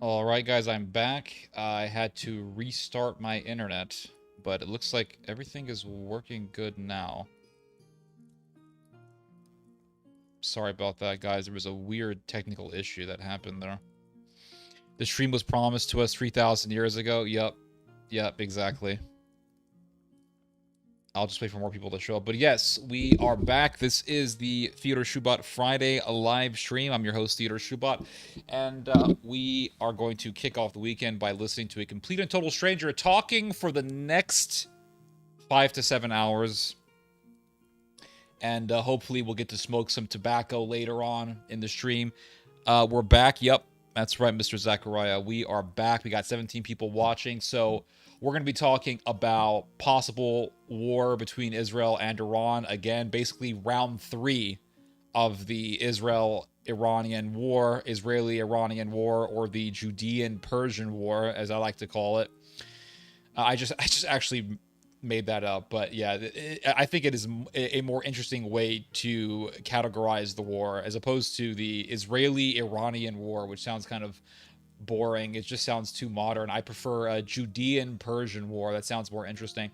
All right, guys, I'm back. I had to restart my internet, but it looks like everything is working good now. Sorry about that, guys. There was a weird technical issue that happened there. The stream was promised to us 3,000 years ago. Yep, exactly. I'll just wait for more people to show up. But yes, we are back. This is the Theodore Schubot Friday live stream. I'm your host, Theodore Schubot. And we are going to kick off the weekend by listening to a complete and total stranger talking for the next 5 to 7 hours. And hopefully we'll get to smoke some tobacco later on in the stream. We're back. Yep, that's right, Mr. Zachariah. We are back. We got 17 people watching. So we're going to be talking about possible war between Israel and Iran. Again, basically round 3 of the Israeli-Iranian war, or the Judean-Persian war, as I like to call it. I just actually made that up, but yeah, I think it is a more interesting way to categorize the war as opposed to the Israeli-Iranian war, which sounds kind of boring. It just sounds too modern. I prefer a Judean-Persian war. That sounds more interesting.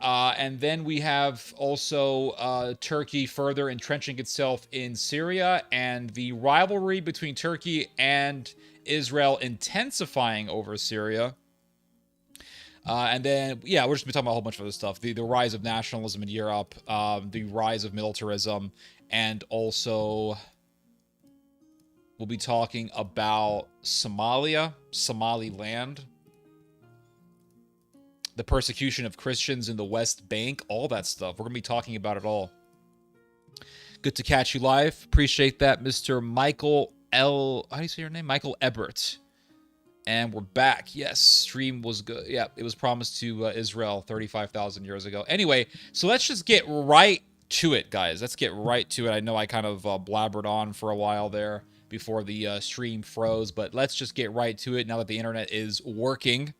And then we have also Turkey further entrenching itself in Syria, and the rivalry between Turkey and Israel intensifying over Syria. And then, yeah, we're just going to be talking about a whole bunch of other stuff. The rise of nationalism in Europe, the rise of militarism, and also we'll be talking about Somaliland, the persecution of Christians in the West Bank, all that stuff. We're going to be talking about it all. Good to catch you live. Appreciate that, Mr. Michael L. How do you say your name? Michael Ebert. And we're back. Yes, stream was good. Yeah, it was promised to Israel 35,000 years ago. Anyway, so let's just get right to it, guys. Let's get right to it. I know I kind of blabbered on for a while there before the stream froze, but let's just get right to it now that the internet is working.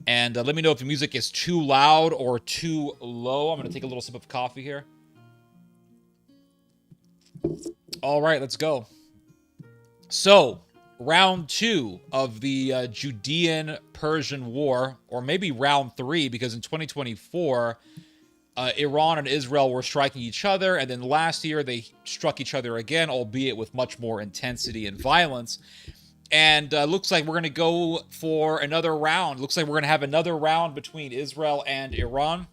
And let me know if the music is too loud or too low. I'm going to take a little sip of coffee here. All right, let's go. So round 2 of the Judean-Persian War, or maybe round 3, because in 2024, Iran and Israel were striking each other, and then last year they struck each other again, albeit with much more intensity and violence. And looks like we're going to go for another round. Looks like we're going to have another round between Israel and Iran.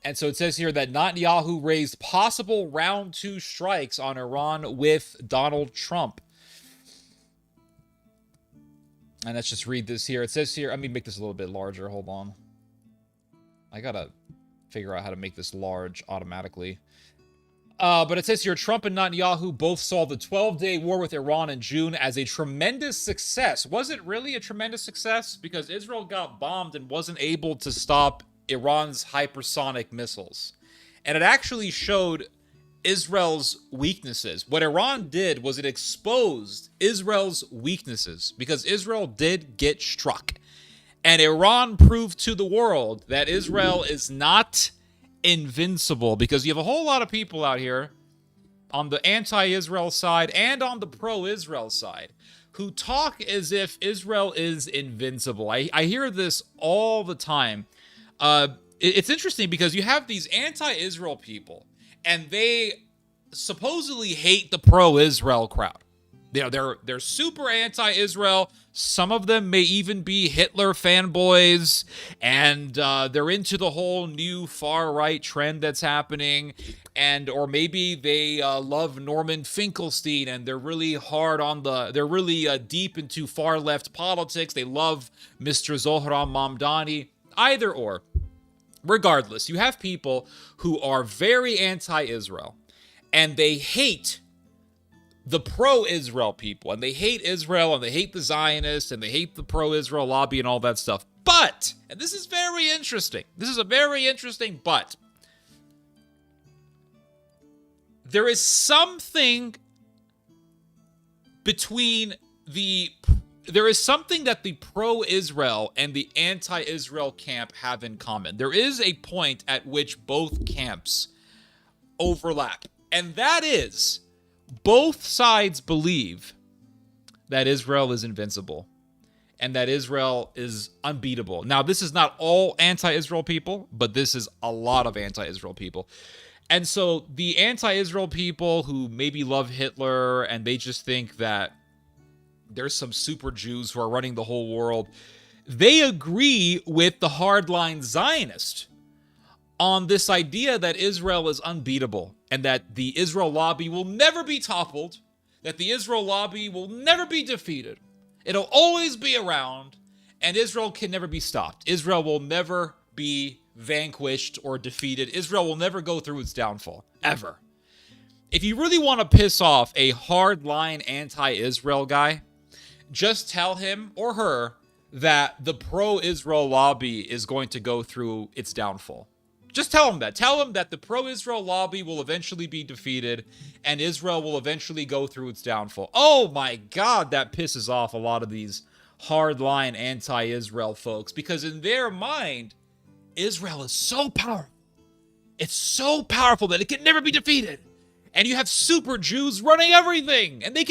And so it says here that Netanyahu raised possible round 2 strikes on Iran with Donald Trump. And let's just read this here. It says here, let me make this a little bit larger. Hold on. I gotta figure out how to make this large automatically. But it says here, Trump and Netanyahu both saw the 12-day war with Iran in June as a tremendous success. Was it really a tremendous success? Because Israel got bombed and wasn't able to stop Iran's hypersonic missiles. And it actually showed Israel's weaknesses. What Iran did was it exposed Israel's weaknesses because Israel did get struck. And Iran proved to the world that Israel is not invincible, because you have a whole lot of people out here on the anti-Israel side and on the pro-Israel side who talk as if Israel is invincible. I hear this all the time. It's interesting because you have these anti-Israel people, and they supposedly hate the pro-Israel crowd. You know, they're super anti-Israel. Some of them may even be Hitler fanboys, and they're into the whole new far-right trend that's happening. Or maybe they love Norman Finkelstein, and they're really deep into far-left politics. They love Mr. Zohran Mamdani. Either or. Regardless, you have people who are very anti-Israel, and they hate the pro-Israel people, and they hate Israel, and they hate the Zionists, and they hate the pro-Israel lobby and all that stuff. But, and this is very interesting, this is a very interesting but, there is something that the pro-Israel and the anti-Israel camp have in common. There is a point at which both camps overlap, and that is both sides believe that Israel is invincible and that Israel is unbeatable. Now, this is not all anti-Israel people, but this is a lot of anti-Israel people. And so the anti-Israel people who maybe love Hitler and they just think that there's some super Jews who are running the whole world, they agree with the hardline Zionist on this idea that Israel is unbeatable and that the Israel lobby will never be toppled, that the Israel lobby will never be defeated. It'll always be around, and Israel can never be stopped. Israel will never be vanquished or defeated. Israel will never go through its downfall, ever. If you really want to piss off a hardline anti-Israel guy, just tell him or her that the pro-Israel lobby is going to go through its downfall. Just tell him that. Tell him that the pro-Israel lobby will eventually be defeated and Israel will eventually go through its downfall. Oh my God, that pisses off a lot of these hardline anti-Israel folks, because in their mind, Israel is so powerful. It's so powerful that it can never be defeated. And you have super Jews running everything, and they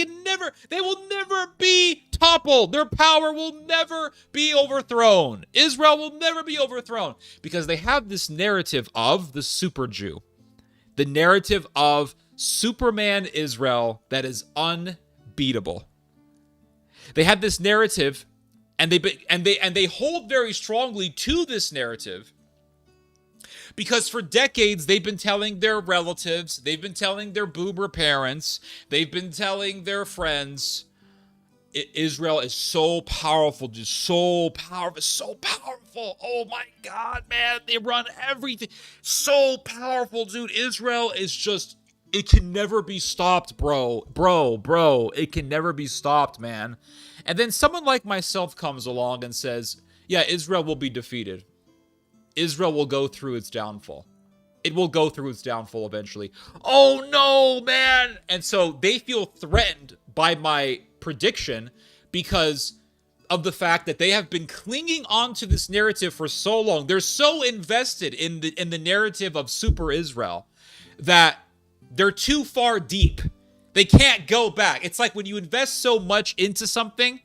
will never be toppled. Their power will never be overthrown. Israel will never be overthrown, because they have this narrative of the super Jew, the narrative of Superman Israel that is unbeatable. They have this narrative, and they hold very strongly to this narrative. Because for decades, they've been telling their relatives, they've been telling their boomer parents, they've been telling their friends, Israel is so powerful, just so powerful, so powerful. Oh my God, man, they run everything. So powerful, dude. Israel is just, it can never be stopped, bro. It can never be stopped, man. And then someone like myself comes along and says, yeah, Israel will be defeated. Israel will go through its downfall. It will go through its downfall eventually. Oh no, man! And so they feel threatened by my prediction because of the fact that they have been clinging onto this narrative for so long. They're so invested in the narrative of Super Israel that they're too far deep. They can't go back. It's like when you invest so much into something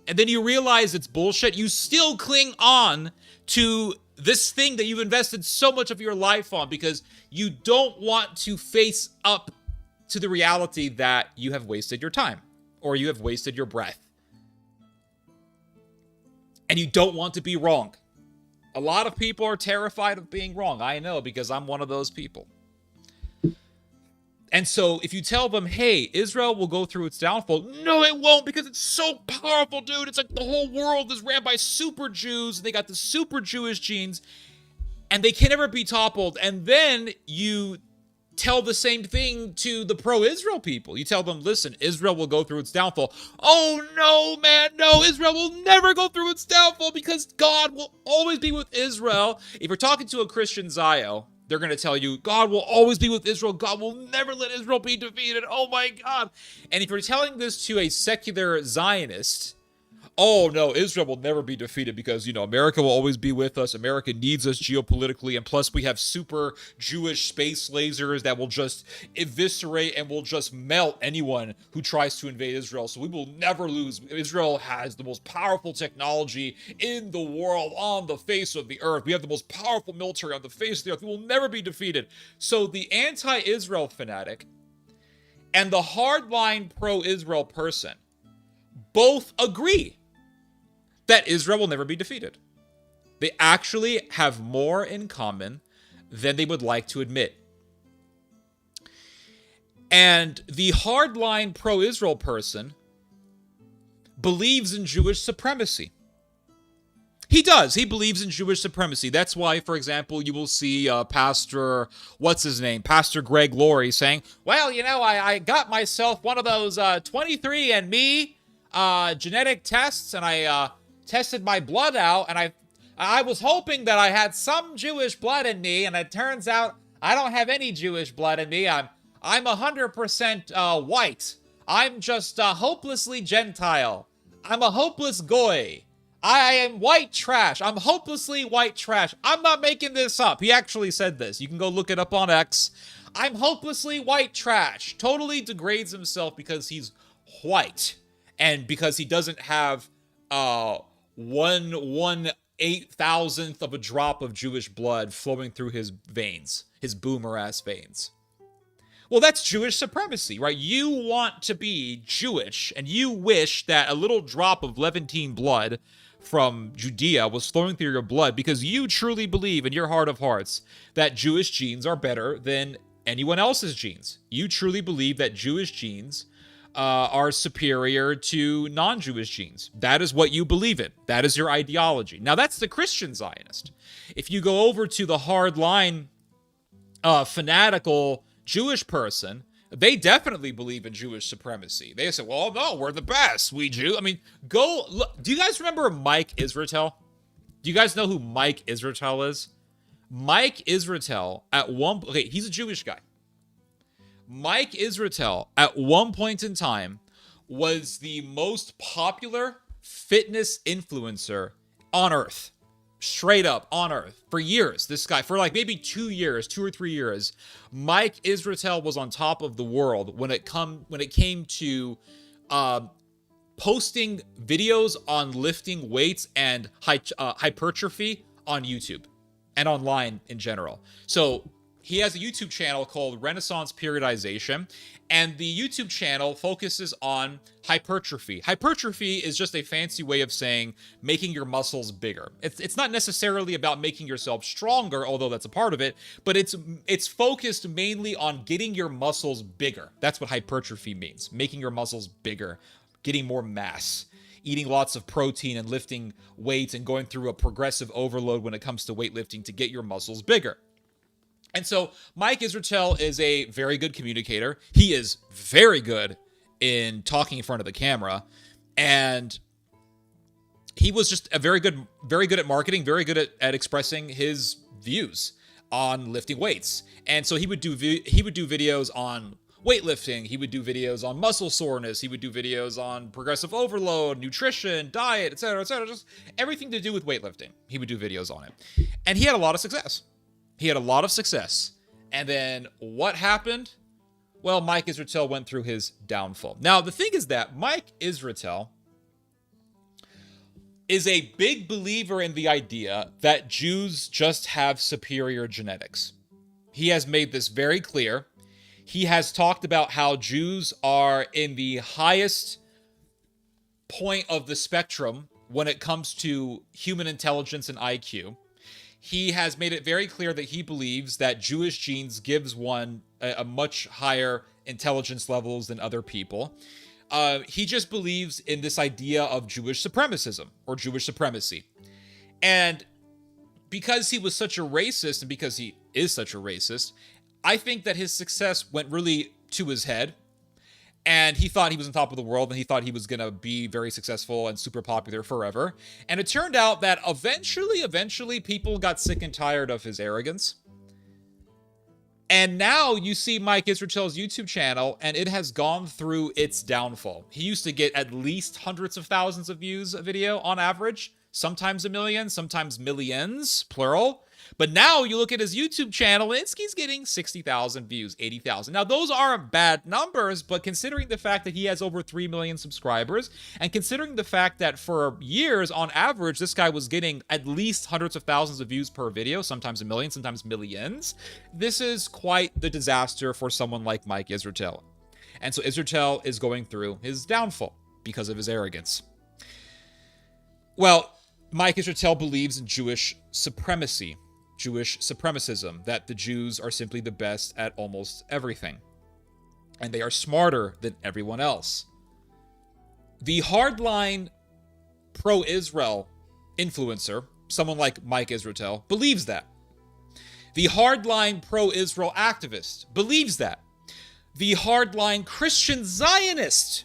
and then you realize it's bullshit, you still cling on to this thing that you've invested so much of your life on because you don't want to face up to the reality that you have wasted your time or you have wasted your breath. And you don't want to be wrong. A lot of people are terrified of being wrong. I know, because I'm one of those people. And so if you tell them, hey, Israel will go through its downfall, no, it won't, because it's so powerful, dude. It's like the whole world is ran by super Jews, and they got the super Jewish genes, and they can never be toppled. And then you tell the same thing to the pro-Israel people. You tell them, listen, Israel will go through its downfall. Oh, no, man, no, Israel will never go through its downfall because God will always be with Israel. If you're talking to a Christian Zio, they're going to tell you, God will always be with Israel. God will never let Israel be defeated. Oh, my God. And if you're telling this to a secular Zionist, oh, no, Israel will never be defeated because, you know, America will always be with us. America needs us geopolitically. And plus, we have super Jewish space lasers that will just eviscerate and will just melt anyone who tries to invade Israel. So we will never lose. Israel has the most powerful technology in the world on the face of the earth. We have the most powerful military on the face of the earth. We will never be defeated. So the anti-Israel fanatic and the hardline pro-Israel person both agree that Israel will never be defeated. They actually have more in common than they would like to admit. And the hardline pro-Israel person believes in Jewish supremacy. He does. He believes in Jewish supremacy. That's why, for example, you will see Pastor Greg Laurie saying, well, you know, I got myself one of those 23andMe genetic tests, and I tested my blood out, and I was hoping that I had some Jewish blood in me, and it turns out I don't have any Jewish blood in me. I'm 100% white. I'm just hopelessly Gentile. I'm a hopeless goy. I am white trash. I'm hopelessly white trash. I'm not making this up. He actually said this. You can go look it up on X. I'm hopelessly white trash. Totally degrades himself because he's white. And because he doesn't have 1/8,000th of a drop of Jewish blood flowing through his veins, his boomer-ass veins. Well, that's Jewish supremacy, right? You want to be Jewish, and you wish that a little drop of Levantine blood from Judea was flowing through your blood because you truly believe in your heart of hearts that Jewish genes are better than anyone else's genes. You truly believe that Jewish genes are superior to non-Jewish genes. That is what you believe in. That is your ideology. Now, that's the Christian Zionist. If you go over to the hardline, fanatical Jewish person, they definitely believe in Jewish supremacy. They say, well, no, we're the best. We Jew. I mean, go look. Do you guys remember Mike Israetel? Do you guys know who Mike Israetel is? Mike Israetel, okay, he's a Jewish guy. Mike Israetel, at one point in time, was the most popular fitness influencer on Earth. Straight up on Earth for years. This guy, for like maybe 2 years, 2 or 3 years, Mike Israetel was on top of the world when it came to posting videos on lifting weights and hypertrophy on YouTube and online in general. So he has a YouTube channel called Renaissance Periodization, and the YouTube channel focuses on hypertrophy. Hypertrophy is just a fancy way of saying making your muscles bigger. It's not necessarily about making yourself stronger, although that's a part of it, but it's focused mainly on getting your muscles bigger. That's what hypertrophy means, making your muscles bigger, getting more mass, eating lots of protein and lifting weights and going through a progressive overload when it comes to weightlifting to get your muscles bigger. And so Mike Israetel is a very good communicator. He is very good in talking in front of the camera. And he was just very good at marketing, very good at expressing his views on lifting weights. And so he would do videos on weightlifting. He would do videos on muscle soreness. He would do videos on progressive overload, nutrition, diet, etc., just everything to do with weightlifting. He would do videos on it. And he had a lot of success. And then what happened? Well, Mike Israetel went through his downfall. Now, the thing is that Mike Israetel is a big believer in the idea that Jews just have superior genetics. He has made this very clear. He has talked about how Jews are in the highest point of the spectrum when it comes to human intelligence and IQ. He has made it very clear that he believes that Jewish genes gives one a much higher intelligence levels than other people. He just believes in this idea of Jewish supremacism or Jewish supremacy. And because he was such a racist and because he is such a racist, I think that his success went really to his head. And he thought he was on top of the world, and he thought he was going to be very successful and super popular forever. And it turned out that eventually, people got sick and tired of his arrogance. And now you see Mike Israetel's YouTube channel, and it has gone through its downfall. He used to get at least hundreds of thousands of views a video on average, sometimes a million, sometimes millions, plural. But now you look at his YouTube channel, and he's getting 60,000 views, 80,000. Now, those aren't bad numbers, but considering the fact that he has over 3 million subscribers, and considering the fact that for years, on average, this guy was getting at least hundreds of thousands of views per video, sometimes a million, sometimes millions, this is quite the disaster for someone like Mike Israetel. And so Israetel is going through his downfall because of his arrogance. Well, Mike Israetel believes in Jewish supremacy. Jewish supremacism, that the Jews are simply the best at almost everything, and they are smarter than everyone else. The hardline pro-Israel influencer, someone like Mike Israetel, believes that. The hardline pro-Israel activist believes that. The hardline Christian Zionist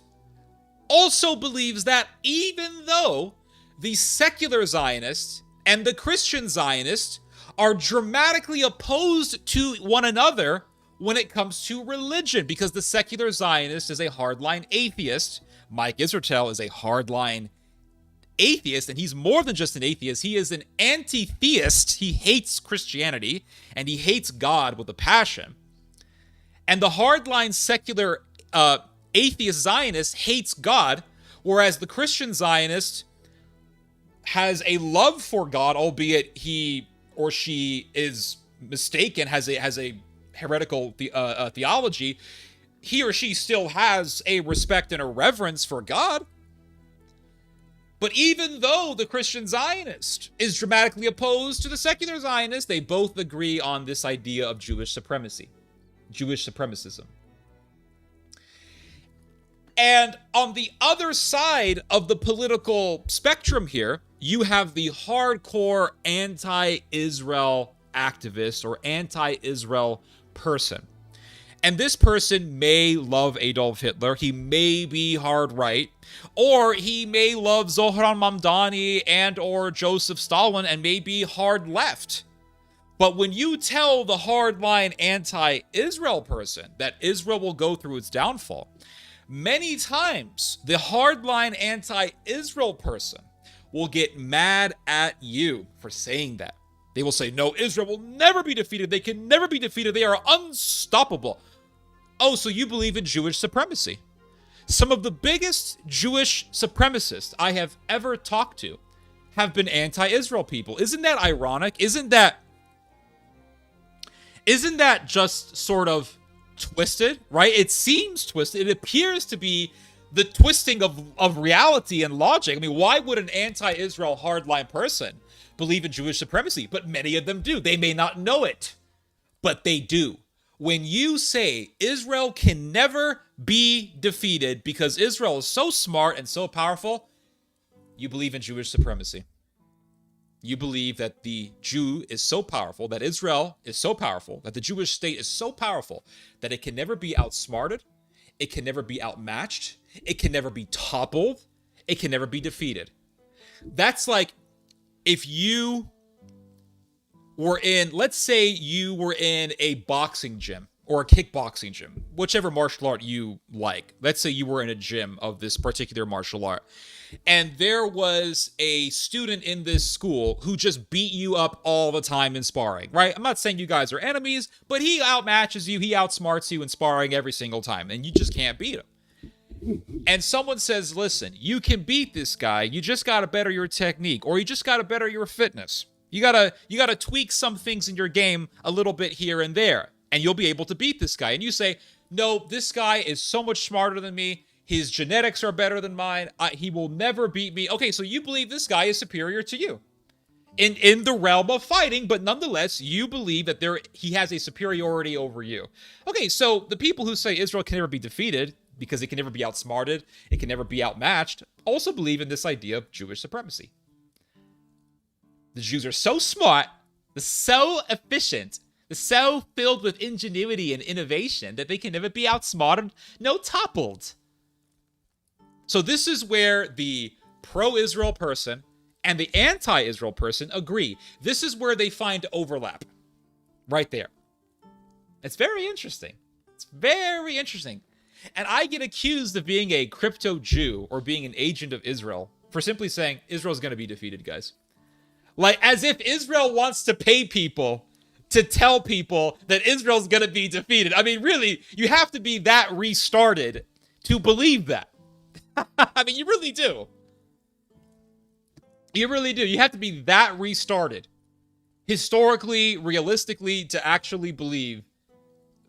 also believes that, even though the secular Zionist and the Christian Zionist are dramatically opposed to one another when it comes to religion, because the secular Zionist is a hardline atheist. Mike Israetel is a hardline atheist, and he's more than just an atheist. He is an anti-theist. He hates Christianity, and he hates God with a passion. And the hardline secular atheist Zionist hates God Whereas the Christian Zionist has a love for God, albeit he or she is mistaken, has a heretical theology. He or she still has a respect and a reverence for God. But even though the Christian Zionist is dramatically opposed to the secular Zionist, they both agree on this idea of Jewish supremacy, Jewish supremacism. And on the other side of the political spectrum here, you have the hardcore anti-Israel activist or anti-Israel person. And this person may love Adolf Hitler, he may be hard right, or he may love Zohran Mamdani and or Joseph Stalin and may be hard left. But when you tell the hardline anti-Israel person that Israel will go through its downfall, many times the hardline anti-Israel person will get mad at you for saying that. They will say, no, Israel will never be defeated. They can never be defeated. They are unstoppable. Oh, so you believe in Jewish supremacy. Some of the biggest Jewish supremacists I have ever talked to have been anti-Israel people. Isn't that ironic? Isn't that just sort of twisted, right? It seems twisted. It appears to be the twisting of reality and logic. I mean, why would an anti-Israel hardline person believe in Jewish supremacy? But many of them do. They may not know it, but they do. When you say Israel can never be defeated because Israel is so smart and so powerful, you believe in Jewish supremacy. You believe that the Jew is so powerful, that Israel is so powerful, that the Jewish state is so powerful that it can never be outsmarted, it can never be outmatched, it can never be toppled, it can never be defeated. That's like if you were in, let's say you were in a boxing gym or a kickboxing gym, whichever martial art you like. Let's say you were in a gym of this particular martial art, and there was a student in this school who just beat you up all the time in sparring, right? I'm not saying you guys are enemies, but he outmatches you, he outsmarts you in sparring every single time, and you just can't beat him. And someone says, listen, you can beat this guy, you just gotta better your technique, or you just gotta better your fitness. You gotta tweak some things in your game a little bit here and there, and you'll be able to beat this guy. And you say, no, this guy is so much smarter than me. His genetics are better than mine. He will never beat me. Okay, so you believe this guy is superior to you in the realm of fighting, but nonetheless, you believe that he has a superiority over you. Okay, so the people who say Israel can never be defeated because it can never be outsmarted, it can never be outmatched, also believe in this idea of Jewish supremacy. The Jews are so smart, they're so efficient, they're so filled with ingenuity and innovation that they can never be outsmarted, no toppled. So this is where the pro-Israel person and the anti-Israel person agree. This is where they find overlap. Right there. It's very interesting. It's very interesting. And I get accused of being a crypto Jew or being an agent of Israel for simply saying Israel's going to be defeated, guys. Like, as if Israel wants to pay people to tell people that Israel's going to be defeated. I mean, really, you have to be that restarted to believe that. I mean, you really do. You really do. You have to be that restarted, historically, realistically, to actually believe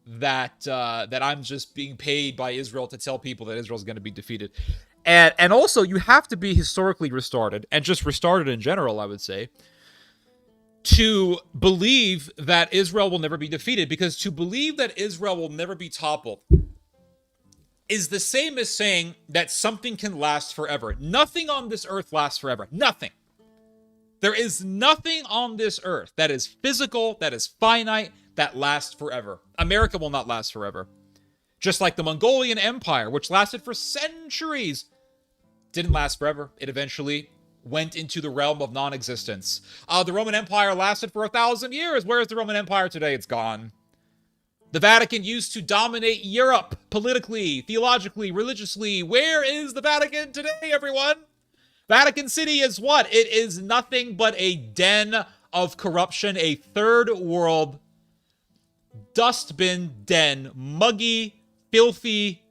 that that I'm just being paid by Israel to tell people that Israel's going to be defeated. And also, you have to be historically restarted, and just restarted in general, I would say, to believe that Israel will never be defeated. Because to believe that Israel will never be toppled is the same as saying that something can last forever. Nothing on this earth lasts forever. Nothing. There is nothing on this earth that is physical, that is finite, that lasts forever. America will not last forever. Just like the Mongolian Empire, which lasted for centuries, didn't last forever. It eventually went into the realm of non-existence. The Roman Empire lasted for 1,000 years. Where is the Roman Empire today? It's gone. The Vatican used to dominate Europe politically, theologically, religiously. Where is the Vatican today, everyone? Vatican City is what? It is nothing but a den of corruption, a third world dustbin den, muggy, filthy,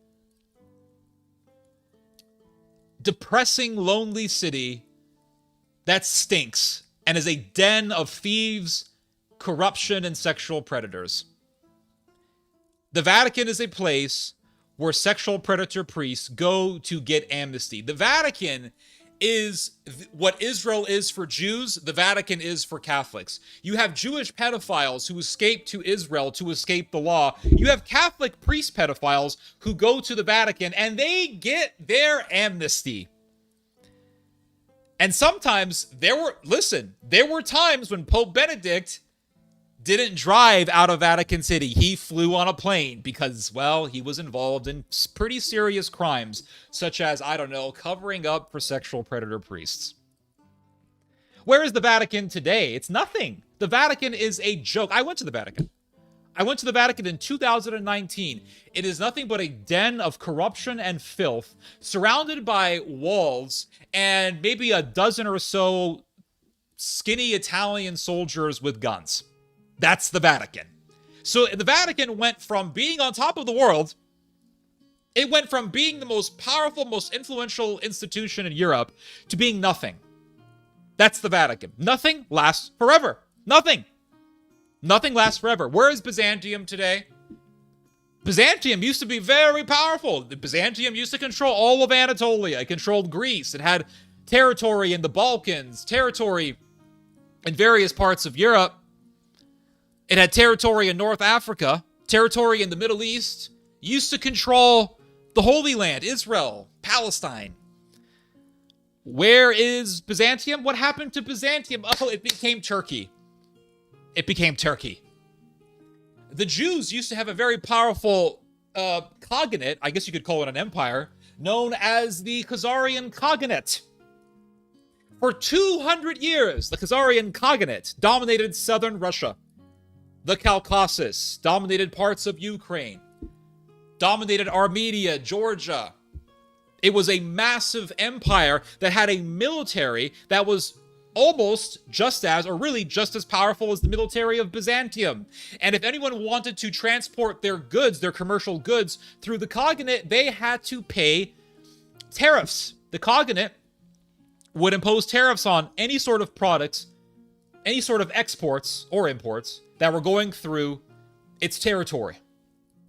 depressing, lonely city that stinks and is a den of thieves, corruption, and sexual predators. The Vatican is a place where sexual predator priests go to get amnesty. The Vatican is what Israel is for Jews, the Vatican is for Catholics. You have Jewish pedophiles who escape to Israel to escape the law. You have Catholic priest pedophiles who go to the Vatican and they get their amnesty. And sometimes there were times when Pope Benedict didn't drive out of Vatican City. He flew on a plane because, well, he was involved in pretty serious crimes, such as, I don't know, covering up for sexual predator priests. Where is the Vatican today? It's nothing. The Vatican is a joke. I went to the Vatican. In 2019. It is nothing but a den of corruption and filth, surrounded by walls and maybe a dozen or so skinny Italian soldiers with guns. That's the Vatican. So the Vatican went from being on top of the world, it went from being the most powerful, most influential institution in Europe to being nothing. That's the Vatican. Nothing lasts forever. Nothing. Nothing lasts forever. Where is Byzantium today? Byzantium used to be very powerful. Byzantium used to control all of Anatolia. It controlled Greece. It had territory in the Balkans, territory in various parts of Europe. It had territory in North Africa, territory in the Middle East, used to control the Holy Land, Israel, Palestine. Where is Byzantium? What happened to Byzantium? Oh, it became Turkey. It became Turkey. The Jews used to have a very powerful cognate, I guess you could call it an empire, known as the Khazarian Khaganate. For 200 years, the Khazarian Khaganate dominated southern Russia. The Caucasus, dominated parts of Ukraine, dominated Armenia, Georgia. It was a massive empire that had a military that was almost just as, or really just as powerful as the military of Byzantium. And if anyone wanted to transport their goods, their commercial goods, through the Khaganate, they had to pay tariffs. The Khaganate would impose tariffs on any sort of products, any sort of exports or imports that were going through its territory.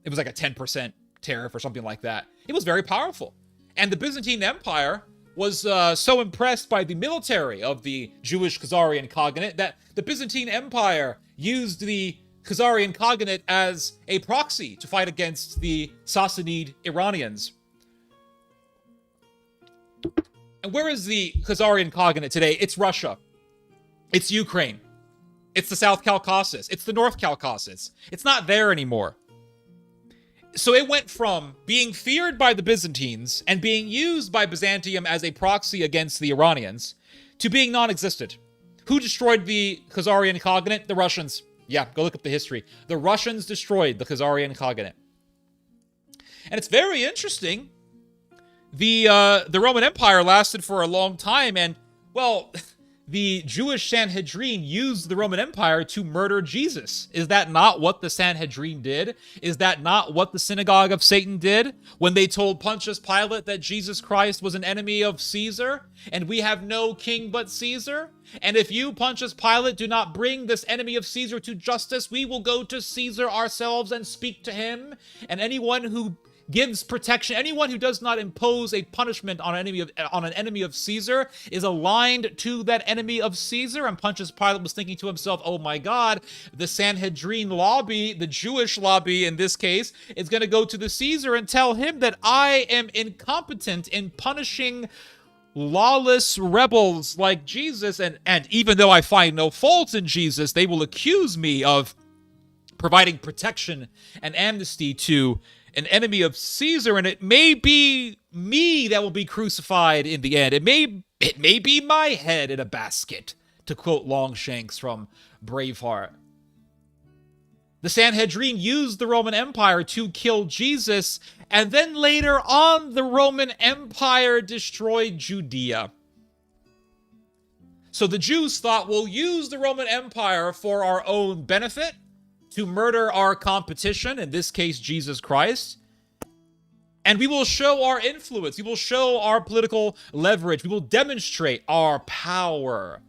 It was like a 10% tariff or something like that. It was very powerful. And the Byzantine Empire was so impressed by the military of the Jewish Khazarian Khaganate that the Byzantine Empire used the Khazarian Khaganate as a proxy to fight against the Sassanid Iranians. And where is the Khazarian Khaganate today? It's Russia. It's Ukraine. It's the South Caucasus. It's the North Caucasus. It's not there anymore. So it went from being feared by the Byzantines and being used by Byzantium as a proxy against the Iranians to being non-existent. Who destroyed the Khazarian Khaganate? The Russians. Yeah, go look up the history. The Russians destroyed the Khazarian Khaganate. And it's very interesting. The Roman Empire lasted for a long time, and, well, the Jewish Sanhedrin used the Roman Empire to murder Jesus. Is that not what the Sanhedrin did? Is that not what the synagogue of Satan did when they told Pontius Pilate that Jesus Christ was an enemy of Caesar and we have no king but Caesar? And if you, Pontius Pilate, do not bring this enemy of Caesar to justice, we will go to Caesar ourselves and speak to him. And anyone who gives protection, anyone who does not impose a punishment on an enemy of Caesar is aligned to that enemy of Caesar. And Pontius Pilate was thinking to himself, oh my God, the Sanhedrin lobby, the Jewish lobby in this case, is going to go to the Caesar and tell him that I am incompetent in punishing lawless rebels like Jesus. And even though I find no fault in Jesus, they will accuse me of providing protection and amnesty to an enemy of Caesar, and it may be me that will be crucified in the end. It may be my head in a basket, to quote Longshanks from Braveheart. The Sanhedrin used the Roman Empire to kill Jesus, and then later on, the Roman Empire destroyed Judea. So the Jews thought, we'll use the Roman Empire for our own benefit, to murder our competition, in this case, Jesus Christ. And we will show our influence. We will show our political leverage. We will demonstrate our power.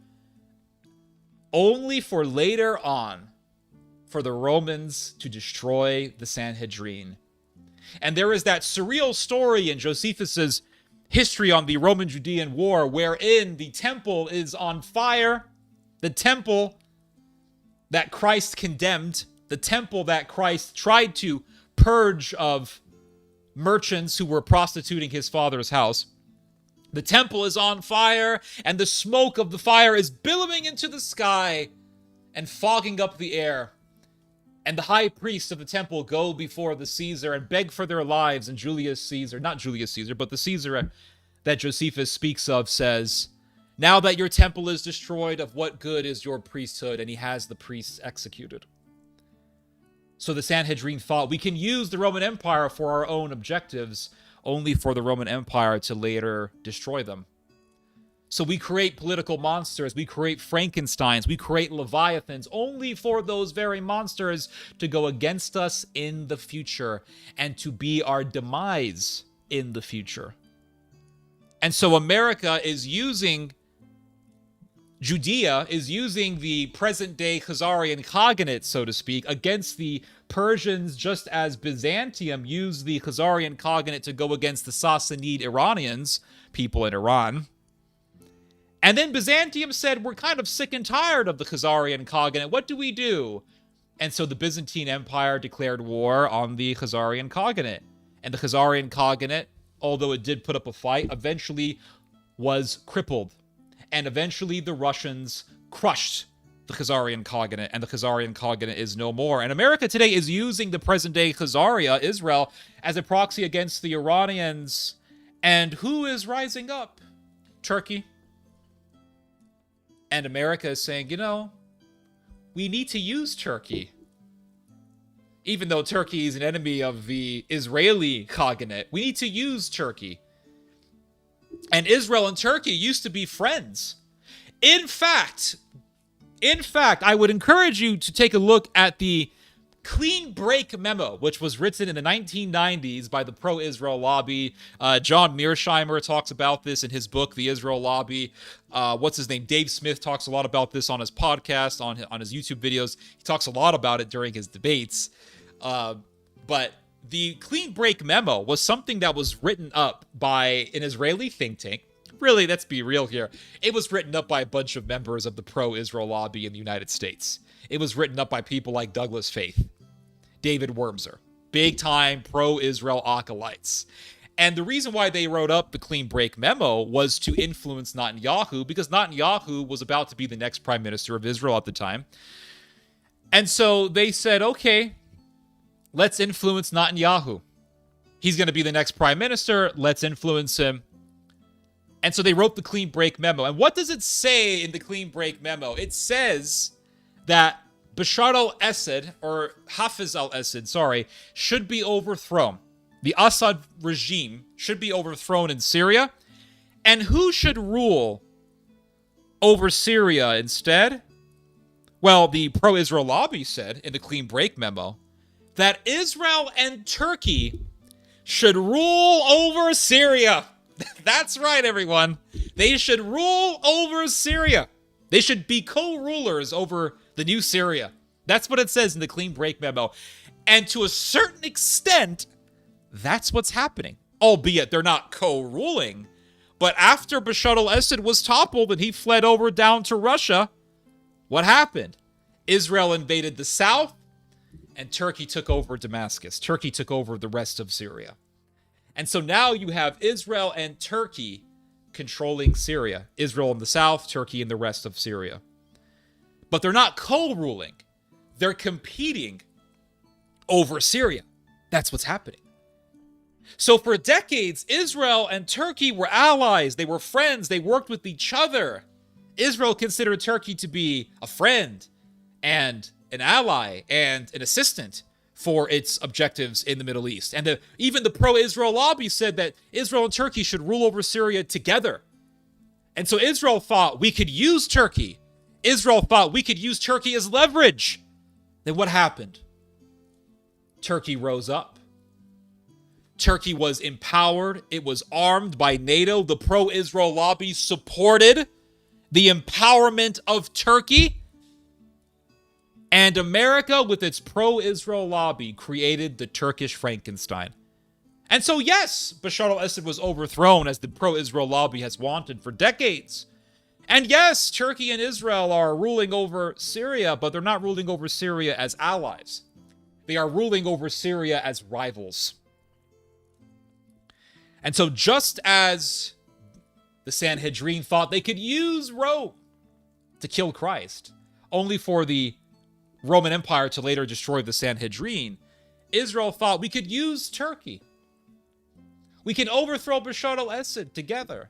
Only for later on, for the Romans to destroy the Sanhedrin. And there is that surreal story in Josephus's history on the Roman-Judean War, wherein the temple is on fire. The temple that Christ condemned, the temple that Christ tried to purge of merchants who were prostituting his father's house. The temple is on fire, and the smoke of the fire is billowing into the sky and fogging up the air. And the high priest of the temple go before the Caesar and beg for their lives. And Julius Caesar, not Julius Caesar, but the Caesar that Josephus speaks of says, "Now that your temple is destroyed, of what good is your priesthood?" And he has the priests executed. So the Sanhedrin thought, we can use the Roman Empire for our own objectives, only for the Roman Empire to later destroy them. So we create political monsters, we create Frankensteins, we create Leviathans, only for those very monsters to go against us in the future and to be our demise in the future. And so America is using, Judea is using the present-day Khazarian Khaganate, so to speak, against the Persians, just as Byzantium used the Khazarian Khaganate to go against the Sassanid Iranians, people in Iran. And then Byzantium said, we're kind of sick and tired of the Khazarian Khaganate. What do we do? And so the Byzantine Empire declared war on the Khazarian Khaganate. And the Khazarian Khaganate, although it did put up a fight, eventually was crippled. And eventually the Russians crushed the Khazarian Khaganate, and the Khazarian Khaganate is no more. And America today is using the present-day Khazaria, Israel, as a proxy against the Iranians. And who is rising up? Turkey. And America is saying, you know, we need to use Turkey. Even though Turkey is an enemy of the Israeli Khaganate, we need to use Turkey. And Israel and Turkey used to be friends. In fact, I would encourage you to take a look at the Clean Break Memo, which was written in the 1990s by the pro-Israel lobby. John Mearsheimer talks about this in his book, The Israel Lobby. What's his name? Dave Smith talks a lot about this on his podcast, on his YouTube videos. He talks a lot about it during his debates. But the Clean Break Memo was something that was written up by an Israeli think tank. Really, let's be real here. It was written up by a bunch of members of the pro-Israel lobby in the United States. It was written up by people like Douglas Faith, David Wurmser, big-time pro-Israel acolytes. And the reason why they wrote up the Clean Break Memo was to influence Netanyahu, because Netanyahu was about to be the next prime minister of Israel at the time. And so they said, okay, let's influence Netanyahu. He's going to be the next prime minister. Let's influence him. And so they wrote the Clean Break Memo. And what does it say in the Clean Break Memo? It says that Bashar al-Assad, or Hafiz al-Assad, should be overthrown. The Assad regime should be overthrown in Syria. And who should rule over Syria instead? Well, the pro-Israel lobby said in the Clean Break Memo that Israel and Turkey should rule over Syria. That's right, everyone. They should rule over Syria. They should be co-rulers over the new Syria. That's what it says in the Clean Break Memo. And to a certain extent, that's what's happening. Albeit they're not co-ruling. But after Bashar al-Assad was toppled and he fled over down to Russia, what happened? Israel invaded the south, and Turkey took over Damascus. Turkey took over the rest of Syria. And so now you have Israel and Turkey controlling Syria. Israel in the south, Turkey in the rest of Syria. But they're not co-ruling. They're competing over Syria. That's what's happening. So for decades, Israel and Turkey were allies. They were friends. They worked with each other. Israel considered Turkey to be a friend and an ally and an assistant for its objectives in the Middle East. And even the pro-Israel lobby said that Israel and Turkey should rule over Syria together. And so Israel thought we could use Turkey. Israel thought we could use Turkey as leverage. Then what happened? Turkey rose up. Turkey was empowered. It was armed by NATO. The pro-Israel lobby supported the empowerment of Turkey. And America, with its pro-Israel lobby, created the Turkish Frankenstein. And so, yes, Bashar al-Assad was overthrown as the pro-Israel lobby has wanted for decades. And yes, Turkey and Israel are ruling over Syria, but they're not ruling over Syria as allies. They are ruling over Syria as rivals. And so just as the Sanhedrin thought they could use Rome to kill Christ, only for the Roman Empire to later destroy the Sanhedrin, Israel thought we could use Turkey. We can overthrow Bashar al-Assad together.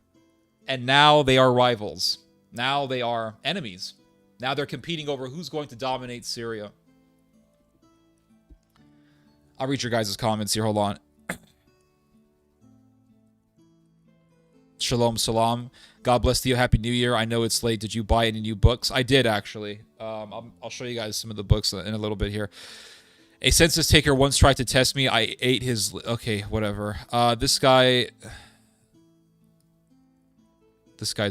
And now they are rivals. Now they are enemies. Now they're competing over who's going to dominate Syria. I'll read your guys' comments here. Hold on. Shalom, salam. God bless you. Happy New Year. I know it's late. Did you buy any new books? I did, actually. I'll show you guys some of the books in a little bit here. A census taker once tried to test me. I ate his... Okay, whatever. This guy's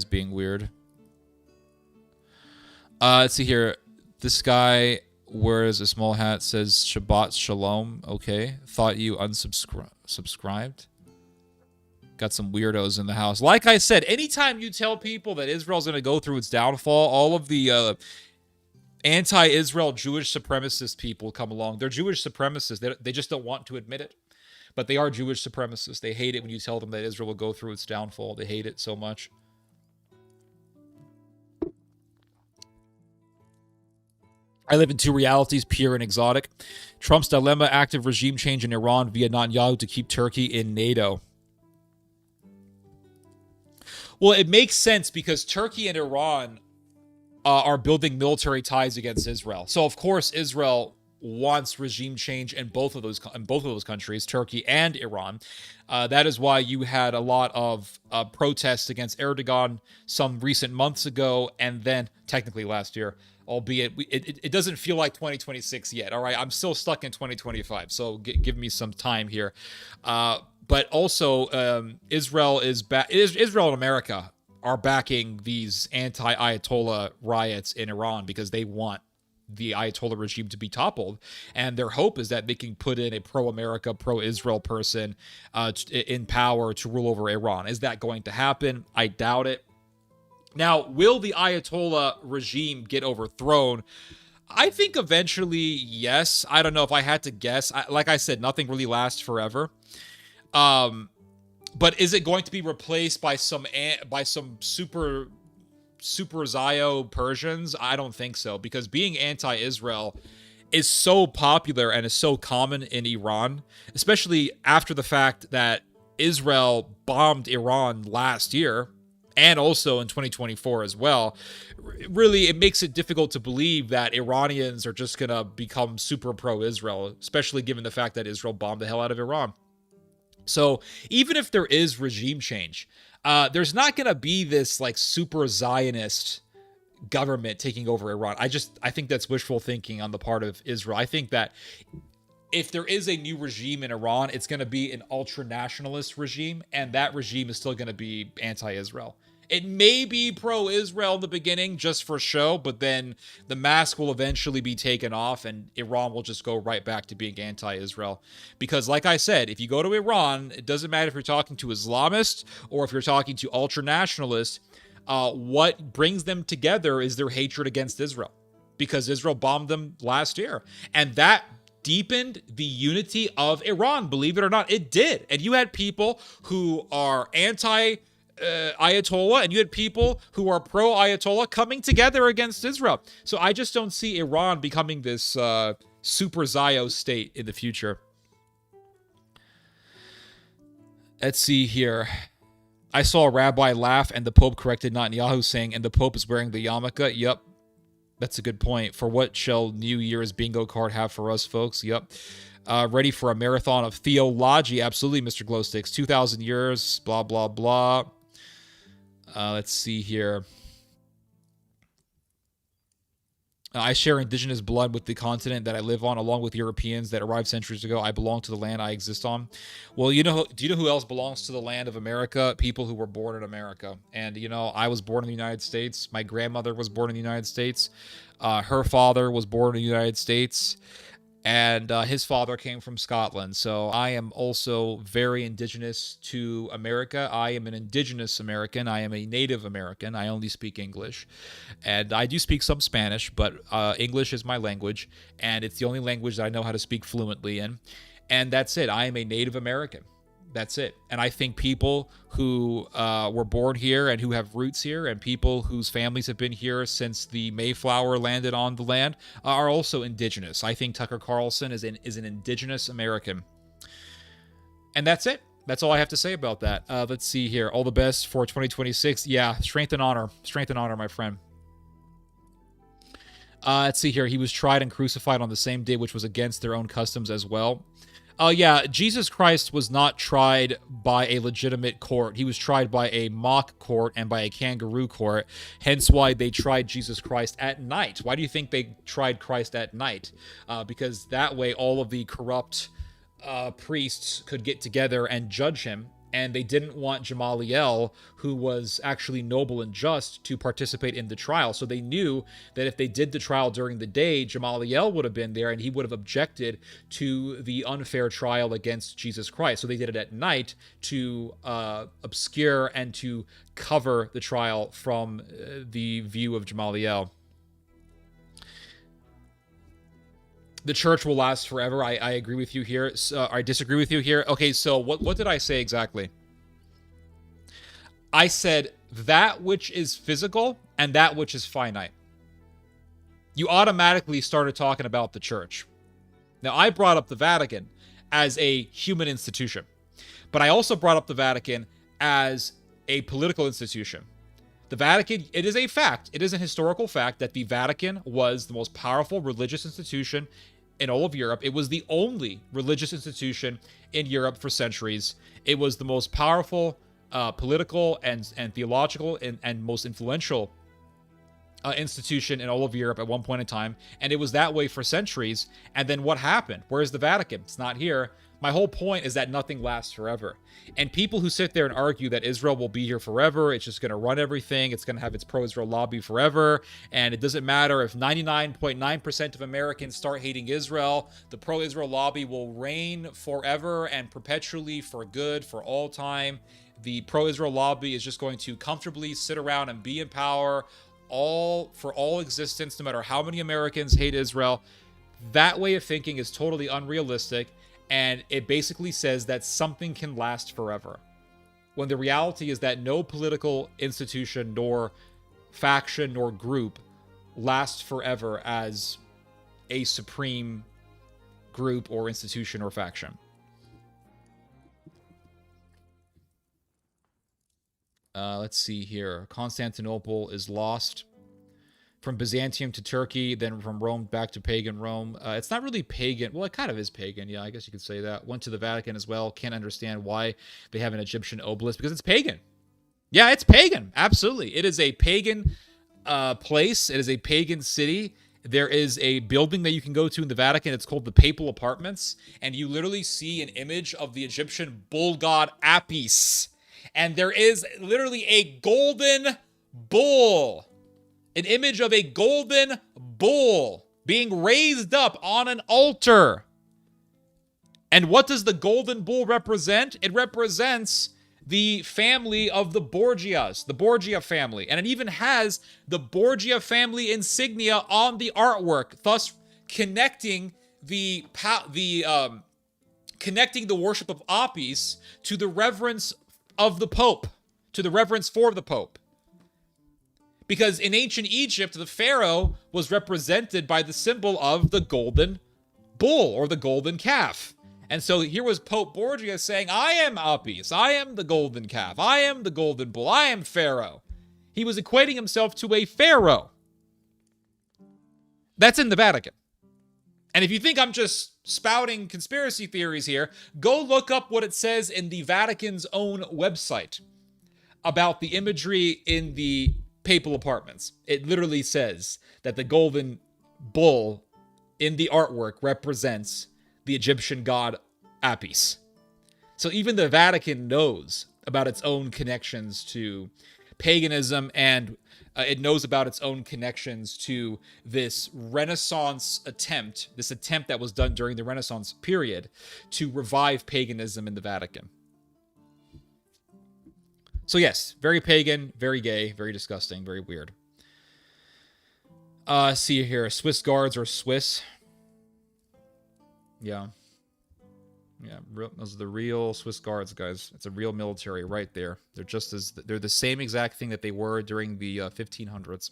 being weird. Let's see here. This guy wears a small hat, says Shabbat Shalom. Okay. Thought you unsubscribed. Got some weirdos in the house. Like I said, anytime you tell people that Israel's going to go through its downfall, all of the anti-Israel Jewish supremacist people come along. They're Jewish supremacists. They just don't want to admit it. But they are Jewish supremacists. They hate it when you tell them that Israel will go through its downfall. They hate it so much. I live in two realities, pure and exotic. Trump's dilemma, active regime change in Iran via Netanyahu to keep Turkey in NATO. Well, it makes sense because Turkey and Iran are building military ties against Israel. So, of course, Israel wants regime change in both of those countries, Turkey and Iran. That is why you had a lot of protests against Erdogan some recent months ago, and then technically last year, albeit it doesn't feel like 2026 yet. All right, I'm still stuck in 2025, so give me some time here. But also, Israel and America are backing these anti-Ayatollah riots in Iran because they want the Ayatollah regime to be toppled. And their hope is that they can put in a pro-America, pro-Israel person in power to rule over Iran. Is that going to happen? I doubt it. Now, will the Ayatollah regime get overthrown? I think eventually, yes. I don't know if I had to guess. Like I said, nothing really lasts forever. But is it going to be replaced by some super Zio Persians? I don't think so, because being anti-Israel is so popular and is so common in Iran, especially after the fact that Israel bombed Iran last year and also in 2024 as well. Really, it makes it difficult to believe that Iranians are just going to become super pro-Israel, especially given the fact that Israel bombed the hell out of Iran. So even if there is regime change, there's not going to be this like super Zionist government taking over Iran. I think that's wishful thinking on the part of Israel. I think that if there is a new regime in Iran, it's going to be an ultra-nationalist regime, and that regime is still going to be anti-Israel. It may be pro-Israel in the beginning just for show, but then the mask will eventually be taken off and Iran will just go right back to being anti-Israel. Because like I said, if you go to Iran, it doesn't matter if you're talking to Islamists or if you're talking to ultra-nationalists, what brings them together is their hatred against Israel. Because Israel bombed them last year. And that deepened the unity of Iran, believe it or not. It did. And you had people who are Ayatollah, and you had people who are pro-Ayatollah coming together against Israel. So I just don't see Iran becoming this super Zio state in the future. Let's see here. I saw a rabbi laugh and the Pope corrected Netanyahu, saying, and the Pope is wearing the yarmulke. Yep. That's a good point. For what shall New Year's bingo card have for us, folks? Yep. Ready for a marathon of theology. Absolutely, Mr. Glowsticks. 2,000 years, blah, blah, blah. Let's see here. I share indigenous blood with the continent that I live on, along with Europeans that arrived centuries ago. I belong to the land I exist on. Well, do you know who else belongs to the land of America? People who were born in America. And, I was born in the United States. My grandmother was born in the United States. Her father was born in the United States. And his father came from Scotland. So I am also very indigenous to America. I am an indigenous American. I am a Native American. I only speak English. And I do speak some Spanish, but English is my language. And it's the only language that I know how to speak fluently in. And that's it. I am a Native American. That's it. And I think people who were born here and who have roots here, and people whose families have been here since the Mayflower landed on the land, are also indigenous. I think Tucker Carlson is an indigenous American. And that's it. That's all I have to say about that. Let's see here. All the best for 2026. Yeah, strength and honor. Strength and honor, my friend. Let's see here. He was tried and crucified on the same day, which was against their own customs as well. Yeah, Jesus Christ was not tried by a legitimate court. He was tried by a mock court and by a kangaroo court, hence why they tried Jesus Christ at night. Why do you think they tried Christ at night? Because that way all of the corrupt priests could get together and judge him, and they didn't want Gamaliel, who was actually noble and just, to participate in the trial. So they knew that if they did the trial during the day, Gamaliel would have been there and he would have objected to the unfair trial against Jesus Christ. So they did it at night to obscure and to cover the trial from the view of Gamaliel. The church will last forever. I agree with you here. I disagree with you here. Okay, so what did I say exactly? I said that which is physical and that which is finite. You automatically started talking about the church. Now, I brought up the Vatican as a human institution, but I also brought up the Vatican as a political institution. The Vatican, it is a fact, it is an historical fact that the Vatican was the most powerful religious institution in all of Europe. It was the only religious institution in Europe for centuries. It was the most powerful political and theological and most influential institution in all of Europe at one point in time. And it was that way for centuries. And then what happened? Where's the Vatican? It's not here. My whole point is that nothing lasts forever. And people who sit there and argue that Israel will be here forever, it's just going to run everything, it's going to have its pro-Israel lobby forever, and it doesn't matter if 99.9% of Americans start hating Israel, the pro-Israel lobby will reign forever and perpetually for good, for all time. The pro-Israel lobby is just going to comfortably sit around and be in power for all existence, no matter how many Americans hate Israel. That way of thinking is totally unrealistic. And it basically says that something can last forever, when the reality is that no political institution, nor faction, nor group lasts forever as a supreme group or institution or faction. Let's see here. Constantinople is lost. From Byzantium to Turkey, then from Rome back to pagan Rome. It's not really pagan. Well, it kind of is pagan. Yeah, I guess you could say that. Went to the Vatican as well. Can't understand why they have an Egyptian obelisk, because it's pagan. Yeah, it's pagan. Absolutely. It is a pagan place. It is a pagan city. There is a building that you can go to in the Vatican. It's called the Papal Apartments. And you literally see an image of the Egyptian bull god Apis. And there is literally a golden bull. An image of a golden bull being raised up on an altar. And what does the golden bull represent? It represents the family of the Borgias, the Borgia family. And it even has the Borgia family insignia on the artwork, thus connecting the worship of Apis to the reverence of the Pope, to the reverence for the Pope. Because in ancient Egypt, the pharaoh was represented by the symbol of the golden bull or the golden calf. And so here was Pope Borgia saying, I am Apis, I am the golden calf, I am the golden bull, I am pharaoh. He was equating himself to a pharaoh. That's in the Vatican. And if you think I'm just spouting conspiracy theories here, go look up what it says in the Vatican's own website about the imagery in the Papal Apartments. It literally says that the golden bull in the artwork represents the Egyptian god Apis. So even the Vatican knows about its own connections to paganism, and it knows about its own connections to this Renaissance attempt, this attempt that was done during the Renaissance period to revive paganism in the Vatican. So yes, very pagan, very gay, very disgusting, very weird. See here, Swiss guards are Swiss. Yeah. Yeah, those are the real Swiss guards, guys. It's a real military right there. They're the same exact thing that they were during the 1500s.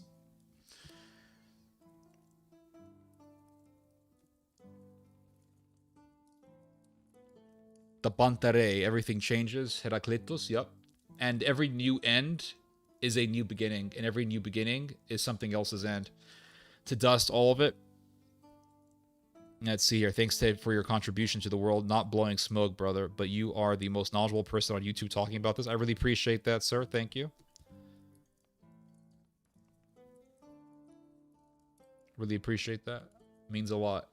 The Pantare, everything changes. Heraclitus, yep. And every new end is a new beginning, and every new beginning is something else's end. To dust all of it. Let's see here. Thanks, Ted, for your contribution to the world. Not blowing smoke, brother, but you are the most knowledgeable person on YouTube talking about this. I really appreciate that, sir. Thank you. Really appreciate that. Means a lot.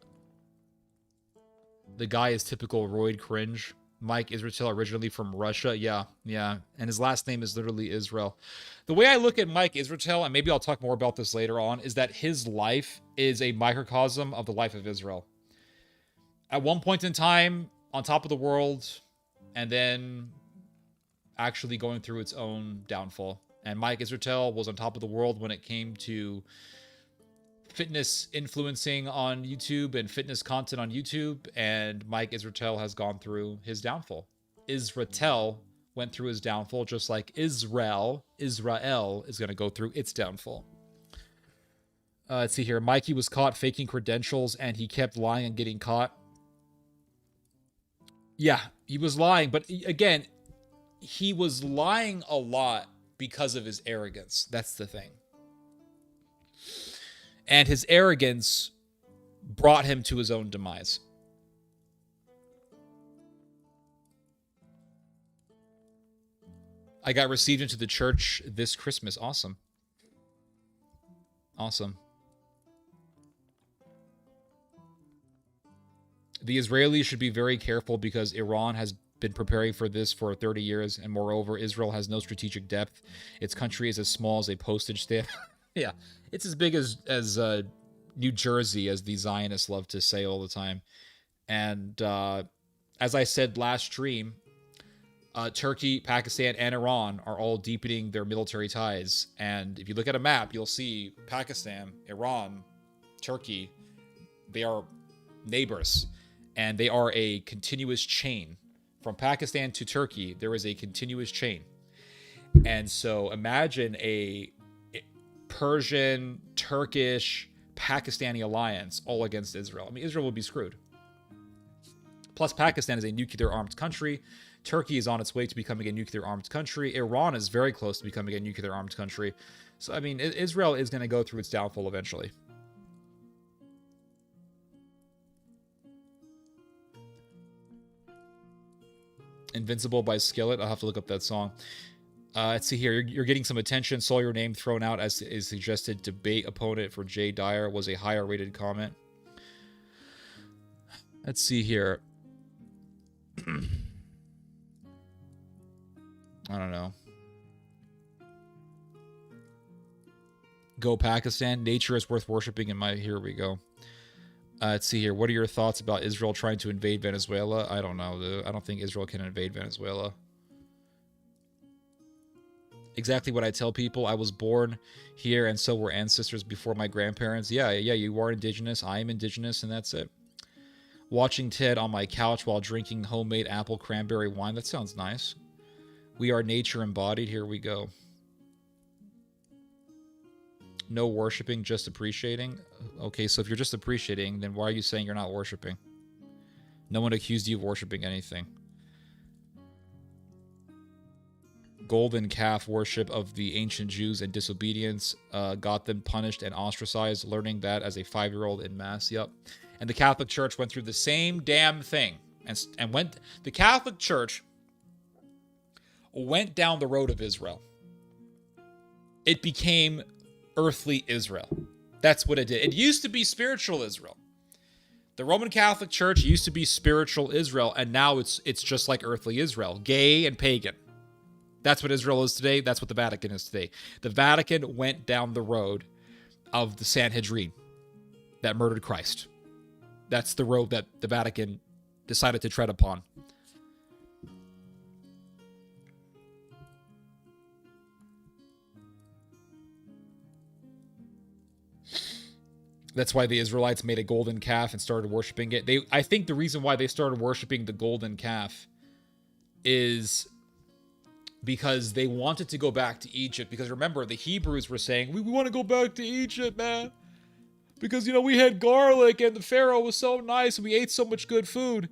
The guy is typical roid cringe. Mike Israel, originally from Russia. Yeah. And his last name is literally Israel. The way I look at Mike Israel, and maybe I'll talk more about this later on, is that his life is a microcosm of the life of Israel. At one point in time, on top of the world, and then actually going through its own downfall. And Mike Israel was on top of the world when it came to fitness influencing on YouTube and fitness content on YouTube, and Mike Israel has gone through his downfall. Israel went through his downfall, just like Israel is going to go through its downfall. Let's see here. Mikey was caught faking credentials, and he kept lying and getting caught. Yeah, he was lying, but again, he was lying a lot because of his arrogance. That's the thing. And his arrogance brought him to his own demise. I got received into the church this Christmas. Awesome. Awesome. The Israelis should be very careful because Iran has been preparing for this for 30 years, and moreover, Israel has no strategic depth. Its country is as small as a postage stamp. Yeah, it's as big as New Jersey, as the Zionists love to say all the time. And as I said last stream, Turkey, Pakistan, and Iran are all deepening their military ties. And if you look at a map, you'll see Pakistan, Iran, Turkey, they are neighbors. And they are a continuous chain. From Pakistan to Turkey, there is a continuous chain. And so imagine a Persian, Turkish, Pakistani alliance all against Israel. I mean, Israel would be screwed. Plus, Pakistan is a nuclear-armed country. Turkey is on its way to becoming a nuclear-armed country. Iran is very close to becoming a nuclear-armed country. So, I mean, Israel is going to go through its downfall eventually. Invincible by Skillet. I'll have to look up that song. Let's see here. You're getting some attention. Saw your name thrown out as is suggested debate opponent for Jay Dyer. Was a higher rated comment. Let's see here. I don't know. Go Pakistan. Nature is worth worshipping in my... Here we go. Let's see here. What are your thoughts about Israel trying to invade Venezuela? I don't know, dude. I don't think Israel can invade Venezuela. Exactly what I tell people. I was born here, and so were ancestors before my grandparents. Yeah, you are indigenous. I am indigenous, and that's it. Watching Ted on my couch while drinking homemade apple cranberry wine. That sounds nice. We are nature embodied. Here we go. No worshiping, just appreciating. Okay, so if you're just appreciating, then why are you saying you're not worshiping? No one accused you of worshiping anything. Golden calf worship of the ancient Jews and disobedience got them punished and ostracized, learning that as a 5-year-old in mass. Yep. And the Catholic Church went through the same damn thing. The Catholic Church went down the road of Israel. It became earthly Israel. That's what it did. It used to be spiritual Israel. The Roman Catholic Church used to be spiritual Israel, and now it's just like earthly Israel, gay and pagan. That's what Israel is today. That's what the Vatican is today. The Vatican went down the road of the Sanhedrin that murdered Christ. That's the road that the Vatican decided to tread upon. That's why the Israelites made a golden calf and started worshiping it. I think the reason why they started worshiping the golden calf is because they wanted to go back to Egypt. Because remember, the Hebrews were saying, we want to go back to Egypt, man. Because, we had garlic and the Pharaoh was so nice and we ate so much good food.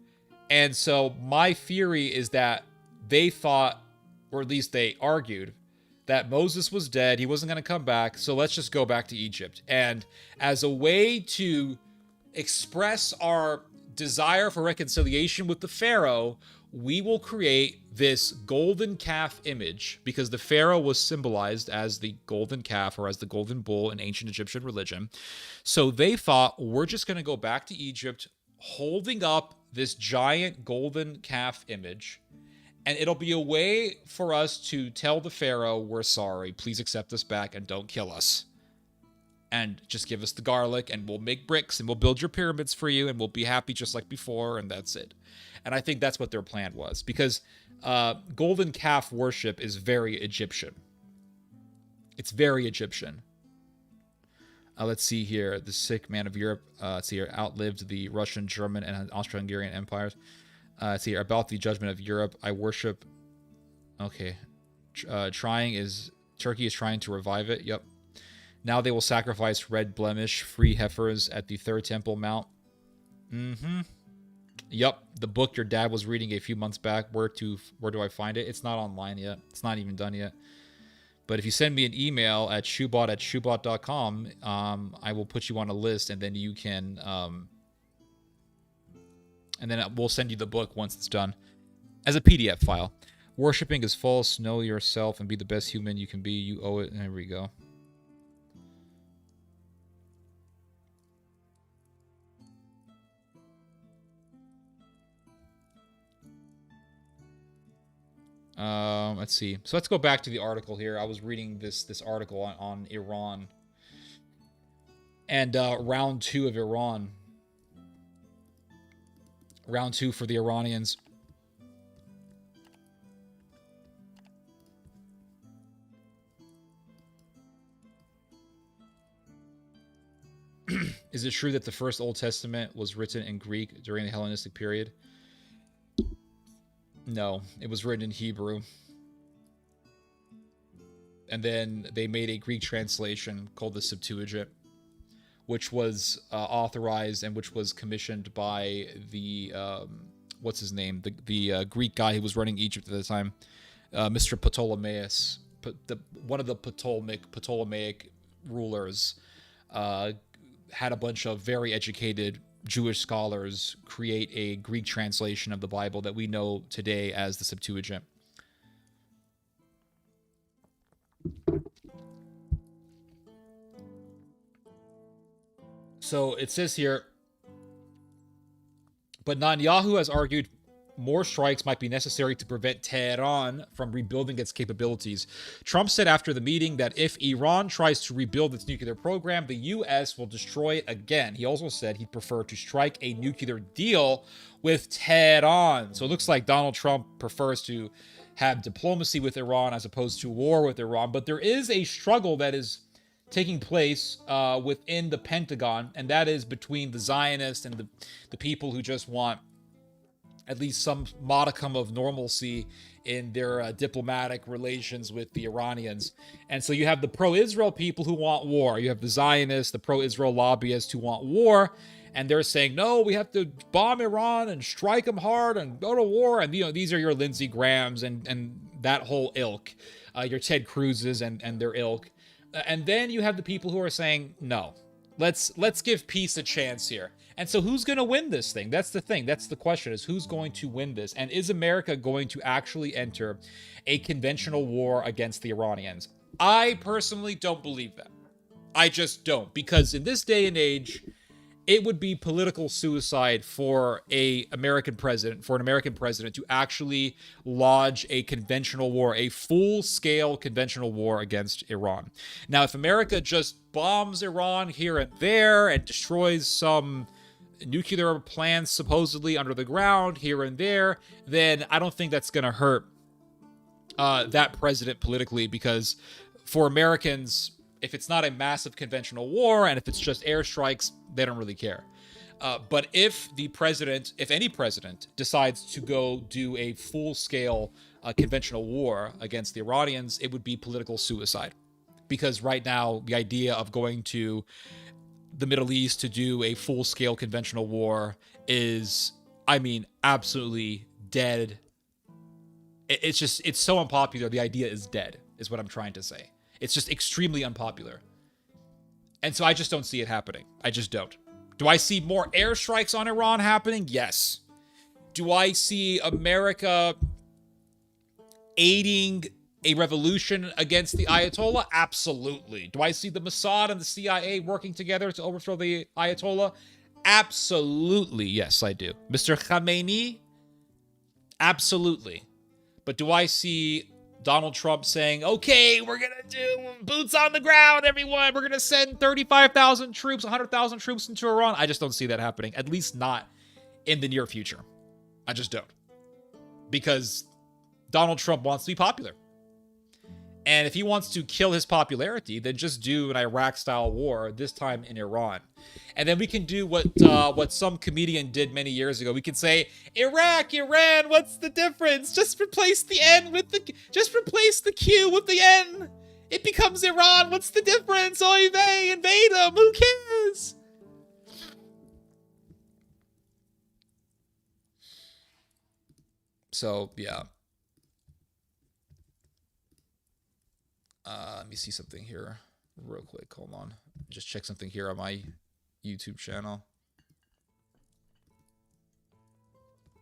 And so my theory is that they thought, or at least they argued, that Moses was dead, he wasn't going to come back, so let's just go back to Egypt. And as a way to express our desire for reconciliation with the Pharaoh, we will create this golden calf image, because the Pharaoh was symbolized as the golden calf or as the golden bull in ancient Egyptian religion. So they thought, we're just going to go back to Egypt holding up this giant golden calf image, and it'll be a way for us to tell the Pharaoh, we're sorry, please accept us back and don't kill us. And just give us the garlic and we'll make bricks and we'll build your pyramids for you and we'll be happy just like before, and that's it. And I think that's what their plan was, because golden calf worship is very Egyptian. It's very Egyptian. Let's see here. The sick man of Europe, let's see here, outlived the Russian, German, and Austro-Hungarian empires. Let's see here, about the judgment of Europe. I worship. Okay. Turkey is trying to revive it. Yep. Now they will sacrifice red blemish, free heifers at the third temple mount. Yep. The book your dad was reading a few months back. Where do I find it? It's not online yet. It's not even done yet. But if you send me an email at shoebot@shoebot.com, I will put you on a list, and then you can, and then we'll send you the book once it's done as a PDF file. Worshipping is false. Know yourself and be the best human you can be. You owe it. There we go. Let's see. So let's go back to the article here. I was reading this article on Iran. And round 2 of Iran. Round 2 for the Iranians. Is it true that the first Old Testament was written in Greek during the Hellenistic period? No, it was written in Hebrew. And then they made a Greek translation called the Septuagint, which was authorized and which was commissioned by the, what's his name? The Greek guy who was running Egypt at the time, Mr. Ptolemaeus. One of the Ptolemaic rulers had a bunch of very educated Jewish scholars create a Greek translation of the Bible that we know today as the Septuagint. So it says here, but Netanyahu has argued more strikes might be necessary to prevent Tehran from rebuilding its capabilities. Trump said after the meeting that if Iran tries to rebuild its nuclear program, the U.S. will destroy it again. He also said he'd prefer to strike a nuclear deal with Tehran. So it looks like Donald Trump prefers to have diplomacy with Iran as opposed to war with Iran. But there is a struggle that is taking place within the Pentagon, and that is between the Zionists and the people who just want at least some modicum of normalcy in their diplomatic relations with the Iranians. And so you have the pro-Israel people who want war. You have the Zionists, the pro-Israel lobbyists who want war. And they're saying, no, we have to bomb Iran and strike them hard and go to war. And, these are your Lindsey Grahams and that whole ilk, your Ted Cruz's and their ilk. And then you have the people who are saying, no, let's give peace a chance here. And so who's going to win this thing? That's the thing. That's the question, is who's going to win this? And is America going to actually enter a conventional war against the Iranians? I personally don't believe that. I just don't, because in this day and age, it would be political suicide for an American president to actually lodge a conventional war, a full-scale conventional war against Iran. Now, if America just bombs Iran here and there and destroys some nuclear plants supposedly under the ground here and there, then I don't think that's going to hurt that president politically, because for Americans, if it's not a massive conventional war and if it's just airstrikes, they don't really care. But if any president decides to go do a full-scale conventional war against the Iranians, it would be political suicide. Because right now, the idea of going to the Middle East to do a full-scale conventional war is, absolutely dead. It's so unpopular. The idea is dead, is what I'm trying to say. It's just extremely unpopular. And so I just don't see it happening. I just don't. Do I see more airstrikes on Iran happening? Yes. Do I see America aiding a revolution against the Ayatollah? Absolutely. Do I see the Mossad and the CIA working together to overthrow the Ayatollah? Absolutely. Yes, I do. Mr. Khamenei? Absolutely. But do I see Donald Trump saying, okay, we're going to do boots on the ground, everyone. We're going to send 35,000 troops, 100,000 troops into Iran? I just don't see that happening, at least not in the near future. I just don't. Because Donald Trump wants to be popular. And if he wants to kill his popularity, then just do an Iraq-style war, this time in Iran. And then we can do what some comedian did many years ago. We can say, Iraq, Iran, what's the difference? Just replace the N with just replace the Q with the N. It becomes Iran. What's the difference? Oy vey, invade them. Who cares? So, yeah. Let me see something here real quick. Hold on. Just check something here on my YouTube channel.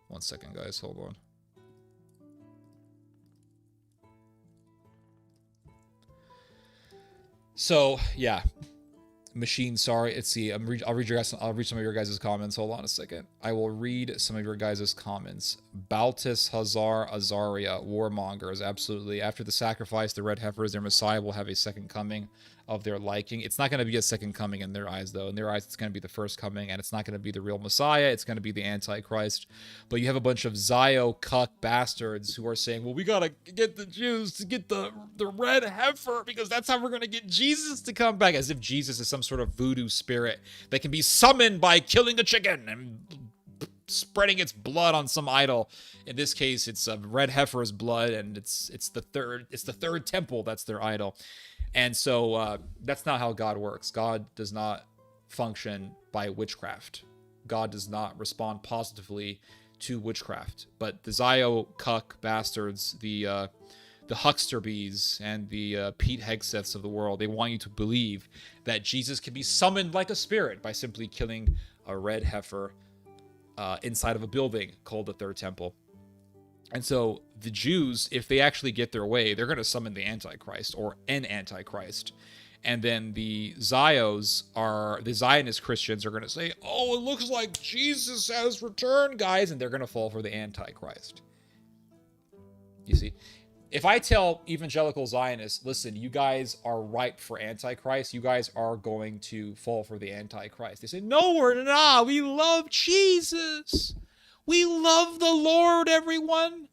One second, guys. Hold on. So, yeah. Machine, sorry. Let's see. I'll read some of your guys' comments. Hold on a second. I will read some of your guys' comments. Baltus Hazar Azaria, warmongers, absolutely. After the sacrifice, the red heifers, their Messiah will have a second coming of their liking. It's not going to be a second coming in their eyes, though. In their eyes, it's going to be the first coming, and it's not going to be the real Messiah. It's going to be the Antichrist. But you have a bunch of Zio cuck bastards who are saying, well, we got to get the Jews to get the red heifer because that's how we're going to get Jesus to come back, as if Jesus is some sort of voodoo spirit that can be summoned by killing a chicken and spreading its blood on some idol. In this case, it's a red heifer's blood, and it's the third temple that's their idol. And so that's not how God works. God does not function by witchcraft. God does not respond positively to witchcraft. But the Zio cuck bastards, the Huckster bees and the Pete Hegseths of the world, they want you to believe that Jesus can be summoned like a spirit by simply killing a red heifer inside of a building called the Third Temple. And so the Jews, if they actually get their way, they're going to summon the Antichrist or an Antichrist. And then the Zionist Christians are going to say, oh, it looks like Jesus has returned, guys. And they're going to fall for the Antichrist. You see? If I tell evangelical Zionists, listen, you guys are ripe for Antichrist, you guys are going to fall for the Antichrist. They say, no, we're not. We love Jesus. We love the Lord, everyone.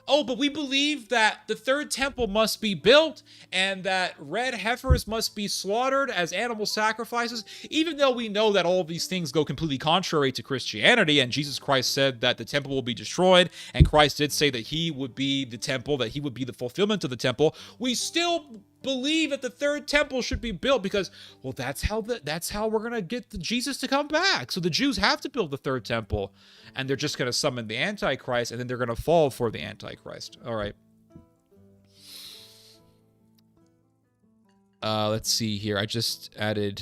Oh, but we believe that the third temple must be built and that red heifers must be slaughtered as animal sacrifices, even though we know that all of these things go completely contrary to Christianity, and Jesus Christ said that the temple will be destroyed, and Christ did say that he would be the temple, that he would be the fulfillment of the temple. We still believe that the third temple should be built because, well, that's how we're going to get Jesus to come back. So the Jews have to build the third temple, and they're just going to summon the Antichrist, and then they're going to fall for the Antichrist. All right. Let's see here. I just added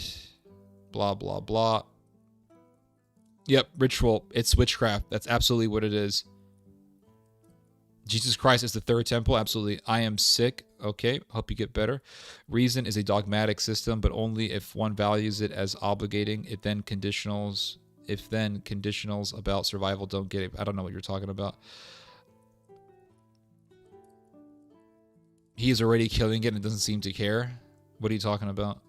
blah, blah, blah. Yep, ritual. It's witchcraft. That's absolutely what it is. Jesus Christ is the third temple. Absolutely. I am sick. Okay. Hope you get better. Reason is a dogmatic system, but only if one values it as obligating. It then conditionals. If then conditionals about survival don't get it. I don't know what you're talking about. He is already killing it and doesn't seem to care. What are you talking about?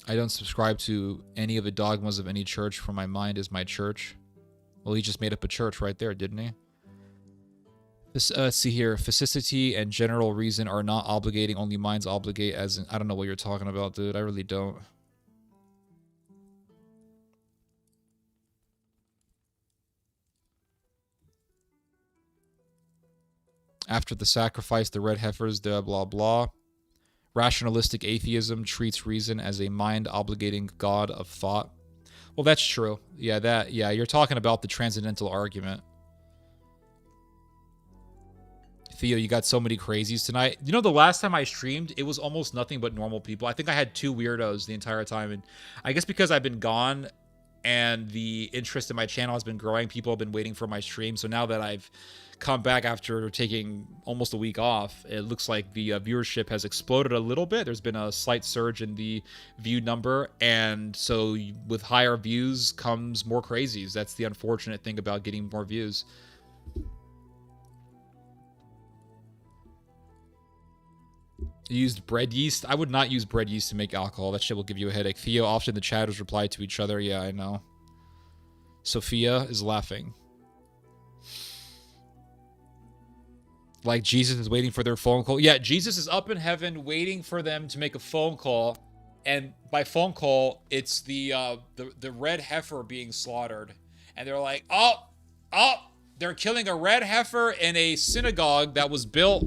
I don't subscribe to any of the dogmas of any church, for my mind is my church. Well, he just made up a church right there, didn't he? This, see here, physicity and general reason are not obligating, only minds obligate as in, I don't know what you're talking about, dude. I really don't. After the sacrifice, the red heifers, the blah blah. Rationalistic atheism treats reason as a mind-obligating god of thought. Well, that's true. Yeah, you're talking about the transcendental argument. Theo, you got so many crazies tonight. You know, the last time I streamed, it was almost nothing but normal people. I think I had 2 weirdos the entire time. And I guess because I've been gone and the interest in my channel has been growing, people have been waiting for my stream. So now that I've come back after taking almost a week off, it looks like the viewership has exploded a little bit. There's been a slight surge in the view number, and so with higher views comes more crazies. That's the unfortunate thing about getting more views. Used bread yeast. I would not use bread yeast to make alcohol. That shit will give you a headache. Theo, often the chatters reply to each other. Yeah, I know. Sophia is laughing. Like Jesus is waiting for their phone call. Yeah, Jesus is up in heaven waiting for them to make a phone call. And by phone call, it's the red heifer being slaughtered. And they're like, oh, they're killing a red heifer in a synagogue that was built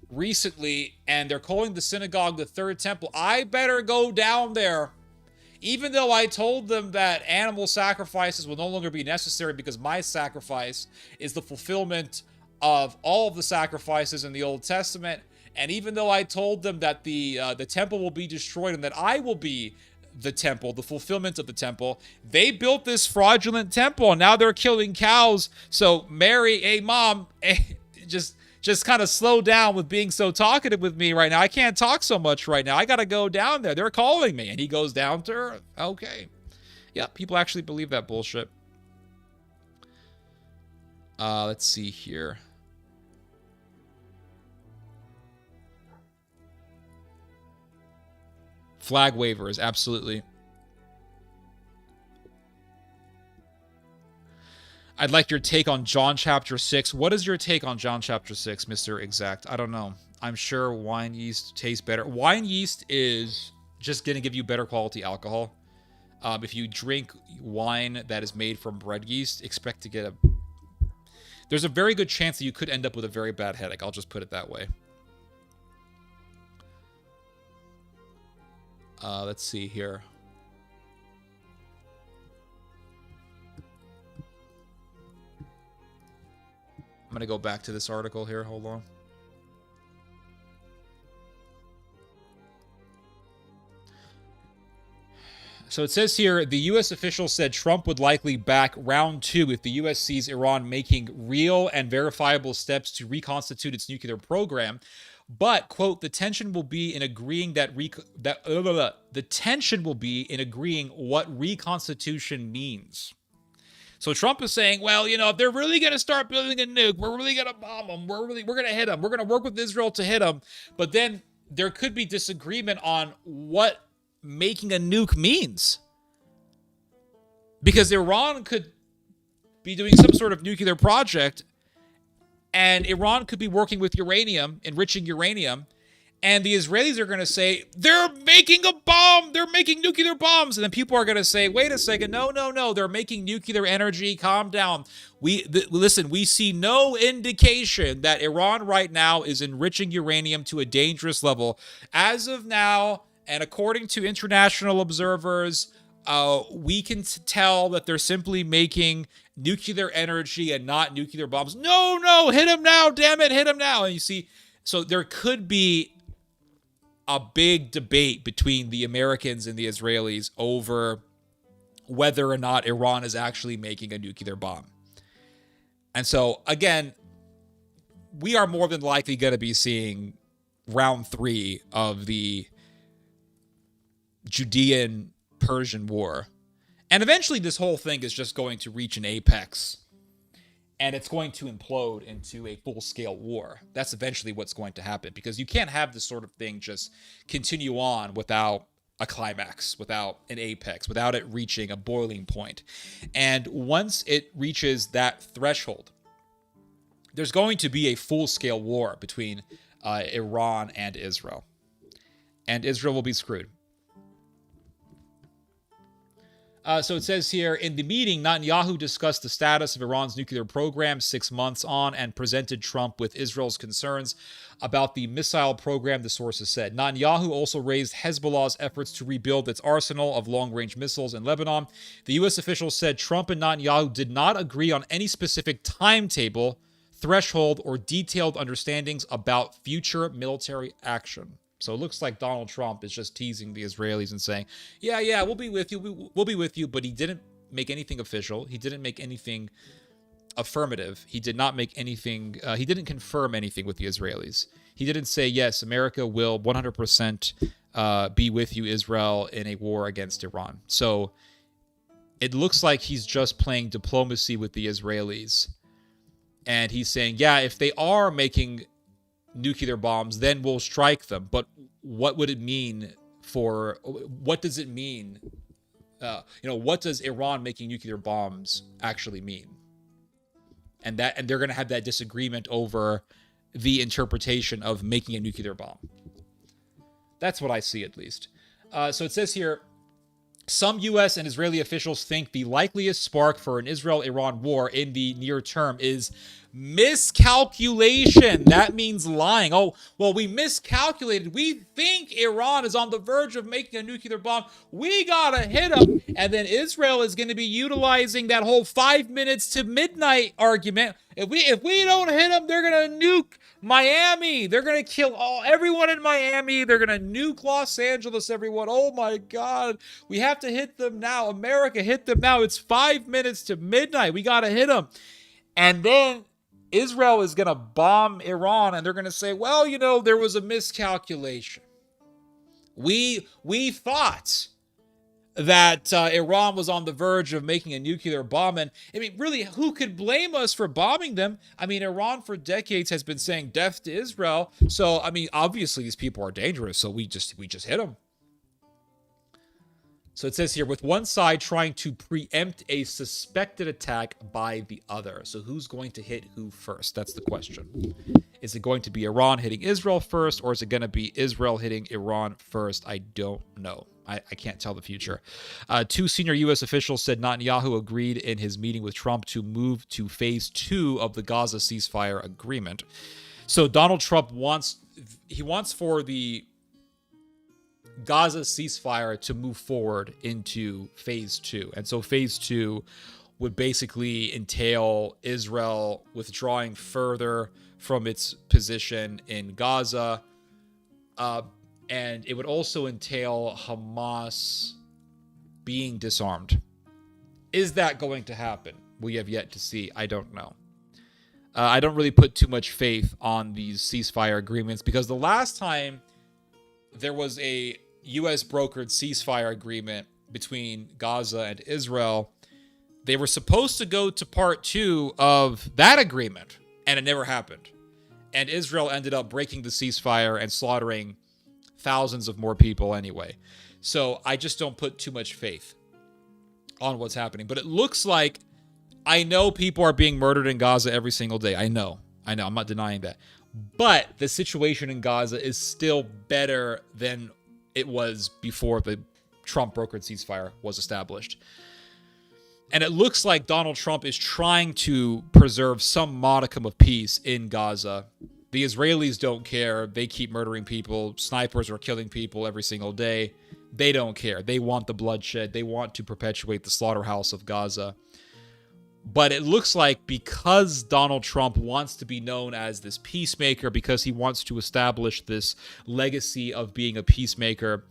recently. And they're calling the synagogue the third temple. I better go down there. Even though I told them that animal sacrifices will no longer be necessary because my sacrifice is the fulfillment of all of the sacrifices in the Old Testament, and even though I told them that the temple will be destroyed and that I will be the temple, the fulfillment of the temple, they built this fraudulent temple, and now they're killing cows. So Mary, hey mom, just kind of slow down with being so talkative with me right now. I can't talk so much right now. I gotta go down there. They're calling me, and he goes down to her. Okay, yeah, people actually believe that bullshit. Let's see here. Flag waivers, absolutely. I'd like your take on John chapter 6. What is your take on John chapter 6, Mr. Exact? I don't know. I'm sure wine yeast tastes better. Wine yeast is just going to give you better quality alcohol. If you drink wine that is made from bread yeast, expect to get a... There's a very good chance that you could end up with a very bad headache. I'll just put it that way. Let's see here. I'm going to go back to this article here. Hold on. So it says here, the U.S. official said Trump would likely back round 2 if the U.S. sees Iran making real and verifiable steps to reconstitute its nuclear program. But, quote, the tension will be in agreeing the tension will be in agreeing what reconstitution means. So Trump is saying, well, you know, if they're really going to start building a nuke, we're really going to bomb them. We're going to hit them. We're going to work with Israel to hit them. But then there could be disagreement on what making a nuke means. Because Iran could be doing some sort of nuclear project, and Iran could be working with uranium, enriching uranium, and the Israelis are going to say, they're making a bomb, they're making nuclear bombs, and then people are going to say, wait a second, no, they're making nuclear energy, calm down. Listen, we see no indication that Iran right now is enriching uranium to a dangerous level. As of now, and according to international observers, we can tell that they're simply making nuclear energy and not nuclear bombs. No, hit him now, damn it, hit him now. And you see, so there could be a big debate between the Americans and the Israelis over whether or not Iran is actually making a nuclear bomb. And so, again, we are more than likely going to be seeing round 3 of the Judean-Persian War. And eventually this whole thing is just going to reach an apex. And it's going to implode into a full-scale war. That's eventually what's going to happen. Because you can't have this sort of thing just continue on without a climax, without an apex, without it reaching a boiling point. And once it reaches that threshold, there's going to be a full-scale war between Iran and Israel. And Israel will be screwed. So it says here, in the meeting, Netanyahu discussed the status of Iran's nuclear program 6 months on and presented Trump with Israel's concerns about the missile program, the sources said. Netanyahu also raised Hezbollah's efforts to rebuild its arsenal of long-range missiles in Lebanon. The U.S. officials said Trump and Netanyahu did not agree on any specific timetable, threshold, or detailed understandings about future military action. So it looks like Donald Trump is just teasing the Israelis and saying, yeah, we'll be with you. We'll be with you. But he didn't make anything official. He didn't make anything affirmative. He did not make anything. He didn't confirm anything with the Israelis. He didn't say, yes, America will 100% be with you, Israel, in a war against Iran. So it looks like he's just playing diplomacy with the Israelis. And he's saying, yeah, if they are making nuclear bombs, then we'll strike them. But what would it mean for, what does it mean? What does Iran making nuclear bombs actually mean? And they're going to have that disagreement over the interpretation of making a nuclear bomb. That's what I see, at least. So it says here, some U.S. and Israeli officials think the likeliest spark for an Israel-Iran war in the near term is miscalculation. That means lying. Oh, well, we miscalculated. We think Iran is on the verge of making a nuclear bomb. We gotta hit them. And then Israel is going to be utilizing that whole 5 minutes to midnight argument. If we don't hit them, they're going to nuke Miami. They're going to kill everyone in Miami. They're going to nuke Los Angeles, everyone. Oh my God. We have to hit them now. America, hit them now. It's 5 minutes to midnight. We got to hit them. And then Israel is going to bomb Iran, and they're going to say, well, there was a miscalculation. We thought that Iran was on the verge of making a nuclear bomb. And I mean, really, who could blame us for bombing them? I mean, Iran for decades has been saying death to Israel. So, I mean, obviously these people are dangerous. So we just hit them. So it says here, with one side trying to preempt a suspected attack by the other. So who's going to hit who first? That's the question. Is it going to be Iran hitting Israel first, or is it going to be Israel hitting Iran first? I don't know. I can't tell the future. 2 senior U.S. officials said Netanyahu agreed in his meeting with Trump to move to phase 2 of the Gaza ceasefire agreement. So Donald Trump wants for the Gaza ceasefire to move forward into phase 2. And so phase 2 would basically entail Israel withdrawing further from its position in Gaza, and it would also entail Hamas being disarmed. Is that going to happen? We have yet to see. I don't know. I don't really put too much faith on these ceasefire agreements, because the last time there was a U.S. brokered ceasefire agreement between Gaza and Israel, they were supposed to go to part 2 of that agreement, and it never happened. And Israel ended up breaking the ceasefire and slaughtering thousands of more people anyway. So I just don't put too much faith on what's happening. But it looks like, I know people are being murdered in Gaza every single day. I know. I'm not denying that. But the situation in Gaza is still better than it was before the Trump brokered ceasefire was established. And it looks like Donald Trump is trying to preserve some modicum of peace in Gaza. The Israelis don't care. They keep murdering people. Snipers are killing people every single day. They don't care. They want the bloodshed. They want to perpetuate the slaughterhouse of Gaza. But it looks like because Donald Trump wants to be known as this peacemaker, because he wants to establish this legacy of being a peacemaker,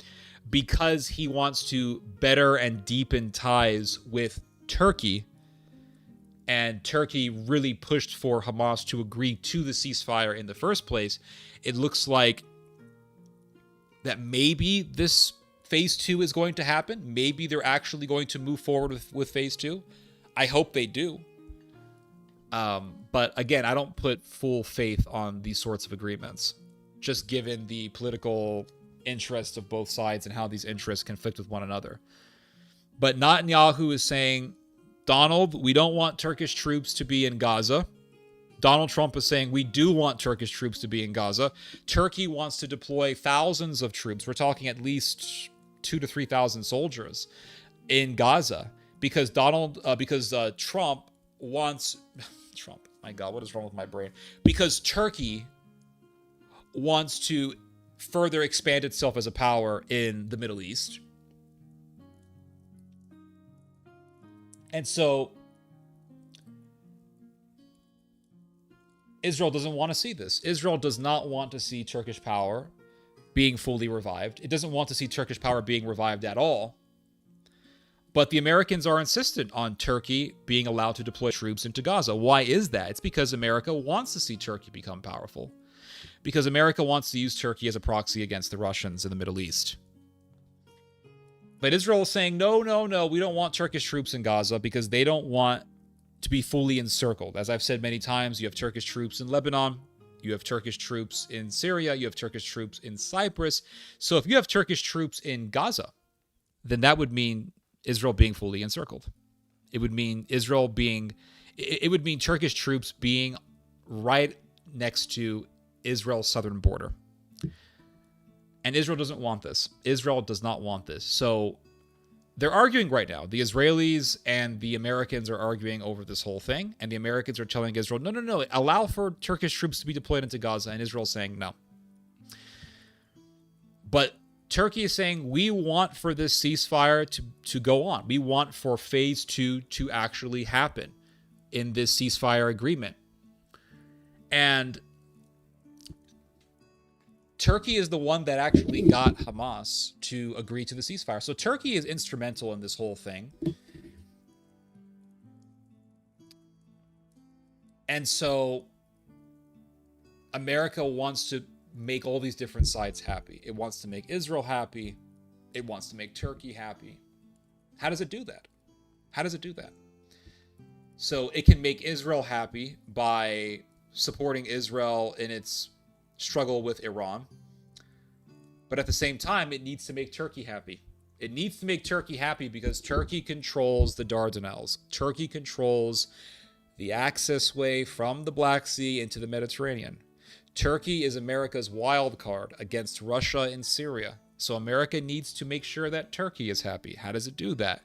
because he wants to better and deepen ties with Turkey, and Turkey really pushed for Hamas to agree to the ceasefire in the first place, it looks like that maybe this phase 2 is going to happen. Maybe they're actually going to move forward with phase 2. I hope they do. But again, I don't put full faith on these sorts of agreements, just given the political interests of both sides and how these interests conflict with one another. But Netanyahu is saying, Donald, we don't want Turkish troops to be in Gaza. Donald Trump is saying we do want Turkish troops to be in Gaza. Turkey wants to deploy thousands of troops. We're talking at least 2,000 to 3,000 soldiers in Gaza because Trump wants Trump. My God, what is wrong with my brain? Because Turkey wants to further expand itself as a power in the Middle East. And so Israel doesn't want to see this. Israel does not want to see Turkish power being fully revived. It doesn't want to see Turkish power being revived at all. But the Americans are insistent on Turkey being allowed to deploy troops into Gaza. Why is that? It's because America wants to see Turkey become powerful. Because America wants to use Turkey as a proxy against the Russians in the Middle East. But Israel is saying, no, we don't want Turkish troops in Gaza because they don't want to be fully encircled. As I've said many times, you have Turkish troops in Lebanon, you have Turkish troops in Syria, you have Turkish troops in Cyprus. So if you have Turkish troops in Gaza, then that would mean Israel being fully encircled. It would mean Turkish troops being right next to Israel's southern border. And Israel doesn't want this. Israel does not want this. So they're arguing right now. The Israelis and the Americans are arguing over this whole thing. And the Americans are telling Israel, no, allow for Turkish troops to be deployed into Gaza. And Israel's saying no. But Turkey is saying we want for this ceasefire to go on. We want for phase 2 to actually happen in this ceasefire agreement. And Turkey is the one that actually got Hamas to agree to the ceasefire. So Turkey is instrumental in this whole thing. And so America wants to make all these different sides happy. It wants to make Israel happy. It wants to make Turkey happy. How does it do that? So it can make Israel happy by supporting Israel in its struggle with Iran. But at the same time, it needs to make Turkey happy. It needs to make Turkey happy because Turkey controls the Dardanelles. Turkey controls the access way from the Black Sea into the Mediterranean. Turkey is America's wild card against Russia and Syria. So America needs to make sure that Turkey is happy. How does it do that?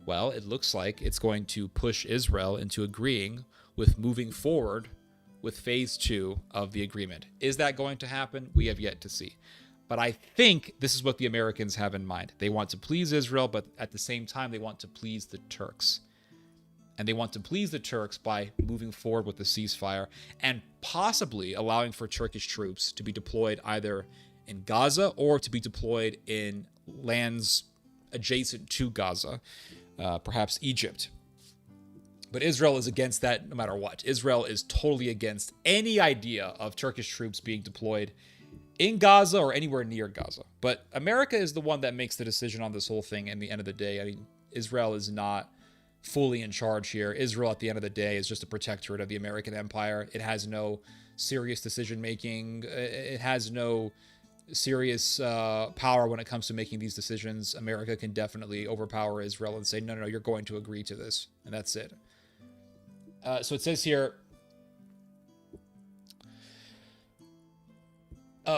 Well, it looks like it's going to push Israel into agreeing with moving forward with phase 2 of the agreement. Is that going to happen? We have yet to see. But I think this is what the Americans have in mind. They want to please Israel, but at the same time, they want to please the Turks. And they want to please the Turks by moving forward with the ceasefire and possibly allowing for Turkish troops to be deployed either in Gaza or to be deployed in lands adjacent to Gaza, perhaps Egypt. But Israel is against that no matter what. Israel is totally against any idea of Turkish troops being deployed in Gaza or anywhere near Gaza. But America is the one that makes the decision on this whole thing in the end of the day. I mean, Israel is not fully in charge here. Israel, at the end of the day, is just a protectorate of the American empire. It has no serious decision-making. It has no serious power when it comes to making these decisions. America can definitely overpower Israel and say, no, you're going to agree to this. And that's it. So it says here,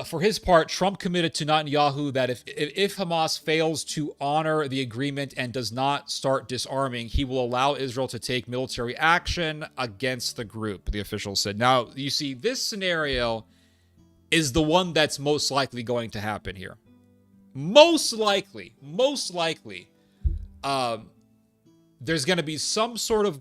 for his part, Trump committed to Netanyahu that if Hamas fails to honor the agreement and does not start disarming, he will allow Israel to take military action against the group, the official said. Now, you see, this scenario is the one that's most likely going to happen here. Most likely, there's going to be some sort of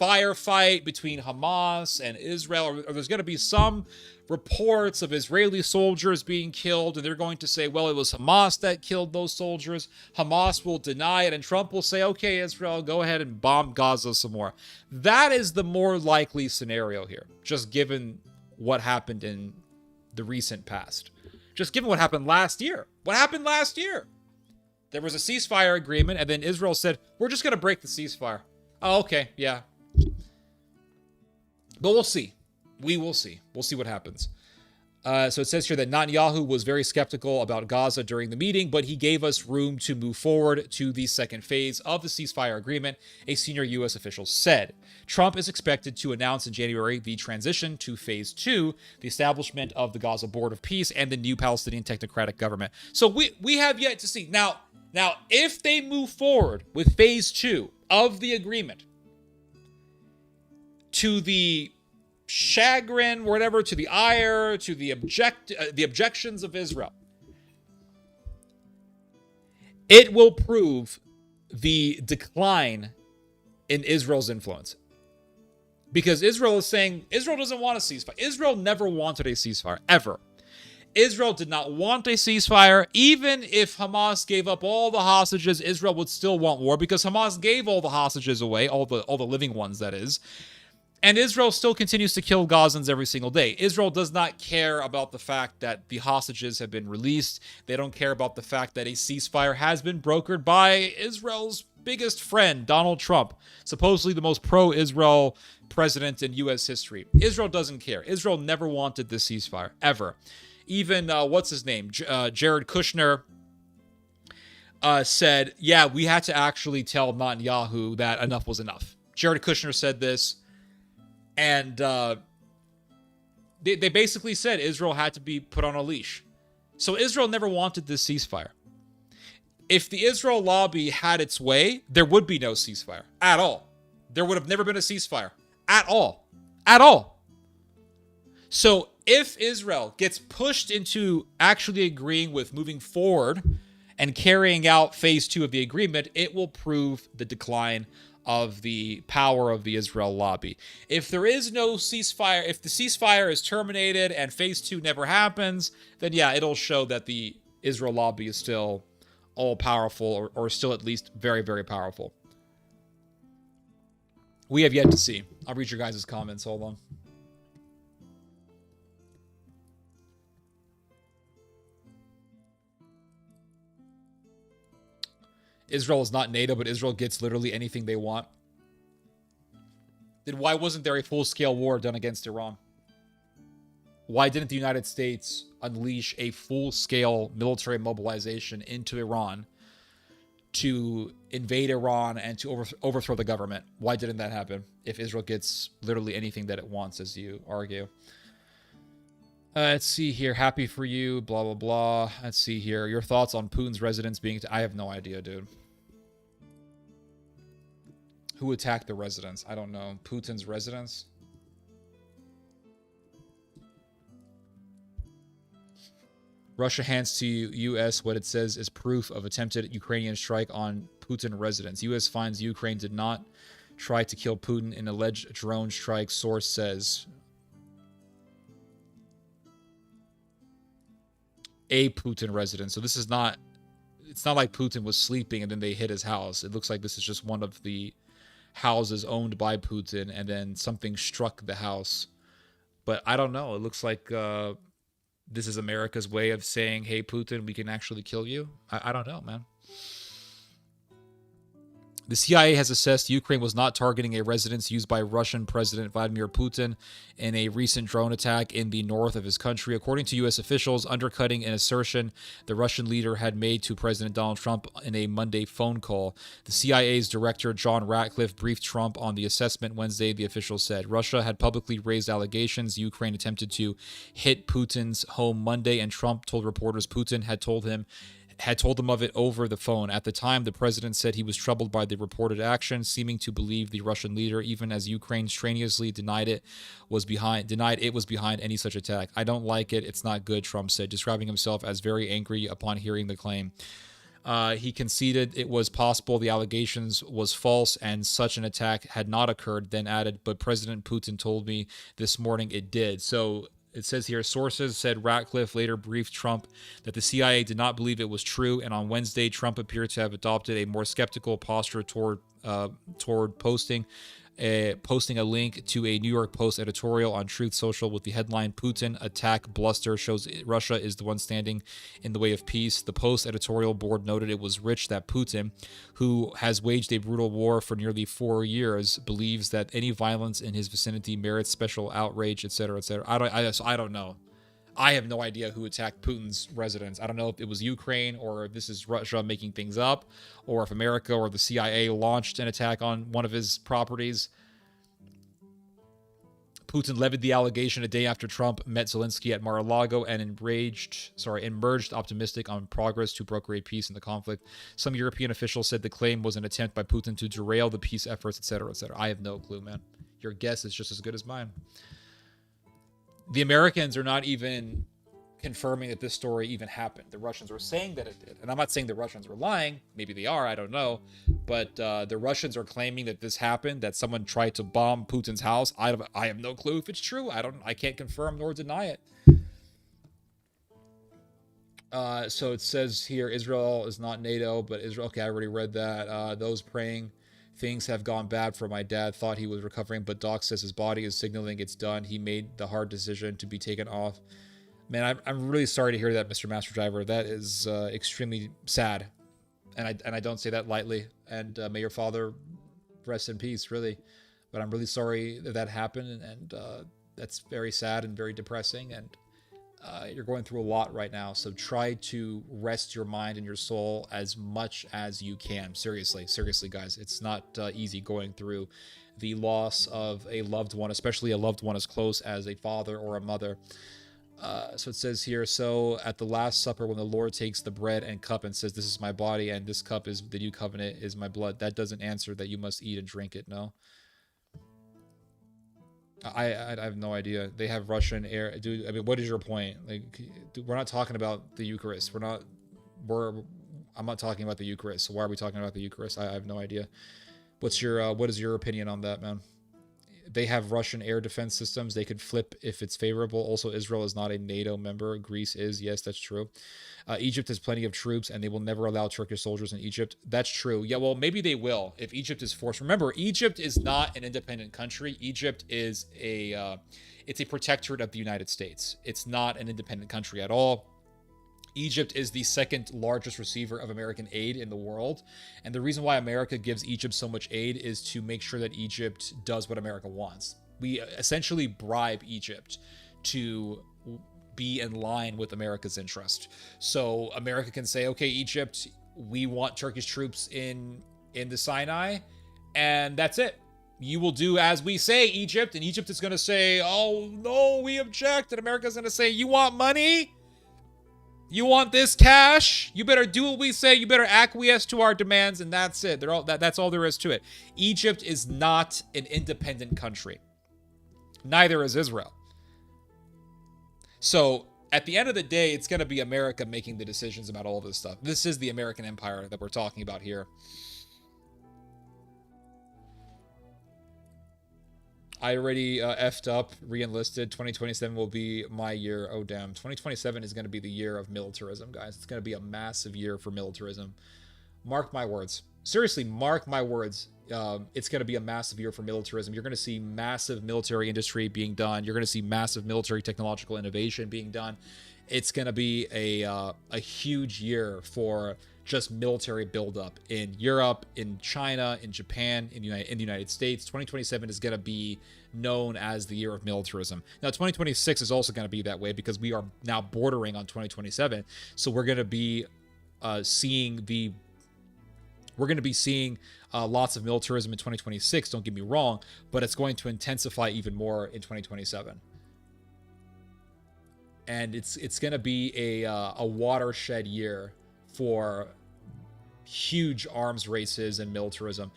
firefight between Hamas and Israel, or there's going to be some reports of Israeli soldiers being killed, and they're going to say, well, it was Hamas that killed those soldiers. Hamas will deny it, and Trump will say, okay, Israel, go ahead and bomb Gaza some more. That is the more likely scenario here, just given what happened in the recent past. Just given what happened last year. What happened last year? There was a ceasefire agreement, and then Israel said, we're just going to break the ceasefire. Oh, okay, yeah. But we'll see. We will see. We'll see what happens. So it says here that Netanyahu was very skeptical about Gaza during the meeting, but he gave us room to move forward to the second phase of the ceasefire agreement, a senior U.S. official said. Trump is expected to announce in January the transition to phase 2, the establishment of the Gaza Board of Peace and the new Palestinian technocratic government. So we have yet to see. Now, if they move forward with phase 2 of the agreement, to the chagrin, whatever, to the ire, to the objections of Israel, it will prove the decline in Israel's influence. Because Israel is saying, Israel doesn't want a ceasefire. Israel never wanted a ceasefire, ever. Israel did not want a ceasefire. Even if Hamas gave up all the hostages, Israel would still want war, because Hamas gave all the hostages away, all the living ones, that is. And Israel still continues to kill Gazans every single day. Israel does not care about the fact that the hostages have been released. They don't care about the fact that a ceasefire has been brokered by Israel's biggest friend, Donald Trump, supposedly the most pro-Israel president in U.S. history. Israel doesn't care. Israel never wanted this ceasefire, ever. Even, what's his name? Jared Kushner said, yeah, we had to actually tell Netanyahu that enough was enough. Jared Kushner said this. And they basically said Israel had to be put on a leash. So Israel never wanted this ceasefire. If the Israel lobby had its way, there would be no ceasefire at all. There would have never been a ceasefire at all. At all. So if Israel gets pushed into actually agreeing with moving forward and carrying out phase 2 of the agreement, it will prove the decline of the power of the Israel lobby. If there is no ceasefire, if the ceasefire is terminated and phase 2 never happens, then yeah, it'll show that the Israel lobby is still all-powerful, or still at least very, very powerful. We have yet to see. I'll read your guys' comments. Hold on. Israel is not NATO, but Israel gets literally anything they want. Then why wasn't there a full-scale war done against Iran? Why didn't the United States unleash a full-scale military mobilization into Iran to invade Iran and to overthrow the government? Why didn't that happen if Israel gets literally anything that it wants, as you argue? Let's see here. Happy for you. Blah, blah, blah. Let's see here. Your thoughts on Putin's residence being... I have no idea, dude. Who attacked the residence? I don't know. Putin's residence? Russia hands to U.S. what it says is proof of attempted Ukrainian strike on Putin residence. U.S. finds Ukraine did not try to kill Putin in alleged drone strike, source says. A Putin residence. So this is not, it's not like Putin was sleeping and then they hit his house. It looks like this is just one of the houses owned by Putin, and then something struck the house. But I don't know. It looks like this is America's way of saying, hey, Putin, we can actually kill you. I don't know, man. The CIA has assessed Ukraine was not targeting a residence used by Russian President Vladimir Putin in a recent drone attack in the north of his country, according to U.S. officials, undercutting an assertion the Russian leader had made to President Donald Trump in a Monday phone call. The CIA's director, John Ratcliffe, briefed Trump on the assessment Wednesday, the official said. Russia had publicly raised allegations Ukraine attempted to hit Putin's home Monday, and Trump told reporters Putin had told them of it over the phone. At the time, the president said he was troubled by the reported action, seeming to believe the Russian leader, even as Ukraine strenuously denied it was behind any such attack. I don't like it. It's not good, Trump said, describing himself as very angry upon hearing the claim. He conceded it was possible the allegations was false and such an attack had not occurred, then added, but President Putin told me this morning it did. So it says here, sources said Ratcliffe later briefed Trump that the CIA did not believe it was true, and on Wednesday, Trump appeared to have adopted a more skeptical posture toward posting a link to a New York Post editorial on Truth Social with the headline, Putin attack bluster shows Russia is the one standing in the way of peace. The Post editorial board noted it was rich that Putin, who has waged a brutal war for nearly 4 years, believes that any violence in his vicinity merits special outrage, etc., etc. I don't know. I have no idea who attacked Putin's residence. I don't know if it was Ukraine or if this is Russia making things up, or if America or the CIA launched an attack on one of his properties. Putin levied the allegation a day after Trump met Zelensky at Mar-a-Lago and emerged optimistic on progress to broker a peace in the conflict. Some European officials said the claim was an attempt by Putin to derail the peace efforts, etc., etc. I have no clue, man. Your guess is just as good as mine. The Americans are not even confirming that this story even happened. The Russians were saying that it did. And I'm not saying the Russians were lying. Maybe they are. I don't know. But the Russians are claiming that this happened, that someone tried to bomb Putin's house. I have no clue if it's true. I can't confirm nor deny it. So it says here, Israel is not NATO, but Israel. Okay, I already read that. Those praying. Things have gone bad for my dad. Thought he was recovering, but Doc says his body is signaling it's done. He made the hard decision to be taken off. Man, I'm really sorry to hear that, Mr. Master Driver. That is extremely sad, and I don't say that lightly. And may your father rest in peace, really. But I'm really sorry that happened, and that's very sad and very depressing. And you're going through a lot right now, so try to rest your mind and your soul as much as you can. Seriously, guys, it's not easy going through the loss of a loved one, especially a loved one as close as a father or a mother. So it says here, so at the Last Supper, when the Lord takes the bread and cup and says, this is my body and this cup is the new covenant, is my blood, that doesn't answer that you must eat and drink it. No, I have no idea. They have Russian air, dude. I mean, what is your point? Like, dude, we're not talking about the Eucharist. I'm not talking about the Eucharist. So why are we talking about the Eucharist? I have no idea. What is your opinion on that, man? They have Russian air defense systems. They could flip if it's favorable. Also, Israel is not a NATO member. Greece is. Yes, that's true. Egypt has plenty of troops, and they will never allow Turkish soldiers in Egypt. That's true. Yeah, well, maybe they will if Egypt is forced. Remember, Egypt is not an independent country. Egypt is it's a protectorate of the United States. It's not an independent country at all. Egypt is the second largest receiver of American aid in the world. And the reason why America gives Egypt so much aid is to make sure that Egypt does what America wants. We essentially bribe Egypt to be in line with America's interest. So America can say, okay, Egypt, we want Turkish troops in the Sinai, and that's it. You will do as we say, Egypt. And Egypt is going to say, oh, no, we object. And America's going to say, you want money? You want this cash? You better do what we say. You better acquiesce to our demands, and that's it. That's all there is to it. Egypt is not an independent country. Neither is Israel. So at the end of the day, it's going to be America making the decisions about all of this stuff. This is the American empire that we're talking about here. I already effed up, re-enlisted. 2027 will be my year. Oh, damn. 2027 is going to be the year of militarism, guys. It's going to be a massive year for militarism. Mark my words. Seriously, mark my words. It's going to be a massive year for militarism. You're going to see massive military industry being done. You're going to see massive military technological innovation being done. It's going to be a huge year for just military buildup in Europe, in China, in Japan, in the United States. 2027 is going to be known as the year of militarism. Now, 2026 is also going to be that way because we are now bordering on 2027. So we're going to be seeing lots of militarism in 2026. Don't get me wrong, but it's going to intensify even more in 2027. And it's going to be a watershed year for huge arms races and militarism.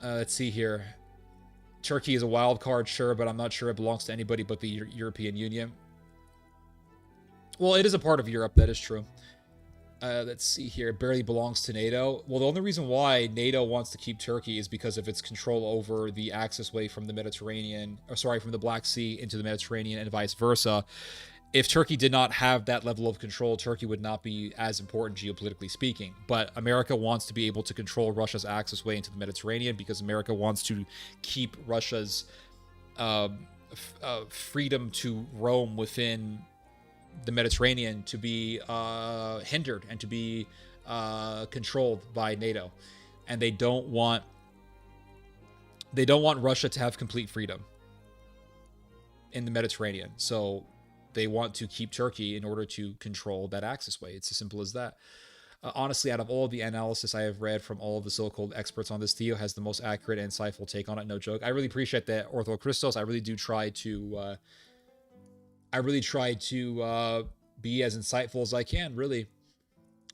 Let's see here. Turkey is a wild card, sure, but I'm not sure it belongs to anybody but the European Union. Well, it is a part of Europe, that is true. Let's see here. It barely belongs to NATO. Well, the only reason why NATO wants to keep Turkey is because of its control over the accessway from the Mediterranean, or sorry, from the Black Sea into the Mediterranean and vice versa. If Turkey did not have that level of control, Turkey would not be as important geopolitically speaking. But America wants to be able to control Russia's accessway into the Mediterranean because America wants to keep Russia's freedom to roam within the Mediterranean to be hindered and to be controlled by NATO, and they don't want Russia to have complete freedom in the Mediterranean. So they want to keep Turkey in order to control that accessway. It's as simple as that. Honestly, out of all the analysis I have read from all of the so-called experts on this, Theo has the most accurate and insightful take on it. No joke. I really appreciate that, Ortho Christos. I really do try to. I really try to be as insightful as I can, really.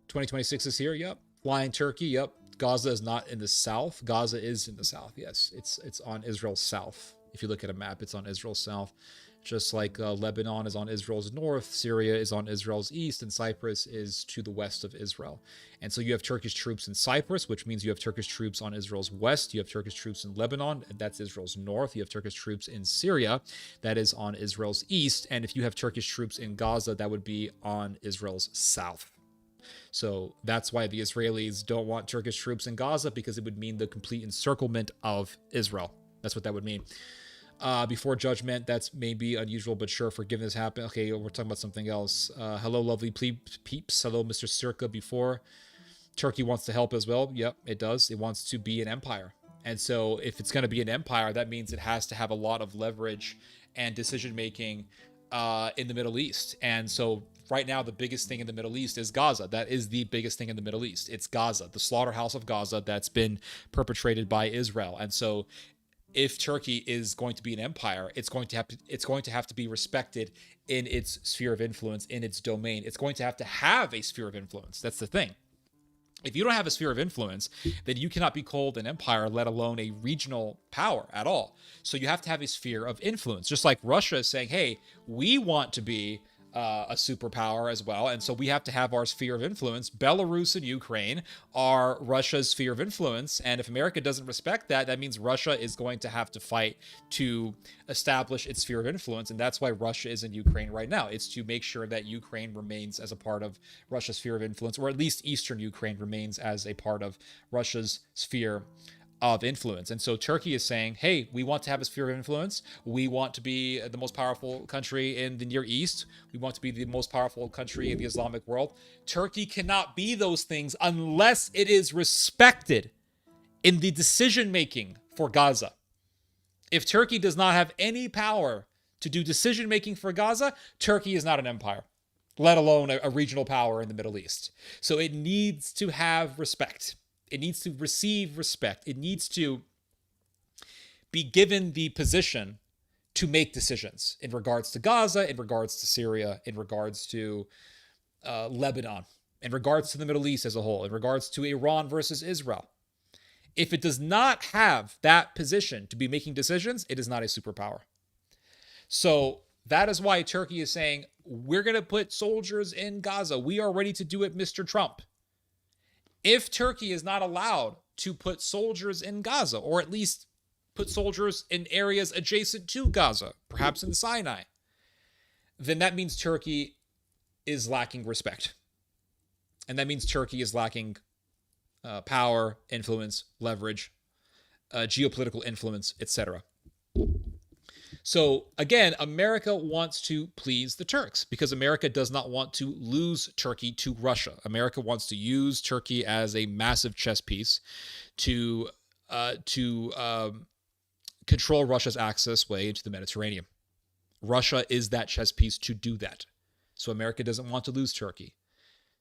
2026 is here, yep. Flying Turkey, yep. Gaza is not in the south. Gaza is in the south, yes. It's on Israel's south. If you look at a map, it's on Israel's south. Just like Lebanon is on Israel's north, Syria is on Israel's east, and Cyprus is to the west of Israel. And so you have Turkish troops in Cyprus, which means you have Turkish troops on Israel's west. You have Turkish troops in Lebanon, and that's Israel's north. You have Turkish troops in Syria, that is on Israel's east. And if you have Turkish troops in Gaza, that would be on Israel's south. So that's why the Israelis don't want Turkish troops in Gaza, because it would mean the complete encirclement of Israel. That's what that would mean. Before judgment, that's maybe unusual, but sure, forgiveness happen. Okay, we're talking about something else. Hello, lovely peeps. Hello, Mr. Circa. Before, Turkey wants to help as well. Yep, it does. It wants to be an empire. And so if it's going to be an empire, that means it has to have a lot of leverage and decision-making in the Middle East. And so right now, the biggest thing in the Middle East is Gaza. That is the biggest thing in the Middle East. It's Gaza, the slaughterhouse of Gaza that's been perpetrated by Israel. And so if Turkey is going to be an empire, it's going to have to be respected in its sphere of influence, in its domain. It's going to have a sphere of influence. That's the thing. If you don't have a sphere of influence, then you cannot be called an empire, let alone a regional power at all. So you have to have a sphere of influence. Just like Russia is saying, hey, we want to be a superpower as well, and so we have to have our sphere of influence. Belarus and Ukraine are Russia's sphere of influence, and if America doesn't respect that, that means Russia is going to have to fight to establish its sphere of influence, and that's why Russia is in Ukraine right now. It's to make sure that Ukraine remains as a part of Russia's sphere of influence, or at least Eastern Ukraine remains as a part of Russia's sphere of influence. And so Turkey is saying, hey, we want to have a sphere of influence. We want to be the most powerful country in the Near East. We want to be the most powerful country in the Islamic world. Turkey cannot be those things unless it is respected in the decision-making for Gaza. If Turkey does not have any power to do decision-making for Gaza, Turkey is not an empire, let alone a regional power in the Middle East. So it needs to have respect. It needs to receive respect. It needs to be given the position to make decisions in regards to Gaza, in regards to Syria, in regards to Lebanon, in regards to the Middle East as a whole, in regards to Iran versus Israel. If it does not have that position to be making decisions, it is not a superpower. So that is why Turkey is saying, we're going to put soldiers in Gaza. We are ready to do it, Mr. Trump. If Turkey is not allowed to put soldiers in Gaza, or at least put soldiers in areas adjacent to Gaza, perhaps in Sinai, then that means Turkey is lacking respect. And that means Turkey is lacking power, influence, leverage, geopolitical influence, etc. So again, America wants to please the Turks because America does not want to lose Turkey to Russia. America wants to use Turkey as a massive chess piece to control Russia's access way into the Mediterranean. Russia is that chess piece to do that. So America doesn't want to lose Turkey.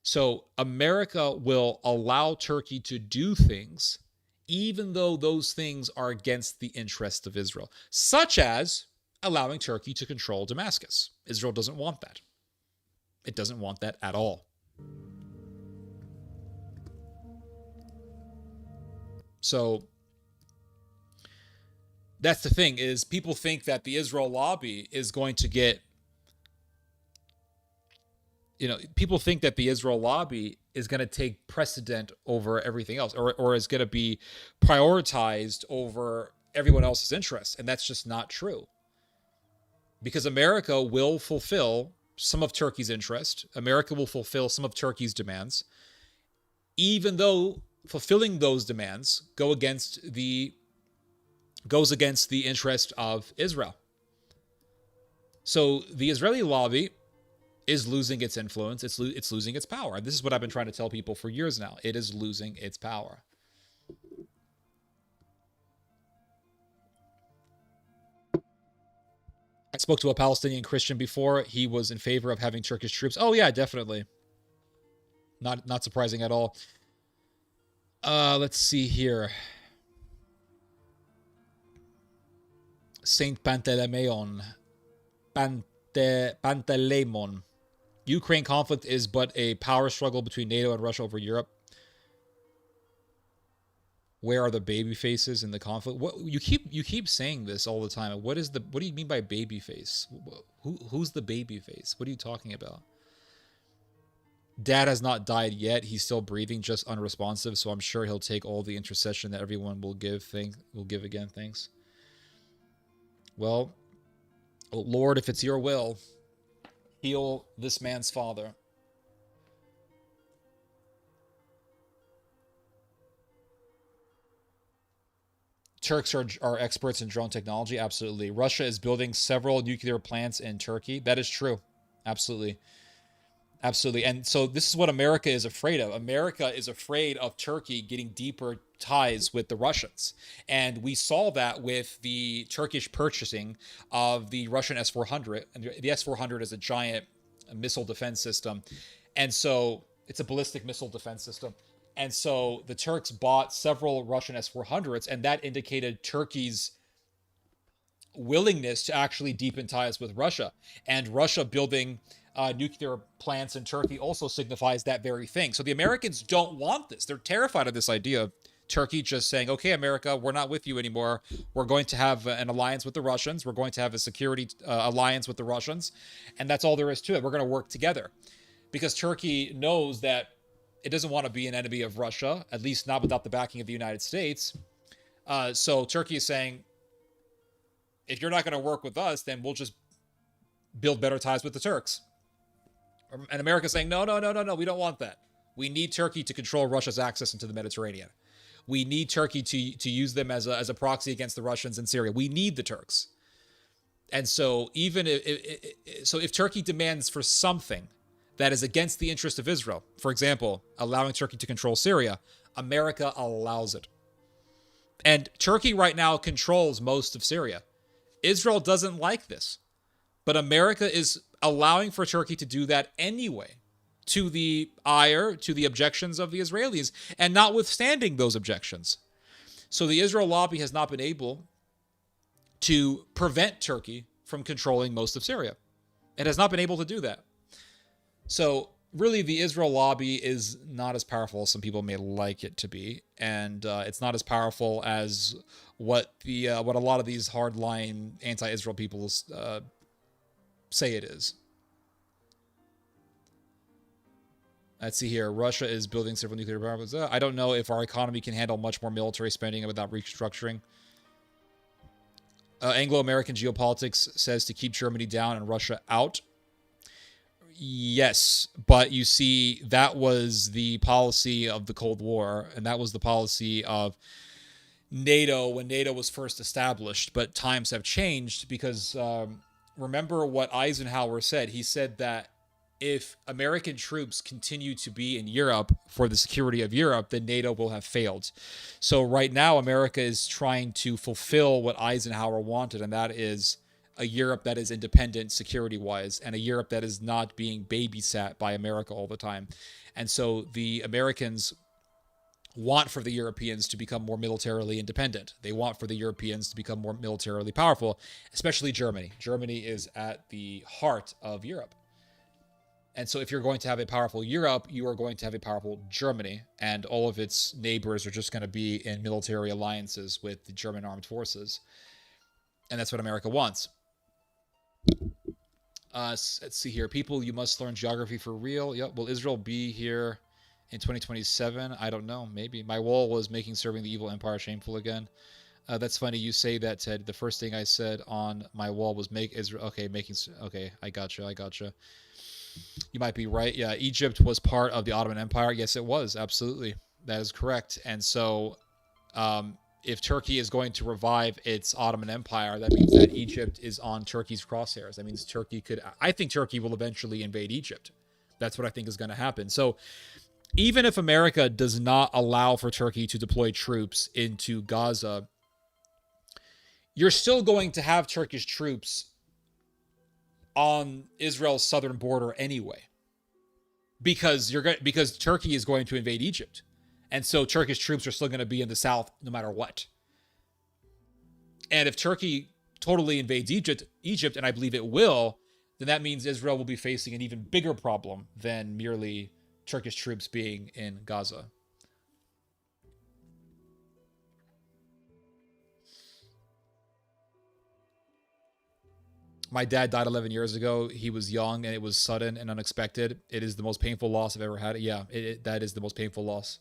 So America will allow Turkey to do things even though those things are against the interest of Israel, such as allowing Turkey to control Damascus. Israel doesn't want that. It doesn't want that at all. So that's the thing, is people think that the Israel lobby is going to get people think that the Israel lobby is going to take precedent over everything else, or is going to be prioritized over everyone else's interests. And that's just not true. Because America will fulfill some of Turkey's interest. America will fulfill some of Turkey's demands, even though fulfilling those demands goes against the interest of Israel. So the Israeli lobby is losing its influence. It's losing its power. And this is what I've been trying to tell people for years now. It is losing its power. I spoke to a Palestinian Christian before. He was in favor of having Turkish troops. Oh yeah, definitely. Not surprising at all. Let's see here. Saint Panteleimon. Panteleimon. Ukraine conflict is but a power struggle between NATO and Russia over Europe. Where are the baby faces in the conflict? What you keep saying this all the time. What do you mean by baby face? Who's the baby face? What are you talking about? Dad has not died yet. He's still breathing, just unresponsive. So I'm sure he'll take all the intercession that everyone will give. Again. Thanks. Well, Lord, if it's your will, heal this man's father. Turks are experts in drone technology. Absolutely. Russia is building several nuclear plants in Turkey. That is true. Absolutely. Absolutely. And so this is what America is afraid of. America is afraid of Turkey getting deeper ties with the Russians. And we saw that with the Turkish purchasing of the Russian S-400. And the S-400 is a giant missile defense system. And so it's a ballistic missile defense system. And so the Turks bought several Russian S-400s, and that indicated Turkey's willingness to actually deepen ties with Russia. And Russia building nuclear plants in Turkey also signifies that very thing. So the Americans don't want this. They're terrified of this idea of Turkey just saying, okay, America, we're not with you anymore. We're going to have an alliance with the Russians. We're going to have a security alliance with the Russians. And that's all there is to it. We're going to work together. Because Turkey knows that it doesn't want to be an enemy of Russia, at least not without the backing of the United States. So Turkey is saying, if you're not going to work with us, then we'll just build better ties with the Turks. And America's saying, no, we don't want that. We need Turkey to control Russia's access into the Mediterranean. We need Turkey to use them as a proxy against the Russians in Syria. We need the Turks. And so if Turkey demands for something that is against the interest of Israel, for example, allowing Turkey to control Syria, America allows it. And Turkey right now controls most of Syria. Israel doesn't like this, but America is allowing for Turkey to do that anyway, to the ire, to the objections of the Israelis, and notwithstanding those objections. So the Israel lobby has not been able to prevent Turkey from controlling most of Syria. It has not been able to do that. So really, the Israel lobby is not as powerful as some people may like it to be, and it's not as powerful as what a lot of these hardline anti-Israel people say it is. Let's see here. Russia is building several nuclear power plants. I don't know if our economy can handle much more military spending without restructuring. Anglo-American geopolitics says to keep Germany down and Russia out. Yes, but you see, that was the policy of the Cold War, and that was the policy of NATO when NATO was first established. But times have changed because remember what Eisenhower said. He said that if American troops continue to be in Europe for the security of Europe, then NATO will have failed. So right now, America is trying to fulfill what Eisenhower wanted, and that is a Europe that is independent security-wise, and a Europe that is not being babysat by America all the time. And so the Americans want for the Europeans to become more militarily independent. They want for the Europeans to become more militarily powerful, especially Germany. Germany is at the heart of Europe. And so if you're going to have a powerful Europe, you are going to have a powerful Germany, and all of its neighbors are just going to be in military alliances with the German armed forces. And that's what America wants. Let's see here. People, you must learn geography for real. Yep. Will Israel be here in 2027? I don't know. Maybe. My wall was making serving the evil empire shameful again. That's funny you say that, Ted. The first thing I said on my wall was make Israel. Okay, making. Okay, I gotcha. I gotcha. You might be right. Yeah, Egypt was part of the Ottoman Empire. Yes, it was. Absolutely. That is correct. And so, if Turkey is going to revive its Ottoman Empire, that means that Egypt is on Turkey's crosshairs. That means Turkey could. I think Turkey will eventually invade Egypt. That's what I think is going to happen. So, even if America does not allow for Turkey to deploy troops into Gaza, you're still going to have Turkish troops on Israel's southern border anyway, because Turkey is going to invade Egypt, and so Turkish troops are still going to be in the south no matter what. And if Turkey totally invades Egypt, and I believe it will, then that means Israel will be facing an even bigger problem than merely Turkish troops being in Gaza. My dad died 11 years ago. He was young and it was sudden and unexpected. It is the most painful loss I've ever had. Yeah, that is the most painful loss.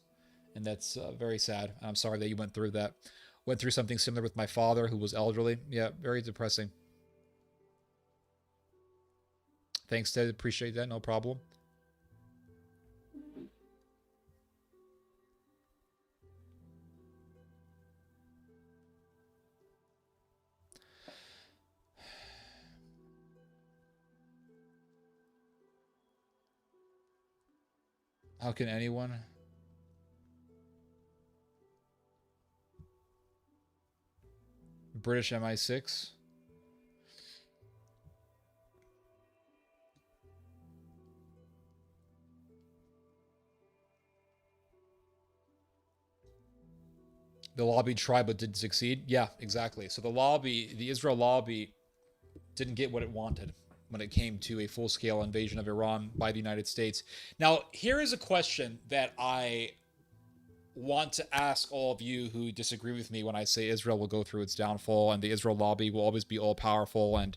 And that's very sad. I'm sorry that you went through that. Went through something similar with my father, who was elderly. Yeah, very depressing. Thanks, Ted. Appreciate that. No problem. How can anyone? British MI6? The lobby tried but didn't succeed? Yeah, exactly. So the Israel lobby didn't get what it wanted when it came to a full-scale invasion of Iran by the United States. Now, here is a question that I want to ask all of you who disagree with me when I say Israel will go through its downfall and the Israel lobby will always be all-powerful and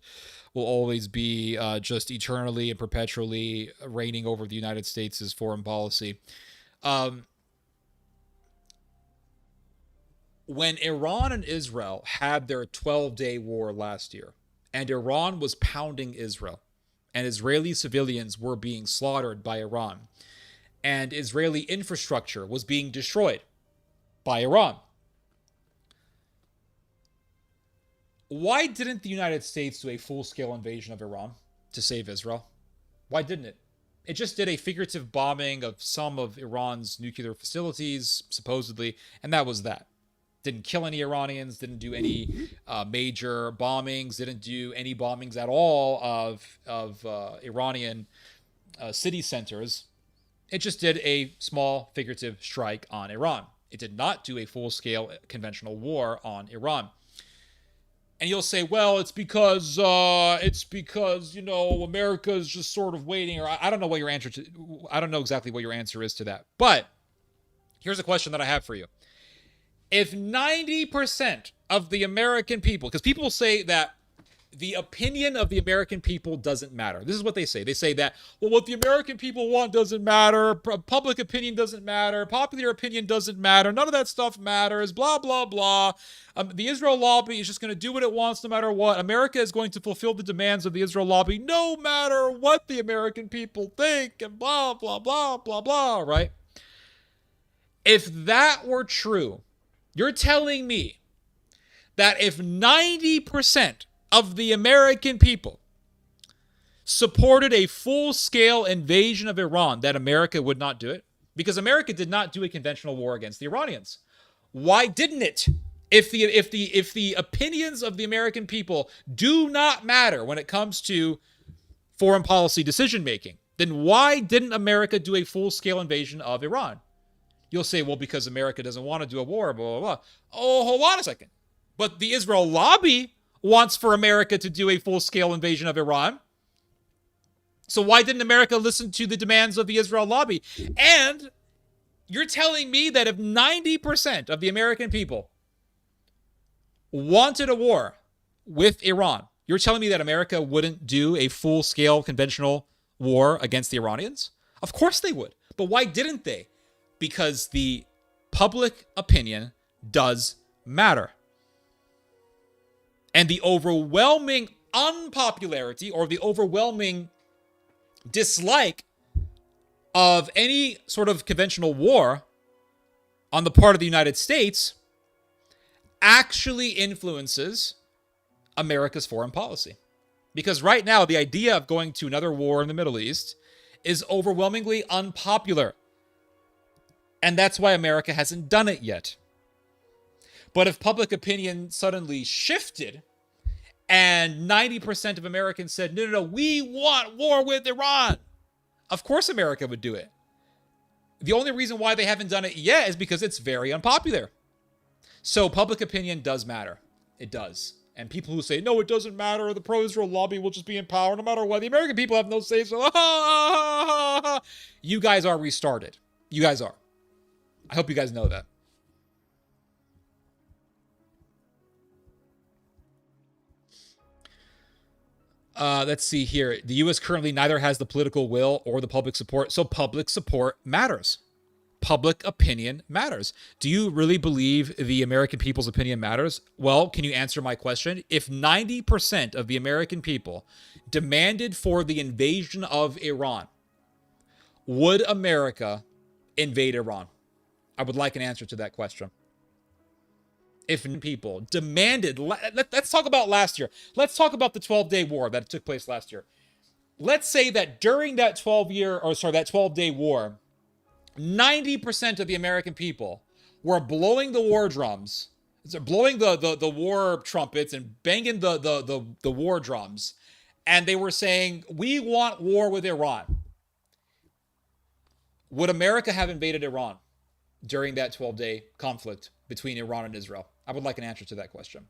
will always be just eternally and perpetually reigning over the United States' foreign policy. When Iran and Israel had their 12-day war last year, and Iran was pounding Israel, and Israeli civilians were being slaughtered by Iran, and Israeli infrastructure was being destroyed by Iran, why didn't the United States do a full-scale invasion of Iran to save Israel? Why didn't it? It just did a figurative bombing of some of Iran's nuclear facilities, supposedly, and that was that. Didn't kill any Iranians, didn't do any major bombings, didn't do any bombings at all of Iranian city centers. It just did a small figurative strike on Iran. It did not do a full-scale conventional war on Iran. And you'll say, well, it's because America is just sort of waiting, or I don't know what your answer to. I don't know exactly what your answer is to that. But here's a question that I have for you. If 90% of the American people, because people say that the opinion of the American people doesn't matter. This is what they say. They say that, well, what the American people want doesn't matter. Public opinion doesn't matter. Popular opinion doesn't matter. None of that stuff matters. Blah, blah, blah. The Israel lobby is just going to do what it wants no matter what. America is going to fulfill the demands of the Israel lobby no matter what the American people think, and blah, blah, blah, blah, blah, right? If that were true, you're telling me that if 90% of the American people supported a full-scale invasion of Iran, that America would not do it? Because America did not do a conventional war against the Iranians. Why didn't it? If the opinions of the American people do not matter when it comes to foreign policy decision-making, then why didn't America do a full-scale invasion of Iran? You'll say, well, because America doesn't want to do a war, blah, blah, blah. Oh, hold on a second. But the Israel lobby wants for America to do a full-scale invasion of Iran. So why didn't America listen to the demands of the Israel lobby? And you're telling me that if 90% of the American people wanted a war with Iran, You're telling me that America wouldn't do a full-scale conventional war against the Iranians? Of course they would. But why didn't they? Because the public opinion does matter. And the overwhelming unpopularity or the overwhelming dislike of any sort of conventional war on the part of the United States actually influences America's foreign policy. Because right now, the idea of going to another war in the Middle East is overwhelmingly unpopular. And that's why America hasn't done it yet. But if public opinion suddenly shifted and 90% of Americans said, no, we want war with Iran, of course America would do it. The only reason why they haven't done it yet is because it's very unpopular. So public opinion does matter. It does. And people who say, no, it doesn't matter, the pro-Israel lobby will just be in power no matter what, the American people have no say, so you guys are restarted. You guys are. I hope you guys know that. Let's see here. The U.S. currently neither has the political will or the public support, so public support matters. Public opinion matters. Do you really believe the American people's opinion matters? Well, can you answer my question? If 90% of the American people demanded for the invasion of Iran, would America invade Iran? I would like an answer to that question. If people demanded, let's talk about last year. Let's talk about the 12-day war that took place last year. Let's say that during that 12-day war, 90% of the American people were blowing the war drums, blowing the war trumpets and banging the war drums, and they were saying, we want war with Iran. Would America have invaded Iran during that 12-day conflict between Iran and Israel? I would like an answer to that question.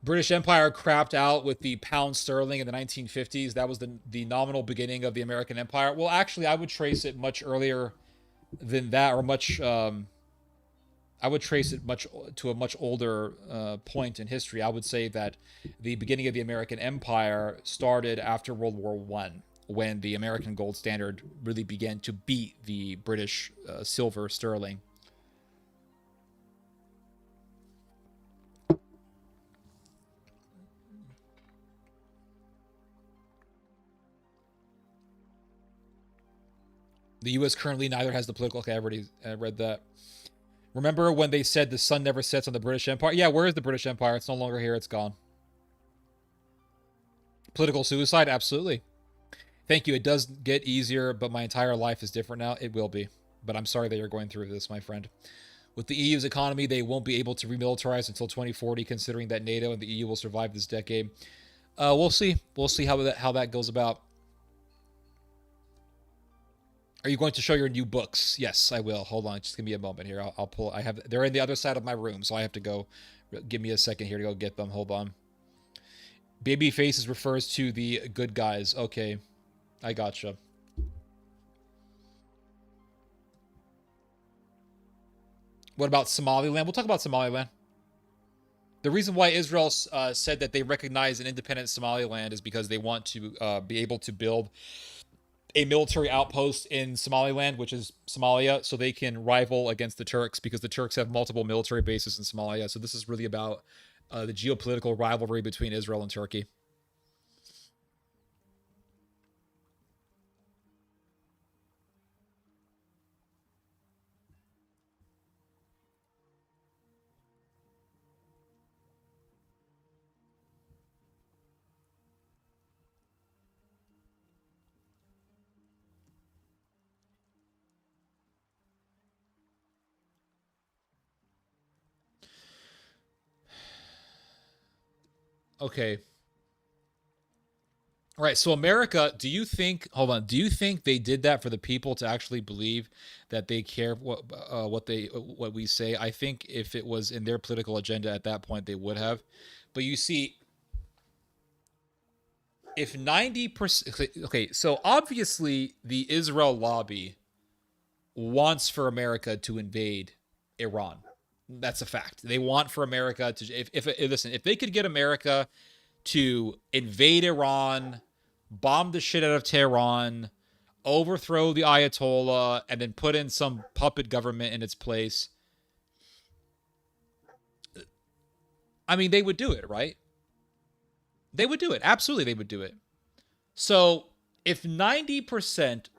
British Empire crapped out with the pound sterling in the 1950s. That was the nominal beginning of the American Empire. Well, actually, I would trace it much earlier than that, or much. I would trace it much to a much older point in history. I would say that the beginning of the American Empire started after World War One, when the American gold standard really began to beat the British silver sterling. The U.S. currently neither has the political. Okay, I read that. Remember when they said the sun never sets on the British Empire? Yeah, where is the British Empire? It's no longer here. It's gone. Political suicide? Absolutely. Thank you. It does get easier, but my entire life is different now. It will be. But I'm sorry that you're going through this, my friend. With the EU's economy, they won't be able to remilitarize until 2040, considering that NATO and the EU will survive this decade. We'll see. We'll see how that goes about. Are you going to show your new books? Yes, I will. Hold on, just give me a moment here. I'll pull. They're in the other side of my room, so I have to go. Give me a second here to go get them. Hold on. Baby faces refers to the good guys. Okay, I gotcha. What about Somaliland? We'll talk about Somaliland. The reason why Israel said that they recognize an independent Somaliland is because they want to be able to build a military outpost in Somaliland, which is Somalia, so they can rival against the Turks, because the Turks have multiple military bases in Somalia. So this is really about the geopolitical rivalry between Israel and Turkey. Okay. Right. So America, do you think? Hold on. Do you think they did that for the people to actually believe that they care what we say? I think if it was in their political agenda at that point, they would have. But you see, if 90%, okay, so obviously the Israel lobby wants for America to invade Iran. That's a fact. They want for America to, if listen, if they could get America to invade Iran, bomb the shit out of Tehran, overthrow the Ayatollah, and then put in some puppet government in its place, I mean, they would do it, right? They would do it. Absolutely, they would do it. So if 90%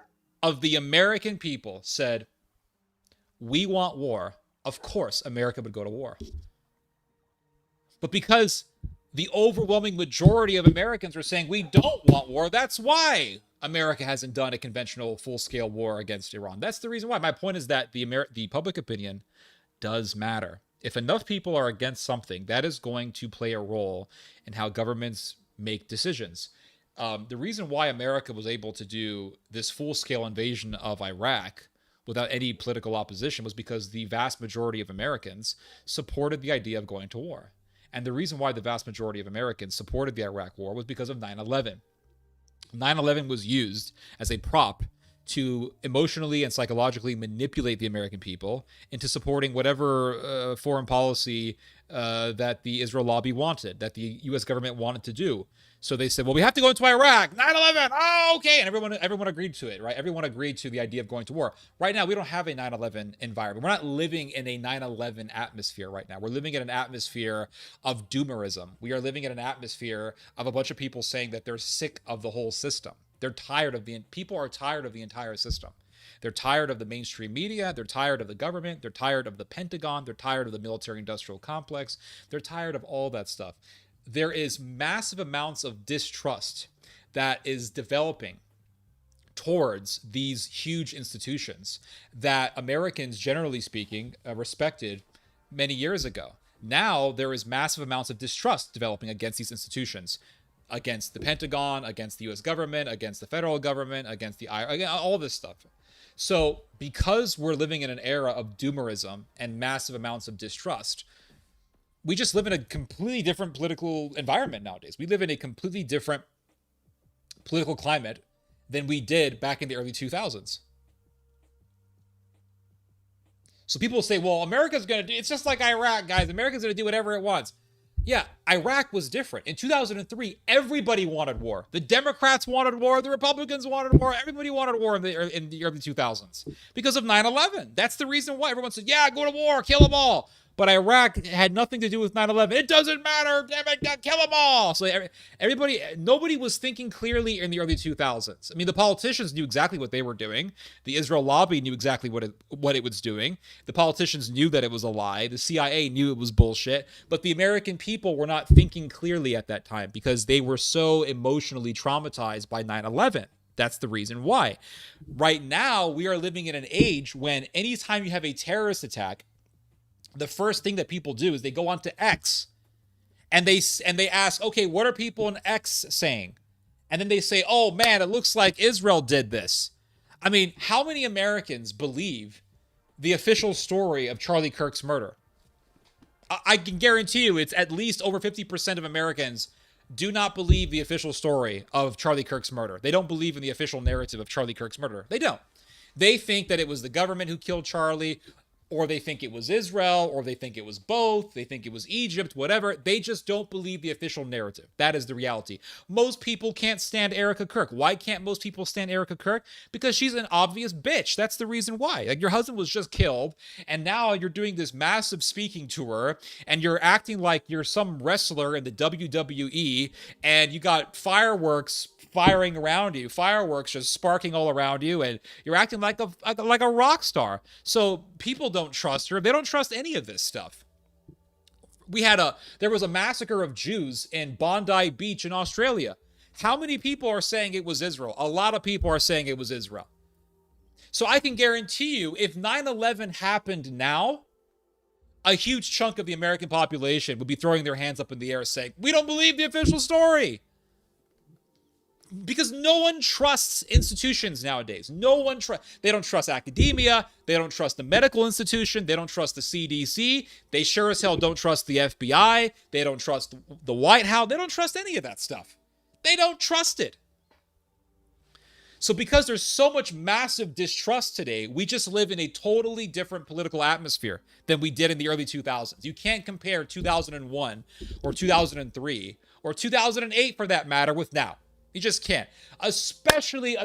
of the American people said, we want war, of course, America would go to war. But because the overwhelming majority of Americans are saying we don't want war, that's why America hasn't done a conventional full-scale war against Iran. That's the reason why. My point is that the public opinion does matter. If enough people are against something, that is going to play a role in how governments make decisions. The reason why America was able to do this full-scale invasion of Iraq without any political opposition was because the vast majority of Americans supported the idea of going to war. And the reason why the vast majority of Americans supported the Iraq war was because of 9/11. 9/11 was used as a prop to emotionally and psychologically manipulate the American people into supporting whatever foreign policy that the Israel lobby wanted, that the U.S. government wanted to do. So they said, well, we have to go into Iraq. 9/11. Oh, okay. And everyone agreed to it, right? Everyone agreed to the idea of going to war. Right now, we don't have a 9/11 environment. We're not living in a 9/11 atmosphere right now. We're living in an atmosphere of doomerism. We are living in an atmosphere of a bunch of people saying that they're sick of the whole system. They're tired of people are tired of the entire system. They're tired of the mainstream media. They're tired of the government. They're tired of the Pentagon. They're tired of the military industrial complex. They're tired of all that stuff. There is massive amounts of distrust that is developing towards these huge institutions that Americans, generally speaking, respected many years ago. Now there is massive amounts of distrust developing against these institutions, against the Pentagon, against the U.S. government, against the federal government, against the all this stuff. So because we're living in an era of doomerism and massive amounts of distrust, we just live in a completely different political environment nowadays. We live in a completely different political climate than we did back in the early 2000s. So people say, well, America's going to do, it's just like Iraq, guys. America's going to do whatever it wants. Yeah, Iraq was different. In 2003, everybody wanted war. The Democrats wanted war. The Republicans wanted war. Everybody wanted war in the early 2000s because of 9/11. That's the reason why everyone said, yeah, go to war, kill them all. But Iraq had nothing to do with 9/11. It doesn't matter. Damn it, kill them all. So nobody was thinking clearly in the early 2000s. I mean, the politicians knew exactly what they were doing. The Israel lobby knew exactly what it was doing. The politicians knew that it was a lie. The CIA knew it was bullshit. But the American people were not thinking clearly at that time because they were so emotionally traumatized by 9/11. That's the reason why. Right now, we are living in an age when anytime you have a terrorist attack, the first thing that people do is they go onto X and they ask, okay, what are people in X saying? And then they say, oh man, it looks like Israel did this. I mean, how many Americans believe the official story of Charlie Kirk's murder? I can guarantee you it's at least over 50% of Americans do not believe the official story of Charlie Kirk's murder. They don't believe in the official narrative of Charlie Kirk's murder. They don't. They think that it was the government who killed Charlie, or they think it was Israel, or they think it was both, they think it was Egypt, whatever. They just don't believe the official narrative. That is the reality. Most people can't stand Erica Kirk. Why can't most people stand Erica Kirk? Because she's an obvious bitch. That's the reason why. Like, your husband was just killed, and now you're doing this massive speaking tour, and you're acting like you're some wrestler in the WWE, and you got fireworks firing around you, fireworks just sparking all around you, and you're acting like a rock star. So people don't trust her. They don't trust any of this stuff. There was a massacre of Jews in Bondi Beach in Australia. How many people are saying it was Israel? A lot of people are saying it was Israel. So I can guarantee you, if 9/11 happened now, a huge chunk of the American population would be throwing their hands up in the air saying, we don't believe the official story. because no one trusts institutions nowadays. No one they don't trust academia, they don't trust the medical institution, they don't trust the CDC, they sure as hell don't trust the FBI, they don't trust the White House, they don't trust any of that stuff. They don't trust it. So because there's so much massive distrust today, we just live in a totally different political atmosphere than we did in the early 2000s. You can't compare 2001 or 2003 or 2008 for that matter with now. You just can't. Especially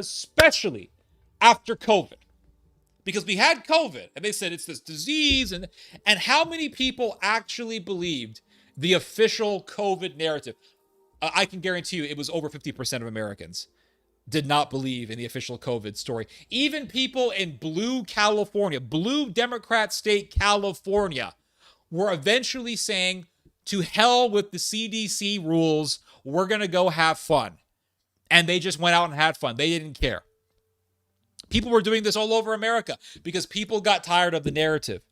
after COVID. Because we had COVID and they said it's this disease, and how many people actually believed the official COVID narrative? I can guarantee you it was over 50% of Americans did not believe in the official COVID story. Even people in blue California, blue Democrat state California, were eventually saying, to hell with the CDC rules, we're going to go have fun. And they just went out and had fun. They didn't care. People were doing this all over America because people got tired of the narrative.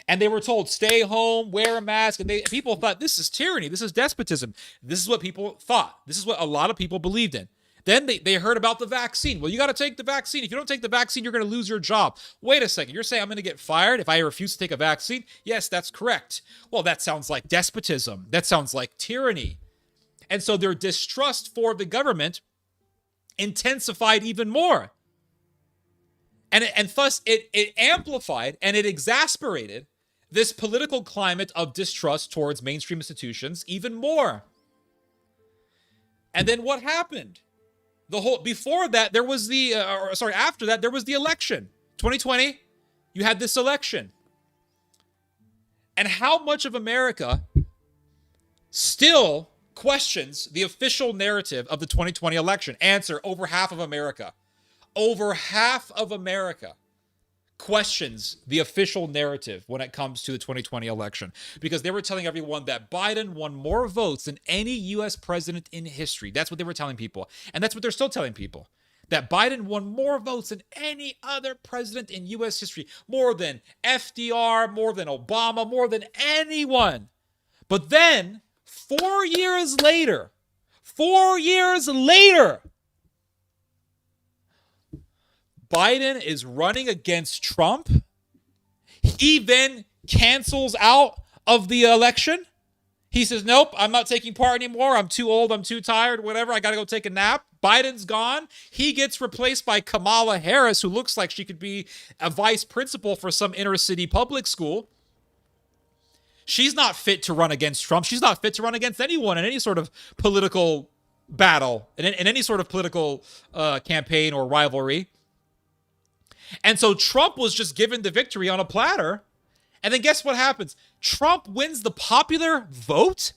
And they were told, stay home, wear a mask. And people thought, this is tyranny. This is despotism. This is what people thought. This is what a lot of people believed in. Then they heard about the vaccine. Well, you got to take the vaccine. If you don't take the vaccine, you're going to lose your job. Wait a second. You're saying I'm going to get fired if I refuse to take a vaccine? Yes, that's correct. Well, that sounds like despotism. That sounds like tyranny. And so their distrust for the government intensified even more. And thus it amplified and it exasperated this political climate of distrust towards mainstream institutions even more. And then what happened? Before that, there was after that, there was the election. 2020, you had this election. And how much of America still questions the official narrative of the 2020 election? Answer, over half of America. Over half of America questions the official narrative when it comes to the 2020 election, because they were telling everyone that Biden won more votes than any U.S. president in history. That's what they were telling people. And that's what they're still telling people, that Biden won more votes than any other president in U.S. history, more than FDR, more than Obama, more than anyone. But then 4 years later, Biden is running against Trump. He then cancels out of the election. He says, nope, I'm not taking part anymore. I'm too old. I'm too tired, whatever. I got to go take a nap. Biden's gone. He gets replaced by Kamala Harris, who looks like she could be a vice principal for some inner city public school. She's not fit to run against Trump. She's not fit to run against anyone in any sort of political battle, in any sort of political campaign or rivalry. And so Trump was just given the victory on a platter. And then guess what happens? Trump wins the popular vote.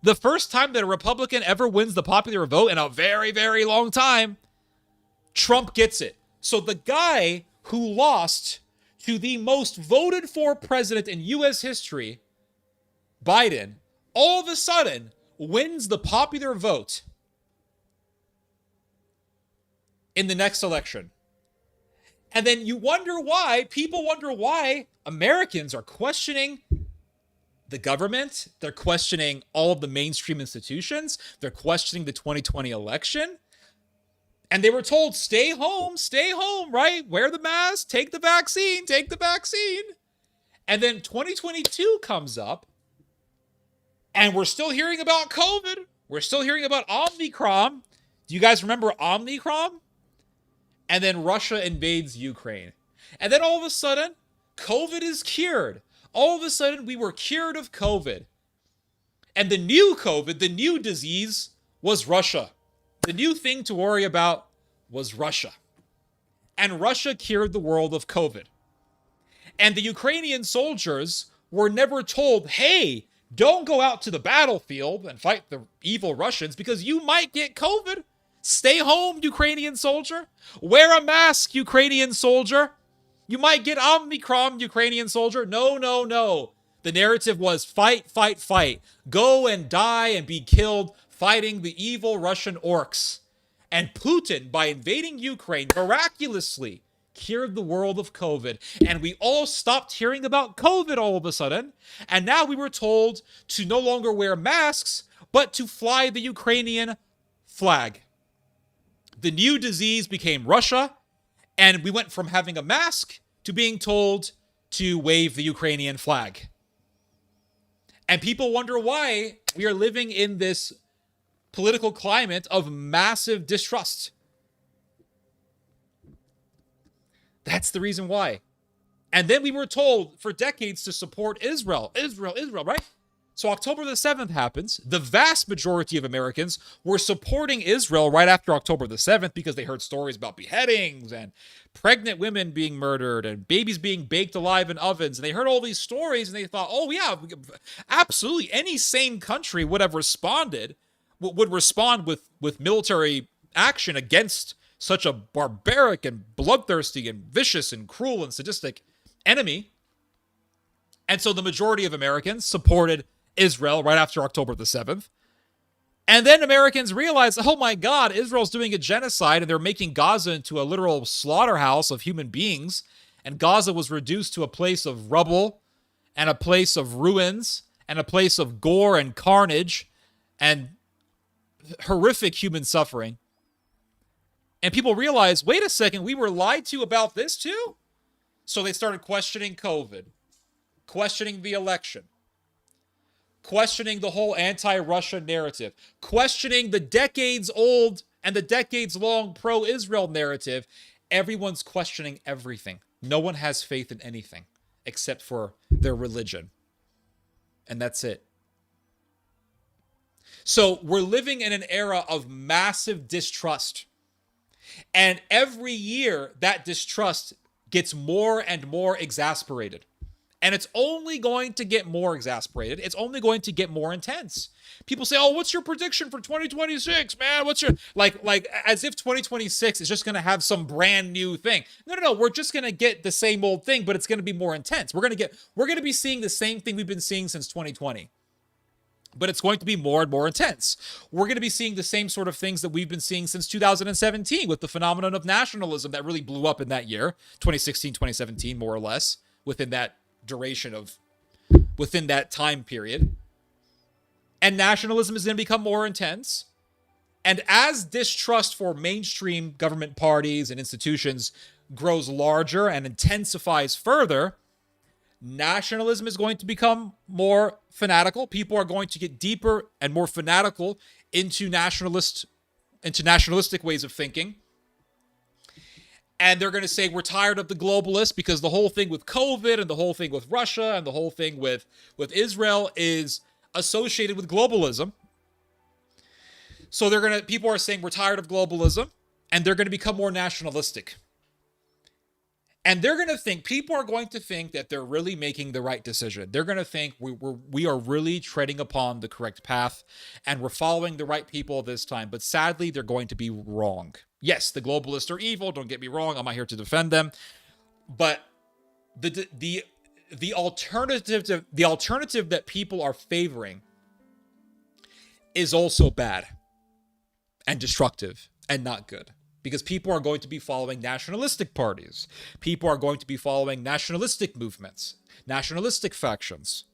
The first time that a Republican ever wins the popular vote in a very, very long time. Trump gets it. So the guy who lost to the most voted for president in U.S. history, Biden, all of a sudden wins the popular vote in the next election. And then people wonder why Americans are questioning the government. They're questioning all of the mainstream institutions. They're questioning the 2020 election. And they were told, stay home, right? Wear the mask, take the vaccine. And then 2022 comes up, and we're still hearing about COVID. We're still hearing about Omicron. Do you guys remember Omicron? And then Russia invades Ukraine. And then all of a sudden, COVID is cured. All of a sudden, we were cured of COVID. And the new COVID, the new disease, was Russia. The new thing to worry about was Russia. And Russia cured the world of COVID. And the Ukrainian soldiers were never told, hey, don't go out to the battlefield and fight the evil Russians because you might get COVID. Stay home, Ukrainian soldier. Wear a mask, Ukrainian soldier. You might get Omicron, Ukrainian soldier. No. The narrative was fight. Go and die and be killed fighting the evil Russian orcs. And Putin, by invading Ukraine, miraculously cured the world of COVID. And we all stopped hearing about COVID all of a sudden. And now we were told to no longer wear masks, but to fly the Ukrainian flag. The new disease became Russia, and we went from having a mask to being told to wave the Ukrainian flag. And people wonder why we are living in this political climate of massive distrust. That's the reason why. And then we were told for decades to support Israel, right? So October the 7th happens. The vast majority of Americans were supporting Israel right after October the 7th because they heard stories about beheadings and pregnant women being murdered and babies being baked alive in ovens. And they heard all these stories and they thought, oh yeah, absolutely. Any sane country would have responded, would respond with military action against such a barbaric and bloodthirsty and vicious and cruel and sadistic enemy. And so the majority of Americans supported Israel right after October the 7th. And then Americans realized, oh my God, Israel's doing a genocide and they're making Gaza into a literal slaughterhouse of human beings. And Gaza was reduced to a place of rubble and a place of ruins and a place of gore and carnage and horrific human suffering. And people realized, wait a second, we were lied to about this too? So they started questioning COVID, questioning the election, questioning the whole anti-Russia narrative, questioning the decades-old and the decades-long pro-Israel narrative. Everyone's questioning everything. No one has faith in anything except for their religion. And that's it. So we're living in an era of massive distrust. And every year, that distrust gets more and more exasperated. And it's only going to get more exasperated. It's only going to get more intense. People say, oh, what's your prediction for 2026, man? What's your, like as if 2026 is just going to have some brand new thing. No. We're just going to get the same old thing, but it's going to be more intense. We're going to be seeing the same thing we've been seeing since 2020. But it's going to be more and more intense. We're going to be seeing the same sort of things that we've been seeing since 2017 with the phenomenon of nationalism that really blew up in that year, 2016, 2017, more or less, within that time period. And nationalism is going to become more intense. And as distrust for mainstream government parties and institutions grows larger and intensifies further, nationalism is going to become more fanatical. People are going to get deeper and more fanatical into nationalistic ways of thinking. And they're going to say, we're tired of the globalists because the whole thing with COVID and the whole thing with Russia and the whole thing with Israel is associated with globalism. So people are saying we're tired of globalism, and they're going to become more nationalistic. And people are going to think that they're really making the right decision. They're going to think we are really treading upon the correct path and we're following the right people this time. But sadly, they're going to be wrong. Yes, the globalists are evil. Don't get me wrong. I'm not here to defend them. But the alternative that people are favoring is also bad and destructive and not good. Because people are going to be following nationalistic parties. People are going to be following nationalistic movements, nationalistic factions.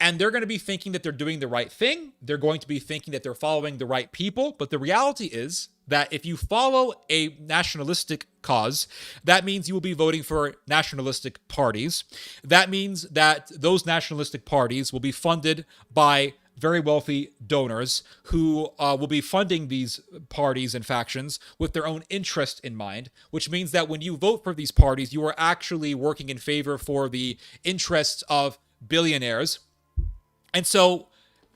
And they're going to be thinking that they're doing the right thing. They're going to be thinking that they're following the right people. But the reality is that if you follow a nationalistic cause, that means you will be voting for nationalistic parties. That means that those nationalistic parties will be funded by very wealthy donors who will be funding these parties and factions with their own interest in mind, which means that when you vote for these parties, you are actually working in favor for the interests of billionaires. And so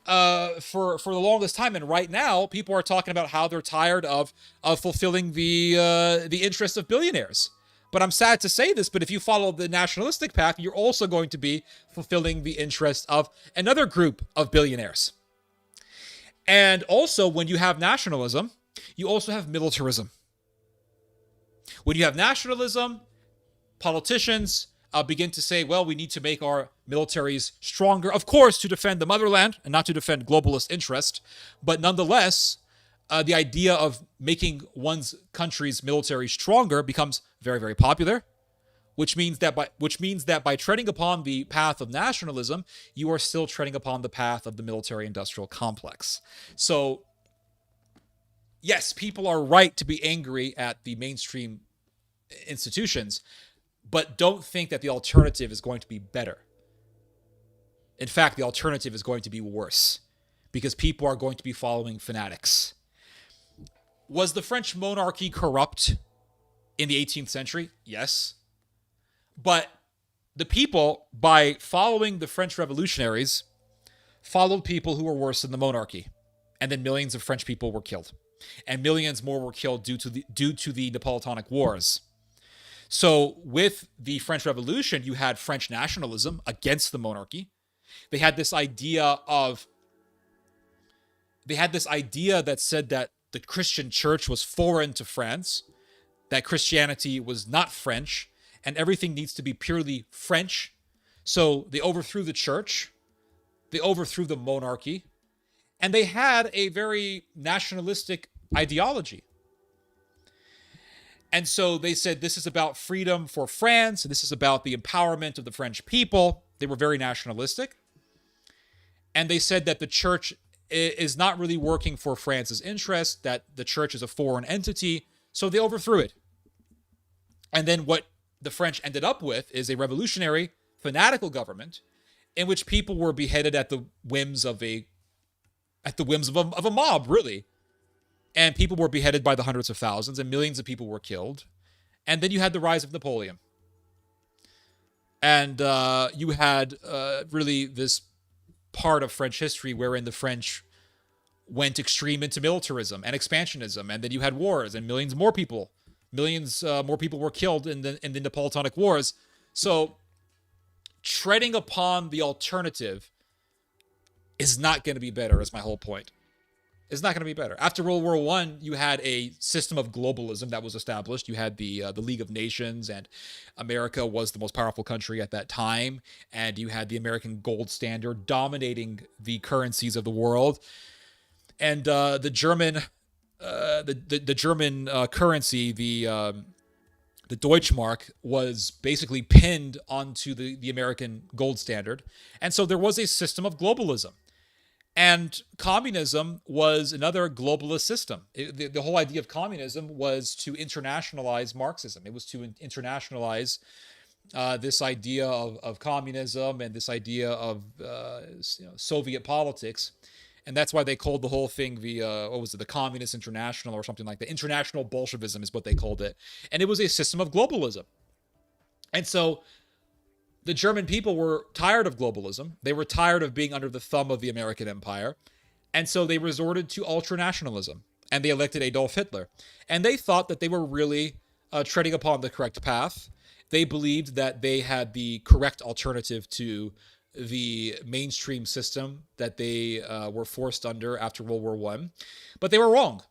for the longest time, and right now, people are talking about how they're tired of fulfilling the interests of billionaires. But I'm sad to say this, but if you follow the nationalistic path, you're also going to be fulfilling the interests of another group of billionaires. And also, when you have nationalism, you also have militarism. When you have nationalism, politicians begin to say, well, we need to make our militaries stronger, of course, to defend the motherland and not to defend globalist interest. But nonetheless, the idea of making one's country's military stronger becomes very, very popular, which means that by treading upon the path of nationalism, you are still treading upon the path of the military-industrial complex. So yes, people are right to be angry at the mainstream institutions, but don't think that the alternative is going to be better. In fact, the alternative is going to be worse because people are going to be following fanatics. Was the French monarchy corrupt in the 18th century? Yes. But the people, by following the French revolutionaries, followed people who were worse than the monarchy. And then millions of French people were killed. And millions more were killed due to the Napoleonic Wars. So with the French Revolution, you had French nationalism against the monarchy. They had this idea that said that the Christian church was foreign to France, that Christianity was not French, and everything needs to be purely French. So they overthrew the church, they overthrew the monarchy, and they had a very nationalistic ideology. And so they said this is about freedom for France, and this is about the empowerment of the French people. They were very nationalistic. And they said that the church is not really working for France's interest, that the church is a foreign entity, so they overthrew it. And then what the French ended up with is a revolutionary, fanatical government in which people were beheaded at the whims of a mob, really. And people were beheaded by the hundreds of thousands, and millions of people were killed. And then you had the rise of Napoleon. And you had really this part of French history wherein the French went extreme into militarism and expansionism, and then you had wars, and millions more people were killed in the Napoleonic Wars. So treading upon the alternative is not going to be better, is my whole point. It's not going to be better. After World War I, you had a system of globalism that was established. You had the League of Nations, and America was the most powerful country at that time. And you had the American gold standard dominating the currencies of the world. And the German currency, the Deutschmark, was basically pinned onto the American gold standard. And so there was a system of globalism. And communism was another globalist system. The whole idea of communism was to internationalize Marxism. It was to internationalize this idea of communism and this idea of Soviet politics. And that's why they called the whole thing the Communist International or something like that. International Bolshevism is what they called it. And it was a system of globalism. And so the German people were tired of globalism. They were tired of being under the thumb of the American empire. And so they resorted to ultranationalism. And they elected Adolf Hitler. And they thought that they were really treading upon the correct path. They believed that they had the correct alternative to the mainstream system that they were forced under after World War I. But they were wrong.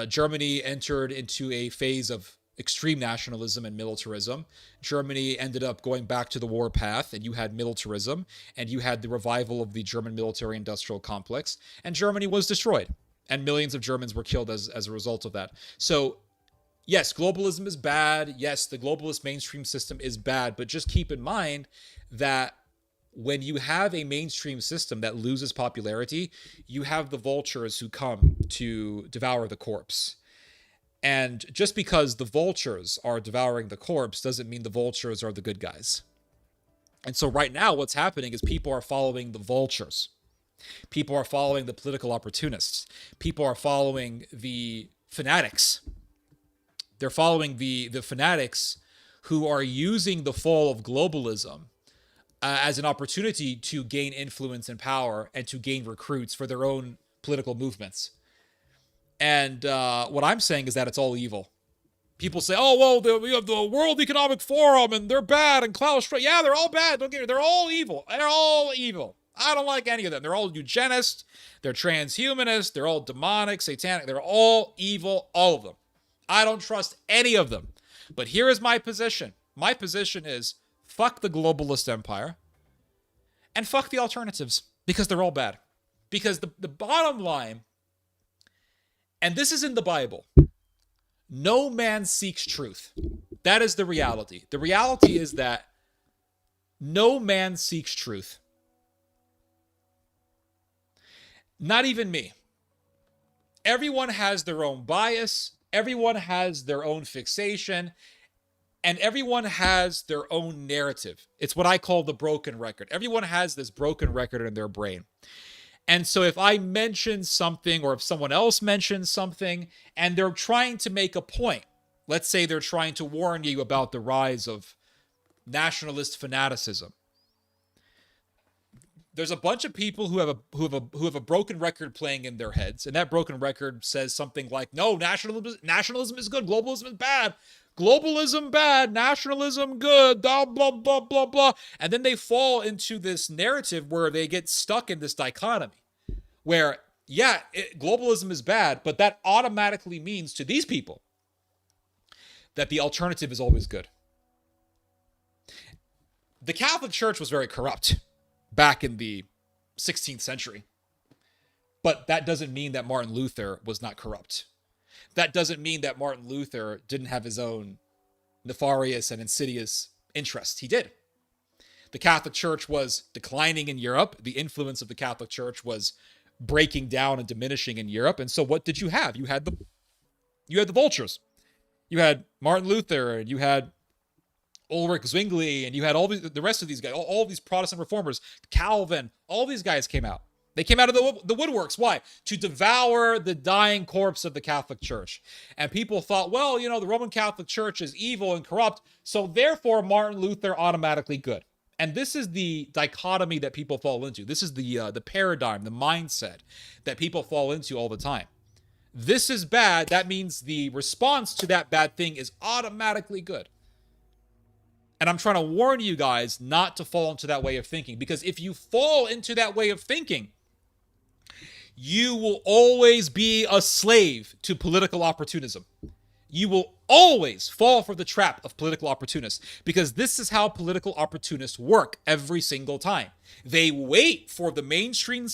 Germany entered into a phase of extreme nationalism and militarism. Germany ended up going back to the war path, and you had militarism, and you had the revival of the German military-industrial complex, and Germany was destroyed, and millions of Germans were killed as a result of that. So, yes, globalism is bad. Yes, the globalist mainstream system is bad, but just keep in mind that when you have a mainstream system that loses popularity, you have the vultures who come to devour the corpse. And just because the vultures are devouring the corpse doesn't mean the vultures are the good guys. And so right now what's happening is people are following the vultures. People are following the political opportunists. People are following the fanatics. They're following the fanatics who are using the fall of globalism as an opportunity to gain influence and power and to gain recruits for their own political movements. And what I'm saying is that it's all evil. People say, oh, well, we have the World Economic Forum, and they're bad, and Klaus Schwab. Yeah, they're all bad. Don't get me. They're all evil. They're all evil. I don't like any of them. They're all eugenists. They're transhumanists. They're all demonic, satanic. They're all evil, all of them. I don't trust any of them. But here is my position. My position is fuck the globalist empire and fuck the alternatives, because they're all bad. Because the bottom line, and this is in the Bible, no man seeks truth. That is the reality. The reality is that no man seeks truth. Not even me. everyone has their own bias, everyone has their own fixation, and everyone has their own narrative. It's what I call the broken record. Everyone has this broken record in their brain. And so if I mention something, or if someone else mentions something and they're trying to make a point, let's say they're trying to warn you about the rise of nationalist fanaticism. There's a bunch of people who have a broken record playing in their heads, and that broken record says something like, "No, nationalism is good, globalism is bad. Globalism bad, nationalism good, blah blah blah blah blah." And then they fall into this narrative where they get stuck in this dichotomy where, yeah, globalism is bad, but that automatically means to these people that the alternative is always good. The Catholic Church was very corrupt back in the 16th century. But that doesn't mean that Martin Luther was not corrupt. That doesn't mean that Martin Luther didn't have his own nefarious and insidious interests. He did. The Catholic Church was declining in Europe. The influence of the Catholic Church was breaking down and diminishing in Europe. And so what did you have? You had the vultures. You had Martin Luther, and you had Ulrich Zwingli, and you had all the rest of these guys, all these Protestant reformers, Calvin, all these guys came out. They came out of the woodworks. Why? To devour the dying corpse of the Catholic Church. And people thought, well, the Roman Catholic Church is evil and corrupt, so therefore Martin Luther automatically good. And this is the dichotomy that people fall into. This is the paradigm, the mindset that people fall into all the time. This is bad. That means the response to that bad thing is automatically good. And I'm trying to warn you guys not to fall into that way of thinking, because if you fall into that way of thinking, you will always be a slave to political opportunism. You will always fall for the trap of political opportunists, because this is how political opportunists work every single time. They wait for the mainstream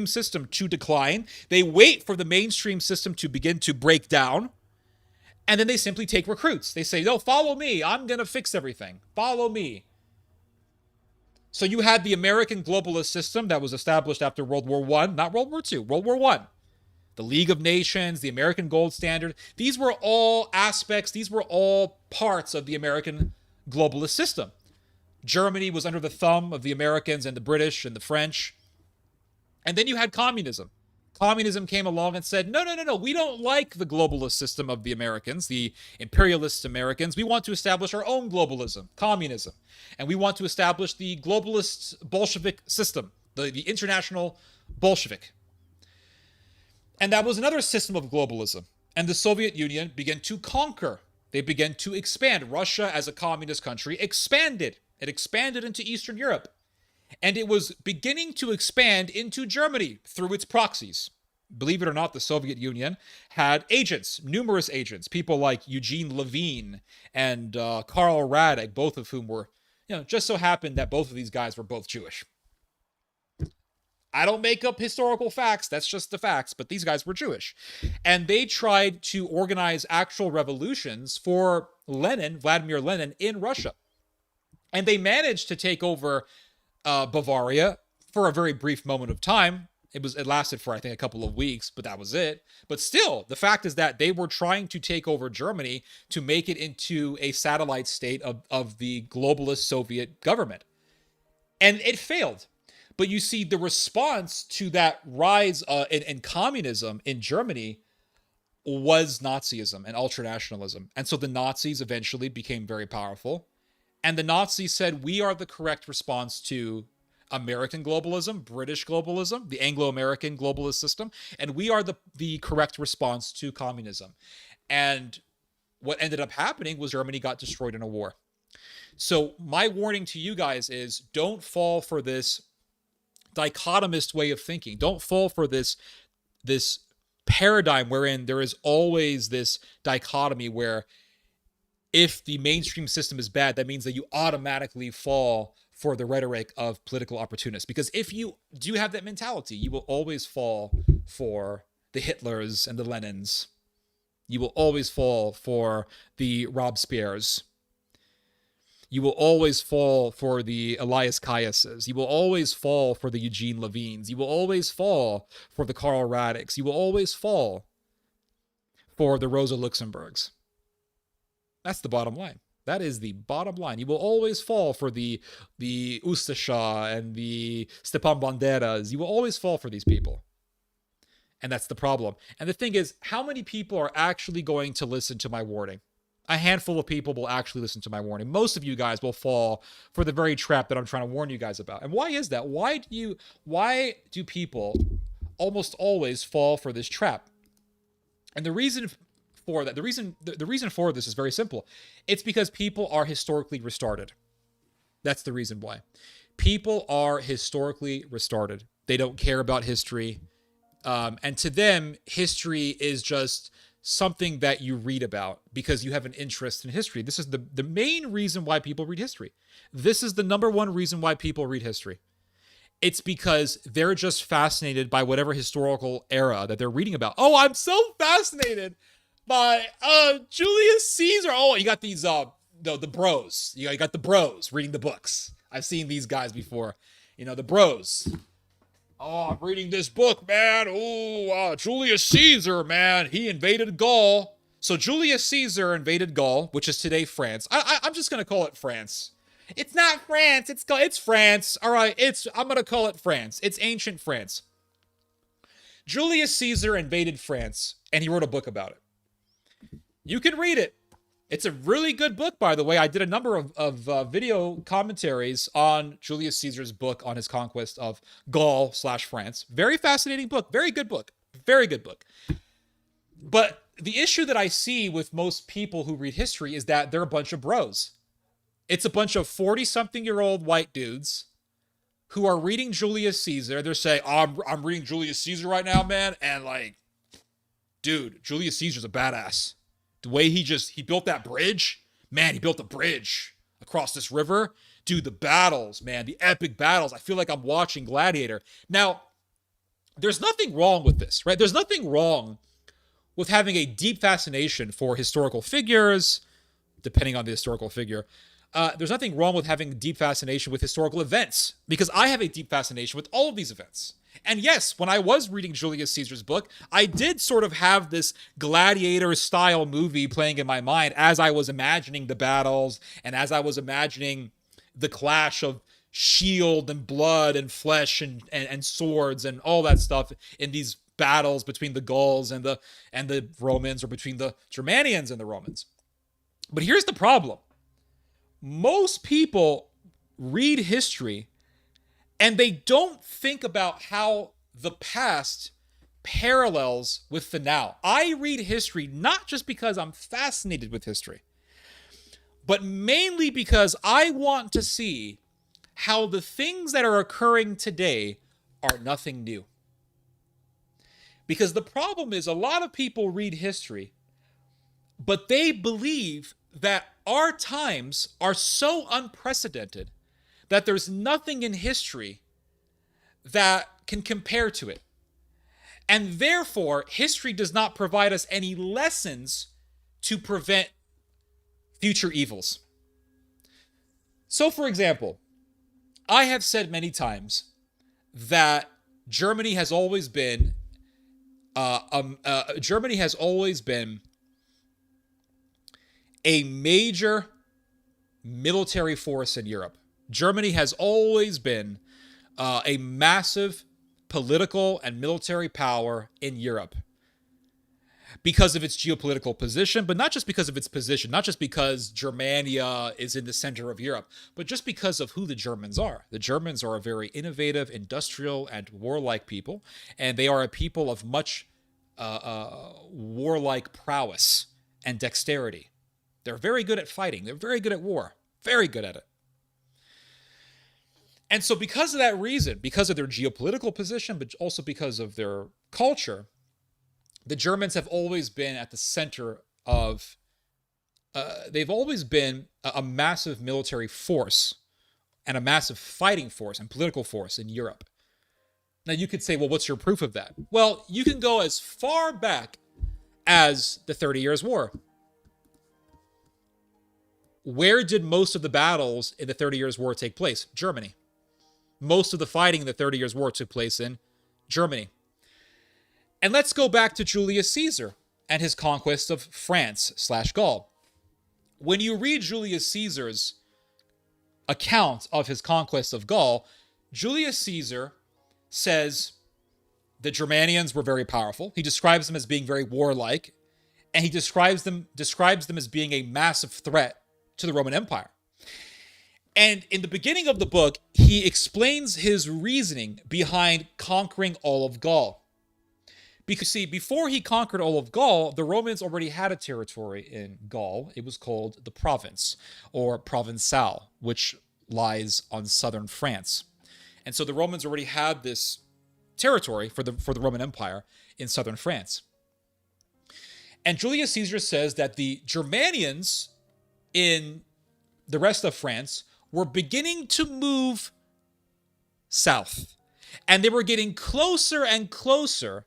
system to decline. They wait for the mainstream system to begin to break down. And then they simply take recruits. They say, no, follow me. I'm going to fix everything. Follow me. So you had the American globalist system that was established after World War I, not World War II, World War I. The League of Nations, the American Gold Standard. These were all aspects, these were all parts of the American globalist system. Germany was under the thumb of the Americans and the British and the French. And then you had communism. Communism came along and said, no, we don't like the globalist system of the Americans, the imperialist Americans. We want to establish our own globalism, communism. And we want to establish the globalist Bolshevik system, the international Bolshevik. And that was another system of globalism. And the Soviet Union began to conquer. They began to expand. Russia, as a communist country, expanded. It expanded into Eastern Europe. And it was beginning to expand into Germany through its proxies. Believe it or not, the Soviet Union had agents, numerous agents, people like Eugene Levine and Karl Radek, both of whom were, just so happened that both of these guys were both Jewish. I don't make up historical facts, that's just the facts, but these guys were Jewish. And they tried to organize actual revolutions for Vladimir Lenin, in Russia. And they managed to take over Bavaria for a very brief moment of time. It lasted for, I think, a couple of weeks, but that was it. But still, the fact is that they were trying to take over Germany to make it into a satellite state of the globalist Soviet government. And it failed. But you see, the response to that rise in communism in Germany was Nazism and ultranationalism. And so the Nazis eventually became very powerful. And the Nazis said, we are the correct response to American globalism, British globalism, the Anglo-American globalist system, and we are the correct response to communism. And what ended up happening was Germany got destroyed in a war. So my warning to you guys is, don't fall for this dichotomist way of thinking. Don't fall for this paradigm wherein there is always this dichotomy where if the mainstream system is bad, that means that you automatically fall for the rhetoric of political opportunists. Because if you do have that mentality, you will always fall for the Hitlers and the Lenins. You will always fall for the Robespierres. You will always fall for the Elias Caiuses. You will always fall for the Eugene Levines. You will always fall for the Karl Radicks. You will always fall for the Rosa Luxemburgs. That's the bottom line. That is the bottom line. You will always fall for the Ustasha and the Stepan Banderas. You will always fall for these people. And that's the problem. And the thing is, how many people are actually going to listen to my warning? A handful of people will actually listen to my warning. Most of you guys will fall for the very trap that I'm trying to warn you guys about. And why is that? Why do people almost always fall for this trap? And the reason for that, the reason for this is very simple. It's because people are historically restarted. That's the reason why. People are historically restarted. They don't care about history. And to them, history is just something that you read about because you have an interest in history. This is the main reason why people read history. This is the number one reason why people read history. It's because they're just fascinated by whatever historical era that they're reading about. Oh, I'm so fascinated by Julius Caesar. Oh, you got these the bros. You got the bros reading the books. I've seen these guys before. The bros. Oh, I'm reading this book, man. Oh, Julius Caesar, man. He invaded Gaul. So Julius Caesar invaded Gaul, which is today France. I'm just going to call it France. It's not France. It's France. All right. I'm going to call it France. It's ancient France. Julius Caesar invaded France, and he wrote a book about it. You can read it. It's a really good book, by the way. I did a number of video commentaries on Julius Caesar's book on his conquest of Gaul/France. Very fascinating book. Very good book. Very good book. But the issue that I see with most people who read history is that they're a bunch of bros. It's a bunch of 40-something-year-old white dudes who are reading Julius Caesar. They're saying, oh, I'm reading Julius Caesar right now, man. And dude, Julius Caesar's a badass. The way he built that bridge, man, he built a bridge across this river. Dude, the battles, man, the epic battles. I feel like I'm watching Gladiator. Now, there's nothing wrong with this, right? There's nothing wrong with having a deep fascination for historical figures, depending on the historical figure. There's nothing wrong with having a deep fascination with historical events, because I have a deep fascination with all of these events. And yes, when I was reading Julius Caesar's book, I did sort of have this gladiator-style movie playing in my mind as I was imagining the battles and as I was imagining the clash of shield and blood and flesh and swords and all that stuff in these battles between the Gauls and the Romans, or between the Germanians and the Romans. But here's the problem. Most people read history and they don't think about how the past parallels with the now. I read history not just because I'm fascinated with history, but mainly because I want to see how the things that are occurring today are nothing new. Because the problem is, a lot of people read history, but they believe that our times are so unprecedented that there's nothing in history that can compare to it. And therefore, history does not provide us any lessons to prevent future evils. So, for example, I have said many times that Germany has always been a major military force in Europe. Germany has always been a massive political and military power in Europe because of its geopolitical position, but not just because of its position, not just because Germania is in the center of Europe, but just because of who the Germans are. The Germans are a very innovative, industrial, and warlike people, and they are a people of much warlike prowess and dexterity. They're very good at fighting. They're very good at war. Very good at it. And so because of that reason, because of their geopolitical position, but also because of their culture, the Germans have always been at the center of, they've always been a massive military force and a massive fighting force and political force in Europe. Now you could say, well, what's your proof of that? Well, you can go as far back as the 30 Years' War. Where did most of the battles in the 30 Years' War take place? Germany. Most of the fighting in the 30 Years' War took place in Germany. And let's go back to Julius Caesar and his conquest of France/Gaul. When you read Julius Caesar's account of his conquest of Gaul, Julius Caesar says the Germanians were very powerful. He describes them as being very warlike, and he describes them as being a massive threat to the Roman Empire. And in the beginning of the book, he explains his reasoning behind conquering all of Gaul. Because, see, before he conquered all of Gaul, the Romans already had a territory in Gaul. It was called the Province, or Provençal, which lies on southern France. And so the Romans already had this territory for the Roman Empire in southern France. And Julius Caesar says that the Germanians in the rest of France were beginning to move south. And they were getting closer and closer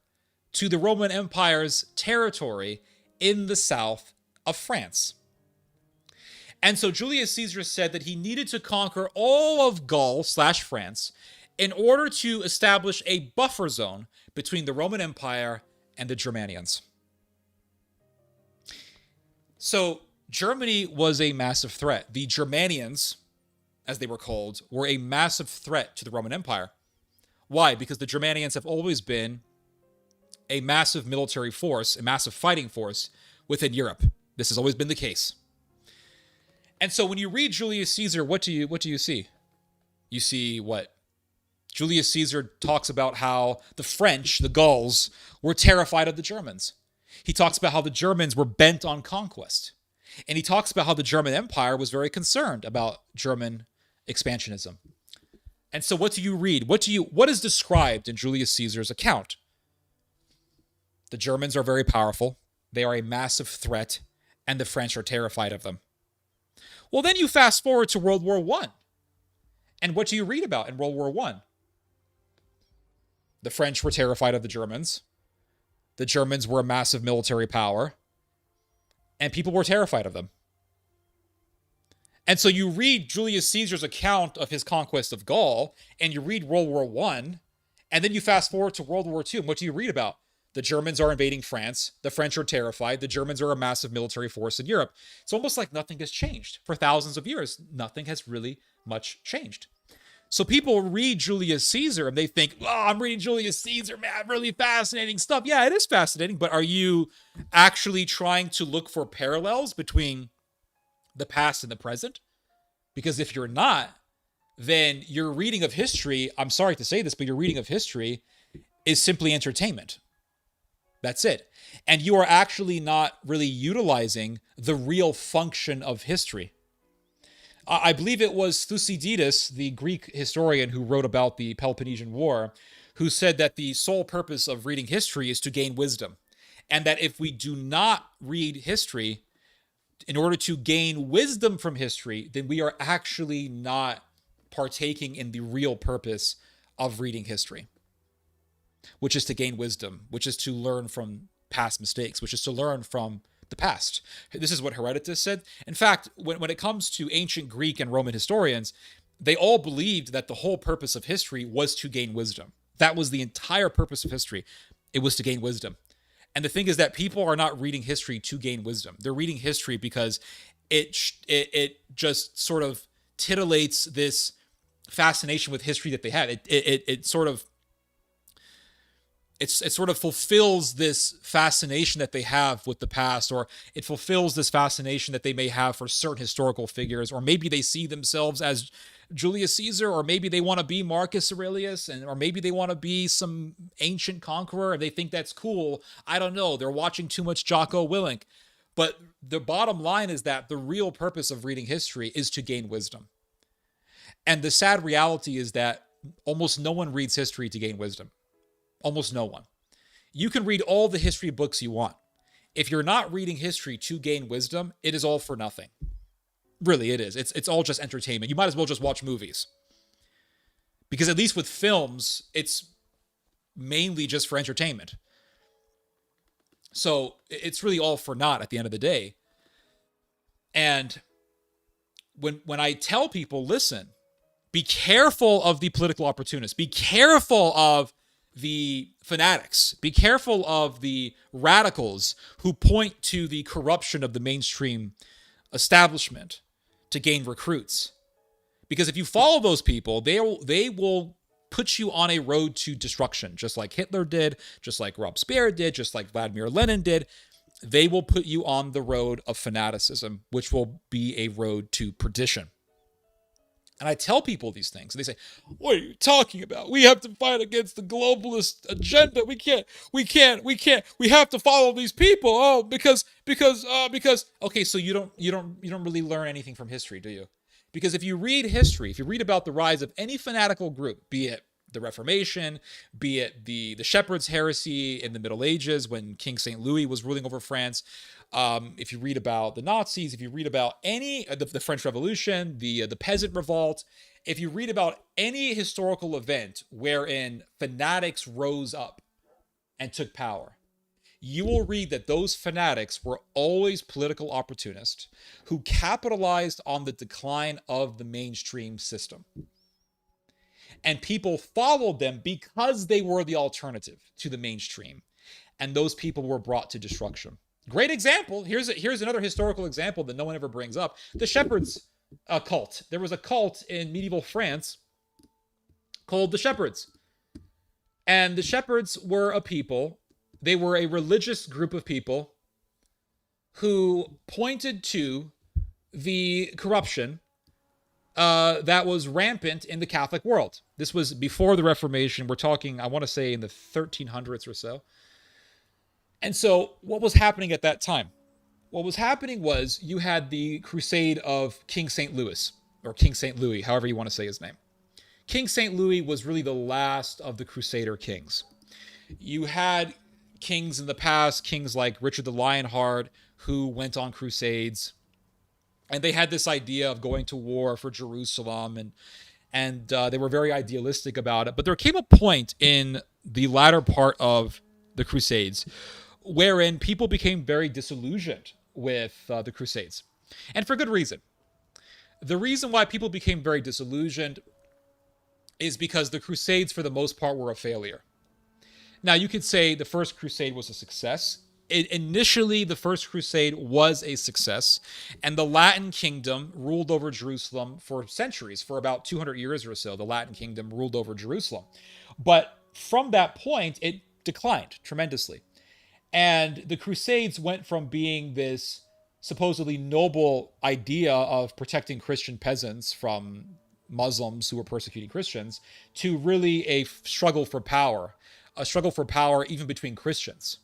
to the Roman Empire's territory in the south of France. And so Julius Caesar said that he needed to conquer all of Gaul/France in order to establish a buffer zone between the Roman Empire and the Germanians. So Germany was a massive threat. The Germanians, as they were called, were a massive threat to the Roman Empire. Why? Because the Germanians have always been a massive military force, a massive fighting force within Europe. This has always been the case. And so when you read Julius Caesar, what do you see? You see what? Julius Caesar talks about how the French, the Gauls, were terrified of the Germans. He talks about how the Germans were bent on conquest. And he talks about how the German Empire was very concerned about German expansionism. And so what do you read? What is described in Julius Caesar's account? The Germans are very powerful. They are a massive threat, and the French are terrified of them. Well, then you fast forward to World War I. And what do you read about in World War I? The French were terrified of the Germans. The Germans were a massive military power. And people were terrified of them. And so you read Julius Caesar's account of his conquest of Gaul, and you read World War I, and then you fast forward to World War II, and what do you read about? The Germans are invading France. The French are terrified. The Germans are a massive military force in Europe. It's almost like nothing has changed. For thousands of years, nothing has really much changed. So people read Julius Caesar and they think, oh, I'm reading Julius Caesar, man, really fascinating stuff. Yeah, it is fascinating, but are you actually trying to look for parallels between the past and the present? Because if you're not, then your reading of history, I'm sorry to say this, but your reading of history is simply entertainment. That's it. And you are actually not really utilizing the real function of history. I believe it was Thucydides, the Greek historian who wrote about the Peloponnesian War, who said that the sole purpose of reading history is to gain wisdom. And that if we do not read history in order to gain wisdom from history, then we are actually not partaking in the real purpose of reading history, which is to gain wisdom, which is to learn from past mistakes, which is to learn from the past. This is what Herodotus said. In fact, when it comes to ancient Greek and Roman historians, they all believed that the whole purpose of history was to gain wisdom. That was the entire purpose of history. It was to gain wisdom. And the thing is that people are not reading history to gain wisdom. They're reading history because it just sort of titillates this fascination with history that they have. It sort of fulfills this fascination that they have with the past, or it fulfills this fascination that they may have for certain historical figures, or maybe they see themselves as Julius Caesar, or maybe they want to be Marcus Aurelius, or maybe they want to be some ancient conqueror and they think that's cool. I don't know. They're watching too much Jocko Willink. But the bottom line is that the real purpose of reading history is to gain wisdom. And the sad reality is that almost no one reads history to gain wisdom. Almost no one. You can read all the history books you want. If you're not reading history to gain wisdom, it is all for nothing. Really, it is. It's all just entertainment. You might as well just watch movies. Because at least with films, it's mainly just for entertainment. So it's really all for naught at the end of the day. And when I tell people, listen, be careful of the political opportunists, be careful of the fanatics, be careful of the radicals who point to the corruption of the mainstream establishment to gain recruits. Because if you follow those people, they will put you on a road to destruction, just like Hitler did, just like Robespierre did, just like Vladimir Lenin did. They will put you on the road of fanaticism, which will be a road to perdition. And I tell people these things, and they say, "What are you talking about? We have to fight against the globalist agenda. We can't. We have to follow these people. Oh, because. Okay, so you don't really learn anything from history, do you? Because if you read history, if you read about the rise of any fanatical group, be it the Reformation, be it the Shepherd's heresy in the Middle Ages when King St. Louis was ruling over France, if you read about the Nazis, if you read about any the French Revolution, the Peasant Revolt, if you read about any historical event wherein fanatics rose up and took power, you will read that those fanatics were always political opportunists who capitalized on the decline of the mainstream system. And people followed them because they were the alternative to the mainstream. And those people were brought to destruction. Great example. Here's another historical example that no one ever brings up. The Shepherds cult. There was a cult in medieval France called the Shepherds. And the Shepherds were a people. They were a religious group of people who pointed to the corruption that was rampant in the Catholic world. This was before the Reformation. We're talking, I want to say, in the 1300s or so. And so what was happening at that time? What was happening was you had the crusade of King St. Louis, or King St. Louis, however you want to say his name. King St. Louis was really the last of the Crusader kings. You had kings in the past, kings like Richard the Lionheart, who went on crusades. And they had this idea of going to war for Jerusalem, and they were very idealistic about it. But there came a point in the latter part of the Crusades wherein people became very disillusioned with the Crusades. And for good reason. The reason why people became very disillusioned is because the Crusades, for the most part, were a failure. Now, you could say the First Crusade was a success. Initially, the First Crusade was a success, and the Latin Kingdom ruled over Jerusalem for centuries. For about 200 years or so, the Latin Kingdom ruled over Jerusalem. But from that point, it declined tremendously. And the Crusades went from being this supposedly noble idea of protecting Christian peasants from Muslims who were persecuting Christians to really a struggle for power even between Christians.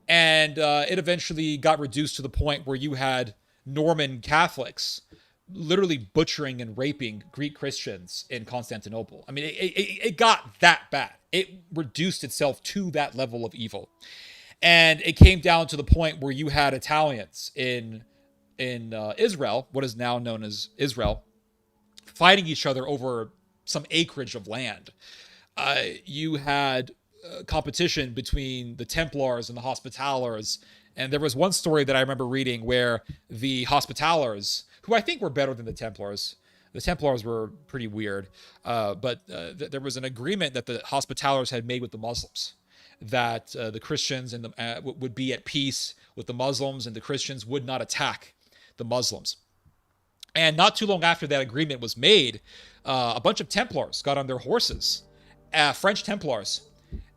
And it eventually got reduced to the point where you had Norman Catholics literally butchering and raping Greek Christians in Constantinople. I mean, it got that bad. It reduced itself to that level of evil. And it came down to the point where you had Italians in Israel, what is now known as Israel, fighting each other over some acreage of land. You had competition between the Templars and the Hospitallers. And there was one story that I remember reading where the Hospitallers, who I think were better than the Templars were pretty weird, but there was an agreement that the Hospitallers had made with the Muslims, that the Christians and would be at peace with the Muslims, and the Christians would not attack the Muslims. And not too long after that agreement was made, a bunch of Templars got on their horses, French Templars,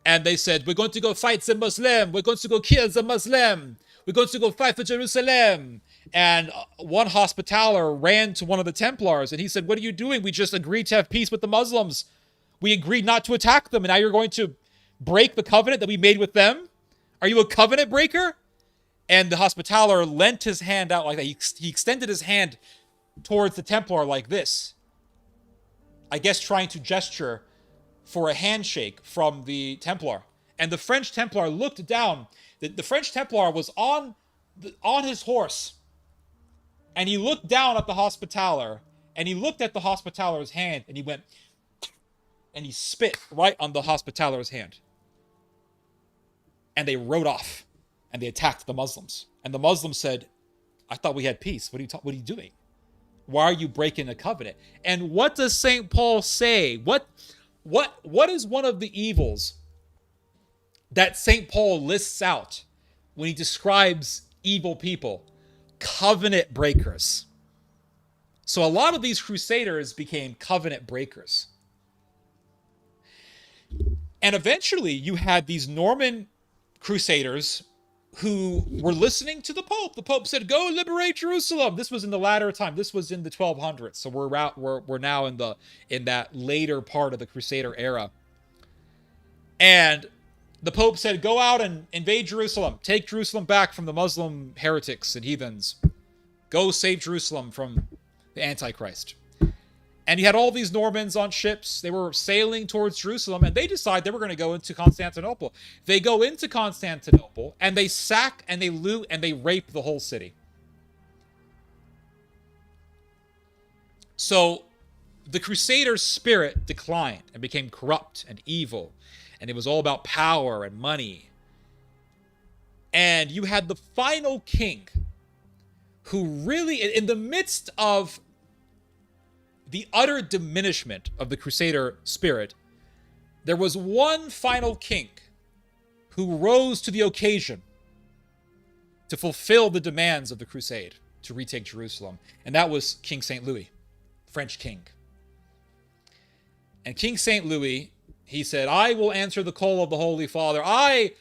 and they said, "We're going to go fight the Muslim. We're going to go kill the Muslim. We're going to go fight for Jerusalem." And one Hospitaller ran to one of the Templars, and he said, "What are you doing? We just agreed to have peace with the Muslims. We agreed not to attack them, and now you're going to break the covenant that we made with them? Are you a covenant breaker?" And the Hospitaller leant his hand out like that. He extended his hand towards the Templar like this, I guess trying to gesture for a handshake from the Templar. And the French Templar looked down. The French Templar was on his horse, and he looked down at the Hospitaller, and he looked at the Hospitaller's hand, and he went, and he spit right on the Hospitaller's hand. And they rode off, and they attacked the Muslims. And the Muslims said, "I thought we had peace. What are you doing? Why are you breaking the covenant? And what does St. Paul say? What is one of the evils that St. Paul lists out when he describes evil people? Covenant breakers. So a lot of these crusaders became covenant breakers. And eventually you had these Norman crusaders who were listening to the Pope. The Pope said, "Go liberate Jerusalem." This was in the latter time. This was in the 1200s. So we're now in that later part of the Crusader era. And the Pope said, "Go out and invade Jerusalem. Take Jerusalem back from the Muslim heretics and heathens. Go save Jerusalem from the Antichrist." And you had all these Normans on ships. They were sailing towards Jerusalem, and they decide they were going to go into Constantinople. They go into Constantinople, and they sack, and they loot, and they rape the whole city. So the Crusaders' spirit declined and became corrupt and evil, and it was all about power and money. And you had the final king who really, in the midst of the utter diminishment of the Crusader spirit, there was one final king who rose to the occasion to fulfill the demands of the crusade to retake Jerusalem. And that was King St. Louis, French king. And King St. Louis, he said, "I will answer the call of the Holy Father. I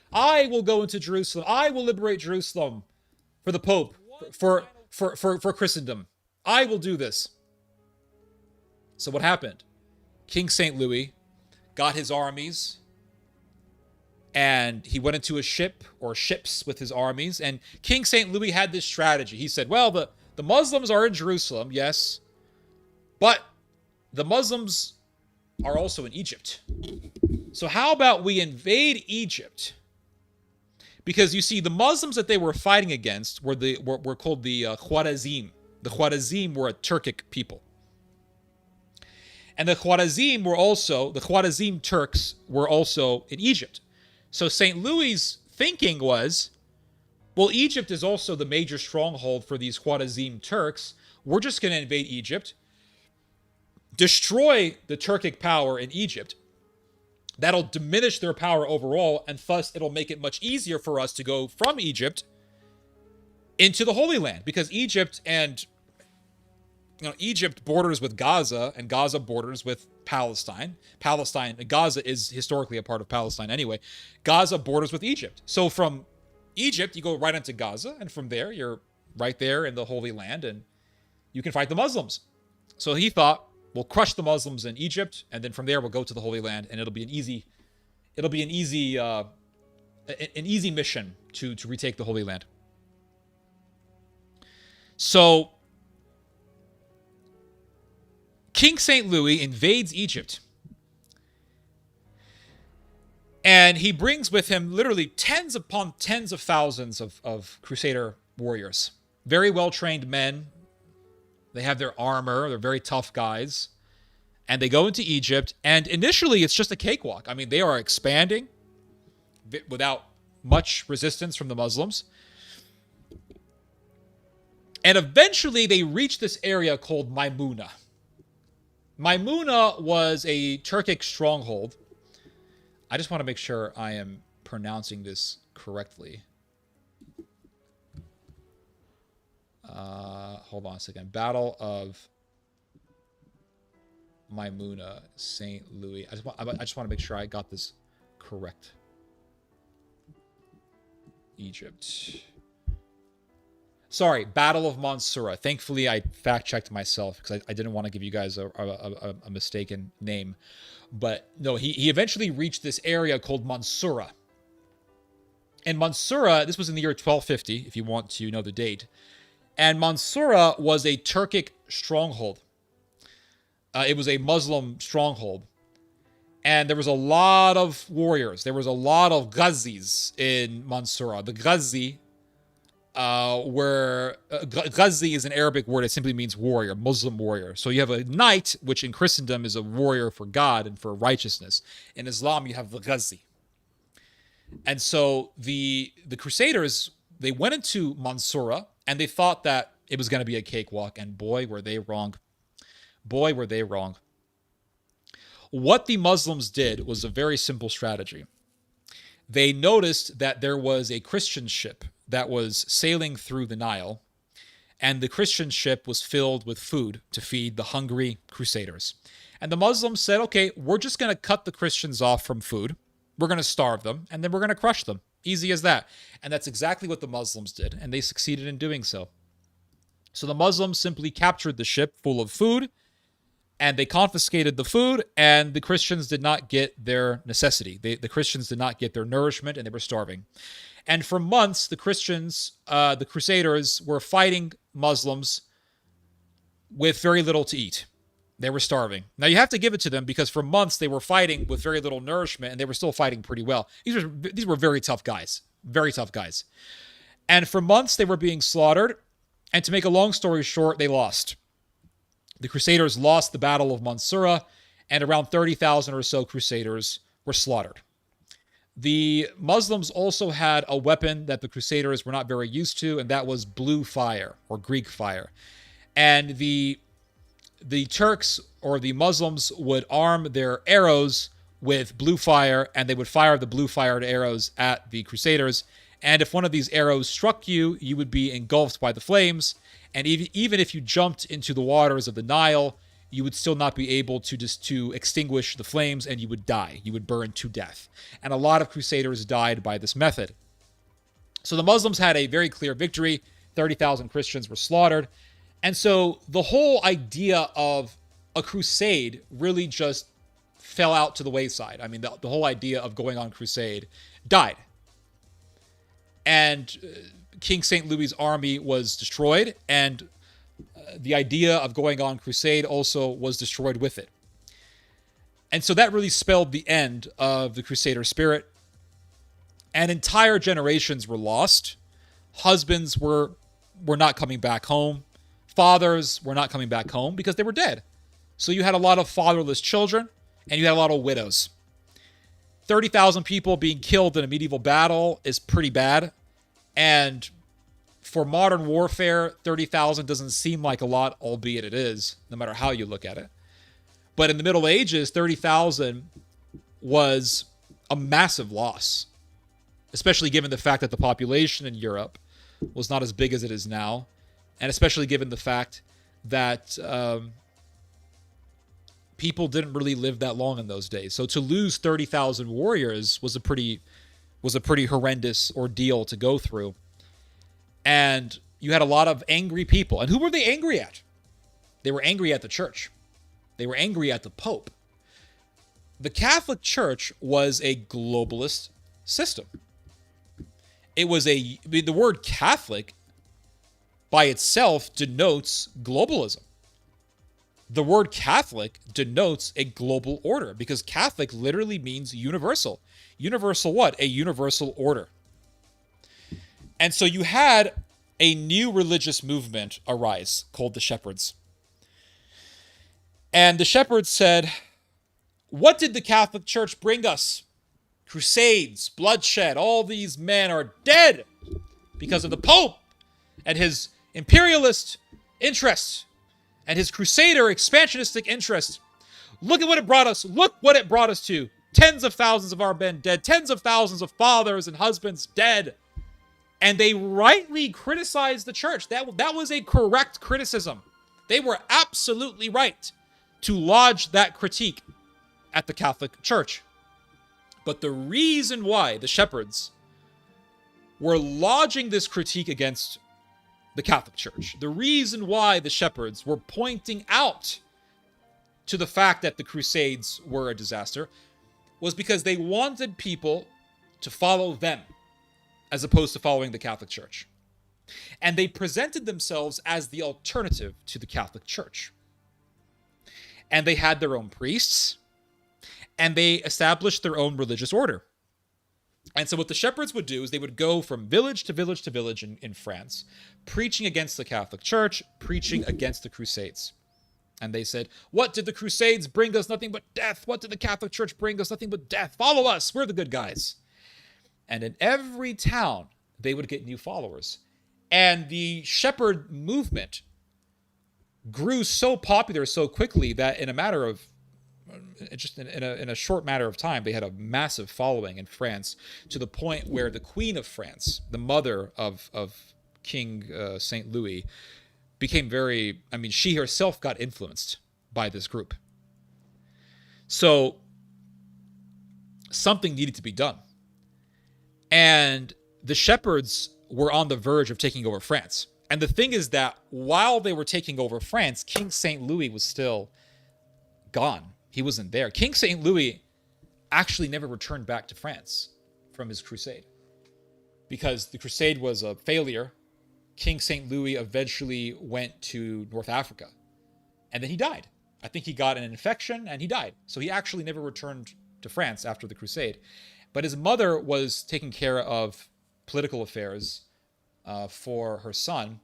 will go into Jerusalem. I will liberate Jerusalem for the Pope, for Christendom. I will do this." So what happened? King St. Louis got his armies, and he went into a ship or ships with his armies. And King St. Louis had this strategy. He said, "Well, the Muslims are in Jerusalem, yes, but the Muslims are also in Egypt. So how about we invade Egypt?" Because you see, the Muslims that they were fighting against were called the Khwarazm. The Khwarazm were a Turkic people. And the Khwarazm Turks were also in Egypt. So St. Louis' thinking was, well, Egypt is also the major stronghold for these Khwarazm Turks. We're just going to invade Egypt, destroy the Turkic power in Egypt. That'll diminish their power overall, and thus it'll make it much easier for us to go from Egypt into the Holy Land, because Egypt borders with Gaza, and Gaza borders with Palestine. Gaza is historically a part of Palestine anyway. Gaza borders with Egypt. So from Egypt, you go right into Gaza, and from there, you're right there in the Holy Land, and you can fight the Muslims. So he thought, we'll crush the Muslims in Egypt, and then from there, we'll go to the Holy Land, and it'll be an easy mission to retake the Holy Land. So King St. Louis invades Egypt, and he brings with him literally tens upon tens of thousands of Crusader warriors. Very well-trained men. They have their armor. They're very tough guys. And they go into Egypt, and initially it's just a cakewalk. I mean, they are expanding without much resistance from the Muslims. And eventually they reach this area called Maimuna. Maimuna was a Turkic stronghold. I just want to make sure I am pronouncing this correctly. Hold on a second. Battle of Maimuna, St. Louis. I just want to make sure I got this correct. Egypt. Sorry, Battle of Mansoura. Thankfully, I fact-checked myself because I didn't want to give you guys a mistaken name. But no, he eventually reached this area called Mansoura. And Mansoura, this was in the year 1250, if you want to know the date. And Mansoura was a Turkic stronghold. It was a Muslim stronghold. And there was a lot of warriors. There was a lot of Ghazis in Mansoura. The Ghazi Ghazi is an Arabic word. It simply means warrior, Muslim warrior. So you have a knight, which in Christendom is a warrior for God and for righteousness. In Islam, you have the Ghazi. And so the Crusaders, they went into Mansoura, and they thought that it was going to be a cakewalk, and boy, were they wrong. Boy, were they wrong. What the Muslims did was a very simple strategy. They noticed that there was a Christian ship that was sailing through the Nile, and the Christian ship was filled with food to feed the hungry crusaders. And the Muslims said, okay, we're just going to cut the Christians off from food. We're going to starve them, and then we're going to crush them. Easy as that. And that's exactly what the Muslims did, and they succeeded in doing so. So the Muslims simply captured the ship full of food, and they confiscated the food, and the Christians did not get their necessity. The Christians did not get their nourishment, and they were starving. And for months, the Christians, the Crusaders, were fighting Muslims with very little to eat. They were starving. Now, you have to give it to them, because for months they were fighting with very little nourishment, and they were still fighting pretty well. These were very tough guys. Very tough guys. And for months they were being slaughtered, and to make a long story short, they lost. The Crusaders lost the Battle of Mansura, and around 30,000 or so Crusaders were slaughtered. The Muslims also had a weapon that the Crusaders were not very used to, and that was blue fire, or Greek fire. And the Turks, or the Muslims, would arm their arrows with blue fire, and they would fire the blue fired arrows at the Crusaders. And if one of these arrows struck you, you would be engulfed by the flames. And even if you jumped into the waters of the Nile, you would still not be able to extinguish the flames, and you would die. You would burn to death. And a lot of Crusaders died by this method. So the Muslims had a very clear victory. 30,000 Christians were slaughtered. And so the whole idea of a crusade really just fell out to the wayside. I mean, the whole idea of going on crusade died. And King St. Louis's army was destroyed, and the idea of going on crusade also was destroyed with it. And so that really spelled the end of the Crusader spirit. And entire generations were lost. Husbands were not coming back home. Fathers were not coming back home because they were dead. So you had a lot of fatherless children, and you had a lot of widows. 30,000 people being killed in a medieval battle is pretty bad. And for modern warfare, 30,000 doesn't seem like a lot, albeit it is, no matter how you look at it. But in the Middle Ages, 30,000 was a massive loss, especially given the fact that the population in Europe was not as big as it is now, and especially given the fact that people didn't really live that long in those days. So to lose 30,000 warriors was a pretty horrendous ordeal to go through. And you had a lot of angry people. And who were they angry at? They were angry at the church. They were angry at the Pope. The Catholic Church was a globalist system. The word Catholic by itself denotes globalism. The word Catholic denotes a global order, because Catholic literally means universal. Universal what? A universal order. And so you had a new religious movement arise called the Shepherds. And the Shepherds said, what did the Catholic Church bring us? Crusades, bloodshed, all these men are dead because of the Pope and his imperialist interests and his crusader expansionistic interests. Look at what it brought us. Look what it brought us to. Tens of thousands of our men dead. Tens of thousands of fathers and husbands dead. And they rightly criticized the church. That was a correct criticism. They were absolutely right to lodge that critique at the Catholic Church. But the reason why the Shepherds were lodging this critique against the Catholic Church, the reason why the Shepherds were pointing out to the fact that the Crusades were a disaster, was because they wanted people to follow them as opposed to following the Catholic Church. And they presented themselves as the alternative to the Catholic Church. And they had their own priests, and they established their own religious order. And so what the Shepherds would do is they would go from village to village to village in France, preaching against the Catholic Church, preaching against the Crusades. And they said, what did the Crusades bring us? Nothing but death. What did the Catholic Church bring us? Nothing but death. Follow us. We're the good guys. And in every town, they would get new followers. And the shepherd movement grew so popular so quickly that in a matter of just in a short matter of time, they had a massive following in France, to the point where the Queen of France, the mother of King Saint Louis, became very, I mean, she herself got influenced by this group. So something needed to be done. And the shepherds were on the verge of taking over France. And the thing is that while they were taking over France, King Saint Louis was still gone. He wasn't there. King Saint Louis actually never returned back to France from his crusade, because the crusade was a failure. King Saint Louis eventually went to North Africa, and then he died. I think he got an infection and he died. So he actually never returned to France after the crusade. But his mother was taking care of political affairs for her son.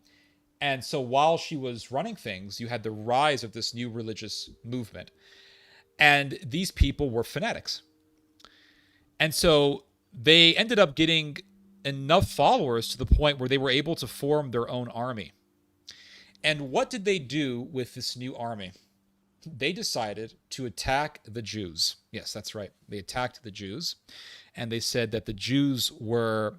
And so while she was running things, you had the rise of this new religious movement. And these people were fanatics. And so they ended up getting enough followers to the point where they were able to form their own army. And what did they do with this new army? They decided to attack the Jews. Yes, that's right. They attacked the Jews. And they said that the Jews were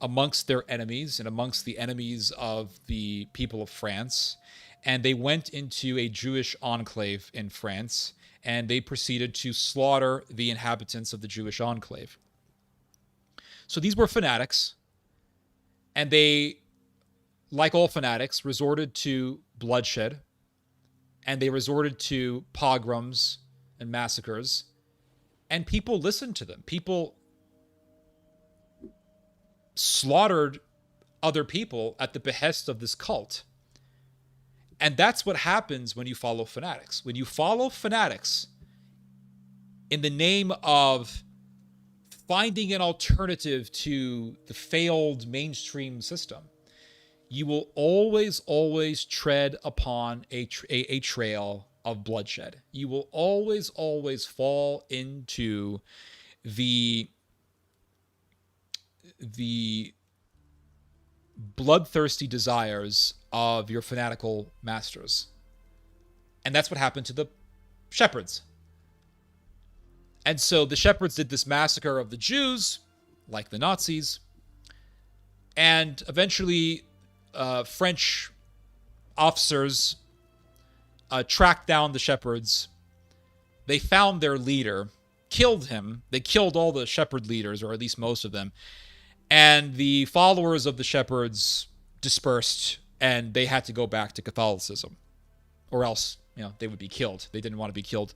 amongst their enemies and amongst the enemies of the people of France. And they went into a Jewish enclave in France, and they proceeded to slaughter the inhabitants of the Jewish enclave. So these were fanatics, and they, like all fanatics, resorted to bloodshed, and they resorted to pogroms and massacres, and people listened to them. People slaughtered other people at the behest of this cult. And that's what happens when you follow fanatics. When you follow fanatics in the name of finding an alternative to the failed mainstream system, you will always, always tread upon a trail of bloodshed. You will always, always fall into the bloodthirsty desires of your fanatical masters. And that's what happened to the shepherds. And so the shepherds did this massacre of the Jews, like the Nazis, and eventually French officers tracked down the shepherds. They found their leader, killed him. They killed all the shepherd leaders, or at least most of them. And the followers of the shepherds dispersed, and they had to go back to Catholicism, or else, they would be killed. They didn't want to be killed.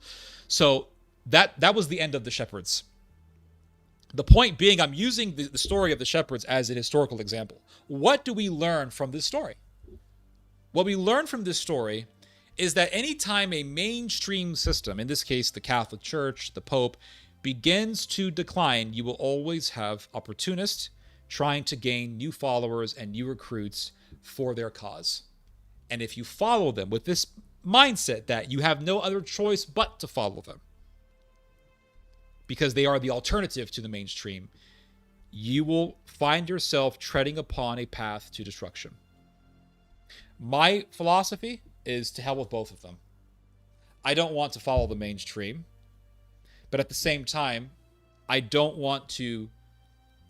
So that was the end of the shepherds. The point being, I'm using the story of the shepherds as an historical example. What do we learn from this story? What we learn from this story is that anytime a mainstream system, in this case the Catholic Church, the Pope, begins to decline, you will always have opportunists trying to gain new followers and new recruits for their cause. And if you follow them with this mindset that you have no other choice but to follow them, because they are the alternative to the mainstream, you will find yourself treading upon a path to destruction. My philosophy is to hell with both of them. I don't want to follow the mainstream, but at the same time, I don't want to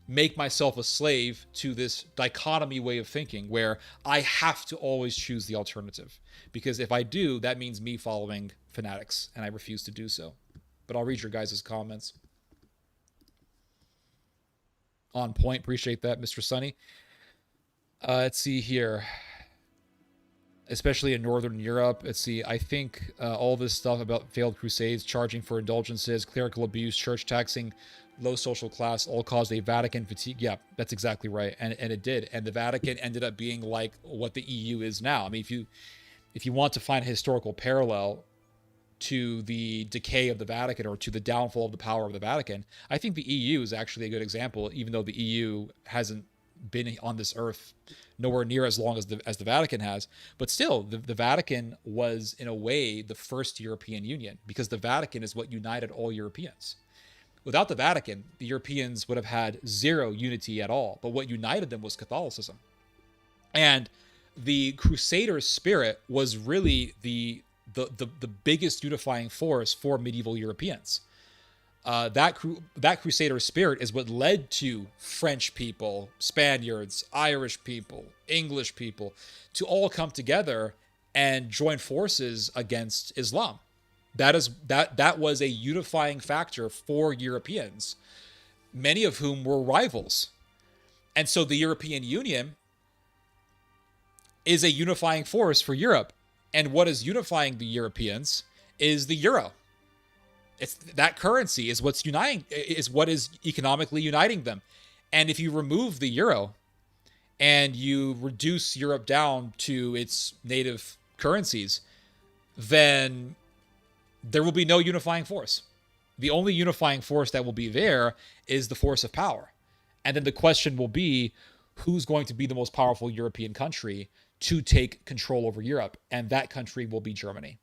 make myself a slave to this dichotomy way of thinking where I have to always choose the alternative. Because if I do, that means me following fanatics, and I refuse to do so. But I'll read your guys' comments. On point. Appreciate that, Mr. Sunny. Let's see here. Especially in Northern Europe. Let's see. I think all this stuff about failed crusades, charging for indulgences, clerical abuse, church taxing, low social class, all caused a Vatican fatigue. Yeah, that's exactly right. And it did. And the Vatican ended up being like what the EU is now. I mean, if you want to find a historical parallel to the decay of the Vatican or to the downfall of the power of the Vatican, I think the EU is actually a good example, even though the EU hasn't been on this earth nowhere near as long as the Vatican has. But still, the Vatican was, in a way, the first European Union, because the Vatican is what united all Europeans. Without the Vatican, the Europeans would have had zero unity at all. But what united them was Catholicism. And the Crusader spirit was really the biggest unifying force for medieval Europeans. That Crusader spirit is what led to French people, Spaniards, Irish people, English people to all come together and join forces against Islam. That was a unifying factor for Europeans, many of whom were rivals. And so the European Union is a unifying force for Europe. And what is unifying the Europeans is the euro. It's that currency is what's uniting, is what is economically uniting them. And if you remove the euro and you reduce Europe down to its native currencies, then there will be no unifying force. The only unifying force that will be there is the force of power. And then the question will be, who's going to be the most powerful European country to take control over Europe? And that country will be Germany.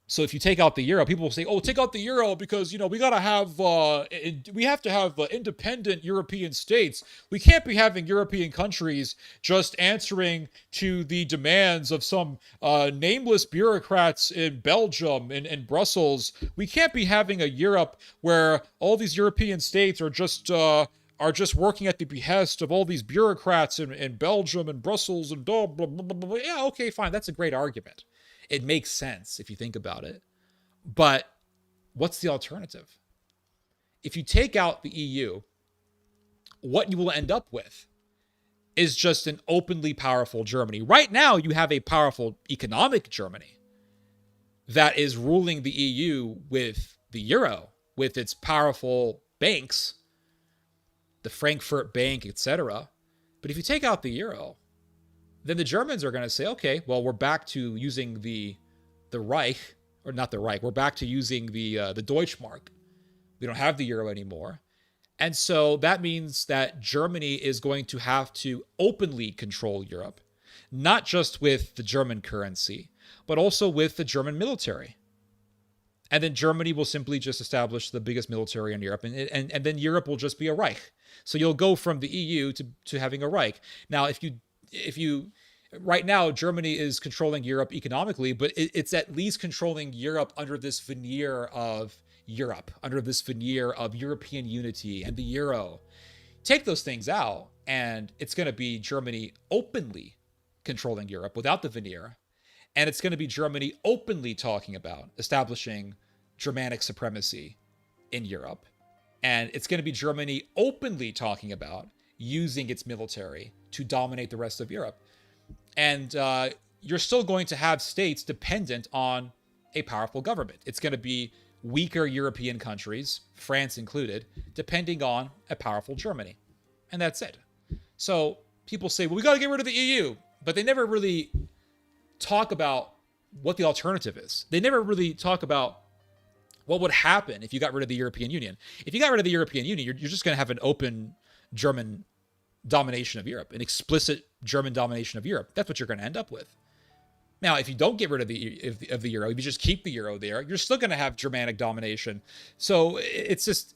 So if you take out the euro, people will say, "Oh, take out the euro because we we have to have independent European states. We can't be having European countries just answering to the demands of some nameless bureaucrats in Belgium and Brussels. We can't be having a Europe where all these European states are just working at the behest of all these bureaucrats in Belgium and Brussels and blah, blah, blah, blah, blah." Yeah, okay, fine. That's a great argument. It makes sense if you think about it. But what's the alternative? If you take out the EU, what you will end up with is just an openly powerful Germany. Right now, you have a powerful economic Germany that is ruling the EU with the euro, with its powerful banks, the Frankfurt Bank, etc. But if you take out the euro, then the Germans are going to say, okay, well, we're back to using the Reich, or not the Reich. We're back to using the Deutschmark. We don't have the euro anymore. And so that means that Germany is going to have to openly control Europe, not just with the German currency, but also with the German military. And then Germany will simply just establish the biggest military in Europe, and then Europe will just be a Reich. So you'll go from the EU to having a Reich. Now, if you right now Germany is controlling Europe economically, but it's at least controlling Europe under this veneer of European unity and the euro. Take those things out and it's going to be Germany openly controlling Europe without the veneer, and it's going to be Germany openly talking about establishing Germanic supremacy in Europe, and it's going to be Germany openly talking about using its military to dominate the rest of Europe. And you're still going to have states dependent on a powerful government. It's going to be weaker European countries, France included, depending on a powerful Germany. And that's it. So people say, well, we got to get rid of the EU. But they never really talk about what the alternative is. They never really talk about what would happen if you got rid of the European Union. If you got rid of the European Union, you're just going to have an open German domination of Europe, an explicit German domination of Europe. That's what you're going to end up with. Now, if you don't get rid of the euro, if you just keep the euro there, you're still going to have Germanic domination. So it's just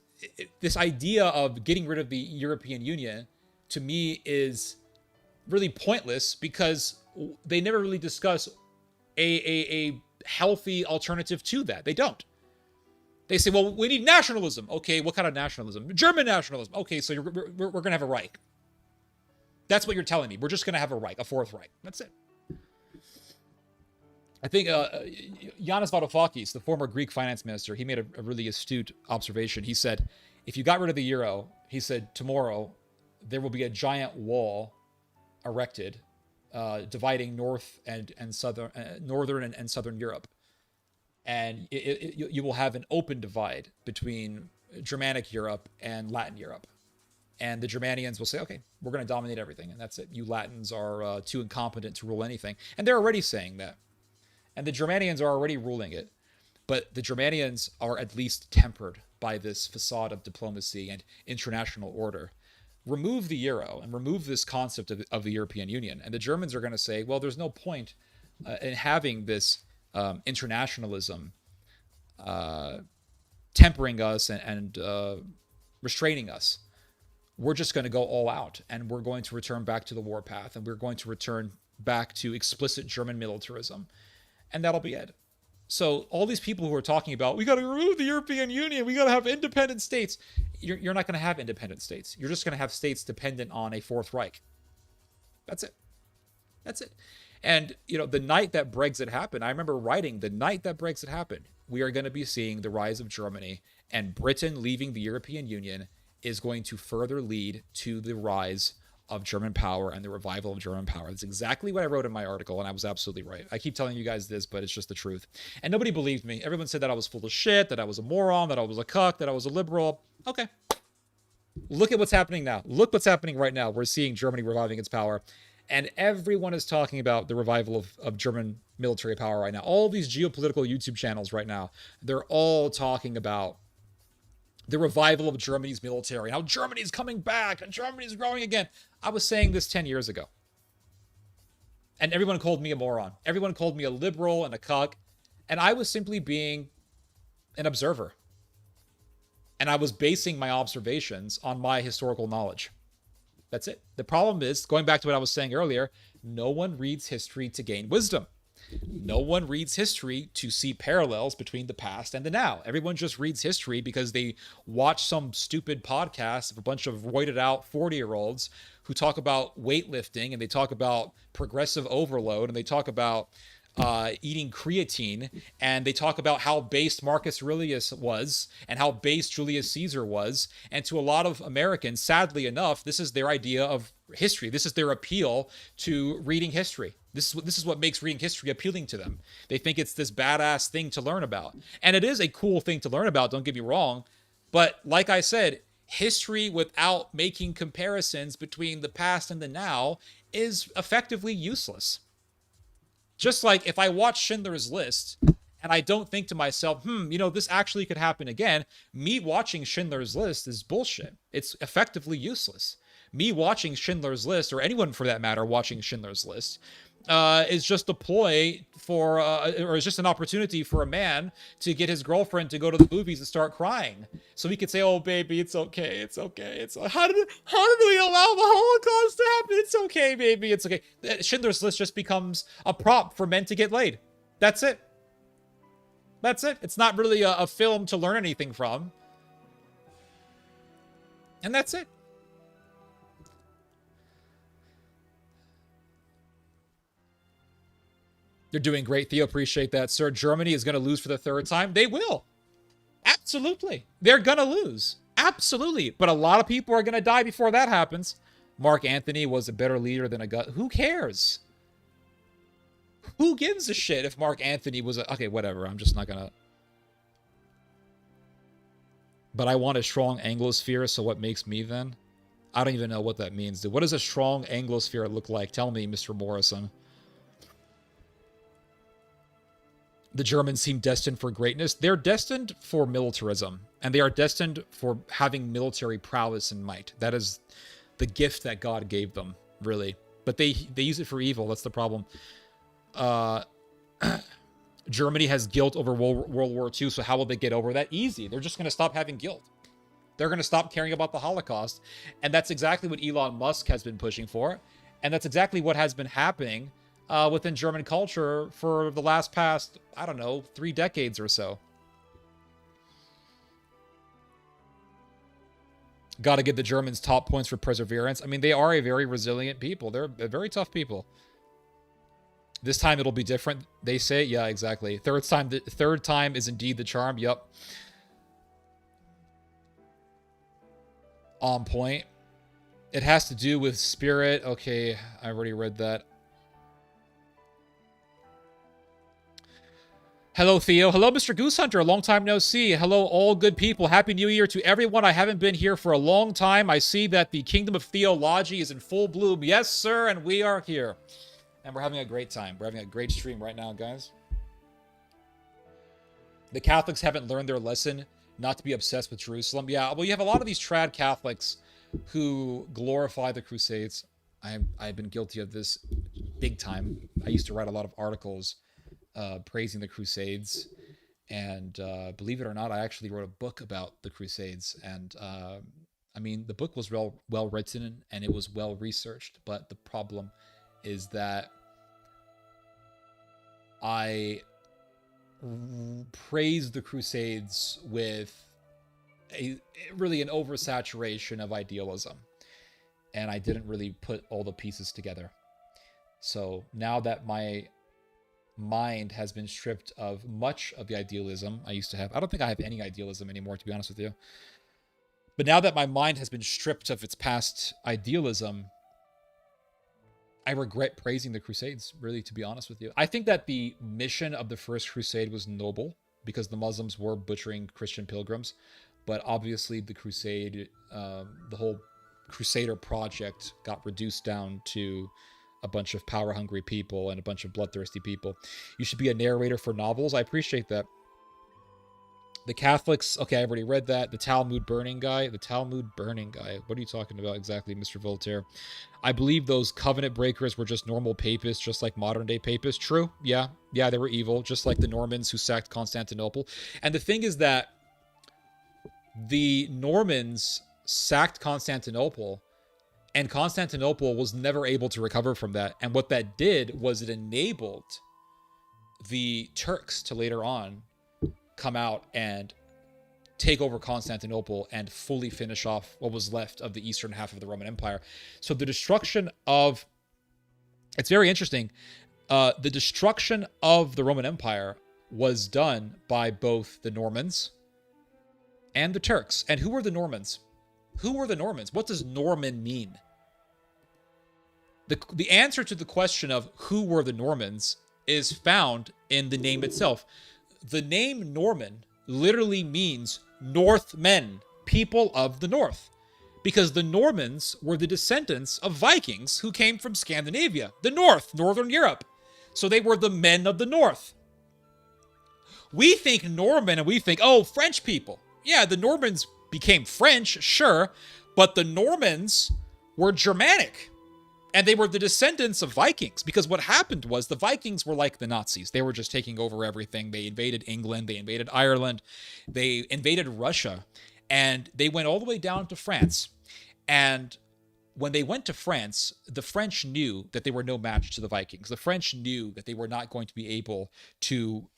this idea of getting rid of the European Union, to me, is really pointless because they never really discuss a healthy alternative to that. They don't. They say, well, we need nationalism. Okay, what kind of nationalism? German nationalism. Okay, so we're going to have a Reich. That's what you're telling me. We're just going to have a Reich, a fourth Reich. That's it. I think Yanis Varoufakis, the former Greek finance minister, he made a really astute observation. He said, if you got rid of the euro, he said, tomorrow there will be a giant wall erected dividing northern and southern Europe. And you will have an open divide between Germanic Europe and Latin Europe. And the Germanians will say, okay, we're going to dominate everything. And that's it. You Latins are too incompetent to rule anything. And they're already saying that. And the Germanians are already ruling it. But the Germanians are at least tempered by this facade of diplomacy and international order. Remove the euro and remove this concept of the European Union. And the Germans are going to say, well, there's no point in having this internationalism tempering us and restraining us. we're just going to go all out, and we're going to return back to the warpath, and we're going to return back to explicit German militarism, and that'll be it. So all these people who are talking about, we got to remove the European Union, we got to have independent states, you're not going to have independent states. You're just going to have states dependent on a Fourth Reich. That's it. That's it. And, the night that Brexit happened, I remember writing, the night that Brexit happened, we are going to be seeing the rise of Germany, and Britain leaving the European Union is going to further lead to the rise of German power and the revival of German power. That's exactly what I wrote in my article, and I was absolutely right. I keep telling you guys this, but it's just the truth. And nobody believed me. Everyone said that I was full of shit, that I was a moron, that I was a cuck, that I was a liberal. Okay. Look at what's happening now. Look what's happening right now. We're seeing Germany reviving its power. And everyone is talking about the revival of German military power right now. All these geopolitical YouTube channels right now, they're all talking about the revival of Germany's military, how Germany's coming back and Germany's growing again. I was saying this 10 years ago. And everyone called me a moron. Everyone called me a liberal and a cuck. And I was simply being an observer. And I was basing my observations on my historical knowledge. That's it. The problem is, going back to what I was saying earlier, no one reads history to gain wisdom. No one reads history to see parallels between the past and the now. Everyone just reads history because they watch some stupid podcast of a bunch of roided out 40-year-olds who talk about weightlifting, and they talk about progressive overload, and they talk about eating creatine, and they talk about how based Marcus Aurelius was and how based Julius Caesar was. And to a lot of Americans, sadly enough, this is their idea of history. This is their appeal to reading history. This is what makes reading history appealing to them. They think it's this badass thing to learn about. And it is a cool thing to learn about, don't get me wrong. But like I said, history without making comparisons between the past and the now is effectively useless. Just like if I watch Schindler's List and I don't think to myself, this actually could happen again, me watching Schindler's List is bullshit. It's effectively useless. Me watching Schindler's List, or anyone for that matter watching Schindler's List, is just a ploy for, or is just an opportunity for a man to get his girlfriend to go to the movies and start crying, so he could say, "Oh, baby, it's okay, it's okay, it's how did we allow the Holocaust to happen? It's okay, baby, it's okay." Schindler's List just becomes a prop for men to get laid. That's it. That's it. It's not really a film to learn anything from, and that's it. You're doing great, Theo. Appreciate that, sir. Germany is going to lose for the third time. They will. Absolutely. They're going to lose. Absolutely. But a lot of people are going to die before that happens. Mark Antony was a better leader than a gut. Who cares? Who gives a shit if Mark Antony was a... Okay, whatever. I'm just not going to... But I want a strong Anglosphere, so what makes me then? I don't even know what that means, dude. What does a strong Anglosphere look like? Tell me, Mr. Morrison. The Germans seem destined for greatness. They're destined for militarism, and they are destined for having military prowess and might. That is the gift that God gave them, really. But they use it for evil. That's the problem. Germany has guilt over World War II, so how will they get over that? Easy. They're just going to stop having guilt. They're going to stop caring about the Holocaust. And that's exactly what Elon Musk has been pushing for. And that's exactly what has been happening within German culture for the past, 3 decades or so. Got to give the Germans top points for perseverance. I mean, they are a very resilient people. They're a very tough people. This time it'll be different, they say. Yeah, exactly. Third time is indeed the charm. Yep. On point. It has to do with spirit. Okay, I already read that. Hello, Theo. Hello, Mr. Goose Hunter. Long time no see. Hello, all good people. Happy New Year to everyone. I haven't been here for a long time. I see that the Kingdom of Theology is in full bloom. Yes, sir, and we are here. And we're having a great time. We're having a great stream right now, guys. The Catholics haven't learned their lesson not to be obsessed with Jerusalem. Yeah, well, you have a lot of these trad Catholics who glorify the Crusades. I've been guilty of this big time. I used to write a lot of articles praising the Crusades, and believe it or not, I actually wrote a book about the Crusades, and I mean, the book was well written and it was well researched, but the problem is that I praised the Crusades with really an oversaturation of idealism, and I didn't really put all the pieces together. So now that my mind has been stripped of much of the idealism I used to have, I don't think I have any idealism anymore, to be honest with you. But now that my mind has been stripped of its past idealism, I regret praising the Crusades, really, to be honest with you. I think that the mission of the First Crusade was noble because the Muslims were butchering Christian pilgrims. But obviously the Crusade, the whole Crusader project got reduced down to a bunch of power-hungry people and a bunch of bloodthirsty people. You should be a narrator for novels. I appreciate that. The Catholics, okay, I've already read that. The Talmud burning guy. What are you talking about exactly, Mr. Voltaire? I believe those covenant breakers were just normal papists, just like modern-day papists. True, yeah, they were evil, just like the Normans who sacked Constantinople. And the thing is that the Normans sacked Constantinople, and Constantinople was never able to recover from that. And what that did was it enabled the Turks to later on come out and take over Constantinople and fully finish off what was left of the eastern half of the Roman Empire. So the destruction of... It's very interesting. The destruction of the Roman Empire was done by both the Normans and the Turks. And who were the Normans? Who were the Normans? What does Norman mean? The answer to the question of who were the Normans is found in the name itself. The name Norman literally means Northmen, people of the north, because the Normans were the descendants of Vikings who came from Scandinavia, the north, Northern Europe. So they were the men of the north. We think Norman and we think, oh, French people. Yeah, the Normans became French, sure, but the Normans were Germanic. And they were the descendants of Vikings, because what happened was the Vikings were like the Nazis. They were just taking over everything. They invaded England. They invaded Ireland. They invaded Russia. And they went all the way down to France. And when they went to France, the French knew that they were no match to the Vikings. The French knew that they were not going to be able to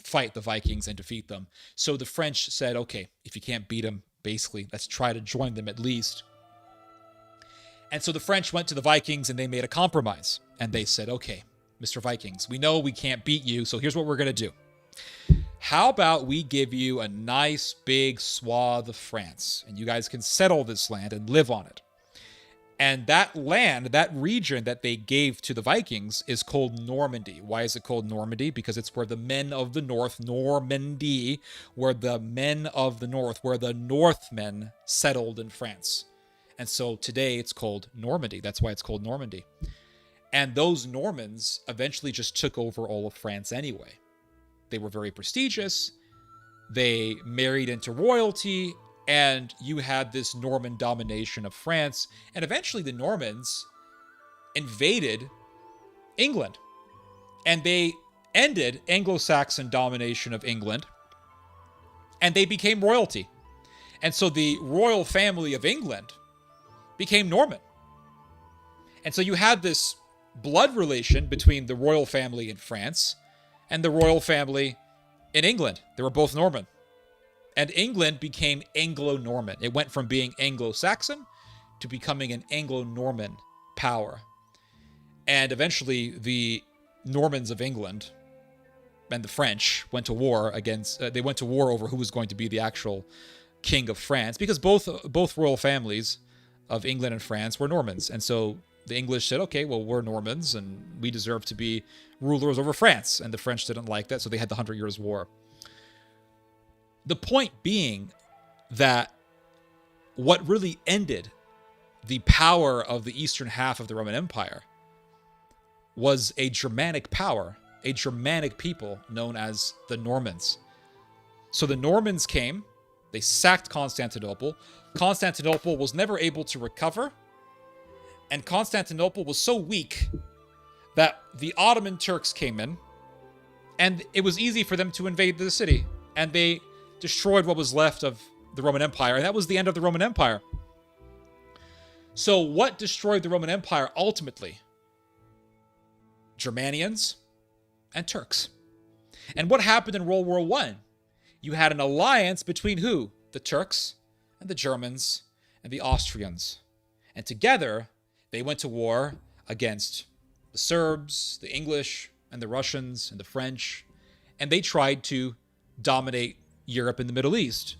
fight the Vikings and defeat them. So the French said, okay, if you can't beat them, basically, let's try to join them at least. And so the French went to the Vikings and they made a compromise. And they said, okay, Mr. Vikings, we know we can't beat you, so here's what we're going to do. How about we give you a nice big swath of France, and you guys can settle this land and live on it. And that land, that region that they gave to the Vikings is called Normandy. Why is it called Normandy? Because it's where the men of the north, Normandy, where the men of the north, where the Northmen settled in France. And so today it's called Normandy. That's why it's called Normandy. And those Normans eventually just took over all of France anyway. They were very prestigious. They married into royalty. And you had this Norman domination of France. And eventually the Normans invaded England. And they ended Anglo-Saxon domination of England. And they became royalty. And so the royal family of England became Norman. And so you had this blood relation between the royal family in France and the royal family in England. They were both Norman. And England became Anglo-Norman. It went from being Anglo-Saxon to becoming an Anglo-Norman power. And eventually the Normans of England and the French went to war against, they went to war over who was going to be the actual king of France, because both royal families of England and France were Normans. And so the English said, okay, well, we're Normans and we deserve to be rulers over France. And the French didn't like that, so they had the 100 Years' War. The point being that what really ended the power of the eastern half of the Roman Empire was a Germanic power, a Germanic people known as the Normans. So the Normans came, they sacked Constantinople. Constantinople was never able to recover, and Constantinople was so weak that the Ottoman Turks came in, and it was easy for them to invade the city, and they destroyed what was left of the Roman Empire, and that was the end of the Roman Empire. So what destroyed the Roman Empire ultimately? Germanians and Turks. And what happened in World War I? You had an alliance between who? The Turks and the Germans and the Austrians. And together, they went to war against the Serbs, the English, and the Russians, and the French. And they tried to dominate Europe and the Middle East.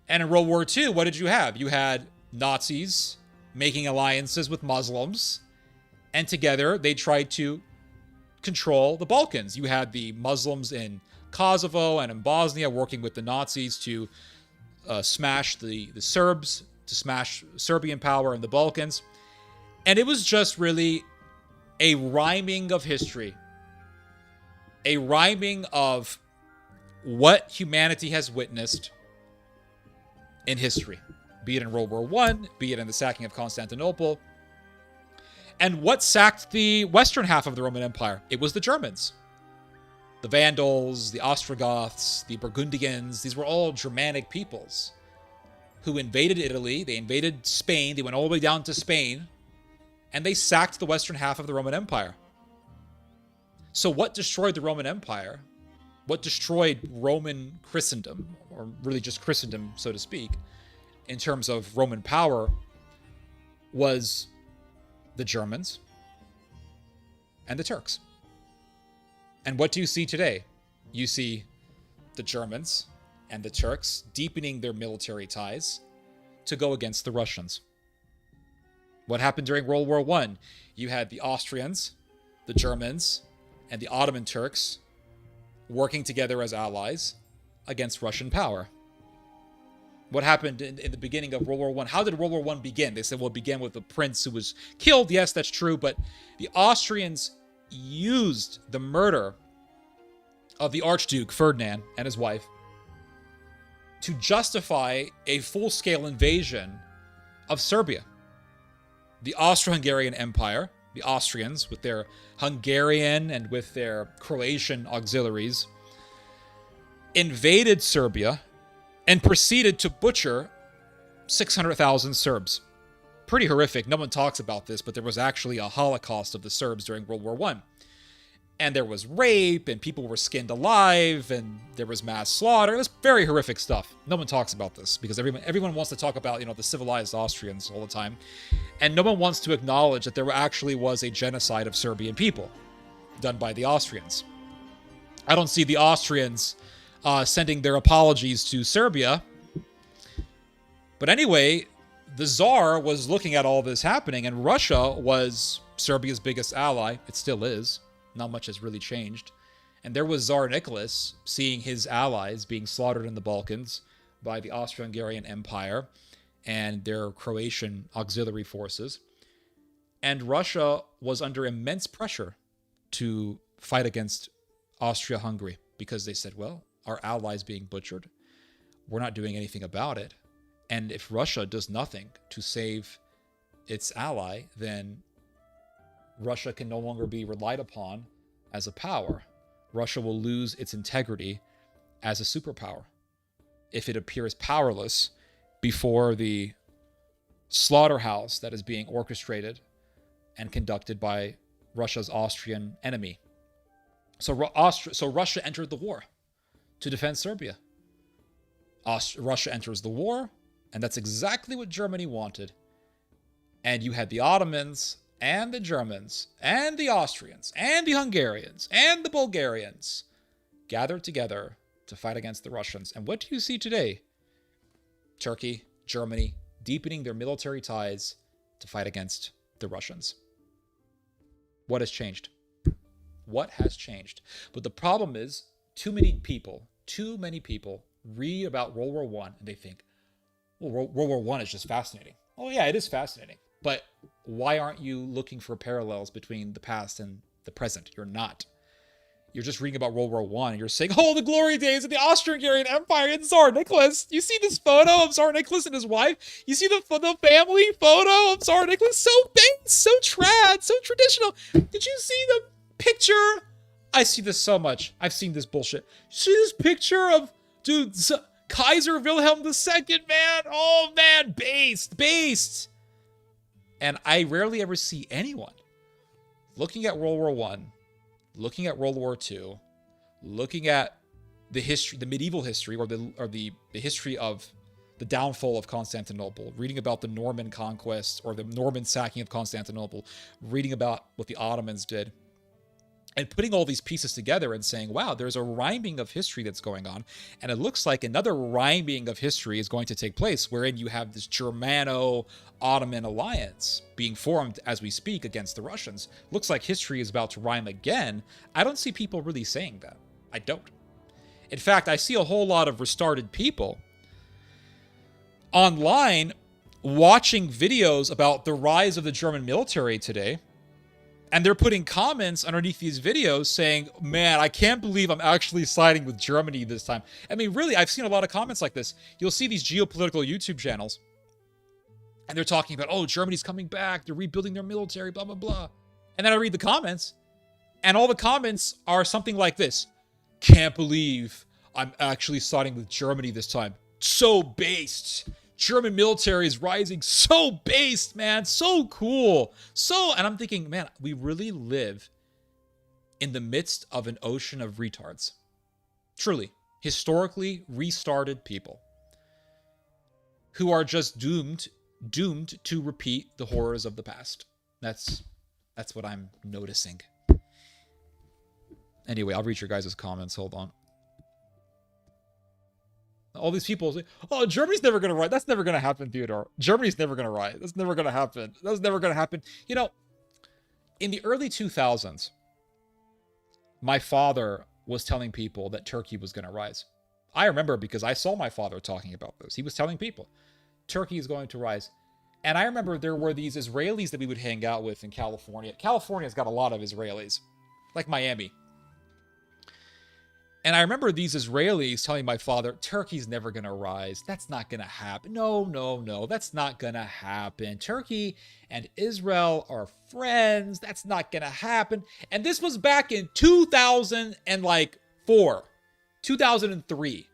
And in World War II, what did you have? You had Nazis making alliances with Muslims. And together, they tried to control the Balkans. You had the Muslims in Kosovo and in Bosnia working with the Nazis to smash the Serbs, to smash Serbian power in the Balkans. And it was just really a rhyming of history. A rhyming of what humanity has witnessed in history. Be it in World War I, be it in the sacking of Constantinople. And what sacked the western half of the Roman Empire? It was the Germans. The Vandals, the Ostrogoths, the Burgundians, these were all Germanic peoples who invaded Italy. They invaded Spain. They went all the way down to Spain. And they sacked the western half of the Roman Empire. So what destroyed the Roman Empire? What destroyed Roman Christendom, or really just Christendom, so to speak, in terms of Roman power, was the Germans and the Turks. And what do you see today? You see the Germans and the Turks deepening their military ties to go against the Russians. What happened during World War I? You had the Austrians, the Germans, and the Ottoman Turks working together as allies against Russian power. What happened in the beginning of World War I? How did World War I begin? They said, well, it began with a prince who was killed. Yes, that's true. But the Austrians used the murder of the Archduke Ferdinand and his wife to justify a full-scale invasion of Serbia. The Austro-Hungarian Empire, the Austrians, with their Hungarian and with their Croatian auxiliaries, invaded Serbia and proceeded to butcher 600,000 Serbs. Pretty horrific. No one talks about this, but there was actually a Holocaust of the Serbs during World War I. And there was rape, and people were skinned alive, and there was mass slaughter. It was very horrific stuff. No one talks about this because everyone wants to talk about, the civilized Austrians all the time. And no one wants to acknowledge that there actually was a genocide of Serbian people done by the Austrians. I don't see the Austrians sending their apologies to Serbia. But anyway, the Tsar was looking at all this happening, and Russia was Serbia's biggest ally. It still is. Not much has really changed. And there was Tsar Nicholas seeing his allies being slaughtered in the Balkans by the Austro-Hungarian Empire and their Croatian auxiliary forces. And Russia was under immense pressure to fight against Austria-Hungary because they said, well, our allies being butchered, we're not doing anything about it. And if Russia does nothing to save its ally, then Russia can no longer be relied upon as a power. Russia will lose its integrity as a superpower if it appears powerless before the slaughterhouse that is being orchestrated and conducted by Russia's Austrian enemy. So Russia entered the war to defend Serbia. Russia enters the war, and that's exactly what Germany wanted. And you had the Ottomans and the Germans and the Austrians and the Hungarians and the Bulgarians gathered together to fight against the Russians. And what do you see today? Turkey, Germany, deepening their military ties to fight against the Russians. What has changed? What has changed? But the problem is, too many people read about World War I and they think, well, World War I is just fascinating. Oh yeah, it is fascinating. But why aren't you looking for parallels between the past and the present? You're not. You're just reading about World War I and you're saying, oh, the glory days of the Austro-Hungarian Empire and Tsar Nicholas. You see this photo of Tsar Nicholas and his wife? You see the family photo of Tsar Nicholas? So base, so trad, so traditional. Did you see the picture? I see this so much. I've seen this bullshit. See this picture of, dude, Kaiser Wilhelm II, man? Oh, man, based. And I rarely ever see anyone looking at World War One, looking at World War II, looking at the history, the medieval history, or the history of the downfall of Constantinople, reading about the Norman conquest or the Norman sacking of Constantinople, reading about what the Ottomans did, and putting all these pieces together and saying, wow, there's a rhyming of history that's going on. And it looks like another rhyming of history is going to take place, wherein you have this Germano-Ottoman alliance being formed as we speak against the Russians. Looks like history is about to rhyme again. I don't see people really saying that. I don't. In fact, I see a whole lot of restarted people online watching videos about the rise of the German military today. And they're putting comments underneath these videos saying, man, I can't believe I'm actually siding with Germany this time. I mean, really, I've seen a lot of comments like this. You'll see these geopolitical YouTube channels, and they're talking about, oh, Germany's coming back. They're rebuilding their military, blah, blah, blah. And then I read the comments, and all the comments are something like this. Can't believe I'm actually siding with Germany this time. So based. German military is rising, so based, man, so cool. And I'm thinking, man, we really live in the midst of an ocean of retards. Truly, historically restarted people who are just doomed to repeat the horrors of the past. That's what I'm noticing. Anyway, I'll read your guys' comments. Hold on. All these people say, oh, Germany's never going to rise. That's never going to happen, Theodore. Germany's never going to rise. That's never going to happen. That's never going to happen. You know, in the early 2000s, my father was telling people that Turkey was going to rise. I remember because I saw my father talking about this. He was telling people, Turkey is going to rise. And I remember there were these Israelis that we would hang out with in California. California's got a lot of Israelis, like Miami. And I remember these Israelis telling my father, Turkey's never going to rise. That's not going to happen. No, that's not going to happen. Turkey and Israel are friends. That's not going to happen. And this was back in 2004, 2003.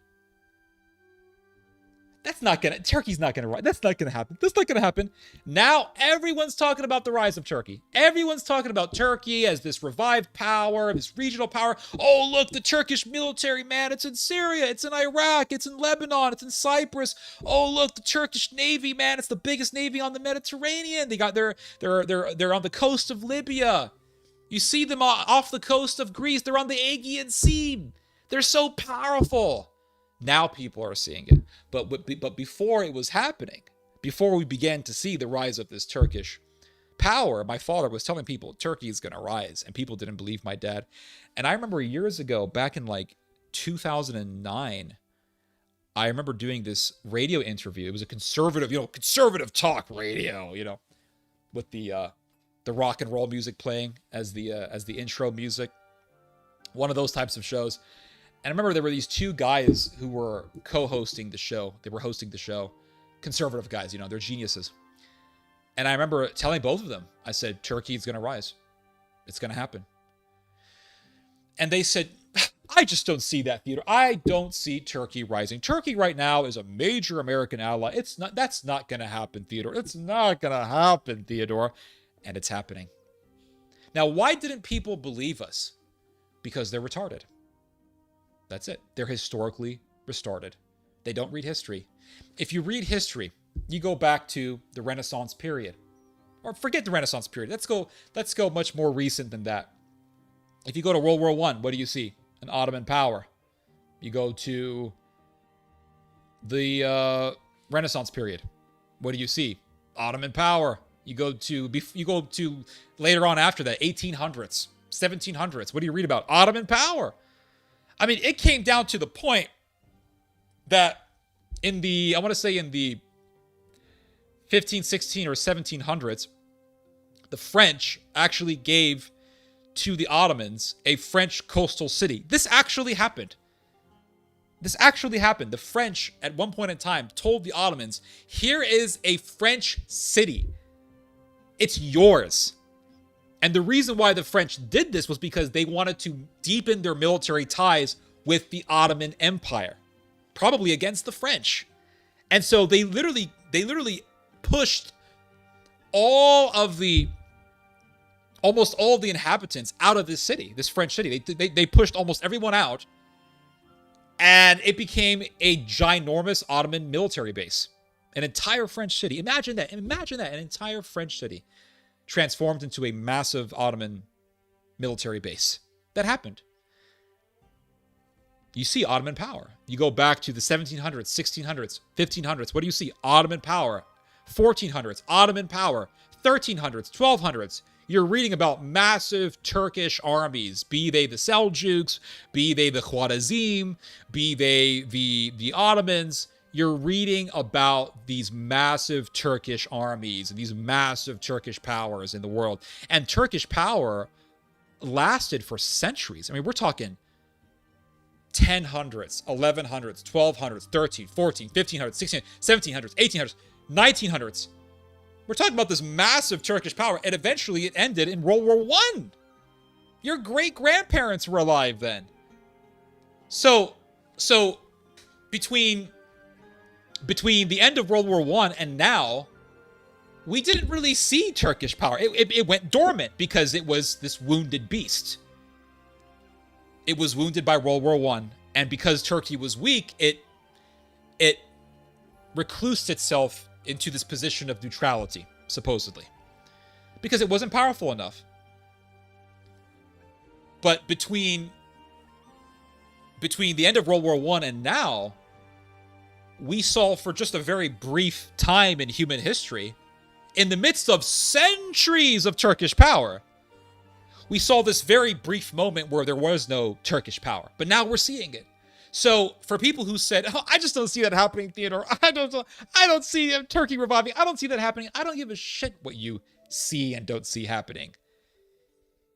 Turkey's not going to rise. That's not going to happen. That's not going to happen. Now everyone's talking about the rise of Turkey. Everyone's talking about Turkey as this revived power, this regional power. Oh, look, the Turkish military, man. It's in Syria. It's in Iraq. It's in Lebanon. It's in Cyprus. Oh, look, the Turkish Navy, man. It's the biggest navy on the Mediterranean. They're on the coast of Libya. You see them off the coast of Greece. They're on the Aegean Sea. They're so powerful. Now people are seeing it. But before it was happening, before we began to see the rise of this Turkish power, my father was telling people Turkey is going to rise, and people didn't believe my dad. And I remember years ago, back in like 2009, I remember doing this radio interview. It was a conservative talk radio, with the rock and roll music playing as the intro music. One of those types of shows. And I remember there were these two guys who were co-hosting the show. They were hosting the show. Conservative guys, they're geniuses. And I remember telling both of them, I said, Turkey is going to rise. It's going to happen. And they said, I just don't see that, Theodore. I don't see Turkey rising. Turkey right now is a major American ally. That's not going to happen, Theodore. It's not going to happen, Theodore. And it's happening. Now, why didn't people believe us? Because they're retarded. That's it. They're historically restarted. They don't read history. If you read history, you go back to the Renaissance period. Or forget the Renaissance period. Let's go much more recent than that. If you go to World War I, what do you see? An Ottoman power. You go to the Renaissance period. What do you see? Ottoman power. You go to later on after that, 1800s, 1700s. What do you read about? Ottoman power. I mean, it came down to the point that in the 15, 16, or 1700s, the French actually gave to the Ottomans a French coastal city. This actually happened. The French, at one point in time, told the Ottomans, here is a French city. It's yours. And the reason why the French did this was because they wanted to deepen their military ties with the Ottoman Empire, probably against the French. And so they literally pushed almost all of the inhabitants out of this city, this French city. They pushed almost everyone out, and it became a ginormous Ottoman military base. An entire French city. Imagine that. Imagine that. An entire French city transformed into a massive Ottoman military base. That happened. You see Ottoman power. You go back to the 1700s, 1600s, 1500s. What do you see? Ottoman power. 1400s, Ottoman power. 1300s, 1200s. You're reading about massive Turkish armies, be they the Seljuks, be they the Khwarezm, be they the Ottomans. You're reading about these massive Turkish armies and these massive Turkish powers in the world. And Turkish power lasted for centuries. I mean, we're talking 1000s, 1100s, 1200s, 13, 14, 1500s, 1600s, 1700s, 1800s, 1900s. We're talking about this massive Turkish power, and eventually it ended in World War I. Your great-grandparents were alive then. So between the end of World War I and now, we didn't really see Turkish power. It went dormant because it was this wounded beast. It was wounded by World War I, and because Turkey was weak, it reclused itself into this position of neutrality, supposedly, because it wasn't powerful enough. But between the end of World War I and now, we saw for just a very brief time in human history, in the midst of centuries of Turkish power, we saw this very brief moment where there was no Turkish power. But now we're seeing it. So for people who said, "Oh, I just don't see that happening, Theodore. I don't see Turkey reviving. I don't see that happening." I don't give a shit what you see and don't see happening.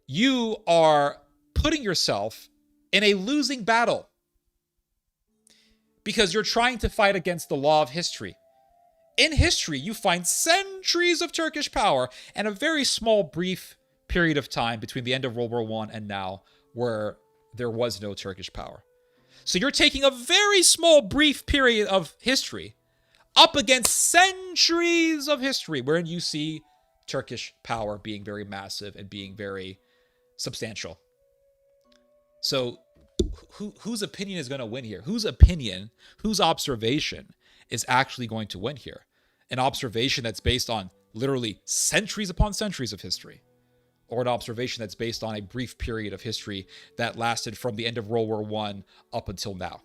You are putting yourself in a losing battle because you're trying to fight against the law of history. In history, you find centuries of Turkish power and a very small, brief period of time between the end of World War I and now where there was no Turkish power. So you're taking a very small, brief period of history up against centuries of history wherein you see Turkish power being very massive and being very substantial. So whose opinion is going to win here? Whose opinion, whose observation is actually going to win here? An observation that's based on literally centuries upon centuries of history, or an observation that's based on a brief period of history that lasted from the end of World War I up until now.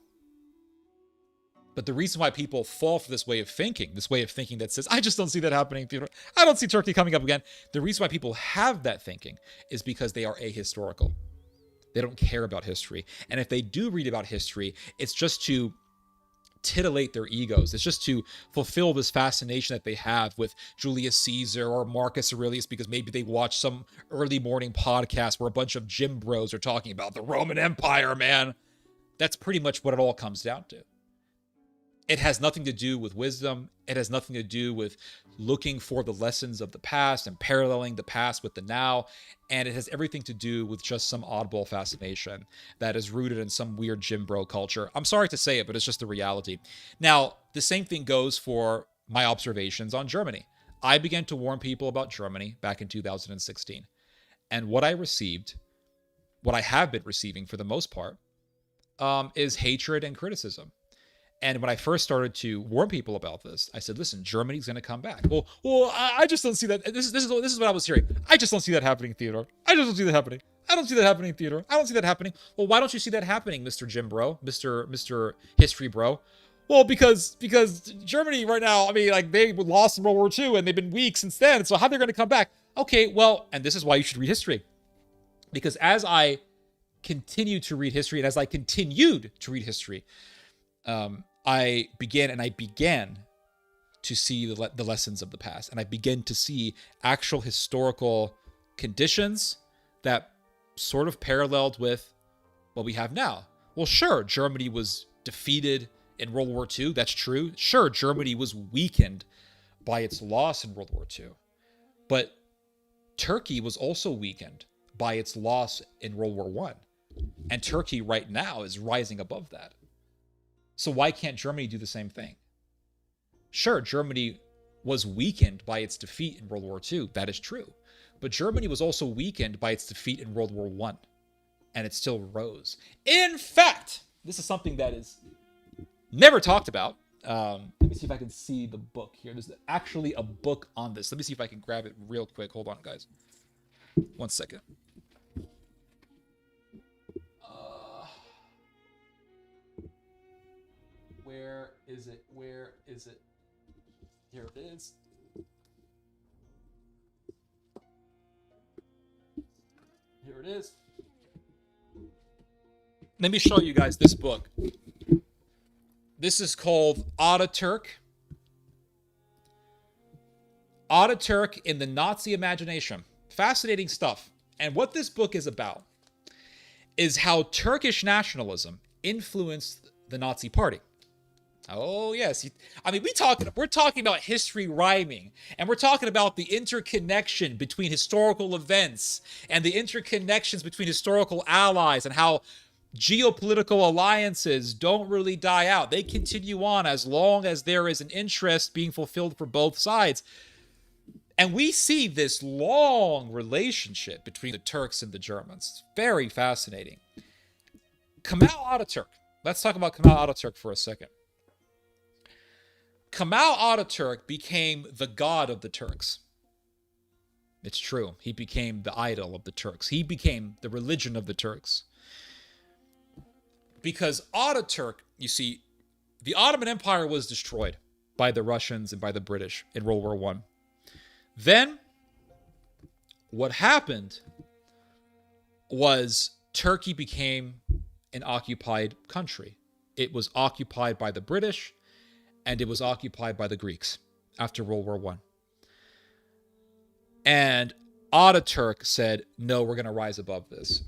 But the reason why people fall for this way of thinking that says, "I just don't see that happening, Theodore. I don't see Turkey coming up again." The reason why people have that thinking is because they are ahistorical. They don't care about history. And if they do read about history, it's just to titillate their egos. It's just to fulfill this fascination that they have with Julius Caesar or Marcus Aurelius because maybe they watch some early morning podcast where a bunch of gym bros are talking about the Roman Empire, man. That's pretty much what it all comes down to. It has nothing to do with wisdom. It has nothing to do with looking for the lessons of the past and paralleling the past with the now. And it has everything to do with just some oddball fascination that is rooted in some weird gym bro culture. I'm sorry to say it, but it's just the reality. Now, the same thing goes for my observations on Germany. I began to warn people about Germany back in 2016. And what I have been receiving for the most part, is hatred and criticism. And when I first started to warn people about this, I said, "Listen, Germany's going to come back." Well, I just don't see that. This is what I was hearing. "I just don't see that happening, Theodore. I just don't see that happening. I don't see that happening, Theodore. I don't see that happening." Well, why don't you see that happening, Mr. Jim Bro, Mr. History Bro? Well, because Germany right now, I mean, like, they lost in World War II and they've been weak since then. So how they're going to come back? Okay, well, and this is why you should read history. Because as I continued to read history and as I continued to read history, I began to see the lessons of the past, and I began to see actual historical conditions that sort of paralleled with what we have now. Well, sure, Germany was defeated in World War II. That's true. Sure, Germany was weakened by its loss in World War II. But Turkey was also weakened by its loss in World War I. And Turkey right now is rising above that. So why can't Germany do the same thing? Sure, Germany was weakened by its defeat in World War II. That is true. But Germany was also weakened by its defeat in World War I, and it still rose. In fact, this is something that is never talked about. Let me see if I can see the book here. There's actually a book on this. Let me see if I can grab it real quick. Hold on, guys. 1 second. Where is it? Where is it? Here it is. Here it is. Let me show you guys this book. This is called Ataturk. Ataturk in the Nazi Imagination. Fascinating stuff. And what this book is about is how Turkish nationalism influenced the Nazi Party. Oh, yes. I mean, we're talking about history rhyming, and we're talking about the interconnection between historical events and the interconnections between historical allies and how geopolitical alliances don't really die out. They continue on as long as there is an interest being fulfilled for both sides. And we see this long relationship between the Turks and the Germans. It's very fascinating. Kemal Ataturk. Let's talk about Kemal Ataturk for a second. Kemal Ataturk became the god of the Turks. It's true. He became the idol of the Turks. He became the religion of the Turks. Because Ataturk, you see, the Ottoman Empire was destroyed by the Russians and by the British in World War I. Then, what happened was Turkey became an occupied country. It was occupied by the British, and it was occupied by the Greeks after World War I. And Ataturk said, no, we're going to rise above this.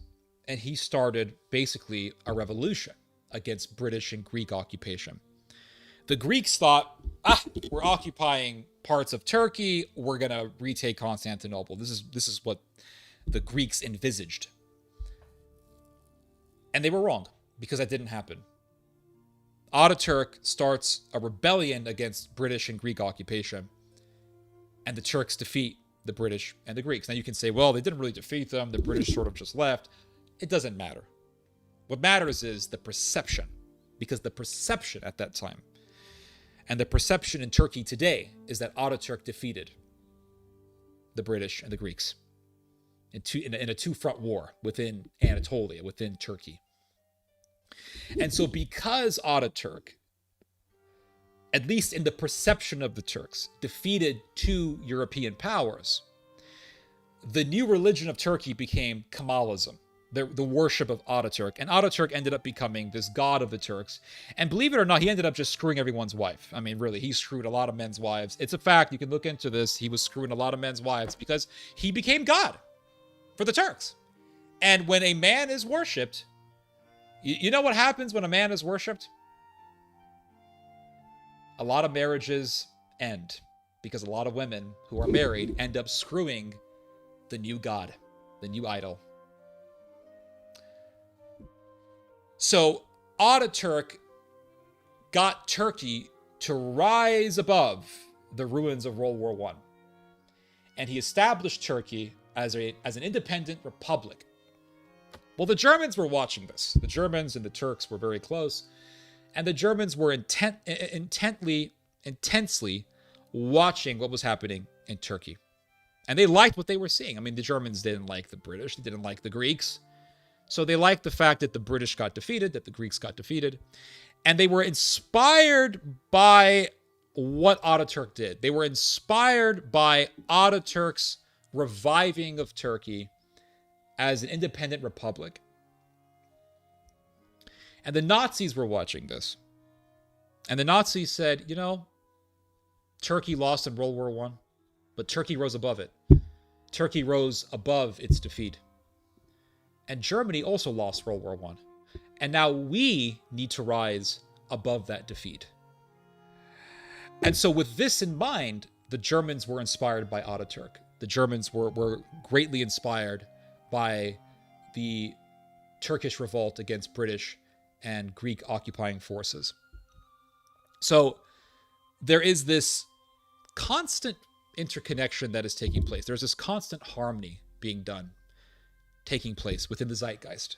And he started basically a revolution against British and Greek occupation. The Greeks thought, we're occupying parts of Turkey, we're going to retake Constantinople. This is what the Greeks envisaged. And they were wrong, because that didn't happen. Ataturk starts a rebellion against British and Greek occupation, and the Turks defeat the British and the Greeks. Now you can say, well, they didn't really defeat them, the British sort of just left. It doesn't matter. What matters is the perception, because the perception at that time, and the perception in Turkey today, is that Ataturk defeated the British and the Greeks in a two-front war within Anatolia, within Turkey. And so because Ataturk, at least in the perception of the Turks, defeated two European powers, the new religion of Turkey became Kemalism, the worship of Ataturk. And Ataturk ended up becoming this god of the Turks. And believe it or not, he ended up just screwing everyone's wife. I mean, really, he screwed a lot of men's wives. It's a fact. You can look into this. He was screwing a lot of men's wives because he became God for the Turks. And when a man is worshipped, you know what happens when a man is worshipped? A lot of marriages end because a lot of women who are married end up screwing the new god, the new idol. So Ataturk got Turkey to rise above the ruins of World War I. And he established Turkey as an independent republic. Well, the Germans were watching this. The Germans and the Turks were very close. And the Germans were intensely watching what was happening in Turkey. And they liked what they were seeing. I mean, the Germans didn't like the British. They didn't like the Greeks. So they liked the fact that the British got defeated, that the Greeks got defeated. And they were inspired by what Ataturk did. They were inspired by Ataturk's reviving of Turkey as an independent republic. And the Nazis were watching this. And the Nazis said, you know, Turkey lost in World War I, but Turkey rose above it. Turkey rose above its defeat. And Germany also lost World War I. And now we need to rise above that defeat. And so with this in mind, the Germans were inspired by Ataturk. The Germans were greatly inspired by the Turkish revolt against British and Greek occupying forces. So there is this constant interconnection that is taking place. There's this constant harmony taking place within the zeitgeist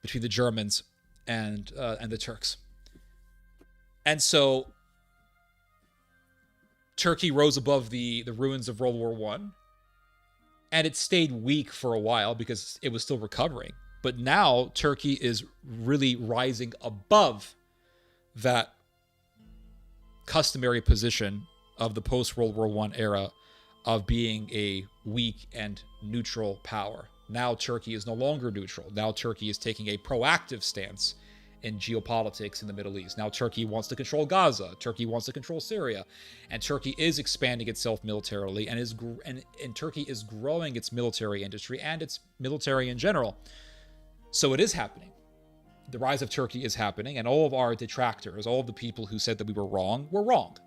between the Germans and the Turks. And so Turkey rose above the ruins of World War I, and it stayed weak for a while because it was still recovering. But now Turkey is really rising above that customary position of the post-World War I era of being a weak and neutral power. Now Turkey is no longer neutral. Now Turkey is taking a proactive stance in geopolitics in the Middle East. Now Turkey wants to control Gaza. Turkey wants to control Syria. And Turkey is expanding itself militarily, and Turkey is growing its military industry and its military in general. So it is happening. The rise of Turkey is happening, and all of our detractors, all of the people who said that we were wrong, were wrong.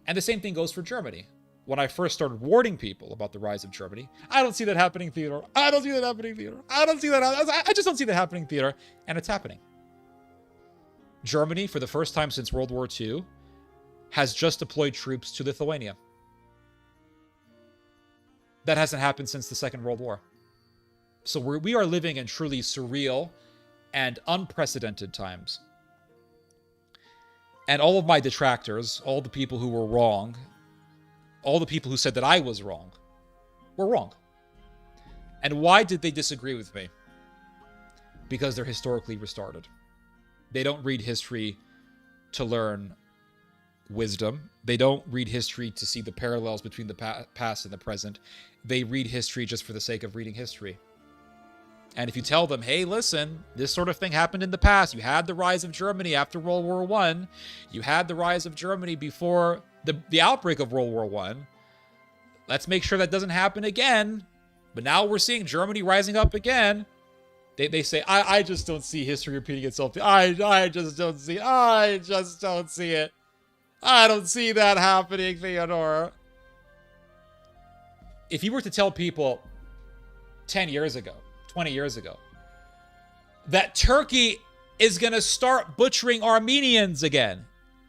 And the same thing goes for Germany. When I first started warning people about the rise of Germany, I don't see that happening, Theodore. I don't see that happening, Theodore. I don't see that. I just don't see that happening, Theodore. And it's happening. Germany, for the first time since World War II, has just deployed troops to Lithuania. That hasn't happened since the Second World War. So we are living in truly surreal and unprecedented times. And all of my detractors, all the people who were wrong, all the people who said that I was wrong, were wrong. And why did they disagree with me? Because they're historically restarted. They don't read history to learn wisdom. They don't read history to see the parallels between the past and the present. They read history just for the sake of reading history. And if you tell them, hey, listen, this sort of thing happened in the past. You had the rise of Germany after World War I. You had the rise of Germany before the outbreak of World War I. Let's make sure that doesn't happen again. But now we're seeing Germany rising up again. They say, I just don't see history repeating itself. I just don't see it. I just don't see it. I don't see that happening, Theodore. If you were to tell people 10 years ago, 20 years ago, that Turkey is going to start butchering Armenians again,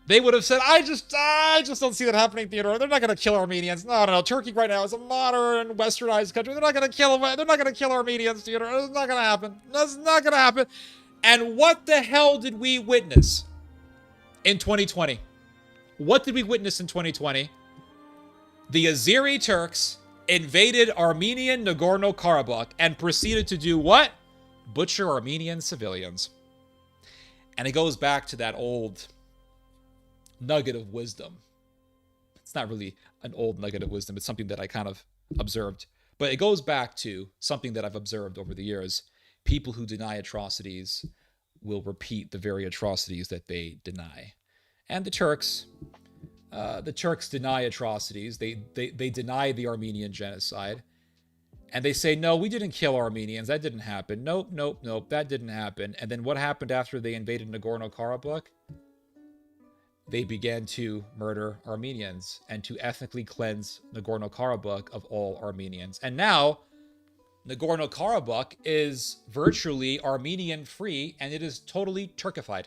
they would have said, I just don't see that happening, Theodore. They're not going to kill Armenians. No. Turkey right now is a modern, westernized country. They're not going to kill Armenians, Theodore. It's not going to happen. That's not going to happen. And what the hell did we witness in 2020? What did we witness in 2020? The Azeri Turks invaded Armenian Nagorno-Karabakh and proceeded to do what? Butcher Armenian civilians. And it goes back to that old nugget of wisdom. It's not really an old nugget of wisdom. It's something that I kind of observed. But it goes back to something that I've observed over the years. People who deny atrocities will repeat the very atrocities that they deny. And the Turks deny atrocities. They deny the Armenian genocide. And they say, no, we didn't kill Armenians. That didn't happen. Nope, that didn't happen. And then what happened after they invaded Nagorno-Karabakh? They began to murder Armenians and to ethnically cleanse Nagorno-Karabakh of all Armenians. And now, Nagorno-Karabakh is virtually Armenian-free, and it is totally Turkified.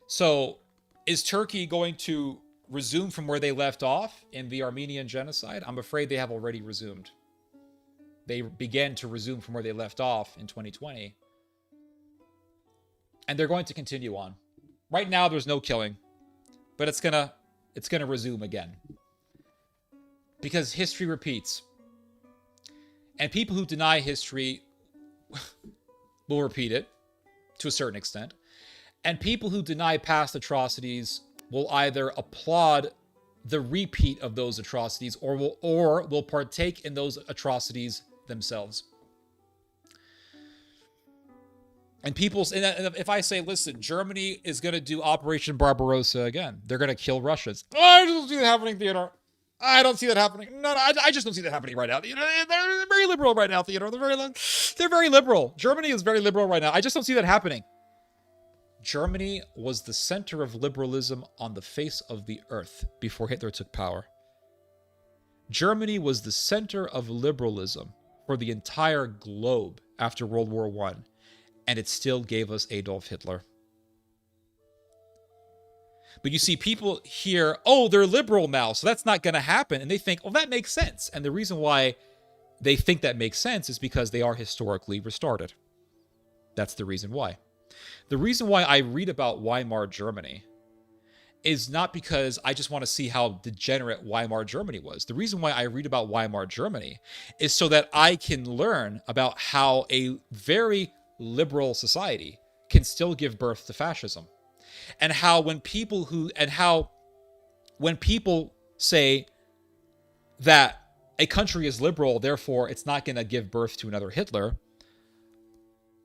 So, is Turkey going to resume from where they left off in the Armenian genocide? I'm afraid they have already resumed. They began to resume from where they left off in 2020. And they're going to continue on. Right now, there's no killing. But it's gonna resume again. Because history repeats. And people who deny history will repeat it to a certain extent. And people who deny past atrocities will either applaud the repeat of those atrocities or will partake in those atrocities themselves. And if I say, listen, Germany is going to do Operation Barbarossa again. They're going to kill Russians. I don't see that happening, Theodore. I don't see that happening. No, I just don't see that happening right now. They're very liberal right now, Theodore. They're very liberal. Germany is very liberal right now. I just don't see that happening. Germany was the center of liberalism on the face of the earth before Hitler took power. Germany was the center of liberalism for the entire globe after World War I. And it still gave us Adolf Hitler. But you see people hear, oh, they're liberal now, so that's not going to happen. And they think, oh, that makes sense. And the reason why they think that makes sense is because they are historically restarted. That's the reason why. The reason why I read about Weimar Germany is not because I just want to see how degenerate Weimar Germany was. The reason why I read about Weimar Germany is so that I can learn about how a very liberal society can still give birth to fascism. And how when people say that a country is liberal, therefore it's not going to give birth to another Hitler,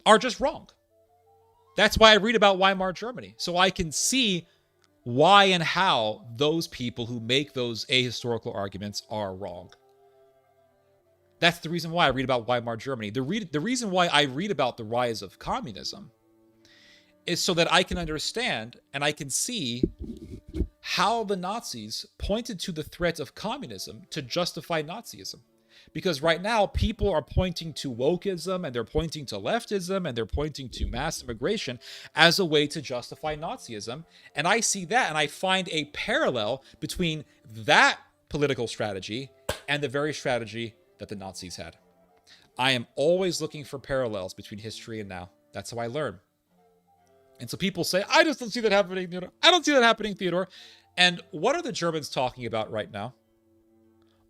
are just wrong. That's why I read about Weimar Germany, so I can see why and how those people who make those ahistorical arguments are wrong. That's the reason why I read about Weimar Germany. The reason why I read about the rise of communism is so that I can understand and I can see how the Nazis pointed to the threat of communism to justify Nazism. Because right now, people are pointing to wokeism, and they're pointing to leftism, and they're pointing to mass immigration as a way to justify Nazism. And I see that, and I find a parallel between that political strategy and the very strategy that the Nazis had. I am always looking for parallels between history and now. That's how I learn. And so people say, I just don't see that happening, Theodore. I don't see that happening, Theodore. And what are the Germans talking about right now?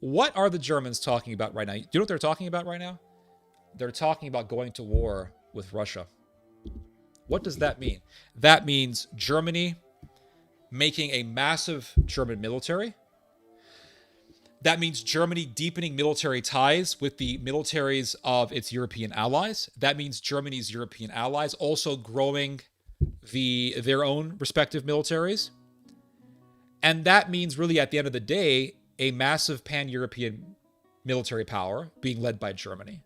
What are the Germans talking about right now? Do you know what they're talking about right now? They're talking about going to war with Russia. What does that mean? That means Germany making a massive German military. That means Germany deepening military ties with the militaries of its European allies. That means Germany's European allies also growing their own respective militaries. And that means really at the end of the day, a massive pan-European military power being led by Germany.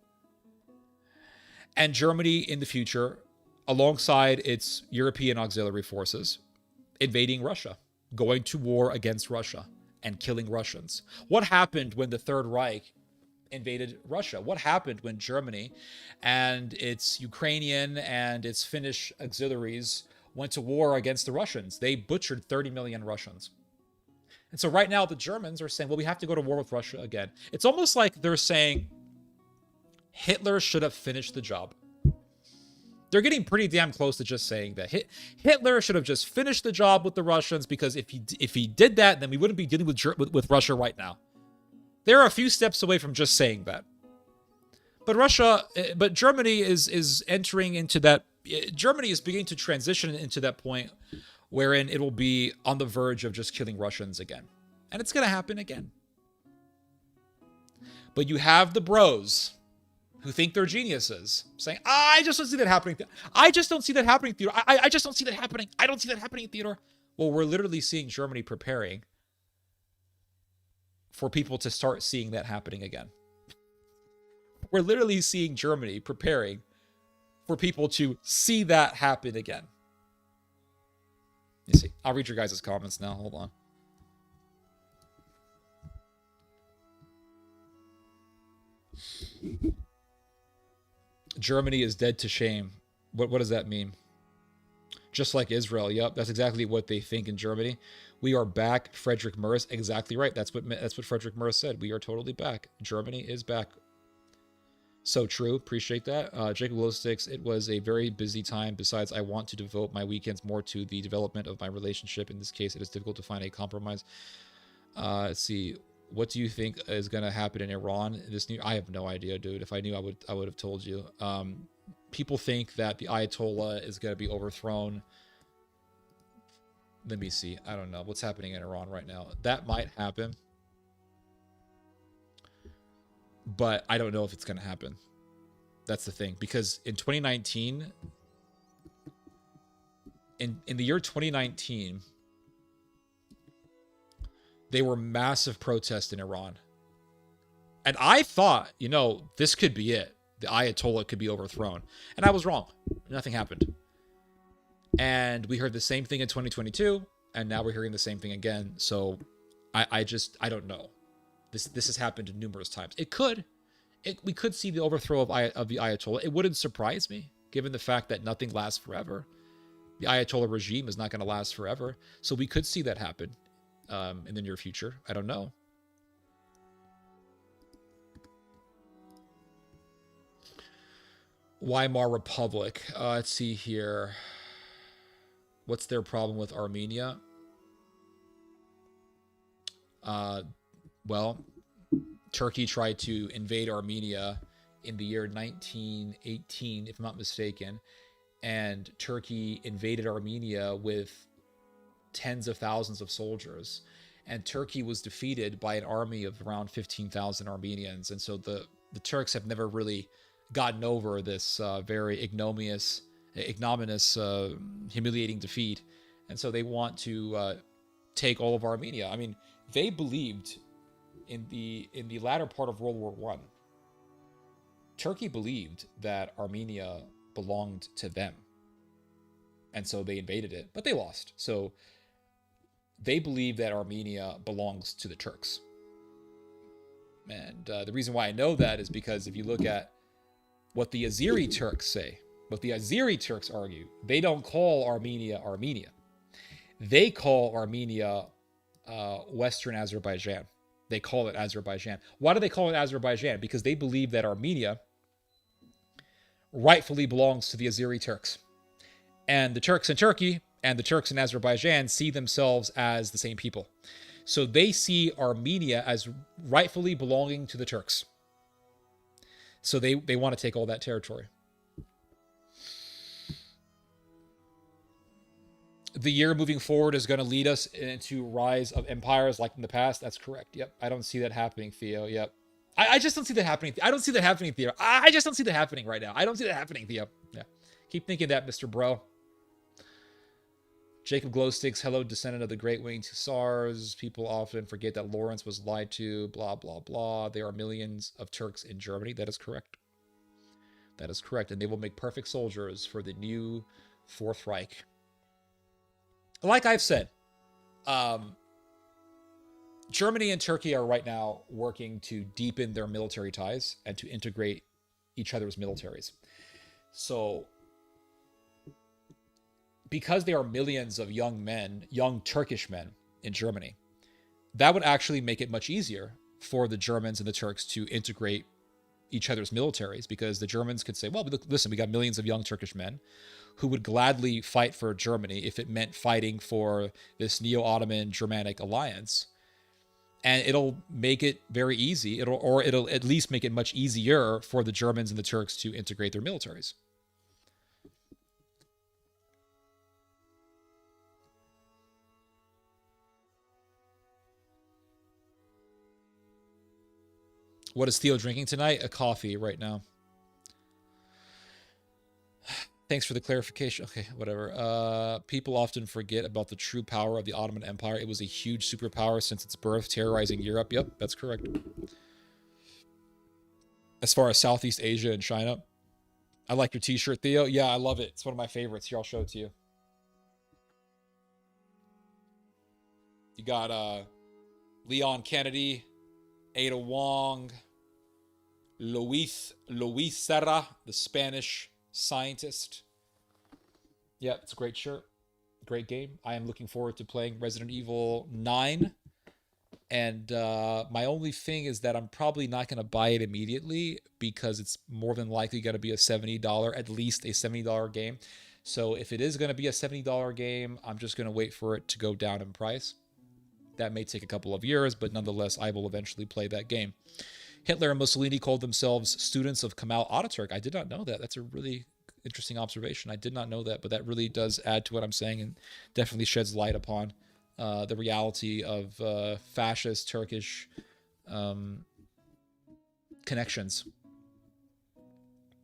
And Germany in the future, alongside its European auxiliary forces, invading Russia, going to war against Russia and killing Russians. What happened when the Third Reich invaded Russia? What happened when Germany and its Ukrainian and its Finnish auxiliaries went to war against the Russians? They butchered 30 million Russians. And so right now the Germans are saying, well, we have to go to war with Russia again. It's almost like they're saying Hitler should have finished the job. They're getting pretty damn close to just saying that Hitler should have just finished the job with the Russians, because if he did that, then we wouldn't be dealing with Russia right now. They're a few steps away from just saying that. But Germany is entering into that. Germany is beginning to transition into that point wherein it will be on the verge of just killing Russians again. And it's going to happen again. But you have the bros who think they're geniuses saying, I just don't see that happening. I just don't see that happening, Theodore. I just don't see that happening. I don't see that happening, Theodore. Well, we're literally seeing Germany preparing for people to start seeing that happening again. We're literally seeing Germany preparing for people to see that happen again. You see, I'll read your guys' comments now. Hold on. Germany is dead to shame. What does that mean? Just like Israel. Yep, that's exactly what they think in Germany. We are back. Frederick Merz, exactly right. That's what Frederick Merz said. We are totally back. Germany is back. So true. Appreciate that. Jacob Glowsticks, it was a very busy time. Besides, I want to devote my weekends more to the development of my relationship. In this case, it is difficult to find a compromise. Let's see. What do you think is going to happen in Iran? I have no idea, dude. If I knew, I would have told you. People think that the Ayatollah is going to be overthrown. Let me see. I don't know what's happening in Iran right now. That might happen. But I don't know if it's going to happen. That's the thing. Because in 2019, in the year 2019, there were massive protests in Iran. And I thought, this could be it. The Ayatollah could be overthrown. And I was wrong. Nothing happened. And we heard the same thing in 2022. And now we're hearing the same thing again. So I don't know. This has happened numerous times. We could see the overthrow of the Ayatollah. It wouldn't surprise me, given the fact that nothing lasts forever. The Ayatollah regime is not going to last forever. So we could see that happen in the near future. I don't know. Weimar Republic. Let's see here. What's their problem with Armenia? Well, Turkey tried to invade Armenia in the year 1918, if I'm not mistaken. And Turkey invaded Armenia with tens of thousands of soldiers. And Turkey was defeated by an army of around 15,000 Armenians. And so the Turks have never really gotten over this very ignominious, humiliating defeat. And so they want to take all of Armenia. I mean, they believed in the latter part of World War I, Turkey believed that Armenia belonged to them. And so they invaded it, but they lost. So they believe that Armenia belongs to the Turks. And the reason why I know that is because if you look at what the Azeri Turks say, what the Azeri Turks argue, they don't call Armenia Armenia. They call Armenia Western Azerbaijan. They call it Azerbaijan. Why do they call it Azerbaijan? Because they believe that Armenia rightfully belongs to the Azeri Turks. And the Turks in Turkey and the Turks in Azerbaijan see themselves as the same people. So they see Armenia as rightfully belonging to the Turks. So they want to take all that territory. The year moving forward is going to lead us into rise of empires like in the past. That's correct. Yep. I don't see that happening, Theo. Yep. I just don't see that happening. I don't see that happening, Theo. I just don't see that happening right now. I don't see that happening, Theo. Yeah. Keep thinking that, Mr. Bro. Jacob Glowsticks, hello, descendant of the Great Winged Hussars. People often forget that Lawrence was lied to, blah, blah, blah. There are millions of Turks in Germany. That is correct. That is correct. And they will make perfect soldiers for the new Fourth Reich. Like I've said, Germany and Turkey are right now working to deepen their military ties and to integrate each other's militaries. So, because there are millions of young men, young Turkish men in Germany, that would actually make it much easier for the Germans and the Turks to integrate each other's militaries, because the Germans could say, well, listen, we got millions of young Turkish men who would gladly fight for Germany if it meant fighting for this Neo-Ottoman Germanic alliance. And it'll make it very easy, it'll at least make it much easier for the Germans and the Turks to integrate their militaries. What is Theo drinking tonight? A coffee right now. Thanks for the clarification. Okay, whatever. People often forget about the true power of the Ottoman Empire. It was a huge superpower since its birth, terrorizing Europe. Yep, that's correct. As far as Southeast Asia and China, I like your t-shirt, Theo. Yeah, I love it. It's one of my favorites. Here, I'll show it to you. You got Leon Kennedy, Ada Wong, Luis Serra, the Spanish scientist. Yeah, it's a great shirt. Great game. I am looking forward to playing Resident Evil 9. And my only thing is that I'm probably not going to buy it immediately because it's more than likely going to be a $70, at least a $70 game. So if it is going to be a $70 game, I'm just going to wait for it to go down in price. That may take a couple of years, but nonetheless, I will eventually play that game. Hitler and Mussolini called themselves students of Kemal Ataturk. I did not know that. That's a really interesting observation. I did not know that, but that really does add to what I'm saying and definitely sheds light upon the reality of fascist Turkish connections.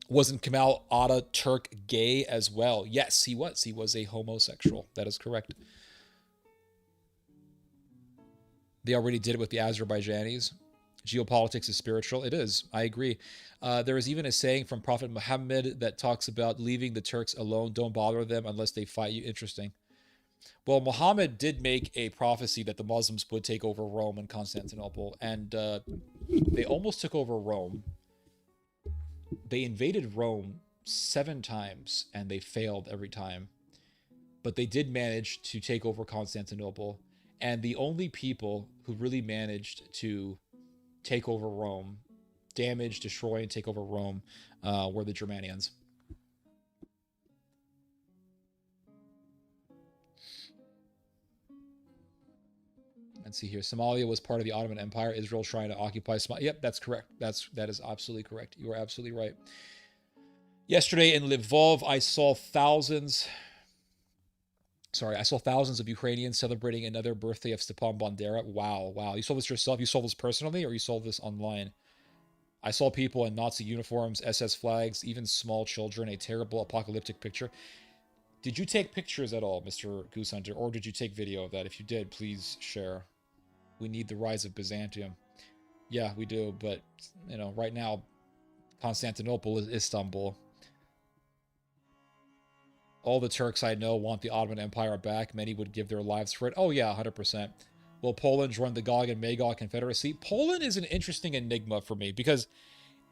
Wasn't Kemal Ataturk gay as well? Yes, he was. He was a homosexual. That is correct. They already did it with the Azerbaijanis. Geopolitics is spiritual. It is. I agree. There is even a saying from Prophet Muhammad that talks about leaving the Turks alone. Don't bother them unless they fight you. Interesting. Well, Muhammad did make a prophecy that the Muslims would take over Rome and Constantinople, and they almost took over Rome. They invaded Rome 7 times, and they failed every time. but they did manage to take over Constantinople. And the only people who really managed to take over Rome, damage, destroy, and take over Rome, were the Germanians. Let's see here. Somalia was part of the Ottoman Empire. Israel trying to occupy Somalia. Yep, that's correct. That is absolutely correct. You are absolutely right. Yesterday in Lvov, I saw thousands of Ukrainians celebrating another birthday of Stepan Bandera. Wow, wow. You saw this yourself? You saw this personally, or you saw this online? I saw people in Nazi uniforms, SS flags, even small children. A terrible apocalyptic picture. Did you take pictures at all, Mr. Goose Hunter, or did you take video of that? If you did, please share. We need the rise of Byzantium. Yeah, we do, but, right now, Constantinople is Istanbul. All the Turks I know want the Ottoman Empire back. Many would give their lives for it. Oh, yeah, 100%. Will Poland join the Gog and Magog Confederacy? Poland is an interesting enigma for me because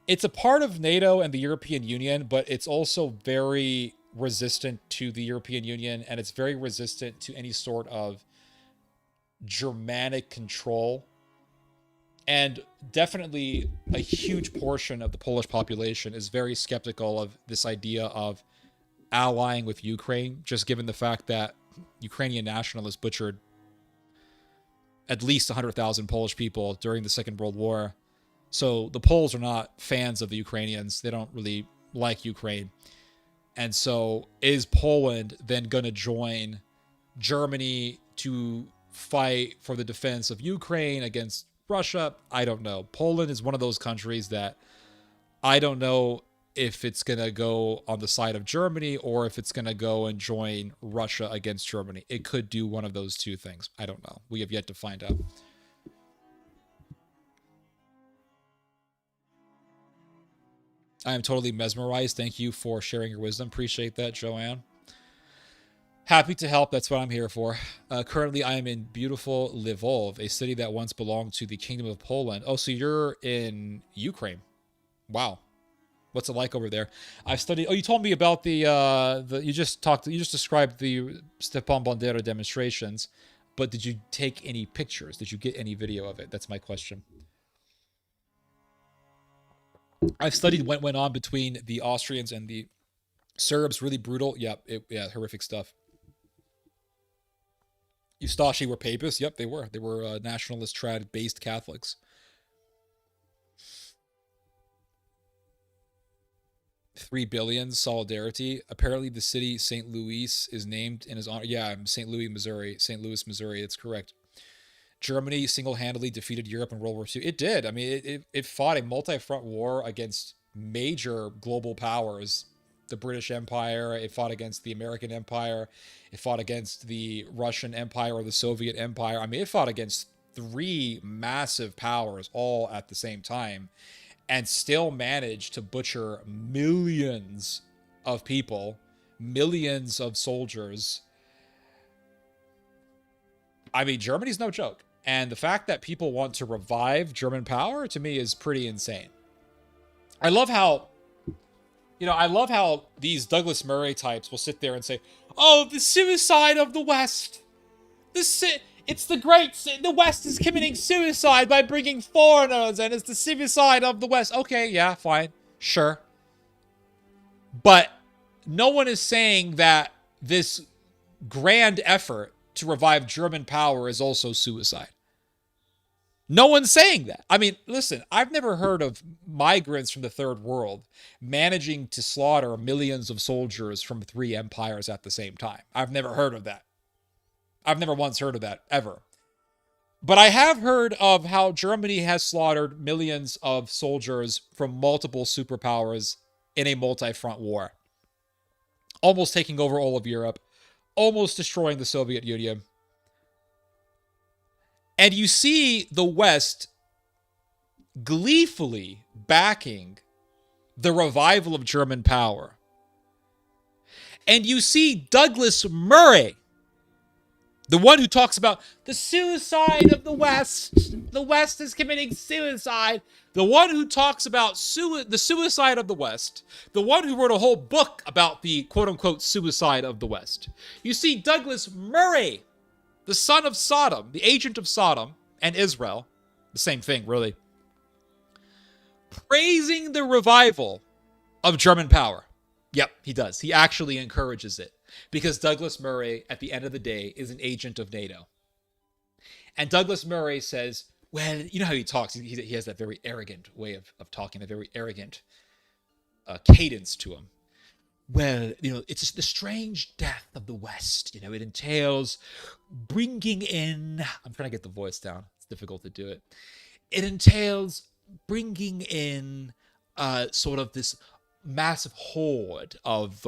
it's a part of NATO and the European Union, but it's also very resistant to the European Union, and it's very resistant to any sort of Germanic control. And definitely a huge portion of the Polish population is very skeptical of this idea of allying with Ukraine, just given the fact that Ukrainian nationalists butchered at least 100,000 Polish people during the Second World War. So the Poles are not fans of the Ukrainians. They don't really like Ukraine. And so is Poland then going to join Germany to fight for the defense of Ukraine against Russia? I don't know. Poland is one of those countries that I don't know if it's going to go on the side of Germany or if it's going to go and join Russia against Germany. It could do one of those two things. I don't know. We have yet to find out. I am totally mesmerized. Thank you for sharing your wisdom. Appreciate that, Joanne. Happy to help. That's what I'm here for. Currently, I am in beautiful Lvov, a city that once belonged to the Kingdom of Poland. Oh, so you're in Ukraine. Wow. What's it like over there? I've studied. Oh, you told me about you just described the Stepan Bandera demonstrations, but did you take any pictures? Did you get any video of it? That's my question. I've studied what went on between the Austrians and the Serbs. Really brutal. Yeah, horrific stuff. Ustashi were papists. Yep, they were. They were nationalist, trad-based Catholics. 3 billion solidarity. Apparently, the city St. Louis is named in his honor. Yeah, St. Louis, Missouri. St. Louis, Missouri. It's correct. Germany single-handedly defeated Europe in World War II. It did. I mean, it fought a multi-front war against major global powers. The British Empire. It fought against the American Empire. It fought against the Russian Empire or the Soviet Empire. I mean, it fought against 3 massive powers all at the same time and still managed to butcher millions of people, millions of soldiers. I mean, Germany's no joke. And the fact that people want to revive German power, to me, is pretty insane. I love how these Douglas Murray types will sit there and say, oh, the suicide of the West. The West is committing suicide by bringing foreigners, and it's the suicide of the West. Okay, yeah, fine. Sure. But no one is saying that this grand effort to revive German power is also suicide. No one's saying that. I mean, listen, I've never heard of migrants from the third world managing to slaughter millions of soldiers from 3 empires at the same time. I've never heard of that. I've never once heard of that, ever. But I have heard of how Germany has slaughtered millions of soldiers from multiple superpowers in a multi-front war. Almost taking over all of Europe. Almost destroying the Soviet Union. And you see the West gleefully backing the revival of German power. And you see Douglas Murray The one who talks about the suicide of the West. The West is committing suicide. The one who talks about the suicide of the West. The one who wrote a whole book about the quote-unquote suicide of the West. You see Douglas Murray, the son of Sodom, the agent of Sodom and Israel, the same thing, really, praising the revival of German power. Yep, he does. He actually encourages it. Because Douglas Murray, at the end of the day, is an agent of NATO. And Douglas Murray says, well, you know how he talks. He has that very arrogant way of talking, a very arrogant cadence to him. Well, it's just the strange death of the West. It entails bringing in... I'm trying to get the voice down. It's difficult to do it. It entails bringing in sort of this massive horde of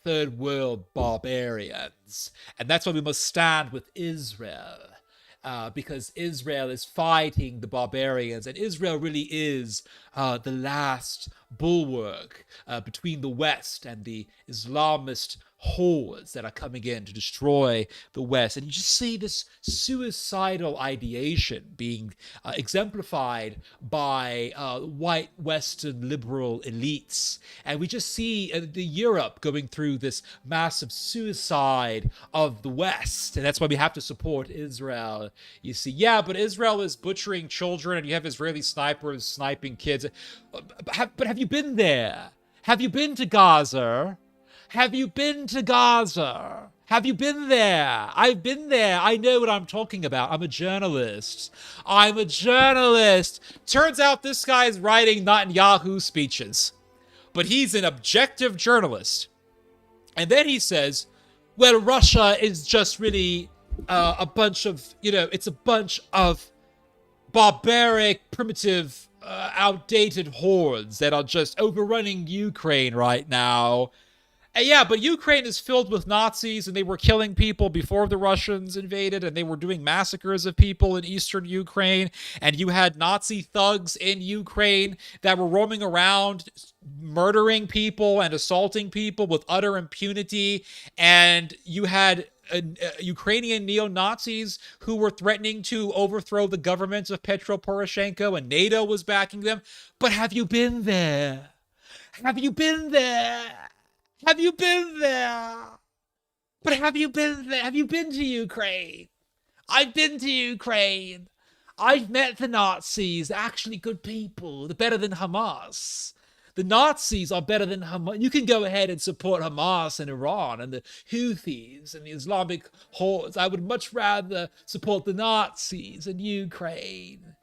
third world barbarians, and that's why we must stand with Israel, because Israel is fighting the barbarians, and Israel really is the last bulwark between the West and the Islamist hordes that are coming in to destroy the West. And you just see this suicidal ideation being exemplified by white Western liberal elites. And we just see the Europe going through this massive suicide of the West. And that's why we have to support Israel. You see, yeah, but Israel is butchering children, and you have Israeli snipers sniping kids. But have you been there? Have you been to Gaza? Have you been to Gaza? Have you been there? I've been there. I know what I'm talking about. I'm a journalist. Turns out this guy's writing Netanyahu speeches. But he's an objective journalist. And then he says, well, Russia is just really a bunch of, it's a bunch of barbaric, primitive, outdated hordes that are just overrunning Ukraine right now. Yeah, but Ukraine is filled with Nazis, and they were killing people before the Russians invaded, and they were doing massacres of people in eastern Ukraine, and you had Nazi thugs in Ukraine that were roaming around murdering people and assaulting people with utter impunity, and you had Ukrainian neo-Nazis who were threatening to overthrow the government of Petro Poroshenko, and NATO was backing them. But have you been there? Have you been there? Have you been there? But have you been there? Have you been to Ukraine? I've been to Ukraine. I've met the Nazis. They're actually good people. They're better than Hamas. The Nazis are better than Hamas. You can go ahead and support Hamas in Iran and the Houthis and the Islamic hordes. I would much rather support the Nazis in Ukraine.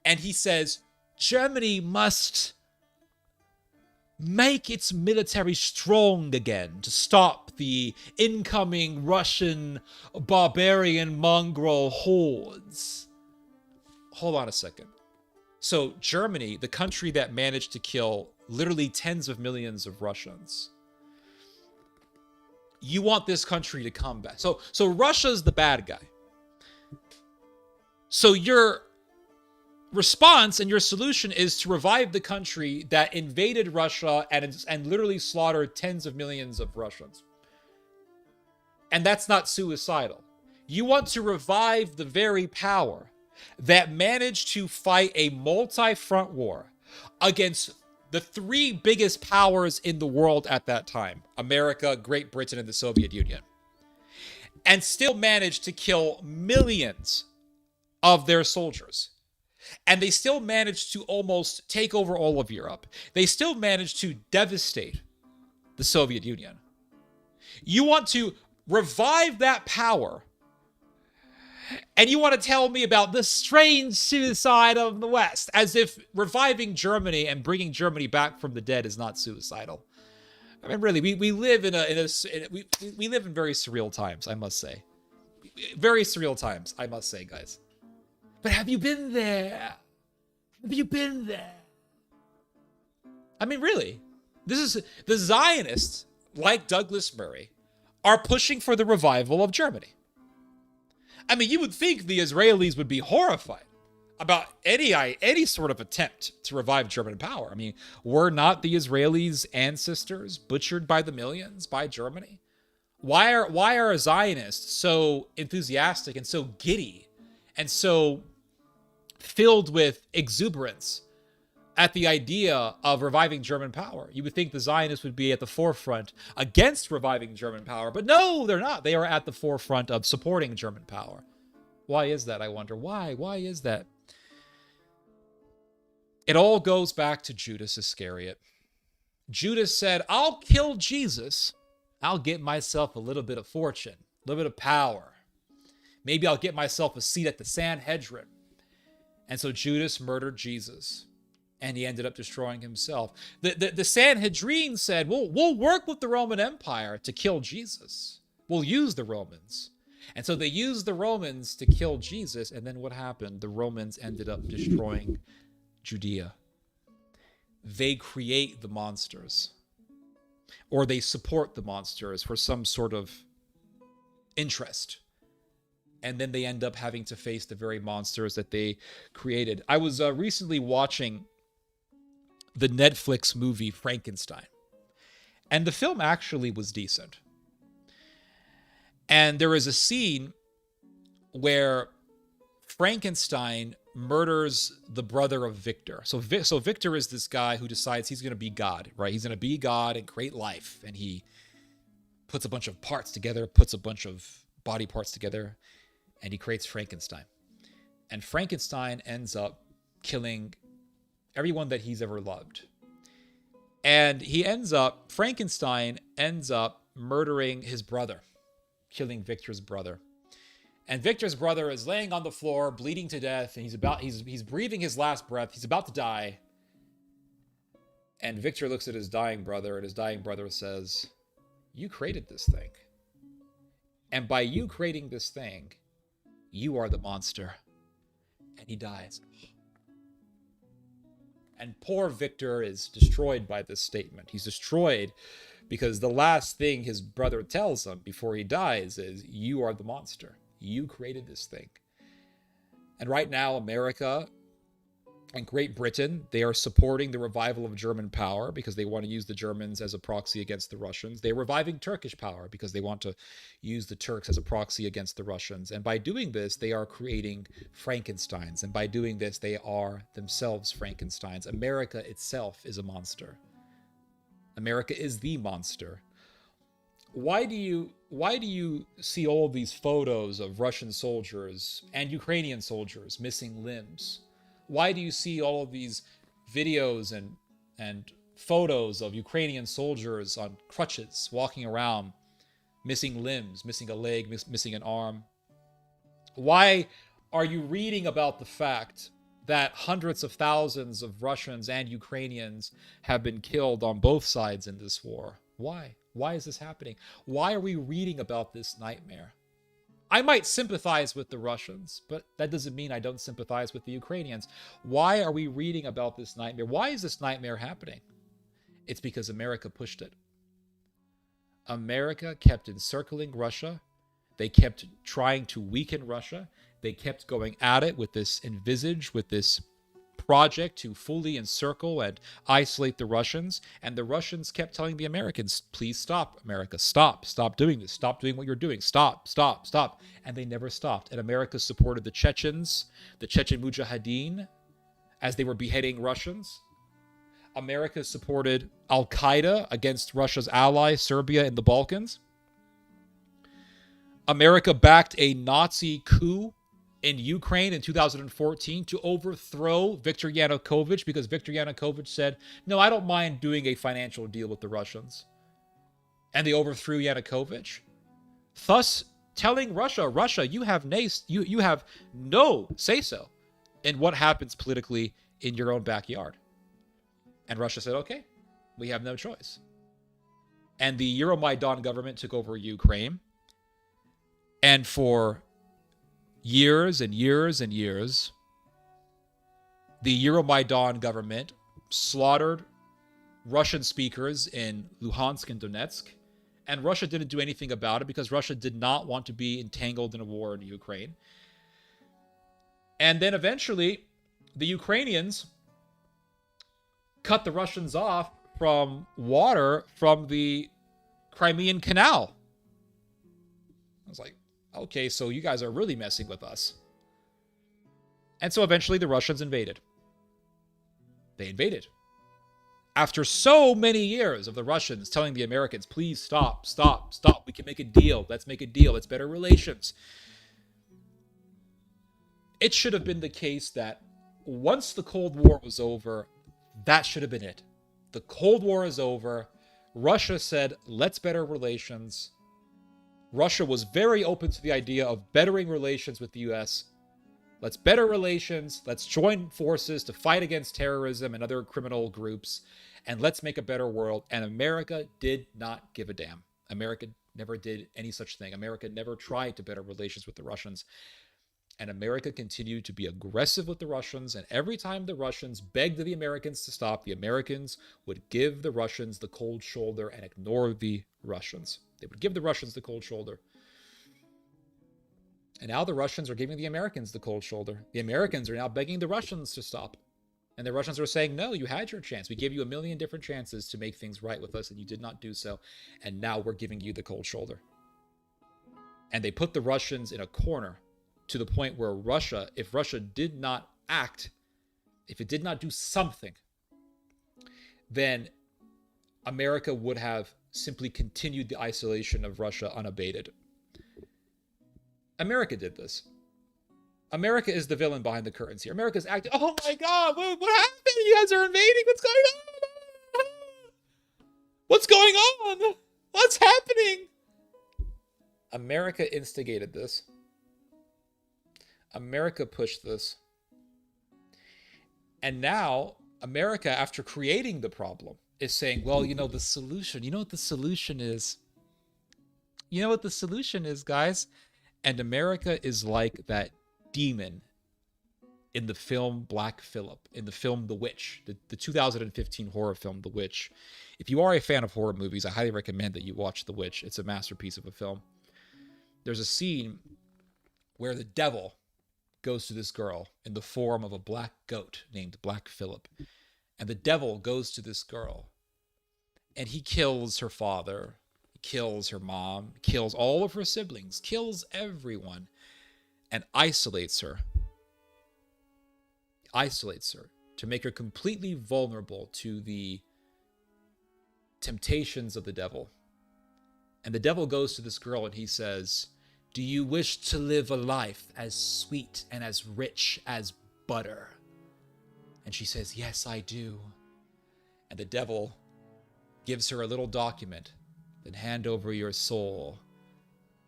And he says, Germany must make its military strong again to stop the incoming Russian barbarian mongrel hordes. Hold on a second. So Germany, the country that managed to kill literally tens of millions of Russians, you want this country to come back. So Russia's the bad guy. So your response and your solution is to revive the country that invaded Russia and literally slaughtered tens of millions of Russians. And that's not suicidal. You want to revive the very power that managed to fight a multi-front war against the three biggest powers in the world at that time, America, Great Britain, and the Soviet Union, and still managed to kill millions of their soldiers. And they still managed to almost take over all of Europe. They still managed to devastate the Soviet Union. You want to revive that power, and you want to tell me about the strange suicide of the West, as if reviving Germany and bringing Germany back from the dead is not suicidal. I mean, really, we live we live in very surreal times, I must say. Very surreal times, I must say, guys. But have you been there? Have you been there? I mean, really, this is the Zionists, like Douglas Murray, are pushing for the revival of Germany. I mean, you would think the Israelis would be horrified about any sort of attempt to revive German power. I mean, were not the Israelis' ancestors butchered by the millions by Germany? Why are Zionists so enthusiastic and so giddy and so filled with exuberance at the idea of reviving German power? You would think the Zionists would be at the forefront against reviving German power, but no, they're not. They are at the forefront of supporting German power. Why is that, I wonder? Why? Why is that? It all goes back to Judas Iscariot. Judas said, I'll kill Jesus. I'll get myself a little bit of fortune, a little bit of power. Maybe I'll get myself a seat at the Sanhedrin. And so Judas murdered Jesus, and he ended up destroying himself. The Sanhedrin said, we'll work with the Roman Empire to kill Jesus. We'll use the Romans. And so they used the Romans to kill Jesus, and then what happened? The Romans ended up destroying Judea. They create the monsters, or they support the monsters for some sort of interest. And then they end up having to face the very monsters that they created. I was recently watching the Netflix movie Frankenstein, and the film actually was decent. And there is a scene where Frankenstein murders the brother of Victor. So Victor is this guy who decides he's going to be God, right? He's going to be God and create life. And he puts a bunch of parts together, puts a bunch of body parts together, and he creates Frankenstein. And Frankenstein ends up killing everyone that he's ever loved. And Frankenstein ends up murdering his brother, killing Victor's brother. And Victor's brother is laying on the floor, bleeding to death, and he's breathing his last breath. He's about to die. And Victor looks at his dying brother, and his dying brother says, you created this thing. And by you creating this thing, you are the monster. And he dies. And poor Victor is destroyed by this statement. He's destroyed because the last thing his brother tells him before he dies is, you are the monster. You created this thing. And right now, America and Great Britain, they are supporting the revival of German power because they want to use the Germans as a proxy against the Russians. They're reviving Turkish power because they want to use the Turks as a proxy against the Russians. And by doing this, they are creating Frankensteins. And by doing this, they are themselves Frankensteins. America itself is a monster. America is the monster. Why do you see all of these photos of Russian soldiers and Ukrainian soldiers missing limbs? Why do you see all of these videos and photos of Ukrainian soldiers on crutches walking around, missing limbs, missing a leg, missing an arm? Why are you reading about the fact that hundreds of thousands of Russians and Ukrainians have been killed on both sides in this war? Why? Why is this happening? Why are we reading about this nightmare? I might sympathize with the Russians, but that doesn't mean I don't sympathize with the Ukrainians. Why are we reading about this nightmare? Why is this nightmare happening? It's because America pushed it. America kept encircling Russia. They kept trying to weaken Russia. They kept going at it with this project to fully encircle and isolate the Russians. And the Russians kept telling the Americans, please stop, America. Stop doing this. Stop doing what you're doing. Stop. And they never stopped. And America supported the Chechens, the Chechen Mujahideen, as they were beheading Russians. America supported Al-Qaeda against Russia's ally, Serbia, in the Balkans. America backed a Nazi coup in Ukraine in 2014 to overthrow Viktor Yanukovych because Viktor Yanukovych said, no, I don't mind doing a financial deal with the Russians. And they overthrew Yanukovych, thus telling Russia, you have no say-so in what happens politically in your own backyard. And Russia said, okay, we have no choice. And the Euromaidan government took over Ukraine. And for years and years and years, the Euromaidan government slaughtered Russian speakers in Luhansk and Donetsk. And Russia didn't do anything about it because Russia did not want to be entangled in a war in Ukraine. And then eventually, the Ukrainians cut the Russians off from water from the Crimean Canal. I was like, okay, so you guys are really messing with us. And so eventually the Russians invaded. They invaded. After so many years of the Russians telling the Americans, please stop, stop, stop. We can make a deal. Let's make a deal. It's better relations. It should have been the case that once the Cold War was over, that should have been it. The Cold War is over. Russia said, let's better relations. Russia was very open to the idea of bettering relations with the US. Let's better relations. Let's join forces to fight against terrorism and other criminal groups. And let's make a better world. And America did not give a damn. America never did any such thing. America never tried to better relations with the Russians. And America continued to be aggressive with the Russians. And every time the Russians begged the Americans to stop, the Americans would give the Russians the cold shoulder and ignore the Russians. They would give the Russians the cold shoulder. And now the Russians are giving the Americans the cold shoulder. The Americans are now begging the Russians to stop. And the Russians are saying, no, you had your chance. We gave you a million different chances to make things right with us, and you did not do so. And now we're giving you the cold shoulder. And they put the Russians in a corner to the point where Russia, if Russia did not act, if it did not do something, then America would have simply continued the isolation of Russia unabated. America did this. America is the villain behind the curtains here. America's acting, oh my God, what happened? You guys are invading. What's going on? What's going on? What's happening? America instigated this. America pushed this. And now America, after creating the problem, is saying, well, the solution, what the solution is? You know what the solution is, guys? And America is like that demon in the film Black Phillip, in the film The Witch, the 2015 horror film The Witch. If you are a fan of horror movies, I highly recommend that you watch The Witch. It's a masterpiece of a film. There's a scene where the devil goes to this girl in the form of a black goat named Black Phillip. And the devil goes to this girl and he kills her father, kills her mom, kills all of her siblings, kills everyone, and isolates her to make her completely vulnerable to the temptations of the devil. And the devil goes to this girl and he says, do you wish to live a life as sweet and as rich as butter? And she says, yes, I do. And the devil gives her a little document. Then hand over your soul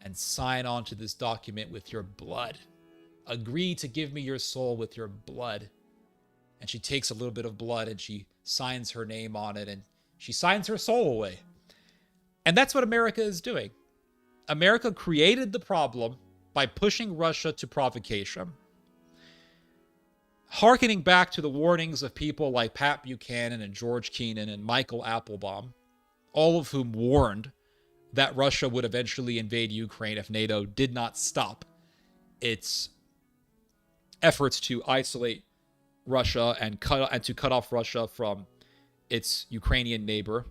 and sign onto this document with your blood. Agree to give me your soul with your blood. And she takes a little bit of blood and she signs her name on it and she signs her soul away. And that's what America is doing. America created the problem by pushing Russia to provocation. Harkening back to the warnings of people like Pat Buchanan and George Kennan and Michael Applebaum, all of whom warned that Russia would eventually invade Ukraine if NATO did not stop its efforts to isolate Russia and to cut off Russia from its Ukrainian neighbor.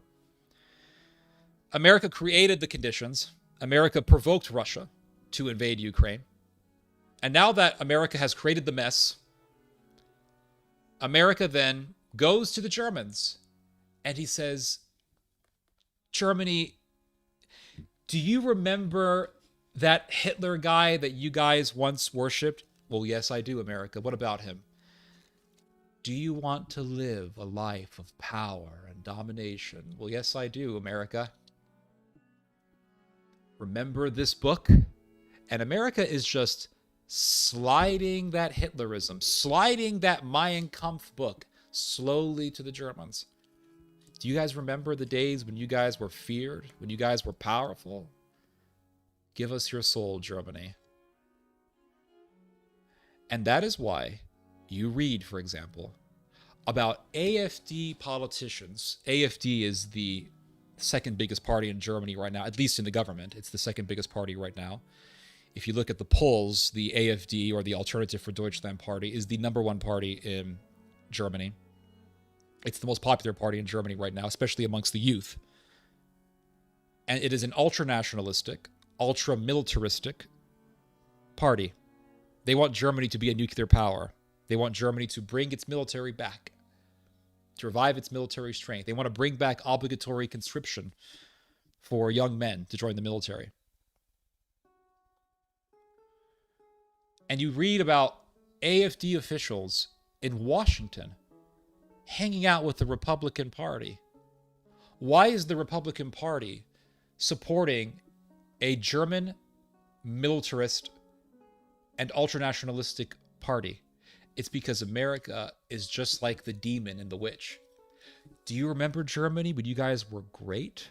America created the conditions. America provoked Russia to invade Ukraine. And now that America has created the mess, America then goes to the Germans and he says, Germany, do you remember that Hitler guy that you guys once worshipped? Well, yes, I do, America. What about him? Do you want to live a life of power and domination? Well, yes, I do, America. Remember this book? And America is just sliding that Hitlerism, sliding that Mein Kampf book slowly to the Germans. Do you guys remember the days when you guys were feared, when you guys were powerful? Give us your soul, Germany. And that is why you read, for example, about AfD politicians. AfD is the second biggest party in Germany right now, at least in the government. It's the second biggest party right now. If you look at the polls, the AfD, or the Alternative for Deutschland party, is the number one party in Germany. It's the most popular party in Germany right now, especially amongst the youth. And it is an ultra-nationalistic, ultra-militaristic party. They want Germany to be a nuclear power. They want Germany to bring its military back, to revive its military strength. They want to bring back obligatory conscription for young men to join the military. And you read about AfD officials in Washington hanging out with the Republican Party. Why is the Republican Party supporting a German militarist and ultranationalistic party? It's because America is just like the demon and the witch. Do you remember Germany when you guys were great?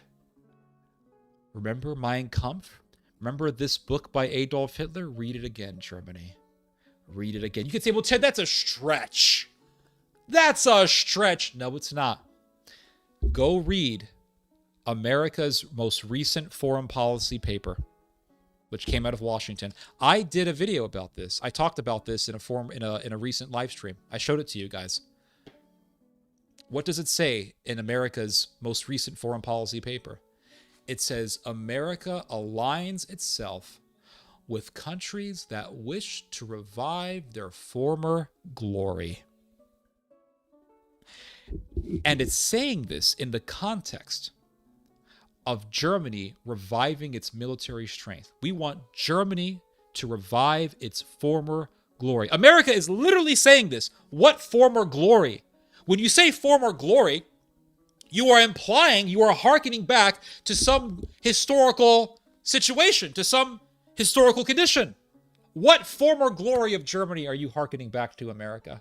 Remember Mein Kampf? Remember this book by Adolf Hitler? Read it again, Germany. Read it again. You can say, well, Ted, that's a stretch. That's a stretch. No, it's not. Go read America's most recent foreign policy paper, which came out of Washington. I did a video about this. I talked about this in a recent live stream. I showed it to you guys. What does it say in America's most recent foreign policy paper? It says America aligns itself with countries that wish to revive their former glory. And it's saying this in the context of Germany reviving its military strength. We want Germany to revive its former glory. America is literally saying this. What former glory? When you say former glory, you are implying, you are hearkening back to some historical situation, to some historical condition. What former glory of Germany are you hearkening back to, America?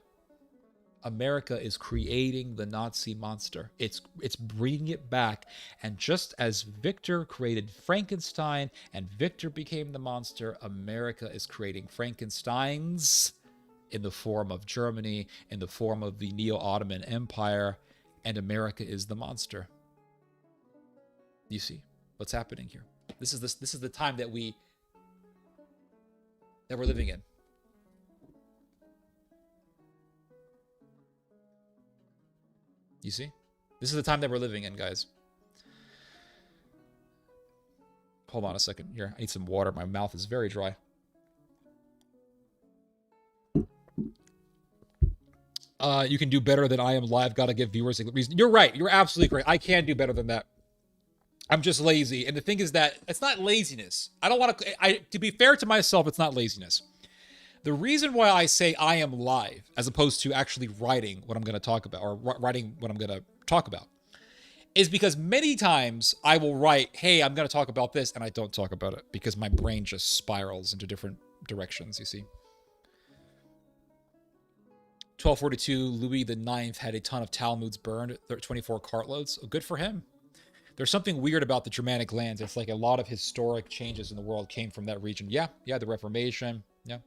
America is creating the Nazi monster. It's bringing it back. And just as Victor created Frankenstein and Victor became the monster, America is creating Frankensteins in the form of Germany, in the form of the Neo-Ottoman Empire, and America is the monster. You see what's happening here. This is the time that we're living in. You see? This is the time that we're living in, guys. Hold on a second here. I need some water. My mouth is very dry. You can do better than I am live. Gotta give viewers a reason. You're right. You're absolutely correct. I can do better than that. I'm just lazy. And the thing is that it's not laziness. I don't want to be fair to myself, it's not laziness. The reason why I say I am live, as opposed to actually writing what I'm going to talk about, or writing what I'm going to talk about, is because many times I will write, hey, I'm going to talk about this, and I don't talk about it because my brain just spirals into different directions, you see. 1242, Louis IX had a ton of Talmuds burned, 24 cartloads. Oh, good for him. There's something weird about the Germanic lands. It's like a lot of historic changes in the world came from that region. Yeah, the Reformation, yeah.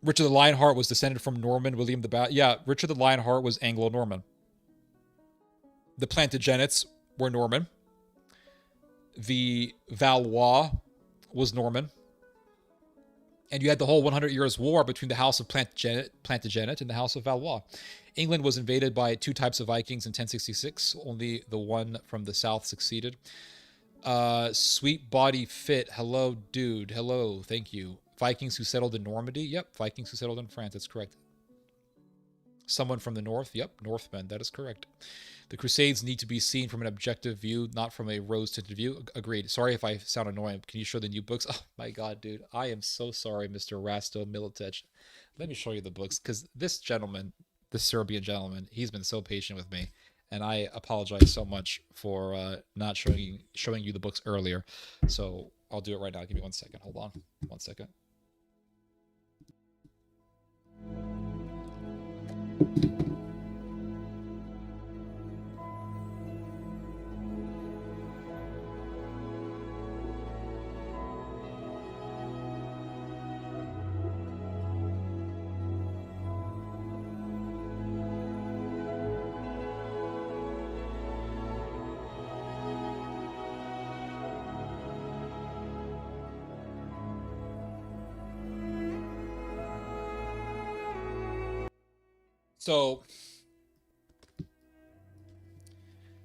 Richard the Lionheart was descended from Norman. William the Bat. Yeah, Richard the Lionheart was Anglo-Norman. The Plantagenets were Norman. The Valois was Norman. And you had the whole 100 Years' War between the House of Plantagenet and the House of Valois. England was invaded by two types of Vikings in 1066. Only the one from the south succeeded. Sweet Body Fit. Hello, dude. Hello. Thank you. Vikings who settled in Normandy? Yep. Vikings who settled in France. That's correct. Someone from the north? Yep. Northmen. That is correct. The Crusades need to be seen from an objective view, not from a rose-tinted view. Agreed. Sorry if I sound annoying. Can you show the new books? Oh, my God, dude. I am so sorry, Mr. Rasto Militech. Let me show you the books, because this gentleman, this Serbian gentleman, he's been so patient with me, and I apologize so much for not showing you the books earlier. So I'll do it right now. Give me 1 second. Hold on. 1 second.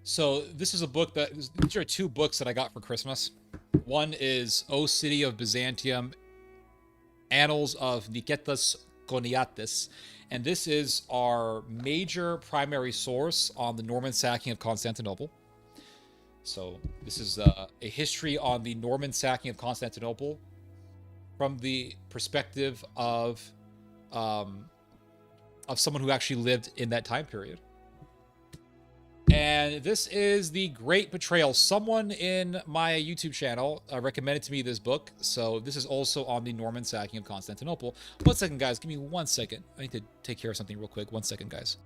So this is a book these are two books that I got for Christmas. One is O City of Byzantium, Annals of Nicetas Choniates, and this is our major primary source on the Norman sacking of Constantinople. So this is a history on the Norman sacking of Constantinople from the perspective of someone who actually lived in that time period. And this is The Great Betrayal. Someone in my YouTube channel recommended to me this book. So this is also on the Norman sacking of Constantinople. 1 second, guys. Give me 1 second. I need to take care of something real quick. 1 second, guys.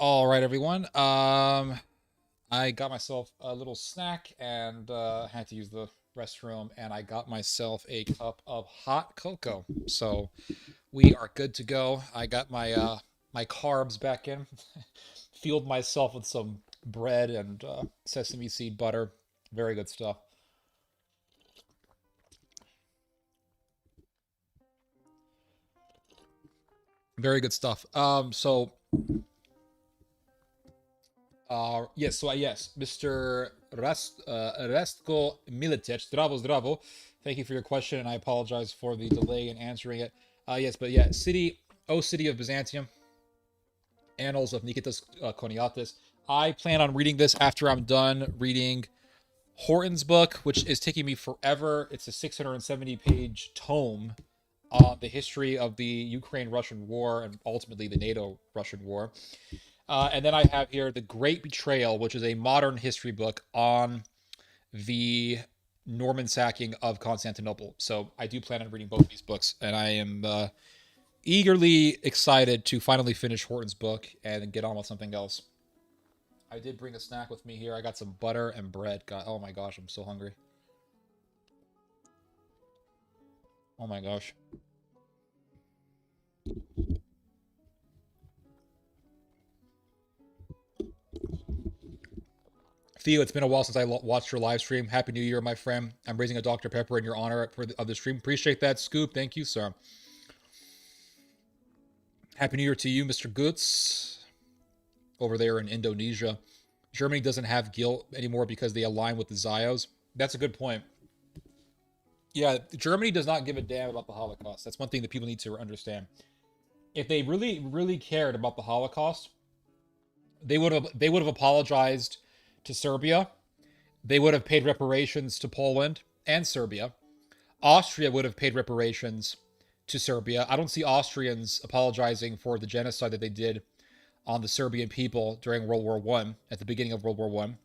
All right, everyone. I got myself a little snack and had to use the restroom, and I got myself a cup of hot cocoa. So we are good to go. I got my carbs back in. Fueled myself with some bread and sesame seed butter. Very good stuff. Very good stuff. Yes, yes, Mr. Restko Milicic, Zdravo, Zdravo. Thank you for your question, and I apologize for the delay in answering it. Yes, but yeah, City of Byzantium, Annals of Nikitas Koniatis. I plan on reading this after I'm done reading Horton's book, which is taking me forever. It's a 670-page tome on the history of the Ukraine-Russian War and ultimately the NATO-Russian War. And then I have here The Great Betrayal, which is a modern history book on the Norman sacking of Constantinople. So I do plan on reading both of these books, and I am eagerly excited to finally finish Horton's book and get on with something else. I did bring a snack with me here. I got some butter and bread. God, oh my gosh, I'm so hungry. Oh my gosh. Theo, it's been a while since I watched your live stream. Happy New Year, my friend. I'm raising a Dr. Pepper in your honor of the stream. Appreciate that, Scoop. Thank you, sir. Happy New Year to you, Mr. Goots, over there in Indonesia. Germany doesn't have guilt anymore because they align with the Zios. That's a good point. Yeah, Germany does not give a damn about the Holocaust. That's one thing that people need to understand. If they really, really cared about the Holocaust, they would have apologized to Serbia. They would have paid reparations to Poland and Serbia. Austria would have paid reparations to Serbia. I don't see Austrians apologizing for the genocide that they did on the Serbian people during World War One, at the beginning of World War One.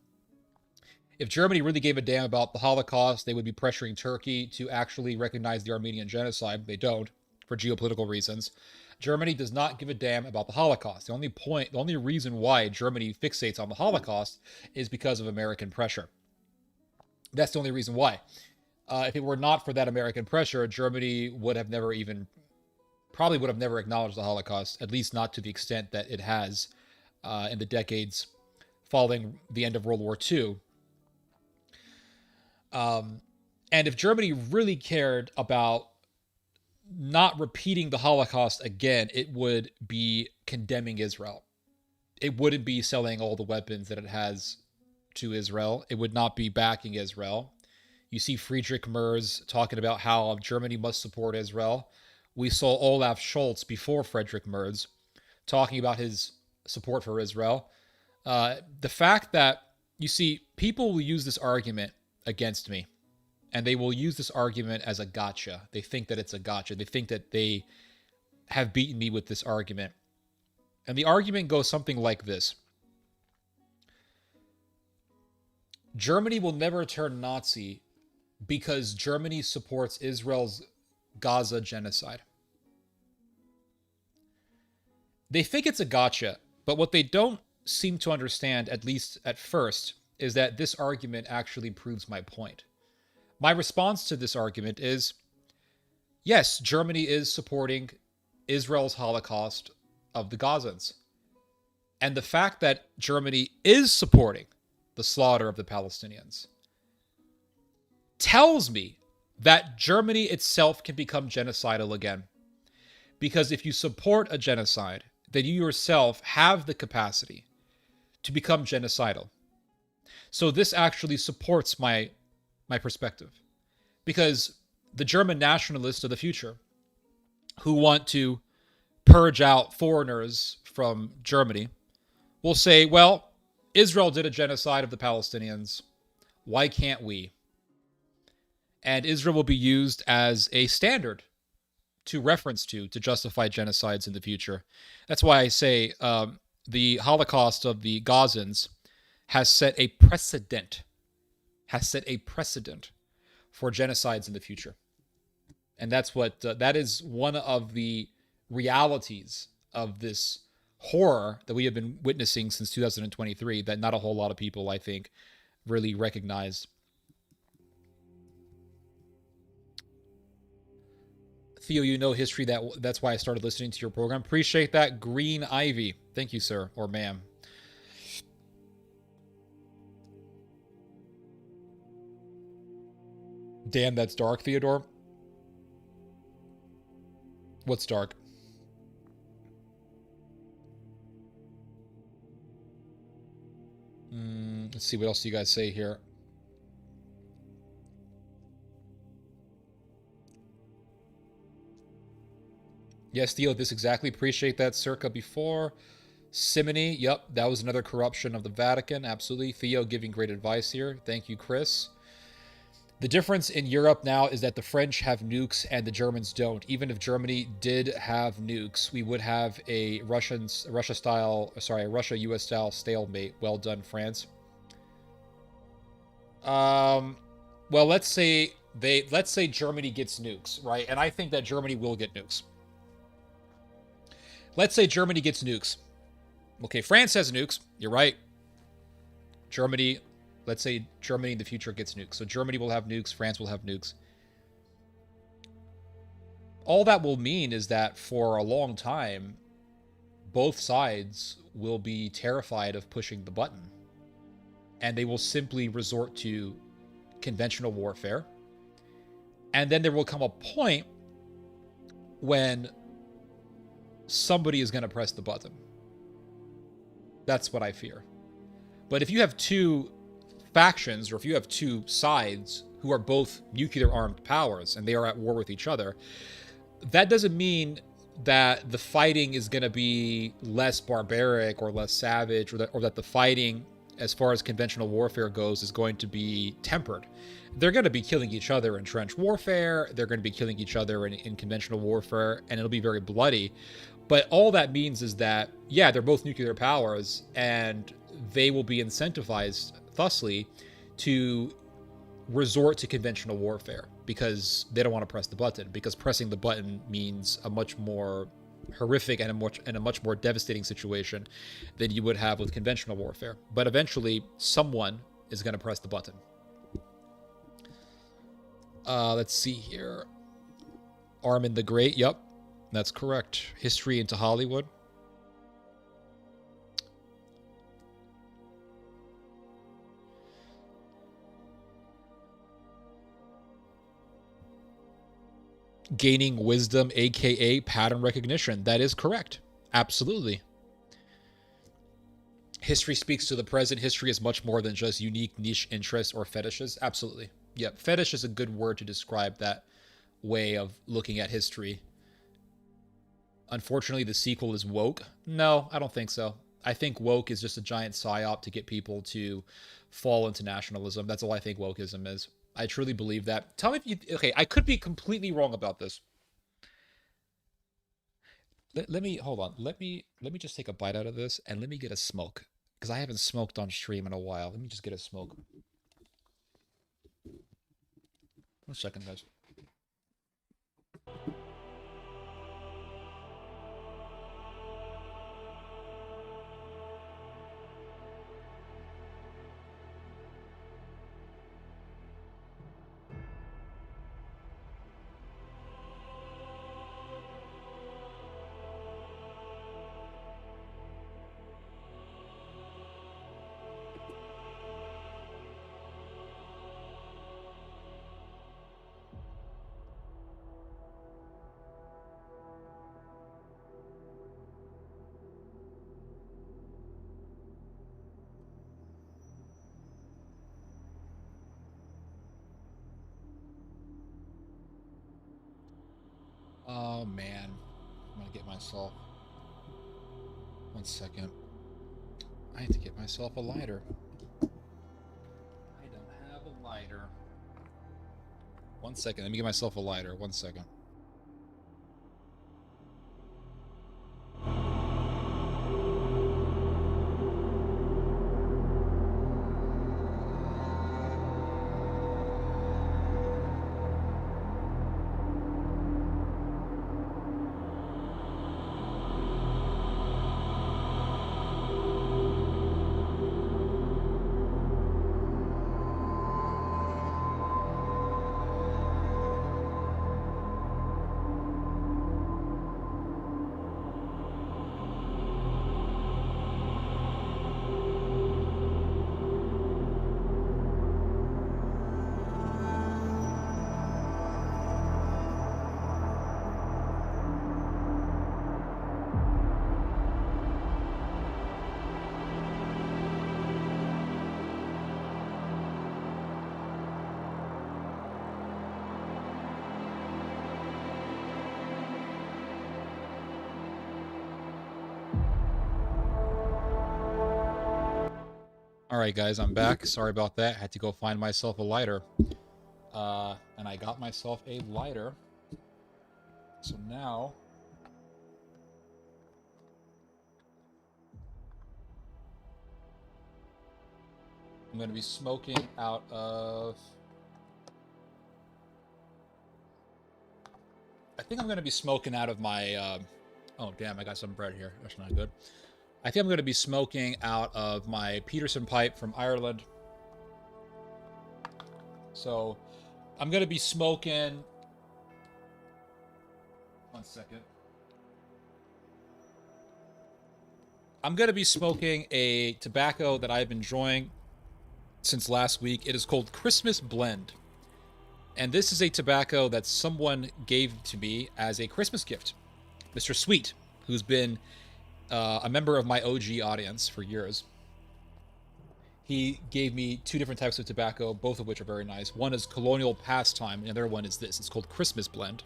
If Germany really gave a damn about the Holocaust, they would be pressuring Turkey to actually recognize the Armenian genocide. They don't, for geopolitical reasons. Germany does not give a damn about the Holocaust. The only reason why Germany fixates on the Holocaust is because of American pressure. That's the only reason why. If it were not for that American pressure, Germany would have never even, probably would have never acknowledged the Holocaust, at least not to the extent that it has in the decades following the end of World War II. And if Germany really cared about not repeating the Holocaust again, it would be condemning Israel. It wouldn't be selling all the weapons that it has to Israel. It would not be backing Israel. You see Friedrich Merz talking about how Germany must support Israel. We saw Olaf Scholz before Friedrich Merz talking about his support for Israel. The fact that, you see, people will use this argument against me, and they will use this argument as a gotcha. They think that it's a gotcha. They think that they have beaten me with this argument. And the argument goes something like this: Germany will never turn Nazi because Germany supports Israel's Gaza genocide. They think it's a gotcha, but what they don't seem to understand, at least at first, is that this argument actually proves my point. My response to this argument is, yes, Germany is supporting Israel's Holocaust of the Gazans. And the fact that Germany is supporting the slaughter of the Palestinians tells me that Germany itself can become genocidal again. Because if you support a genocide, then you yourself have the capacity to become genocidal. So this actually supports my perspective. Because the German nationalists of the future, who want to purge out foreigners from Germany, will say, well, Israel did a genocide of the Palestinians. Why can't we? And Israel will be used as a standard to reference to justify genocides in the future. That's why I say the Holocaust of the Gazans has set a precedent, for genocides in the future. And that's what, that is one of the realities of this horror that we have been witnessing since 2023 that not a whole lot of people, I think, really recognize. Theo, you know history. That's why I started listening to your program. Appreciate that. Green Ivy. Thank you, sir, or ma'am. Damn, that's dark, Theodore. What's dark? Let's see, what else do you guys say here? Yes, Theo, this exactly. Appreciate that. Circa before. Simony, yep, that was another corruption of the Vatican. Absolutely. Theo giving great advice here. Thank you, Chris. The difference in Europe now is that the French have nukes and the Germans don't. Even if Germany did have nukes, we would have a Russia-US style stalemate. Well done, France. Well, let's say Germany gets nukes, right? And I think that Germany will get nukes. Let's say Germany gets nukes. Okay, France has nukes. You're right. Germany, let's say Germany in the future gets nukes. So Germany will have nukes, France will have nukes. All that will mean is that for a long time, both sides will be terrified of pushing the button. And they will simply resort to conventional warfare. And then there will come a point when somebody is going to press the button. That's what I fear. But if you have two factions, or if you have two sides who are both nuclear armed powers and they are at war with each other, that doesn't mean that the fighting is going to be less barbaric or less savage, or that the fighting, as far as conventional warfare goes, is going to be tempered. They're going to be killing each other in trench warfare. They're going to be killing each other in conventional warfare, and it'll be very bloody. But all that means is that, yeah, they're both nuclear powers, and they will be incentivized, thusly, to resort to conventional warfare because they don't want to press the button, because pressing the button means a much more horrific and a much more devastating situation than you would have with conventional warfare. But eventually, someone is going to press the button. Let's see here. Armin the Great. Yep, that's correct. History into Hollywood. Gaining wisdom, aka pattern recognition. That is correct. Absolutely. History speaks to the present. History is much more than just unique niche interests or fetishes. Absolutely. Yep. Fetish is a good word to describe that way of looking at history. Unfortunately, the sequel is woke. No, I don't think so. I think woke is just a giant psyop to get people to fall into nationalism. That's all I think wokeism is. I truly believe that. Tell me if you... Okay, I could be completely wrong about this. Let me... Hold on. Let me just take a bite out of this, and let me get a smoke. Because I haven't smoked on stream in a while. Let me just get a smoke. 1 second, guys. Oh, man. I'm gonna get myself... 1 second. I need to get myself a lighter. I don't have a lighter. 1 second. Let me get myself a lighter. 1 second. Alright, guys, I'm back. Sorry about that. Had to go find myself a lighter. And I got myself a lighter. So now... I'm going to be smoking out of... I think I'm going to be smoking out of my... Oh, damn, I got some bread here. That's not good. I think I'm going to be smoking out of my Peterson pipe from Ireland. So, I'm going to be smoking... One second. I'm going to be smoking a tobacco that I've been enjoying since last week. It is called Christmas Blend. And this is a tobacco that someone gave to me as a Christmas gift. Mr. Sweet, who's been a member of my OG audience for years. He gave me two different types of tobacco, both of which are very nice. One is Colonial Pastime, and the other one is this. It's called Christmas Blend.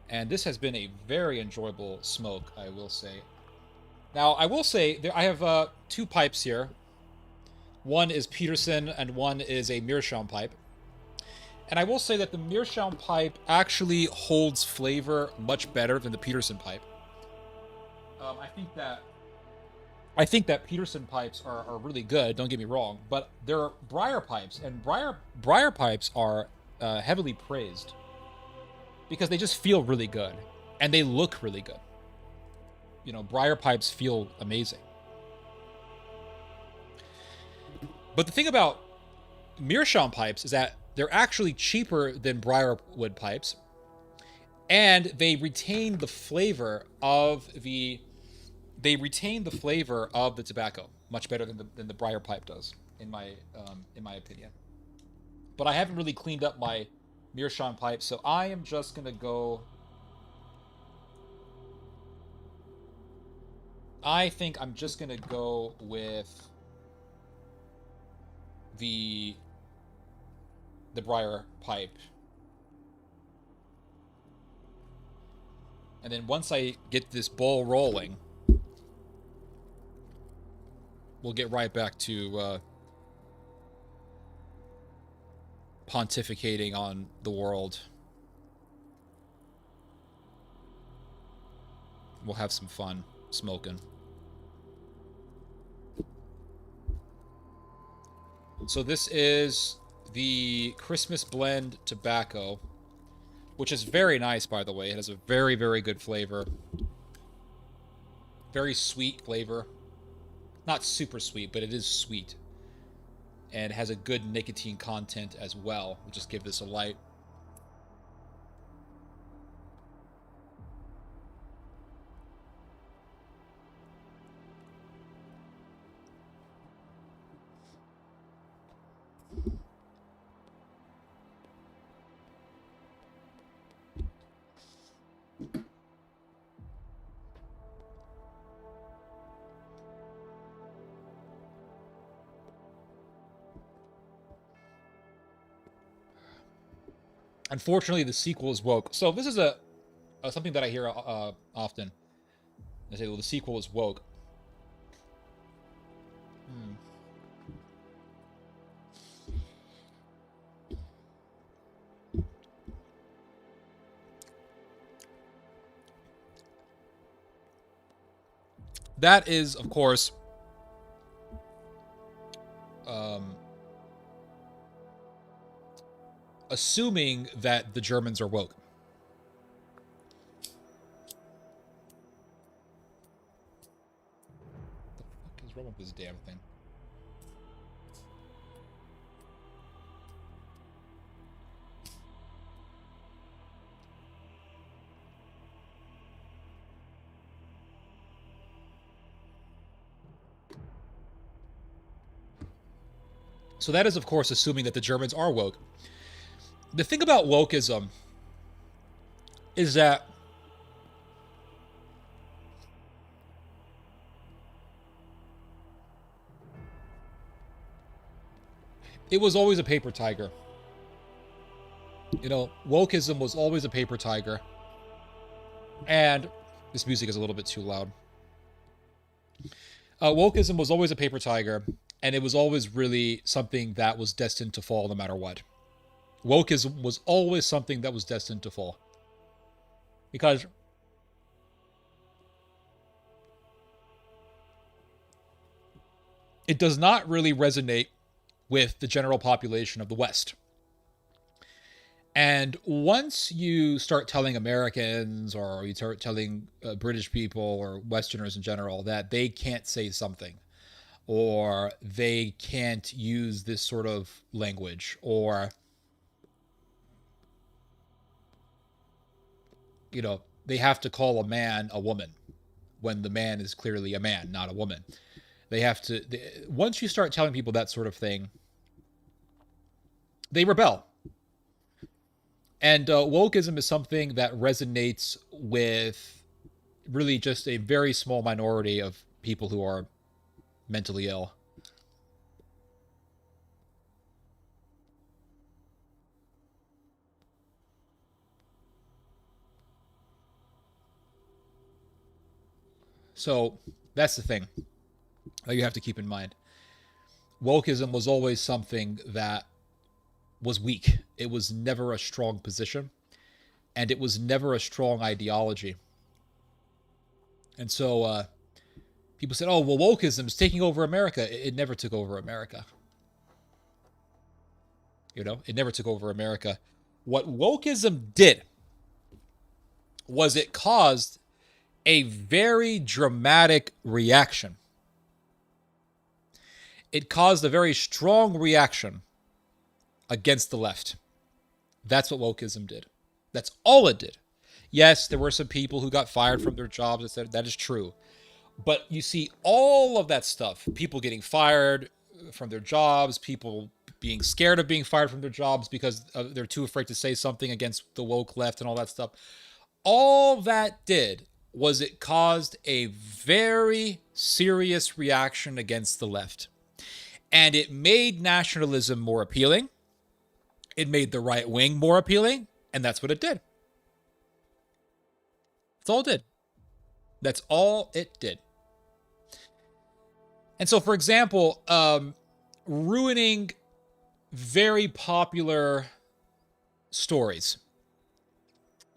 And this has been a very enjoyable smoke, I will say. Now, I will say, I have two pipes here. One is Peterson, and one is a Meerschaum pipe. And I will say that the Meerschaum pipe actually holds flavor much better than the Peterson pipe. I think that Peterson pipes are really good, don't get me wrong, but there are Briar pipes, and Briar pipes are heavily praised because they just feel really good, and they look really good. You know, Briar pipes feel amazing. But the thing about Meerschaum pipes is that they're actually cheaper than Briarwood pipes, and they retain the flavor of the tobacco much better than the Briar pipe does, in my opinion. But I haven't really cleaned up my Meerschaum pipe, so I am just gonna go. I think I'm just gonna go with the Briar pipe. And then once I get this ball rolling, we'll get right back to pontificating on the world. We'll have some fun smoking. So this is the Christmas Blend tobacco, which is very nice, by the way. It has a very, very good flavor. Very sweet flavor. Not super sweet, but it is sweet. And it has a good nicotine content as well. We'll just give this a light. Unfortunately, the sequel is woke. So this is something that I hear often. They say, well, the sequel is woke. That is, of course, assuming that the Germans are woke. What the fuck is wrong with this damn thing? So that is, of course, assuming that the Germans are woke. The thing about wokeism is that it was always a paper tiger. You know, wokeism was always a paper tiger. And this music is a little bit too loud. Wokeism was always a paper tiger. And it was always really something that was destined to fall no matter what. Wokeism was always something that was destined to fall. Because it does not really resonate with the general population of the West. And once you start telling Americans or you start telling British people or Westerners in general that they can't say something, or they can't use this sort of language, or, they have to call a man a woman when the man is clearly a man, not a woman. They have to, once you start telling people that sort of thing, they rebel. And wokeism is something that resonates with really just a very small minority of people who are mentally ill. So that's the thing that you have to keep in mind. Wokeism was always something that was weak. It was never a strong position, and it was never a strong ideology. And so people said, oh, well, wokeism is taking over America. It never took over America. It never took over America. What wokeism did was it caused a very dramatic reaction. It caused a very strong reaction against the left. That's what wokeism did. That's all it did. Yes, there were some people who got fired from their jobs, etc. That is true. But you see all of that stuff, people getting fired from their jobs, people being scared of being fired from their jobs because they're too afraid to say something against the woke left and all that stuff. All that did was it caused a very serious reaction against the left. And it made nationalism more appealing. It made the right wing more appealing. And that's what it did. That's all it did. That's all it did. And so, for example, ruining very popular stories.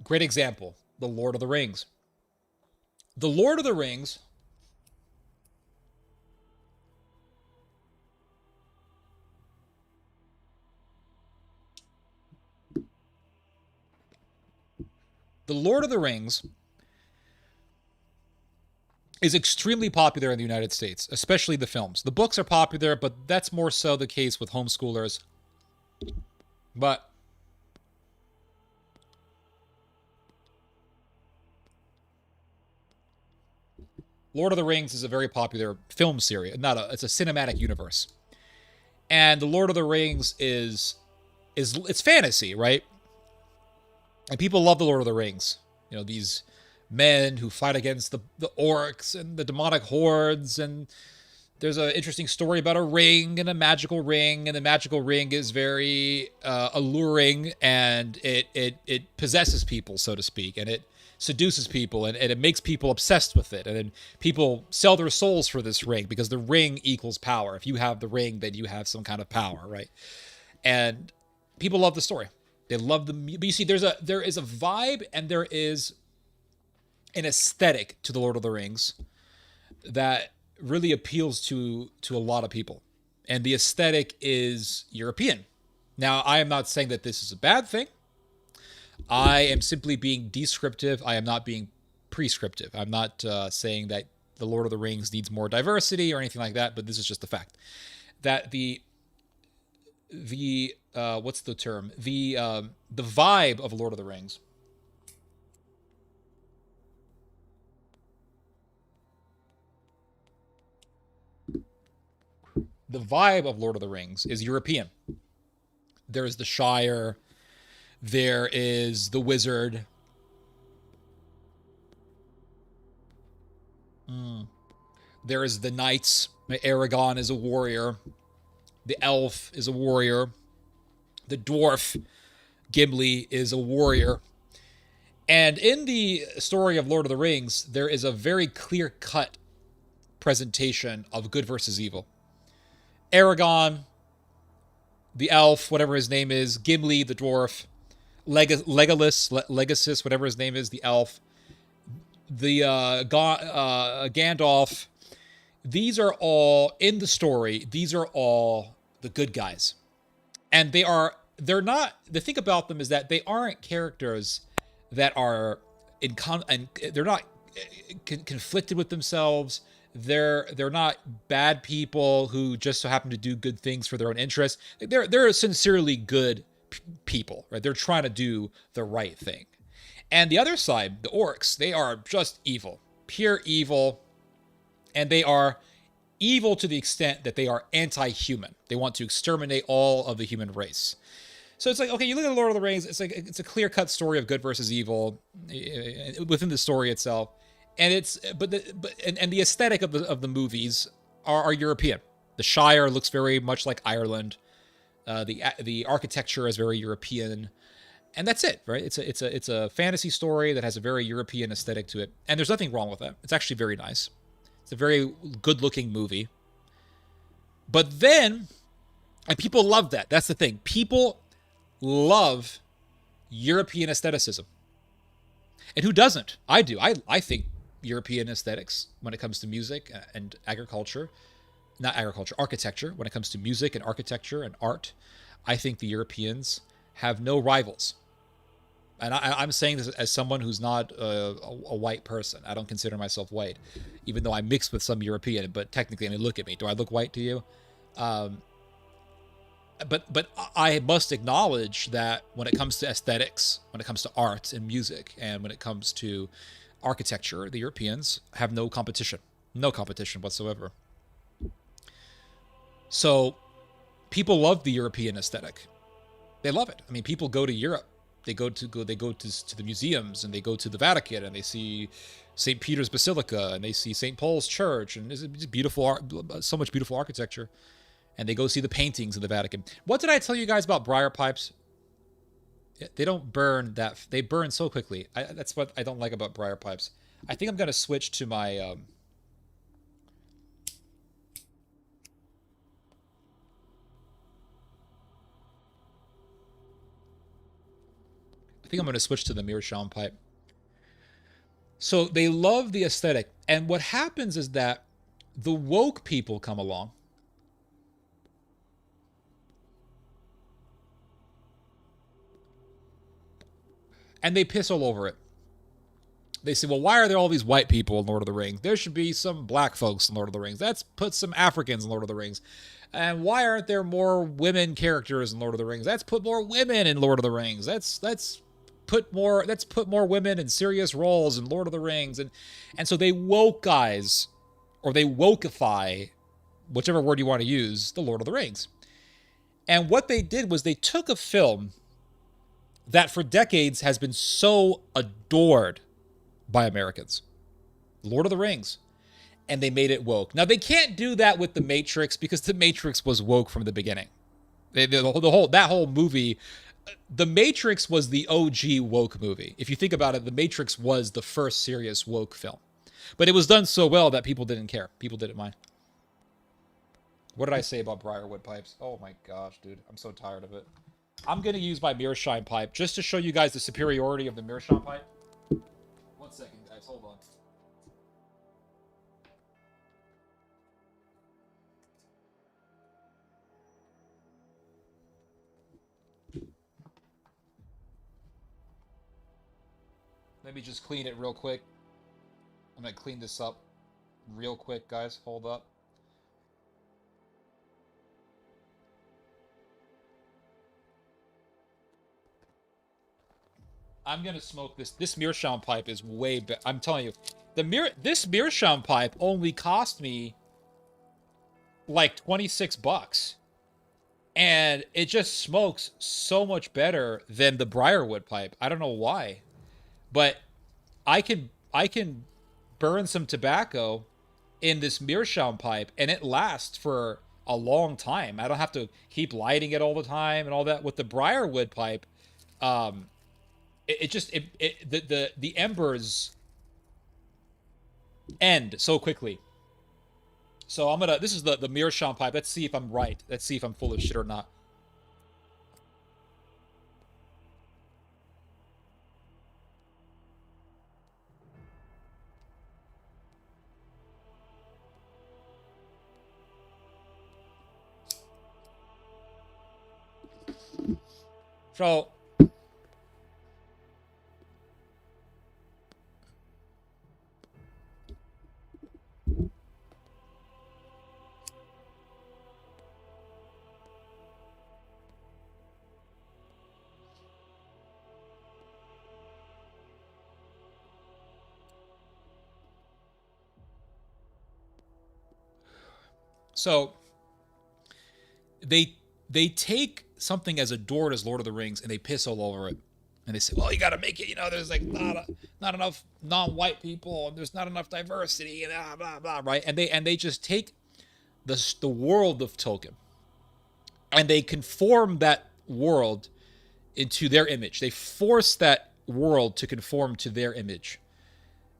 Great example, The Lord of the Rings. The Lord of the Rings The Lord of the Rings is extremely popular in the United States, especially the films. The books are popular, but that's more so the case with homeschoolers. But Lord of the Rings is a very popular film series. It's a cinematic universe. And the Lord of the Rings is it's fantasy, right? And people love the Lord of the Rings. These men who fight against the orcs and the demonic hordes, and there's an interesting story about a ring and a magical ring, and the magical ring is very alluring, and it possesses people, so to speak, and it seduces people, and it makes people obsessed with it, and then people sell their souls for this ring because the ring equals power. If you have the ring, then you have some kind of power, right? And people love the story. They love but you see, there is a vibe and there is an aesthetic to the Lord of the Rings that really appeals to a lot of people. And the aesthetic is European. Now, I am not saying that this is a bad thing. I am simply being descriptive. I am not being prescriptive. I'm not saying that the Lord of the Rings needs more diversity or anything like that, but this is just the fact that the what's the term? The vibe of Lord of the Rings is European. There is the Shire. There is the wizard. There is the knights. Aragorn is a warrior. The elf is a warrior. The dwarf, Gimli, is a warrior. And in the story of Lord of the Rings, there is a very clear-cut presentation of good versus evil. Aragon, the elf, whatever his name is, Gimli, the dwarf, Legolas, whatever his name is, the elf, the Gandalf. These are all in the story. These are all the good guys, and they're not. The thing about them is that they aren't characters that are and they're not conflicted with themselves. They're not bad people who just so happen to do good things for their own interests. They're sincerely good people, right? They're trying to do the right thing. And the other side, the orcs, they are just evil, pure evil, and they are evil to the extent that they are anti-human. They want to exterminate all of the human race. So it's like, okay, you look at the Lord of the Rings, it's like it's a clear-cut story of good versus evil within the story itself, and it's and the aesthetic of the movies are European. The Shire looks very much like Ireland. The architecture is very European, and that's it, right? It's a fantasy story that has a very European aesthetic to it, and there's nothing wrong with that. It's actually very nice. It's a very good-looking movie. But then, and people love that. That's the thing. People love European aestheticism. And who doesn't? I do. I think European aesthetics when it comes to music and architecture, when it comes to music and architecture and art, I think the Europeans have no rivals. And I'm saying this as someone who's not a white person. I don't consider myself white, even though I'm mixed with some European. But technically, I mean, look at me. Do I look white to you? But I must acknowledge that when it comes to aesthetics, when it comes to art and music, and when it comes to architecture, the Europeans have no competition whatsoever. So people love the European aesthetic. They love it. I mean, people go to Europe. They go to the museums, and they go to the Vatican, and they see St. Peter's Basilica, and they see St. Paul's Church, and it's beautiful art, so much beautiful architecture. And they go see the paintings in the Vatican. What did I tell you guys about briar pipes? They don't burn they burn so quickly. That's what I don't like about briar pipes. I think I'm going to switch to my... I think I'm going to switch to the meerschaum pipe. So they love the aesthetic. And what happens is that the woke people come along. And they piss all over it. They say, well, why are there all these white people in Lord of the Rings? There should be some black folks in Lord of the Rings. Let's put some Africans in Lord of the Rings. And why aren't there more women characters in Lord of the Rings? Let's put more women in Lord of the Rings. Let's put more women in serious roles in Lord of the Rings. And so they woke guys, or they wokeify, whichever word you want to use, the Lord of the Rings. And what they did was they took a film that for decades has been so adored by Americans, Lord of the Rings, and they made it woke. Now, they can't do that with The Matrix because The Matrix was woke from the beginning. That whole movie, The Matrix was the OG woke movie. If you think about it, The Matrix was the first serious woke film. But it was done so well that people didn't care. People didn't mind. What did I say about briarwood pipes? Oh my gosh, dude. I'm so tired of it. I'm going to use my meerschaum pipe just to show you guys the superiority of the meerschaum pipe. 1 second, guys. Hold on. Let me just clean it real quick. I'm going to clean this up real quick, guys. Hold up. I'm gonna smoke this. This meerschaum pipe is way better. I'm telling you, this meerschaum pipe only cost me like 26 bucks, and it just smokes so much better than the briarwood pipe. I don't know why, but I can burn some tobacco in this meerschaum pipe, and it lasts for a long time. I don't have to keep lighting it all the time and all that. With the briarwood pipe, the embers end so quickly. So this is the Meerschaum pipe. Let's see if I'm right. Let's see if I'm full of shit or not. So, so they they take something as adored as Lord of the Rings and they piss all over it. And they say, well, you got to make it. There's like not enough non-white people, and there's not enough diversity, and blah blah blah, right? And they just take the world of Tolkien, and they conform that world into their image. They force that world to conform to their image,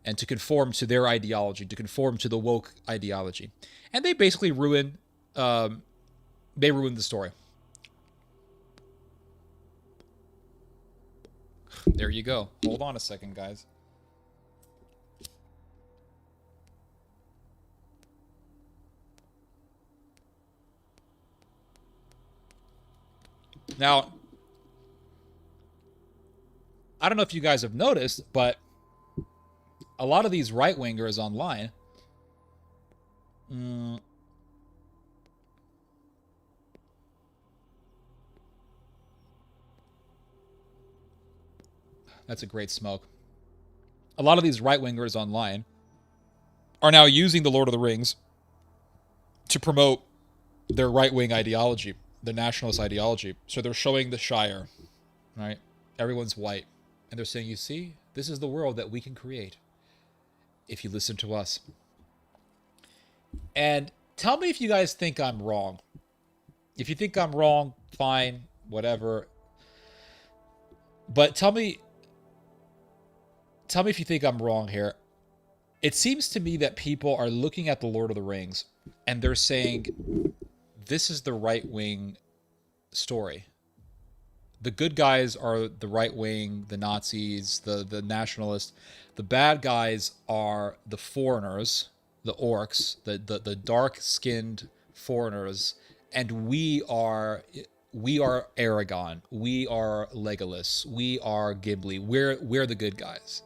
and to conform to their ideology, to conform to the woke ideology, and they basically ruin the story. There you go. Hold on a second, guys. Now, I don't know if you guys have noticed, but a lot of these right-wingers online, that's a great smoke. A lot of these right-wingers online are now using the Lord of the Rings to promote their right-wing ideology, the nationalist ideology. So they're showing the Shire, right? Everyone's white. And they're saying, you see, this is the world that we can create if you listen to us. And tell me if you guys think I'm wrong. If you think I'm wrong, fine, whatever. But tell me if you think I'm wrong here. It seems to me that people are looking at the Lord of the Rings and they're saying, this is the right-wing story. The good guys are the right wing, the Nazis, the nationalists. The bad guys are the foreigners, the orcs, the dark-skinned foreigners, and we are Aragon, we are Legolas, we are Gimli. We're the good guys.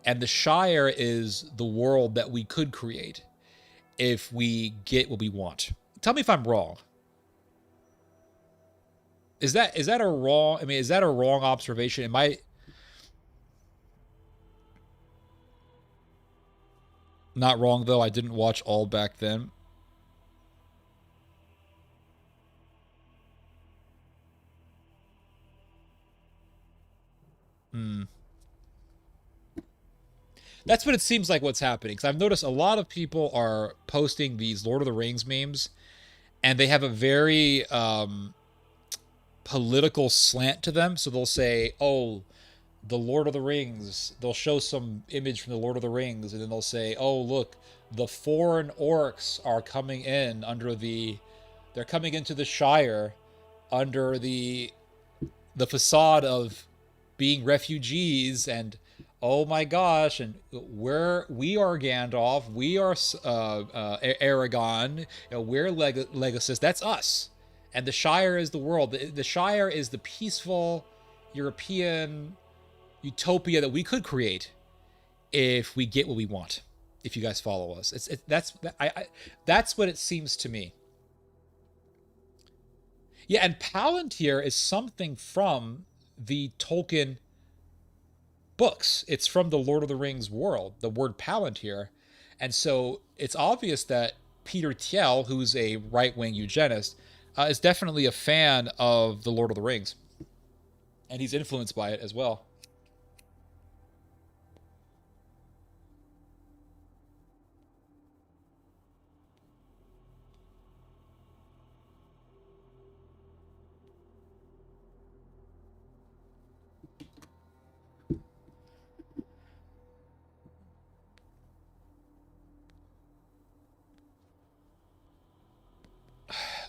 And the Shire is the world that we could create if we get what we want. Tell me if I'm wrong. Is that a wrong? I mean, is that a wrong observation? Am I not wrong though? I didn't watch all back then. That's what it seems like what's happening. Because I've noticed a lot of people are posting these Lord of the Rings memes, and they have a very political slant to them. So they'll say, "Oh, the Lord of the Rings." They'll show some image from the Lord of the Rings, and then they'll say, "Oh, look, the foreign orcs are coming in under the. They're coming into the Shire under the facade of being refugees, and oh my gosh, and we are Gandalf, we are Aragon, we're Legolas. That's us, and the Shire is the world. The Shire is the peaceful European utopia that we could create if we get what we want. If you guys follow us, that's what it seems to me. Yeah, and Palantir is something from the Tolkien books. It's from the Lord of the Rings world, the word Palantir. And so it's obvious that Peter Thiel, who's a right wing eugenist, is definitely a fan of the Lord of the Rings. And he's influenced by it as well.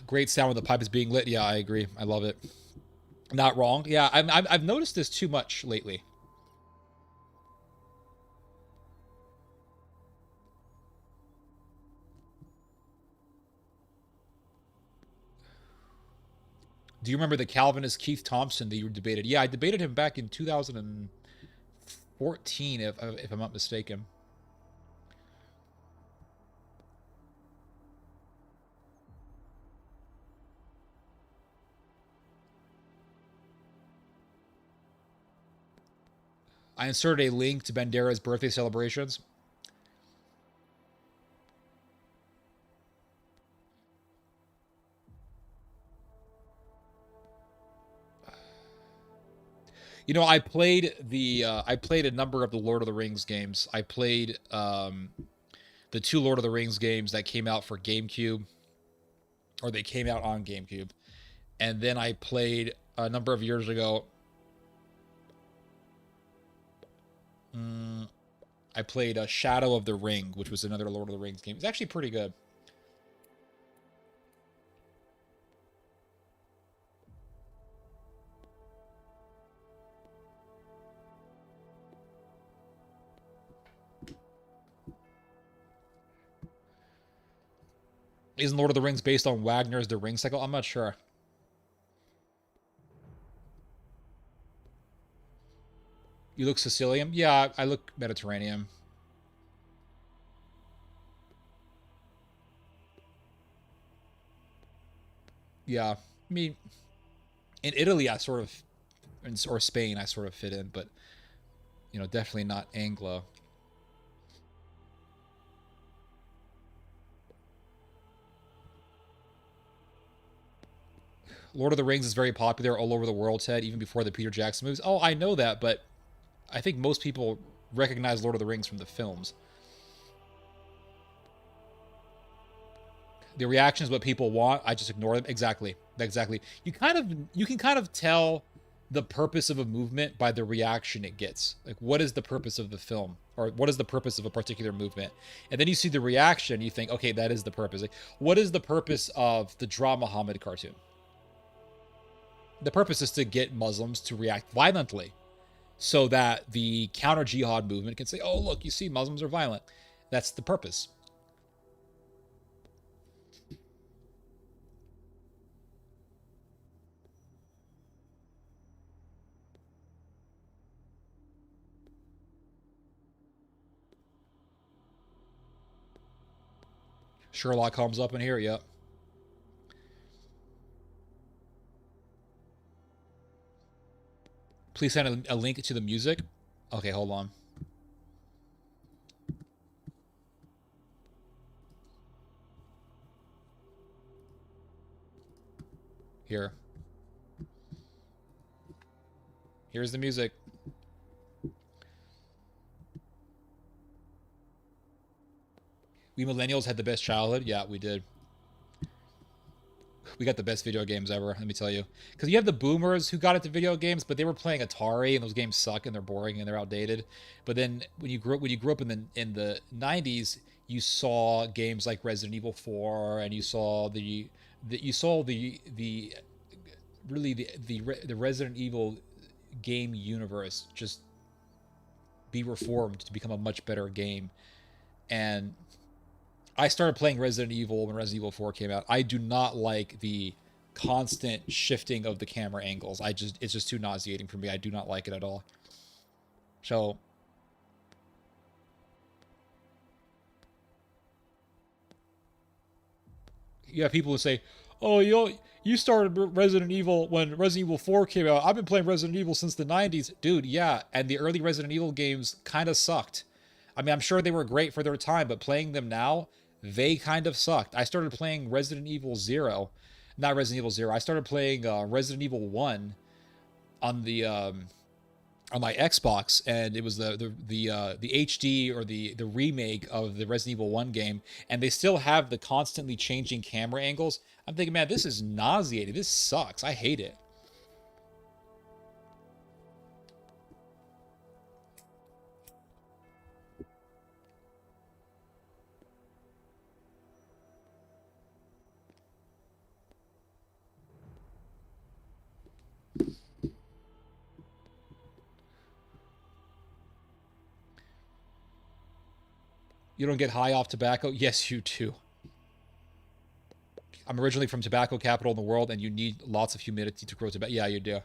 Great sound when the pipe is being lit. Yeah, I agree. I love it. Not wrong. Yeah, I've noticed this too much lately. Do you remember the Calvinist Keith Thompson that you debated? Yeah, I debated him back in 2014, if I'm not mistaken. I inserted a link to Bandera's birthday celebrations. You know, I played a number of the Lord of the Rings games. I played the two Lord of the Rings games that came out for GameCube, or they came out on GameCube, and then I played a number of years ago. I played Shadow of the Ring, which was another Lord of the Rings game. It's actually pretty good. Isn't Lord of the Rings based on Wagner's The Ring Cycle? I'm not sure. You look Sicilian? Yeah, I look Mediterranean. Yeah. I mean, in Italy, I sort of, or Spain, I sort of fit in, but, you know, definitely not Anglo. Lord of the Rings is very popular all over the world, Ted, even before the Peter Jackson movies. Oh, I know that, but I think most people recognize Lord of the Rings from the films. The reaction is what people want. I just ignore them. Exactly. Exactly. You can kind of tell the purpose of a movement by the reaction it gets. Like, what is the purpose of the film? Or what is the purpose of a particular movement? And then you see the reaction, you think, okay, that is the purpose. Like, what is the purpose of the Draw Muhammad cartoon? The purpose is to get Muslims to react violently so that the counter jihad movement can say, oh, look, you see, Muslims are violent. That's the purpose. Sherlock Holmes up in here, yep. Please send a link to the music. Okay, hold on. Here. Here's the music. We millennials had the best childhood. Yeah, we did. We got the best video games ever, let me tell you. Because you have the boomers who got into video games, but they were playing Atari, and those games suck and they're boring and they're outdated. But then when you grew up in the 90s, you saw games like Resident Evil 4, and you saw the really the Resident Evil game universe just be reformed to become a much better game. And I started playing Resident Evil when Resident Evil 4 came out. I do not like the constant shifting of the camera angles. It's just too nauseating for me. I do not like it at all. So you have people who say, "Oh, you started Resident Evil when Resident Evil 4 came out. I've been playing Resident Evil since the 90s." Dude, yeah, and the early Resident Evil games kind of sucked. I mean, I'm sure they were great for their time, but playing them now, they kind of sucked. I started playing Resident Evil 0, not Resident Evil 0. I started playing Resident Evil 1 on the on my Xbox, and it was the HD, or the remake of the Resident Evil 1 game, and they still have the constantly changing camera angles. I'm thinking, man, this is nauseating. This sucks. I hate it. You don't get high off tobacco? Yes, you do. I'm originally from tobacco capital in the world, and you need lots of humidity to grow tobacco. Yeah, you do.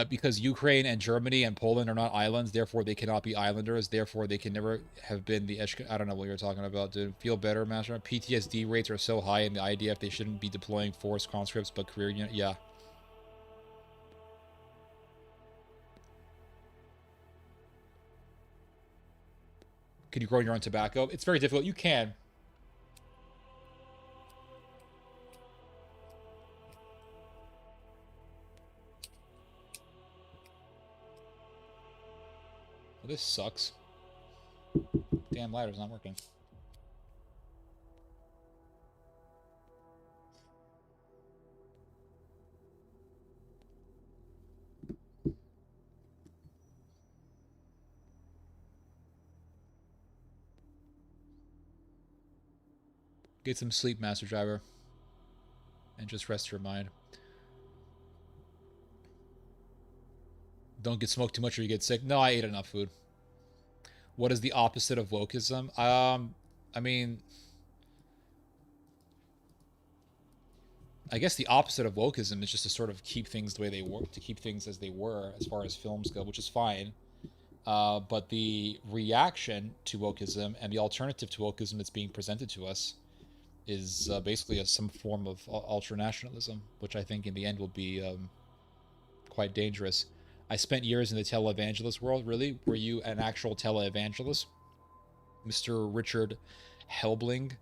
Because Ukraine and Germany and Poland are not islands, therefore they cannot be islanders. Therefore, they can never have been the I don't know what you're talking about, dude. Feel better, Master. PTSD rates are so high in the IDF they shouldn't be deploying forced conscripts, but career unit. Yeah. Can you grow your own tobacco? It's very difficult. You can. Well, this sucks. Damn lighter's not working. Get some sleep, Master Driver. And just rest your mind. Don't get smoked too much or you get sick. No, I ate enough food. What is the opposite of wokeism? I mean, I guess the opposite of wokeism is just to sort of keep things the way they were, to keep things as they were as far as films go, which is fine. But the reaction to wokeism and the alternative to wokeism that's being presented to us is basically some form of ultranationalism, which I think in the end will be quite dangerous. I spent years in the televangelist world. Really? Were you an actual televangelist? Mr. Richard Helbling?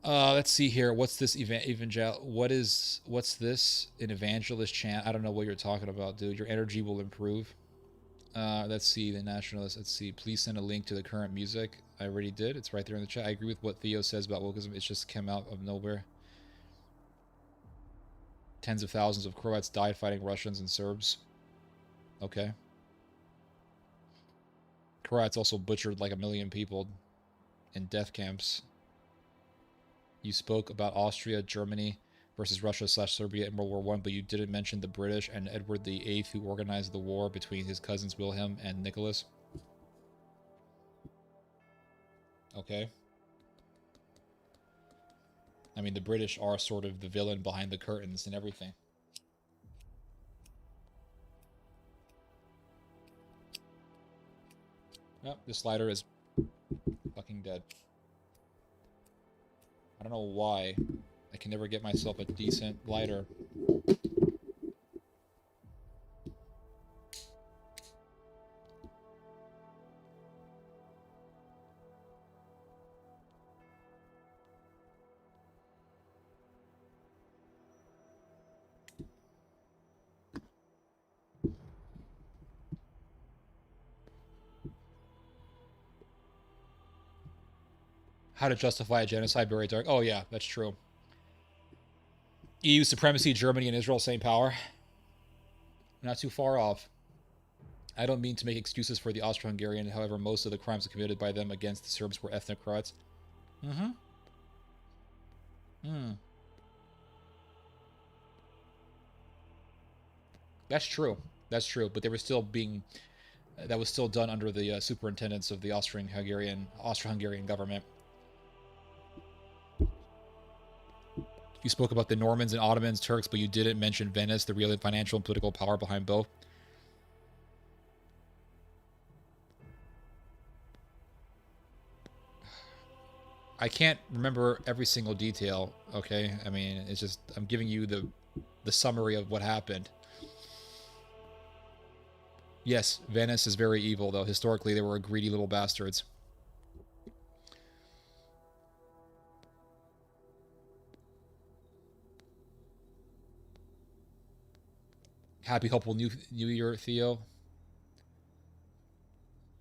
Let's see here. What's this evangel? What's this? An evangelist chant? I don't know what you're talking about, dude. Your energy will improve. Let's see, the nationalists. Let's see. Please send a link to the current music. I already did. It's right there in the chat. I agree with what Theo says about wokeism. It just came out of nowhere. Tens of thousands of Croats died fighting Russians and Serbs. Okay. Croats also butchered like 1 million people in death camps. You spoke about Austria, Germany versus Russia/Serbia in World War I, but you didn't mention the British and Edward VIII, who organized the war between his cousins Wilhelm and Nicholas. Okay. I mean, the British are sort of the villain behind the curtains and everything. Yep, this slider is fucking dead. I don't know why. I can never get myself a decent lighter. How to justify a genocide, very dark. Oh yeah, that's true. EU supremacy, Germany and Israel, same power. Not too far off. I don't mean to make excuses for the Austro-Hungarian, however, most of the crimes committed by them against the Serbs were ethnic Croats. Mm-hmm. Hmm. That's true. That's true. But they were still being... that was still done under the superintendence of the Austro-Hungarian government. You spoke about the Normans and Ottomans, Turks, but you didn't mention Venice, the real financial and political power behind both. I can't remember every single detail, okay? I mean, it's just, I'm giving you the summary of what happened. Yes, Venice is very evil, though. Historically, they were greedy little bastards. Happy, hopeful new year, Theo.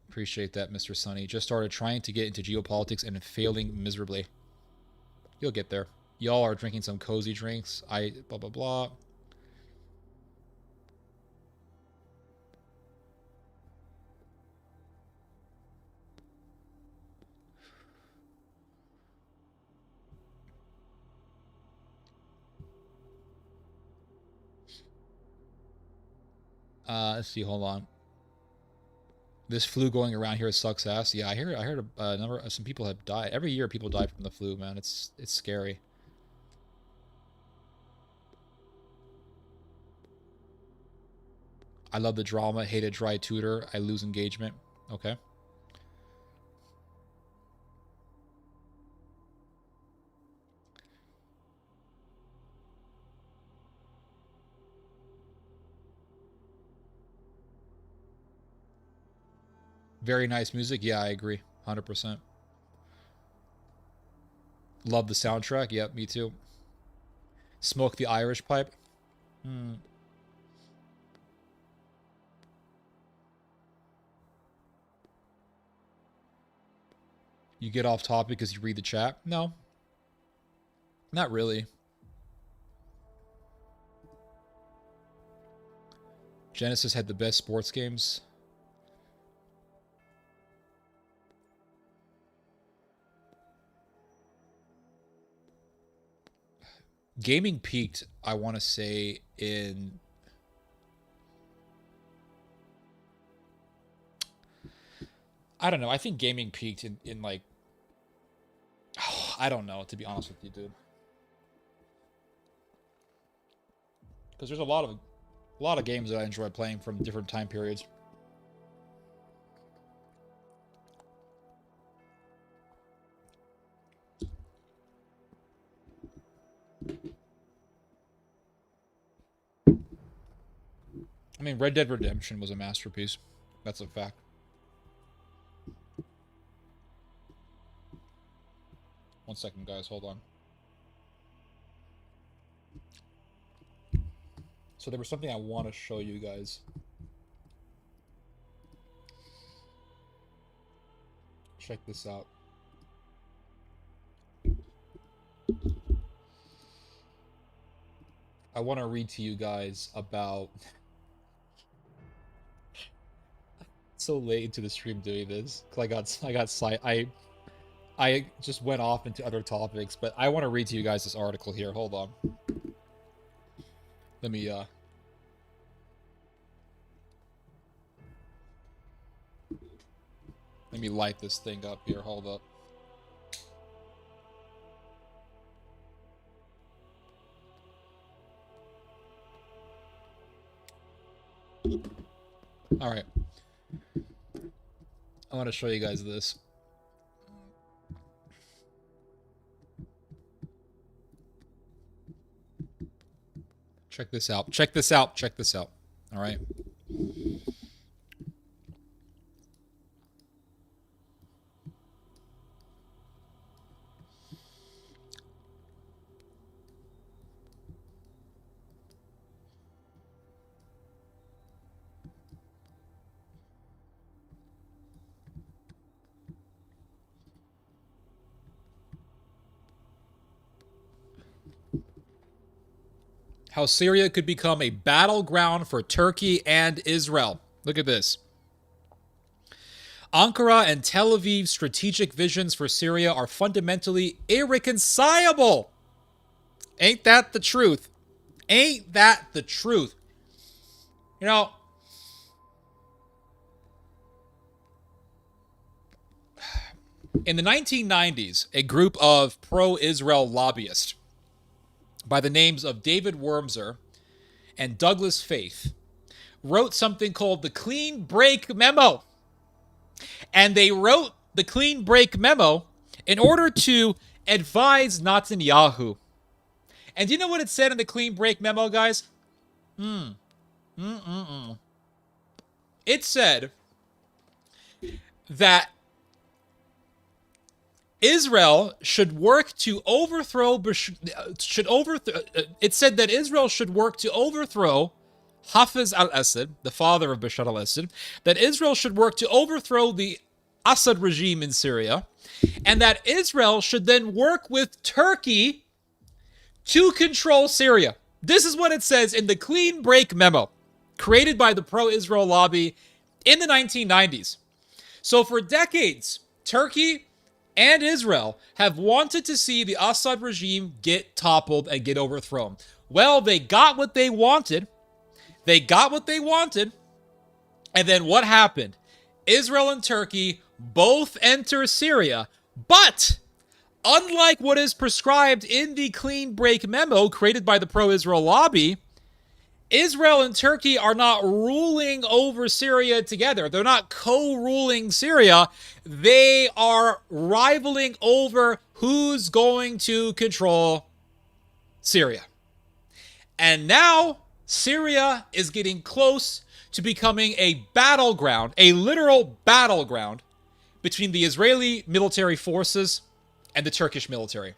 Appreciate that, Mr. Sunny. Just started trying to get into geopolitics and failing miserably. You'll get there. Y'all are drinking some cozy drinks. Blah, blah, blah. Let's see. Hold on. This flu going around here sucks ass. Yeah, I heard a number. Some people have died. Every year, people die from the flu. Man, it's scary. I love the drama. Hate a dry tutor. I lose engagement. Okay. Very nice music. Yeah, I agree. 100%. Love the soundtrack. Yep, me too. Smoke the Irish pipe. Hmm. You get off topic because you read the chat? No. Not really. Genesis had the best sports games. Gaming peaked, I want to say, in... I don't know. I think gaming peaked in like... Oh, I don't know, to be honest with you, dude. Because there's a lot of games that I enjoy playing from different time periods. I mean, Red Dead Redemption was a masterpiece. That's a fact. One second, guys. Hold on. So there was something I want to show you guys. Check this out. I want to read to you guys about... so late into the stream doing this. Cause I just went off into other topics, but I want to read to you guys this article here. Hold on. Let me light this thing up here. Hold up. All right. I want to show you guys this. Check this out. Check this out. Check this out. All right. How Syria could become a battleground for Turkey and Israel. Look at this. Ankara and Tel Aviv's strategic visions for Syria are fundamentally irreconcilable. Ain't that the truth? Ain't that the truth? You know, in the 1990s, a group of pro-Israel lobbyists by the names of David Wormser and Douglas Faith wrote something called the Clean Break Memo. And they wrote the Clean Break Memo in order to advise Netanyahu. And do you know what it said in the Clean Break Memo, guys? It said that Israel should work to overthrow. It said that Israel should work to overthrow Hafez al-Assad, the father of Bashar al-Assad. That Israel should work to overthrow the Assad regime in Syria, and that Israel should then work with Turkey to control Syria. This is what it says in the Clean Break Memo, created by the pro-Israel lobby in the 1990s. So for decades, Turkey and Israel have wanted to see the Assad regime get toppled and get overthrown. Well, they got what they wanted. They got what they wanted. And then what happened? Israel and Turkey both enter Syria. But unlike what is prescribed in the clean break memo created by the pro-Israel lobby, Israel and Turkey are not ruling over Syria together. They're not co-ruling Syria. They are rivaling over who's going to control Syria. And now Syria is getting close to becoming a battleground, a literal battleground between the Israeli military forces and the Turkish military.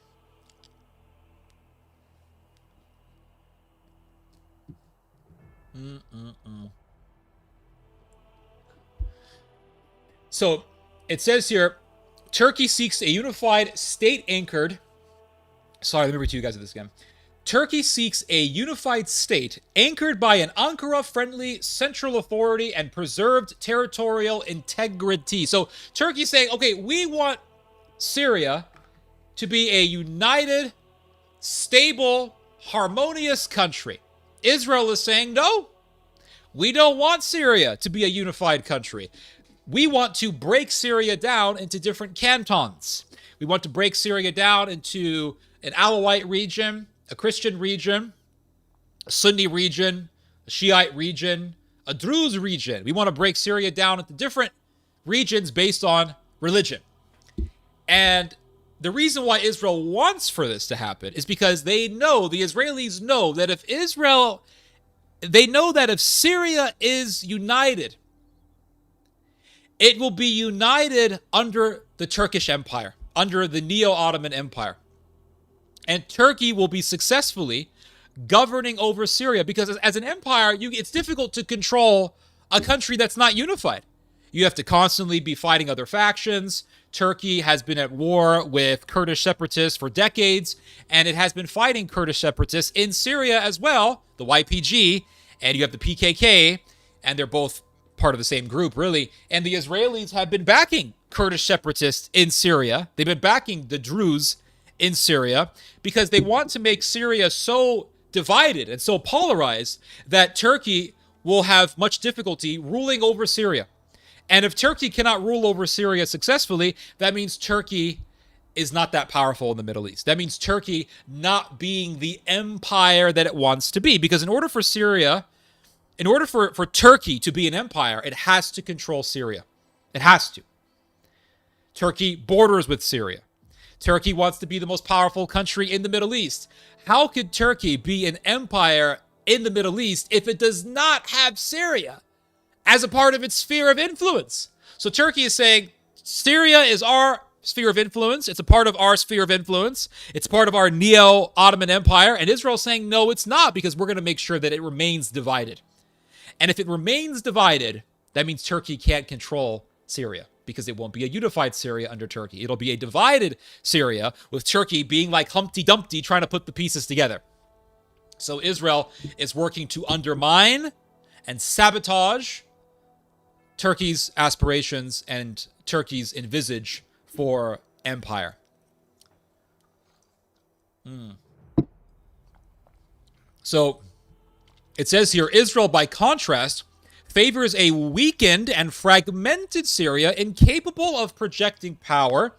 So it says here, Turkey seeks a unified state anchored. Sorry, let me read to you guys this again. Turkey seeks a unified state anchored by an Ankara-friendly central authority and preserved territorial integrity. So Turkey's saying, okay, we want Syria to be a united, stable, harmonious country. Israel is saying, no, we don't want Syria to be a unified country. We want to break Syria down into different cantons. We want to break Syria down into an Alawite region, a Christian region, a Sunni region, a Shiite region, a Druze region. We want to break Syria down into different regions based on religion. And the reason why Israel wants for this to happen is because they know, the Israelis know, that if Syria is united, it will be united under the Turkish Empire, under the Neo-Ottoman Empire. And Turkey will be successfully governing over Syria because as an empire, it's difficult to control a country that's not unified. You have to constantly be fighting other factions. Turkey has been at war with Kurdish separatists for decades, and it has been fighting Kurdish separatists in Syria as well, the YPG, and you have the PKK, and they're both part of the same group, really. And the Israelis have been backing Kurdish separatists in Syria. They've been backing the Druze in Syria because they want to make Syria so divided and so polarized that Turkey will have much difficulty ruling over Syria. And if Turkey cannot rule over Syria successfully, that means Turkey is not that powerful in the Middle East. That means Turkey not being the empire that it wants to be. Because in order for Turkey to be an empire, it has to control Syria. It has to. Turkey borders with Syria. Turkey wants to be the most powerful country in the Middle East. How could Turkey be an empire in the Middle East if it does not have Syria as a part of its sphere of influence? So Turkey is saying, Syria is our sphere of influence. It's a part of our sphere of influence. It's part of our Neo-Ottoman Empire. And Israel's saying, no, it's not, because we're going to make sure that it remains divided. And if it remains divided, that means Turkey can't control Syria, because it won't be a unified Syria under Turkey. It'll be a divided Syria, with Turkey being like Humpty Dumpty trying to put the pieces together. So Israel is working to undermine and sabotage Turkey's aspirations and Turkey's envisage for empire. So it says here, Israel, by contrast, favors a weakened and fragmented Syria incapable of projecting power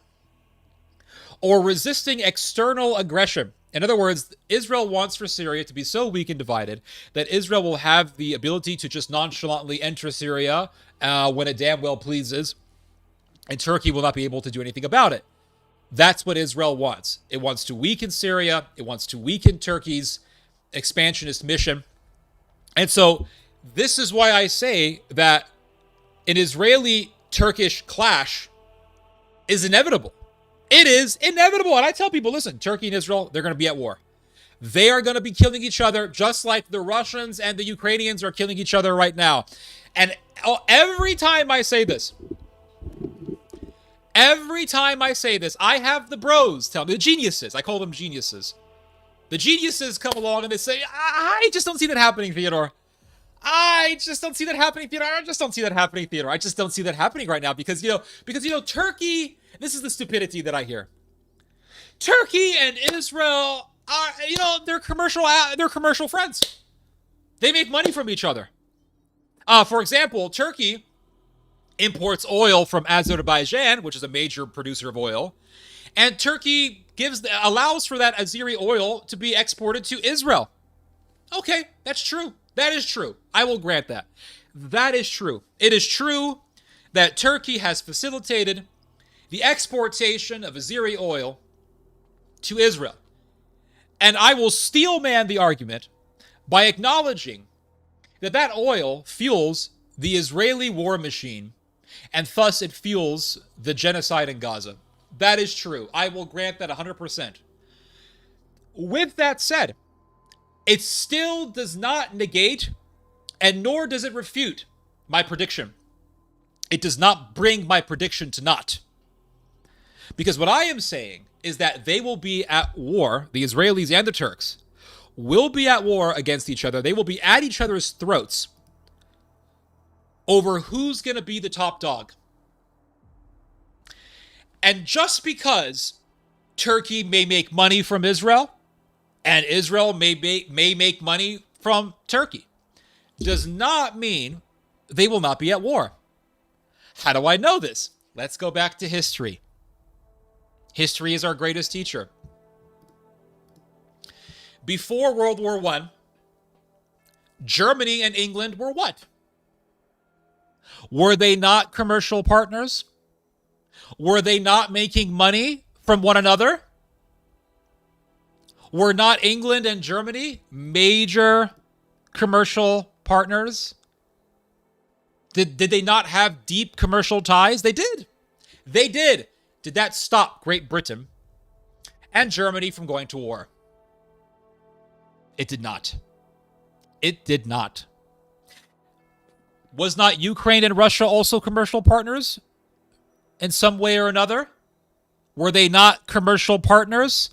or resisting external aggression. In other words, Israel wants for Syria to be so weak and divided that Israel will have the ability to just nonchalantly enter Syria when it damn well pleases, and Turkey will not be able to do anything about it. That's what Israel wants. It wants to weaken Syria. It wants to weaken Turkey's expansionist mission. And so this is why I say that an Israeli-Turkish clash is inevitable. It is inevitable. And I tell people, listen, Turkey and Israel, they're going to be at war. They are going to be killing each other just like the Russians and the Ukrainians are killing each other right now. And every time I say this, I have the bros tell me, the geniuses, I call them geniuses. The geniuses come along and they say, I just don't see that happening, Theodore. I just don't see that happening, Theodore. I just don't see that happening, Theodore. I just don't see that happening right now because Turkey, this is the stupidity that I hear. Turkey and Israel are, they're commercial friends. They make money from each other. For example, Turkey imports oil from Azerbaijan, which is a major producer of oil, and Turkey allows for that Azeri oil to be exported to Israel. Okay, that's true. That is true. I will grant that. That is true. It is true that Turkey has facilitated the exportation of Azeri oil to Israel. And I will steelman the argument by acknowledging that that oil fuels the Israeli war machine, and thus it fuels the genocide in Gaza. That is true. I will grant that 100%. With that said, it still does not negate, and nor does it refute, my prediction. It does not bring my prediction to naught. Because what I am saying is that they will be at war, the Israelis and the Turks will be at war against each other. They will be at each other's throats over who's going to be the top dog. And just because Turkey may make money from Israel, and Israel may make money from Turkey, does not mean they will not be at war. How do I know this? Let's go back to history. History is our greatest teacher. Before World War I, Germany and England were what? Were they not commercial partners? Were they not making money from one another? Were not England and Germany major commercial partners? Did they not have deep commercial ties? They did. They did. Did that stop Great Britain and Germany from going to war? It did not. It did not. Was not Ukraine and Russia also commercial partners in some way or another? Were they not commercial partners?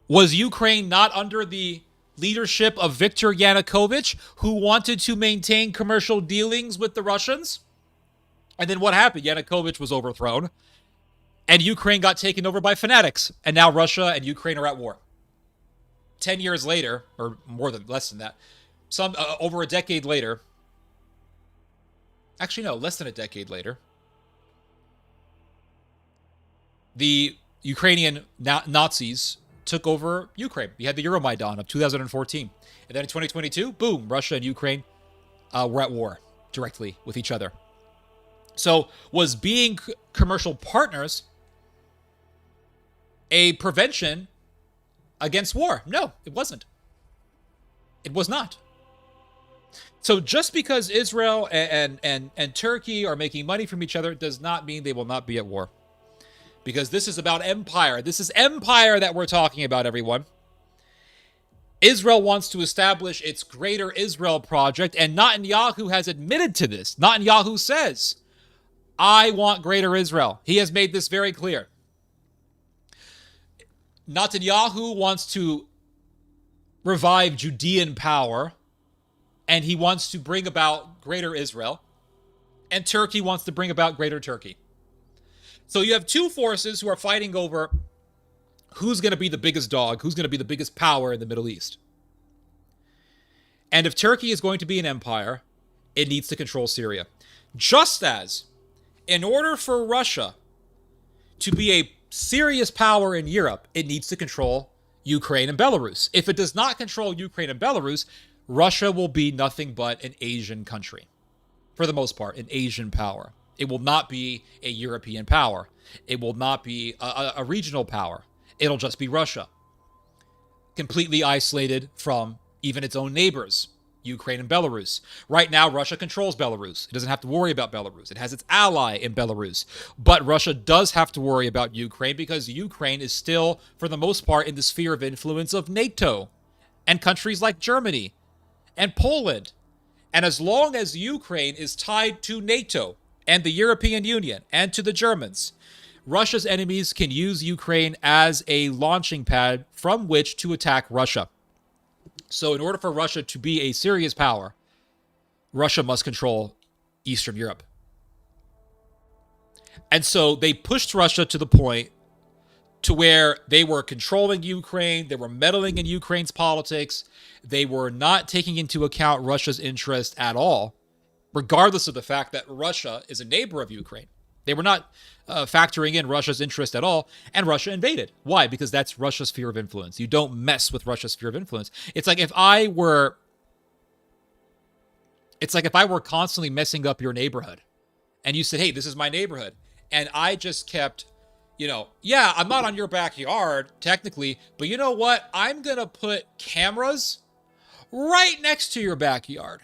Was Ukraine not under the leadership of Viktor Yanukovych, who wanted to maintain commercial dealings with the Russians? And then what happened? Yanukovych was overthrown, and Ukraine got taken over by fanatics, and now Russia and Ukraine are at war. 10 years later, or less than that, over a decade later, actually no, less than a decade later, the Ukrainian Nazis took over Ukraine. You had the Euromaidan of 2014. And then in 2022, boom, Russia and Ukraine were at war directly with each other. So was being commercial partners a prevention against war? No, it wasn't. It was not. So just because Israel and Turkey are making money from each other does not mean they will not be at war. Because this is about empire. This is empire that we're talking about, everyone. Israel wants to establish its Greater Israel project, and Netanyahu has admitted to this. Netanyahu says, I want Greater Israel. He has made this very clear. Netanyahu wants to revive Judean power, and he wants to bring about Greater Israel, and Turkey wants to bring about Greater Turkey. So you have two forces who are fighting over who's going to be the biggest dog, who's going to be the biggest power in the Middle East. And if Turkey is going to be an empire, it needs to control Syria. Just as, in order for Russia to be a serious power in Europe, it needs to control Ukraine and Belarus. If it does not control Ukraine and Belarus, Russia will be nothing but an Asian country. For the most part, an Asian power. It will not be a European power. It will not be a regional power. It'll just be Russia. Completely isolated from even its own neighbors, Ukraine and Belarus. Right now, Russia controls Belarus. It doesn't have to worry about Belarus. It has its ally in Belarus. But Russia does have to worry about Ukraine because Ukraine is still, for the most part, in the sphere of influence of NATO and countries like Germany and Poland. And as long as Ukraine is tied to NATO and the European Union and to the Germans, Russia's enemies can use Ukraine as a launching pad from which to attack Russia. So in order for Russia to be a serious power, Russia must control Eastern Europe. And so they pushed Russia to the point to where they were controlling Ukraine, they were meddling in Ukraine's politics, they were not taking into account Russia's interest at all, regardless of the fact that Russia is a neighbor of Ukraine. They were not factoring in Russia's interest at all, and Russia invaded. Why? Because that's Russia's sphere of influence. You don't mess with Russia's sphere of influence. It's like if I were constantly messing up your neighborhood, and you said, hey, this is my neighborhood, and I just kept, yeah, I'm not on your backyard, technically, but you know what? I'm going to put cameras right next to your backyard.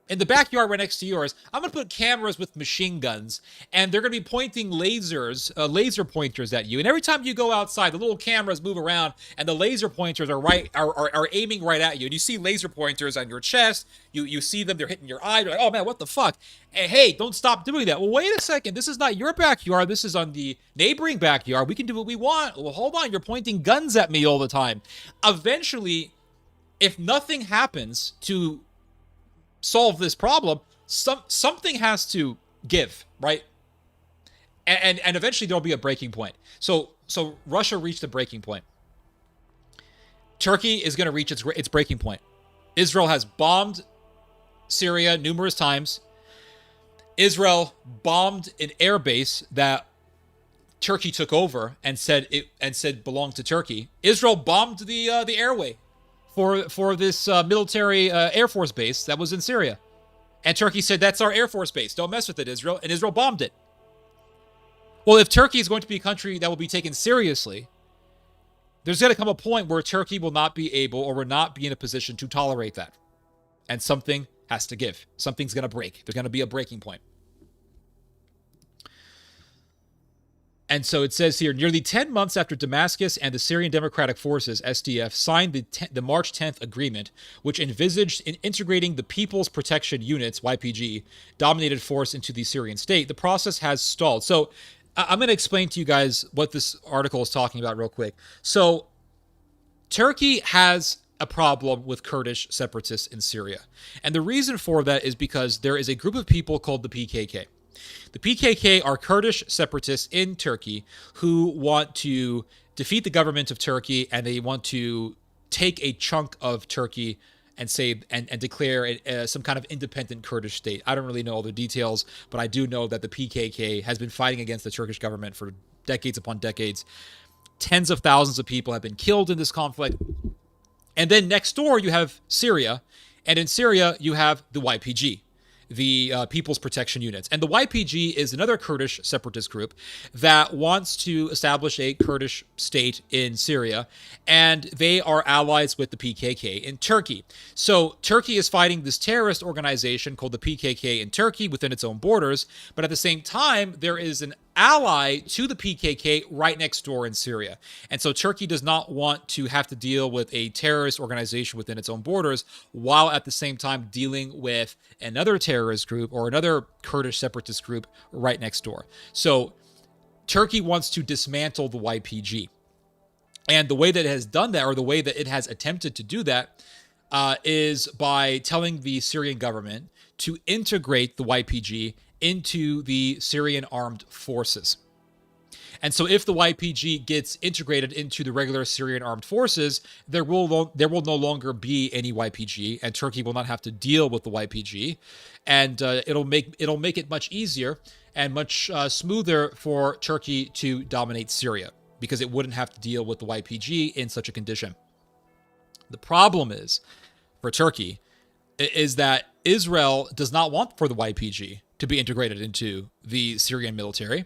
In the backyard right next to yours, I'm going to put cameras with machine guns, and they're going to be pointing laser pointers at you. And every time you go outside, the little cameras move around, and the laser pointers are aiming right at you. And you see laser pointers on your chest. You see them, they're hitting your eye. You're like, oh man, what the fuck? And hey, don't stop doing that. Well, wait a second. This is not your backyard. This is on the neighboring backyard. We can do what we want. Well, hold on. You're pointing guns at me all the time. Eventually, if nothing happens to solve this problem, something has to give, right? And eventually there'll be a breaking point. So Russia reached the breaking point. Turkey is going to reach its breaking point. Israel has bombed Syria numerous times. Israel bombed an air base that Turkey took over and said belonged to Turkey. Israel bombed the airway for this military Air Force base that was in Syria. And Turkey said, that's our Air Force base. Don't mess with it, Israel. And Israel bombed it. Well, if Turkey is going to be a country that will be taken seriously, there's going to come a point where Turkey will not be able or will not be in a position to tolerate that. And something has to give. Something's going to break. There's going to be a breaking point. And so it says here, nearly 10 months after Damascus and the Syrian Democratic Forces, SDF, signed the March 10th agreement, which envisaged integrating the People's Protection Units, YPG, dominated force into the Syrian state, the process has stalled. So I'm going to explain to you guys what this article is talking about real quick. So Turkey has a problem with Kurdish separatists in Syria. And the reason for that is because there is a group of people called the PKK. The PKK are Kurdish separatists in Turkey who want to defeat the government of Turkey, and they want to take a chunk of Turkey and declare some kind of independent Kurdish state. I don't really know all the details, but I do know that the PKK has been fighting against the Turkish government for decades upon decades. Tens of thousands of people have been killed in this conflict. And then next door, you have Syria, and in Syria, you have the YPG. The People's Protection Units. And the YPG is another Kurdish separatist group that wants to establish a Kurdish state in Syria, and they are allies with the PKK in Turkey. So Turkey is fighting this terrorist organization called the PKK in Turkey within its own borders, but at the same time, there is an ally to the PKK right next door in Syria. And so Turkey does not want to have to deal with a terrorist organization within its own borders, while at the same time dealing with another terrorist group or another Kurdish separatist group right next door. So Turkey wants to dismantle the YPG. And the way that it has done that, or the way that it has attempted to do that, is by telling the Syrian government to integrate the YPG into the Syrian armed forces. And so if the YPG gets integrated into the regular Syrian armed forces, there will no longer be any YPG, and Turkey will not have to deal with the YPG, and it'll make it much easier and much smoother for Turkey to dominate Syria, because it wouldn't have to deal with the YPG in such a condition. The problem is, for Turkey, is that Israel does not want for the YPG to be integrated into the Syrian military.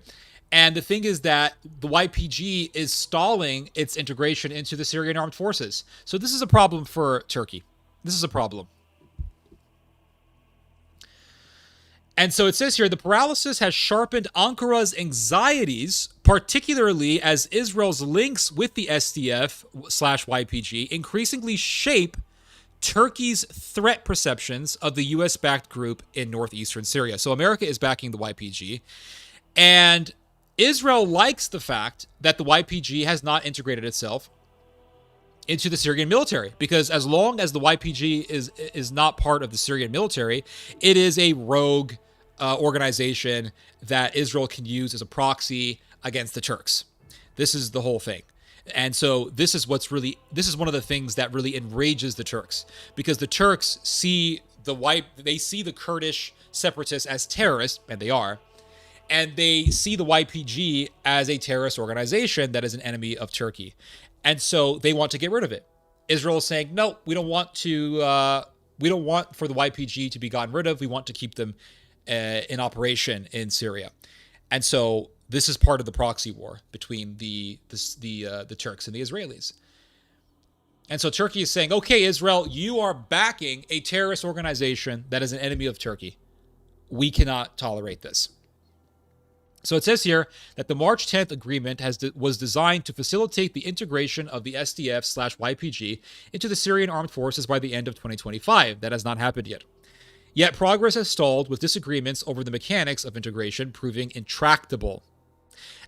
And the thing is that the YPG is stalling its integration into the Syrian armed forces. So this is a problem for Turkey. This is a problem. And so it says here, the paralysis has sharpened Ankara's anxieties, particularly as Israel's links with the SDF/YPG increasingly shape Turkey's threat perceptions of the U.S.-backed group in northeastern Syria. So America is backing the YPG, and Israel likes the fact that the YPG has not integrated itself into the Syrian military, because as long as the YPG is not part of the Syrian military, it is a rogue organization that Israel can use as a proxy against the Turks. This is the whole thing. And so this is one of the things that really enrages the Turks, because the Turks see they see the Kurdish separatists as terrorists, and they are, and they see the YPG as a terrorist organization that is an enemy of Turkey. And so they want to get rid of it. Israel is saying, no, we don't want for the YPG to be gotten rid of. We want to keep them in operation in Syria. And so this is part of the proxy war between the Turks and the Israelis. And so Turkey is saying, okay, Israel, you are backing a terrorist organization that is an enemy of Turkey. We cannot tolerate this. So it says here that the March 10th agreement was designed to facilitate the integration of the SDF/YPG into the Syrian armed forces by the end of 2025. That has not happened yet. Yet progress has stalled, with disagreements over the mechanics of integration proving intractable.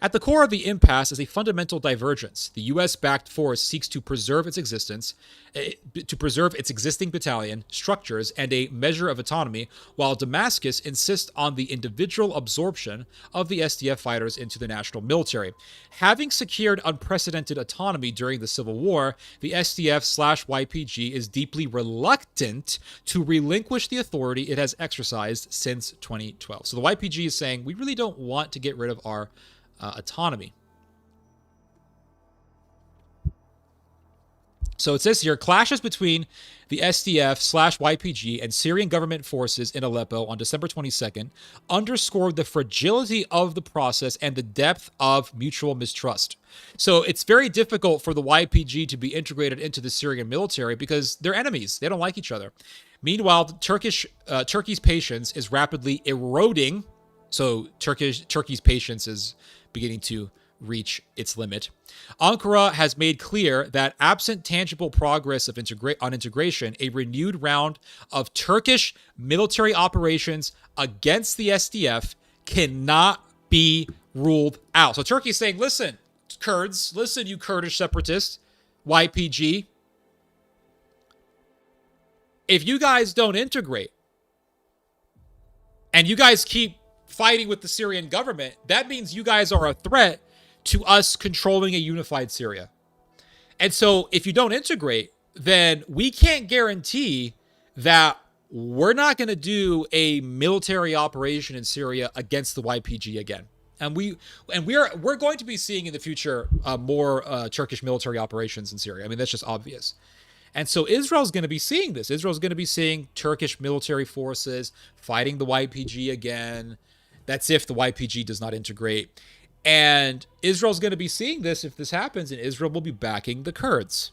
At the core of the impasse is a fundamental divergence. The U.S.-backed force seeks to preserve its existing battalion structures and a measure of autonomy, while Damascus insists on the individual absorption of the SDF fighters into the national military. Having secured unprecedented autonomy during the Civil War, the SDF/YPG is deeply reluctant to relinquish the authority it has exercised since 2012. So the YPG is saying, we really don't want to get rid of our autonomy. So it says here, clashes between the SDF/YPG and Syrian government forces in Aleppo on December 22nd underscored the fragility of the process and the depth of mutual mistrust. So it's very difficult for the YPG to be integrated into the Syrian military because they're enemies. They don't like each other. Meanwhile, Turkey's patience is rapidly eroding. So Turkey's patience is beginning to reach its limit. Ankara has made clear that absent tangible progress on integration, a renewed round of Turkish military operations against the SDF cannot be ruled out. So Turkey's saying, listen, Kurds, listen, you Kurdish separatists, YPG, if you guys don't integrate and you guys keep fighting with the Syrian government, that means you guys are a threat to us controlling a unified Syria. And so if you don't integrate, then we can't guarantee that we're not going to do a military operation in Syria against the YPG again. And we're going to be seeing in the future more Turkish military operations in Syria. I mean, that's just obvious. And so Israel's going to be seeing this. Israel's going to be seeing Turkish military forces fighting the YPG again. That's if the YPG does not integrate. And Israel's going to be seeing this if this happens, and Israel will be backing the Kurds.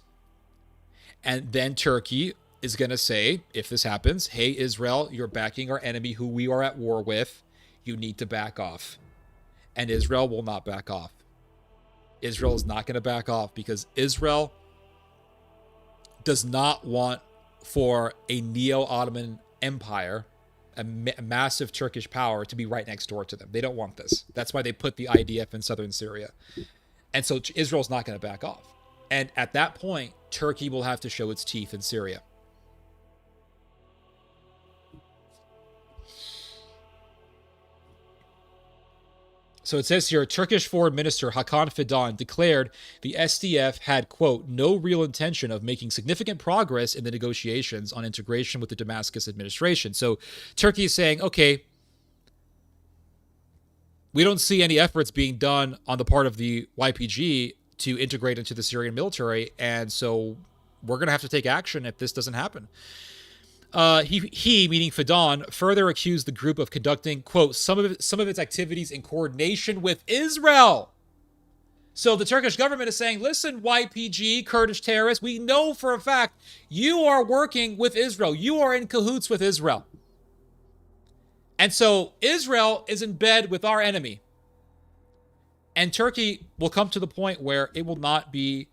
And then Turkey is going to say, if this happens, hey, Israel, you're backing our enemy who we are at war with. You need to back off. And Israel will not back off. Israel is not going to back off because Israel does not want for a neo-Ottoman empire, a massive Turkish power, to be right next door to them. They don't want this. That's why they put the IDF in southern Syria. And so Israel's not going to back off. And at that point, Turkey will have to show its teeth in Syria. So it says here, Turkish Foreign Minister Hakan Fidan declared the SDF had, quote, no real intention of making significant progress in the negotiations on integration with the Damascus administration. So Turkey is saying, okay, we don't see any efforts being done on the part of the YPG to integrate into the Syrian military, and so we're going to have to take action if this doesn't happen. He, meaning Fidan, further accused the group of conducting, quote, some of its activities in coordination with Israel. So the Turkish government is saying, listen, YPG, Kurdish terrorists, we know for a fact you are working with Israel. You are in cahoots with Israel. And so Israel is in bed with our enemy. And Turkey will come to the point where it'll not be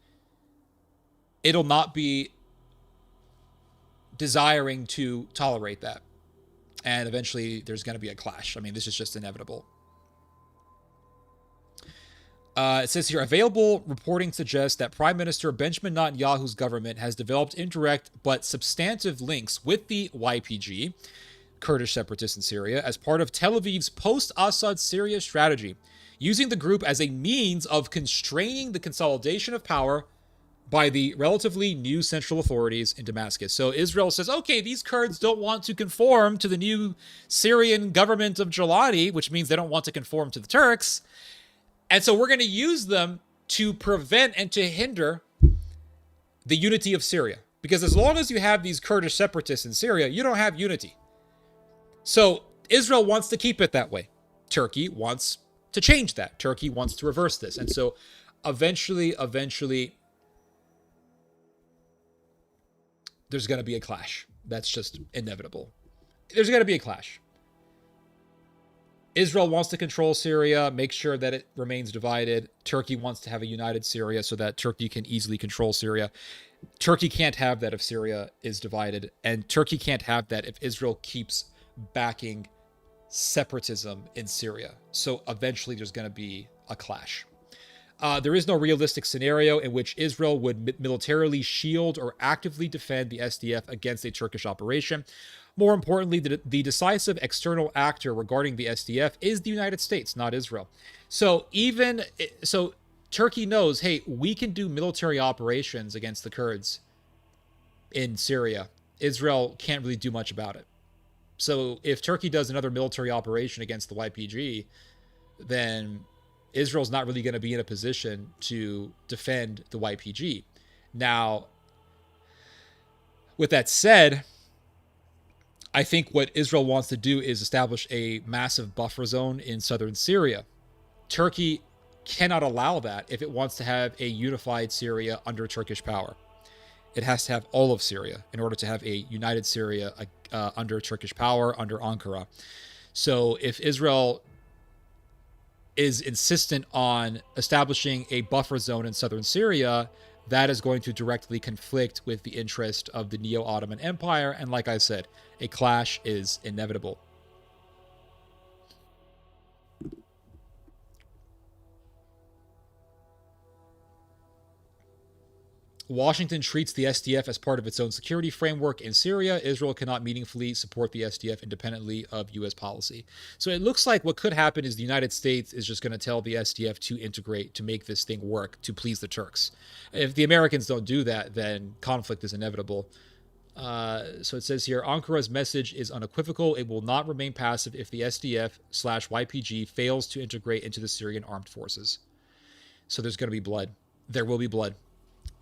desiring to tolerate that. And eventually there's going to be a clash. I mean, this is just inevitable. It says here, available reporting suggests that Prime Minister Benjamin Netanyahu's government has developed indirect but substantive links with the YPG, Kurdish separatists in Syria, as part of Tel Aviv's post-Assad Syria strategy. using the group as a means of constraining the consolidation of power by the relatively new central authorities in Damascus. So Israel says, okay, these Kurds don't want to conform to the new Syrian government of Jalani, which means they don't want to conform to the Turks. And so we're going to use them to prevent and to hinder the unity of Syria. Because as long as you have these Kurdish separatists in Syria, you don't have unity. So Israel wants to keep it that way. Turkey wants to change that. Turkey wants to reverse this. And so eventually, there's going to be a clash. That's just inevitable. There's going to be a clash. Israel wants to control Syria, make sure that it remains divided. Turkey wants to have a united Syria so that Turkey can easily control Syria. Turkey can't have that if Syria is divided. And Turkey can't have that if Israel keeps backing separatism in Syria. So eventually there's going to be a clash. There is no realistic scenario in which Israel would militarily shield or actively defend the SDF against a Turkish operation. More importantly, the decisive external actor regarding the SDF is the United States, not Israel. So Turkey knows, hey, we can do military operations against the Kurds in Syria. Israel can't really do much about it. So if Turkey does another military operation against the YPG, then Israel's not really going to be in a position to defend the YPG. Now, with that said, I think what Israel wants to do is establish a massive buffer zone in southern Syria. Turkey cannot allow that if it wants to have a unified Syria under Turkish power. It has to have all of Syria in order to have a united Syria under Turkish power, under Ankara. So if Israel is insistent on establishing a buffer zone in southern Syria, that is going to directly conflict with the interest of the Neo-Ottoman Empire. And like I said, a clash is inevitable. Washington treats the SDF as part of its own security framework in Syria. Israel cannot meaningfully support the SDF independently of U.S. policy. So it looks like what could happen is the United States is just going to tell the SDF to integrate, to make this thing work, to please the Turks. If the Americans don't do that, then conflict is inevitable. So it says here, Ankara's message is unequivocal. It will not remain passive if the SDF/YPG fails to integrate into the Syrian armed forces. So there's going to be blood. There will be blood.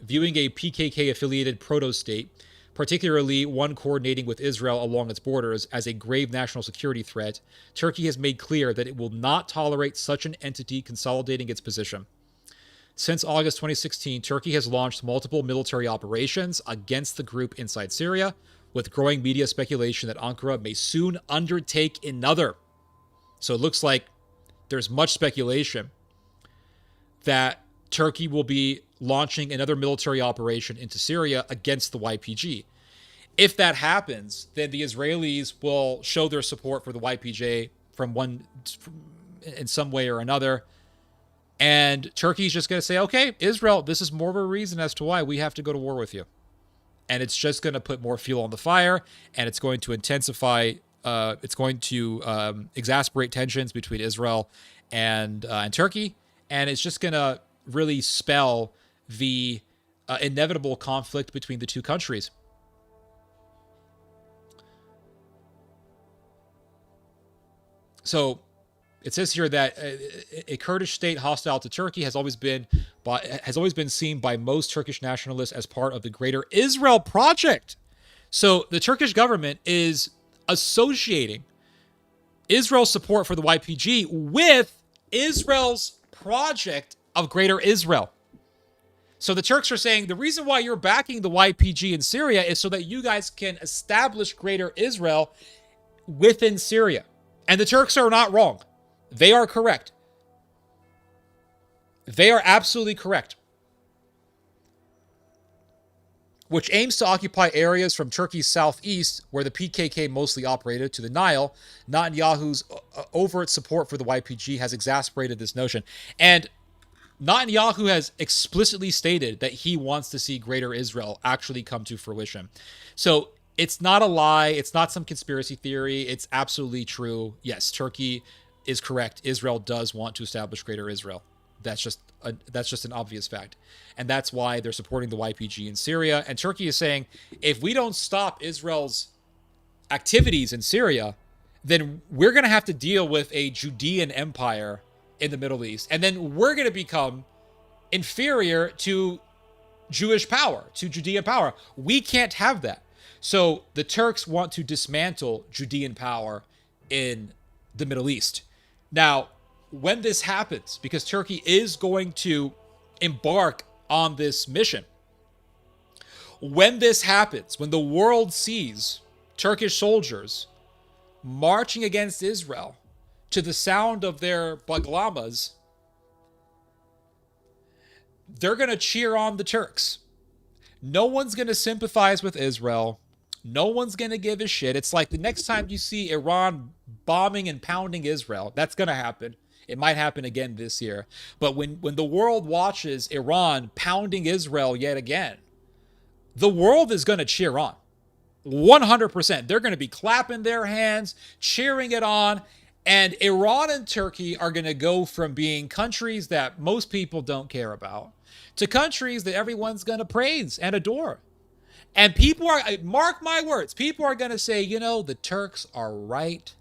Viewing a PKK-affiliated proto-state, particularly one coordinating with Israel along its borders, as a grave national security threat, Turkey has made clear that it will not tolerate such an entity consolidating its position. Since August 2016, Turkey has launched multiple military operations against the group inside Syria, with growing media speculation that Ankara may soon undertake another. So it looks like there's much speculation that Turkey will be launching another military operation into Syria against the YPG. If that happens, then the Israelis will show their support for the YPG in some way or another. And Turkey's just going to say, okay, Israel, this is more of a reason as to why we have to go to war with you. And it's just going to put more fuel on the fire, and it's going to intensify, exasperate tensions between Israel and Turkey. And it's just going to really spell the inevitable conflict between the two countries. So it says here that a Kurdish state hostile to Turkey has always been seen by most Turkish nationalists as part of the Greater Israel Project. So the Turkish government is associating Israel's support for the YPG with Israel's project of Greater Israel. So the Turks are saying the reason why you're backing the YPG in Syria is so that you guys can establish Greater Israel within Syria. And the Turks are not wrong. They are correct. They are absolutely correct. Which aims to occupy areas from Turkey's southeast, where the PKK mostly operated, to the Nile. Netanyahu's overt support for the YPG has exasperated this notion. And Netanyahu has explicitly stated that he wants to see Greater Israel actually come to fruition. So it's not a lie. It's not some conspiracy theory. It's absolutely true. Yes, Turkey is correct. Israel does want to establish Greater Israel. That's just an obvious fact. And that's why they're supporting the YPG in Syria. And Turkey is saying, if we don't stop Israel's activities in Syria, then we're going to have to deal with a Judean empire in the Middle East. And then we're going to become inferior to Jewish power, to Judean power. We can't have that. So the Turks want to dismantle Judean power in the Middle East. Now, when this happens, because Turkey is going to embark on this mission, when this happens, when the world sees Turkish soldiers marching against Israel to the sound of their baglamas, they're going to cheer on the Turks. No one's going to sympathize with Israel. No one's going to give a shit. It's like the next time you see Iran bombing and pounding Israel, that's going to happen. It might happen again this year. But when the world watches Iran pounding Israel yet again, the world is going to cheer on. 100%. They're going to be clapping their hands, cheering it on. And Iran and Turkey are going to go from being countries that most people don't care about to countries that everyone's going to praise and adore. And people are, mark my words, people are going to say, you know, the Turks are right.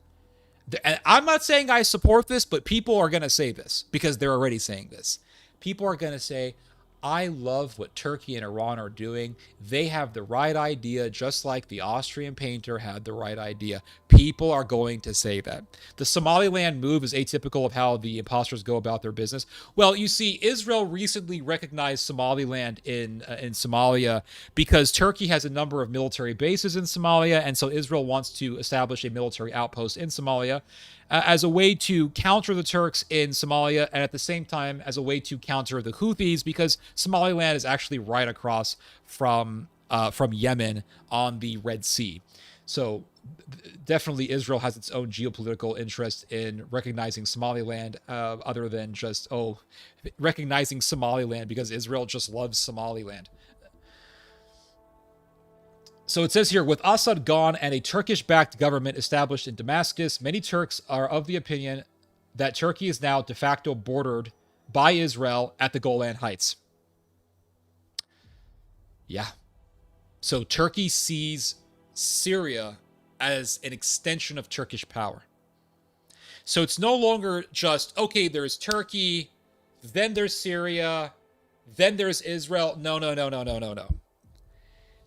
And I'm not saying I support this, but people are going to say this because they're already saying this. People are going to say, I love what Turkey and Iran are doing. They have the right idea, just like the Austrian painter had the right idea. People are going to say that. The Somaliland move is atypical of how the imposters go about their business. Well, you see, Israel recently recognized Somaliland in Somalia because Turkey has a number of military bases in Somalia, and so Israel wants to establish a military outpost in Somalia as a way to counter the Turks in Somalia, and at the same time as a way to counter the Houthis, because Somaliland is actually right across from Yemen on the Red Sea. So definitely Israel has its own geopolitical interest in recognizing Somaliland, other than just, recognizing Somaliland because Israel just loves Somaliland. So it says here, with Assad gone and a Turkish-backed government established in Damascus, many Turks are of the opinion that Turkey is now de facto bordered by Israel at the Golan Heights. Yeah. So Turkey sees Syria as an extension of Turkish power. So it's no longer just, okay, there's Turkey, then there's Syria, then there's Israel. No.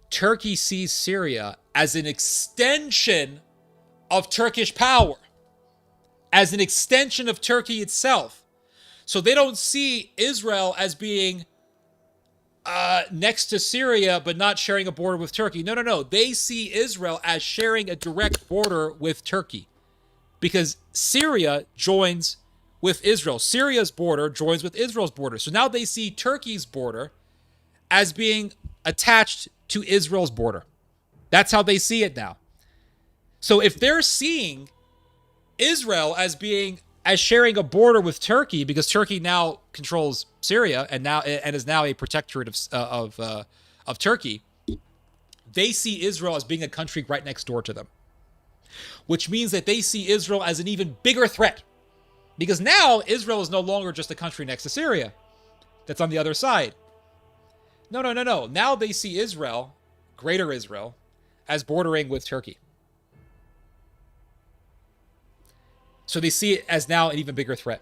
Turkey sees Syria as an extension of Turkish power, as an extension of Turkey itself. So they don't see Israel as being next to Syria, but not sharing a border with Turkey. No. They see Israel as sharing a direct border with Turkey because Syria joins with Israel. Syria's border joins with Israel's border. So now they see Turkey's border as being attached to Israel's border. That's how they see it now. So if they're seeing Israel as sharing a border with Turkey, because Turkey now controls Syria and is now a protectorate of Turkey, they see Israel as being a country right next door to them, which means that they see Israel as an even bigger threat, because now Israel is no longer just a country next to Syria that's on the other side. No. Now they see Israel, Greater Israel, as bordering with Turkey. So they see it as now an even bigger threat.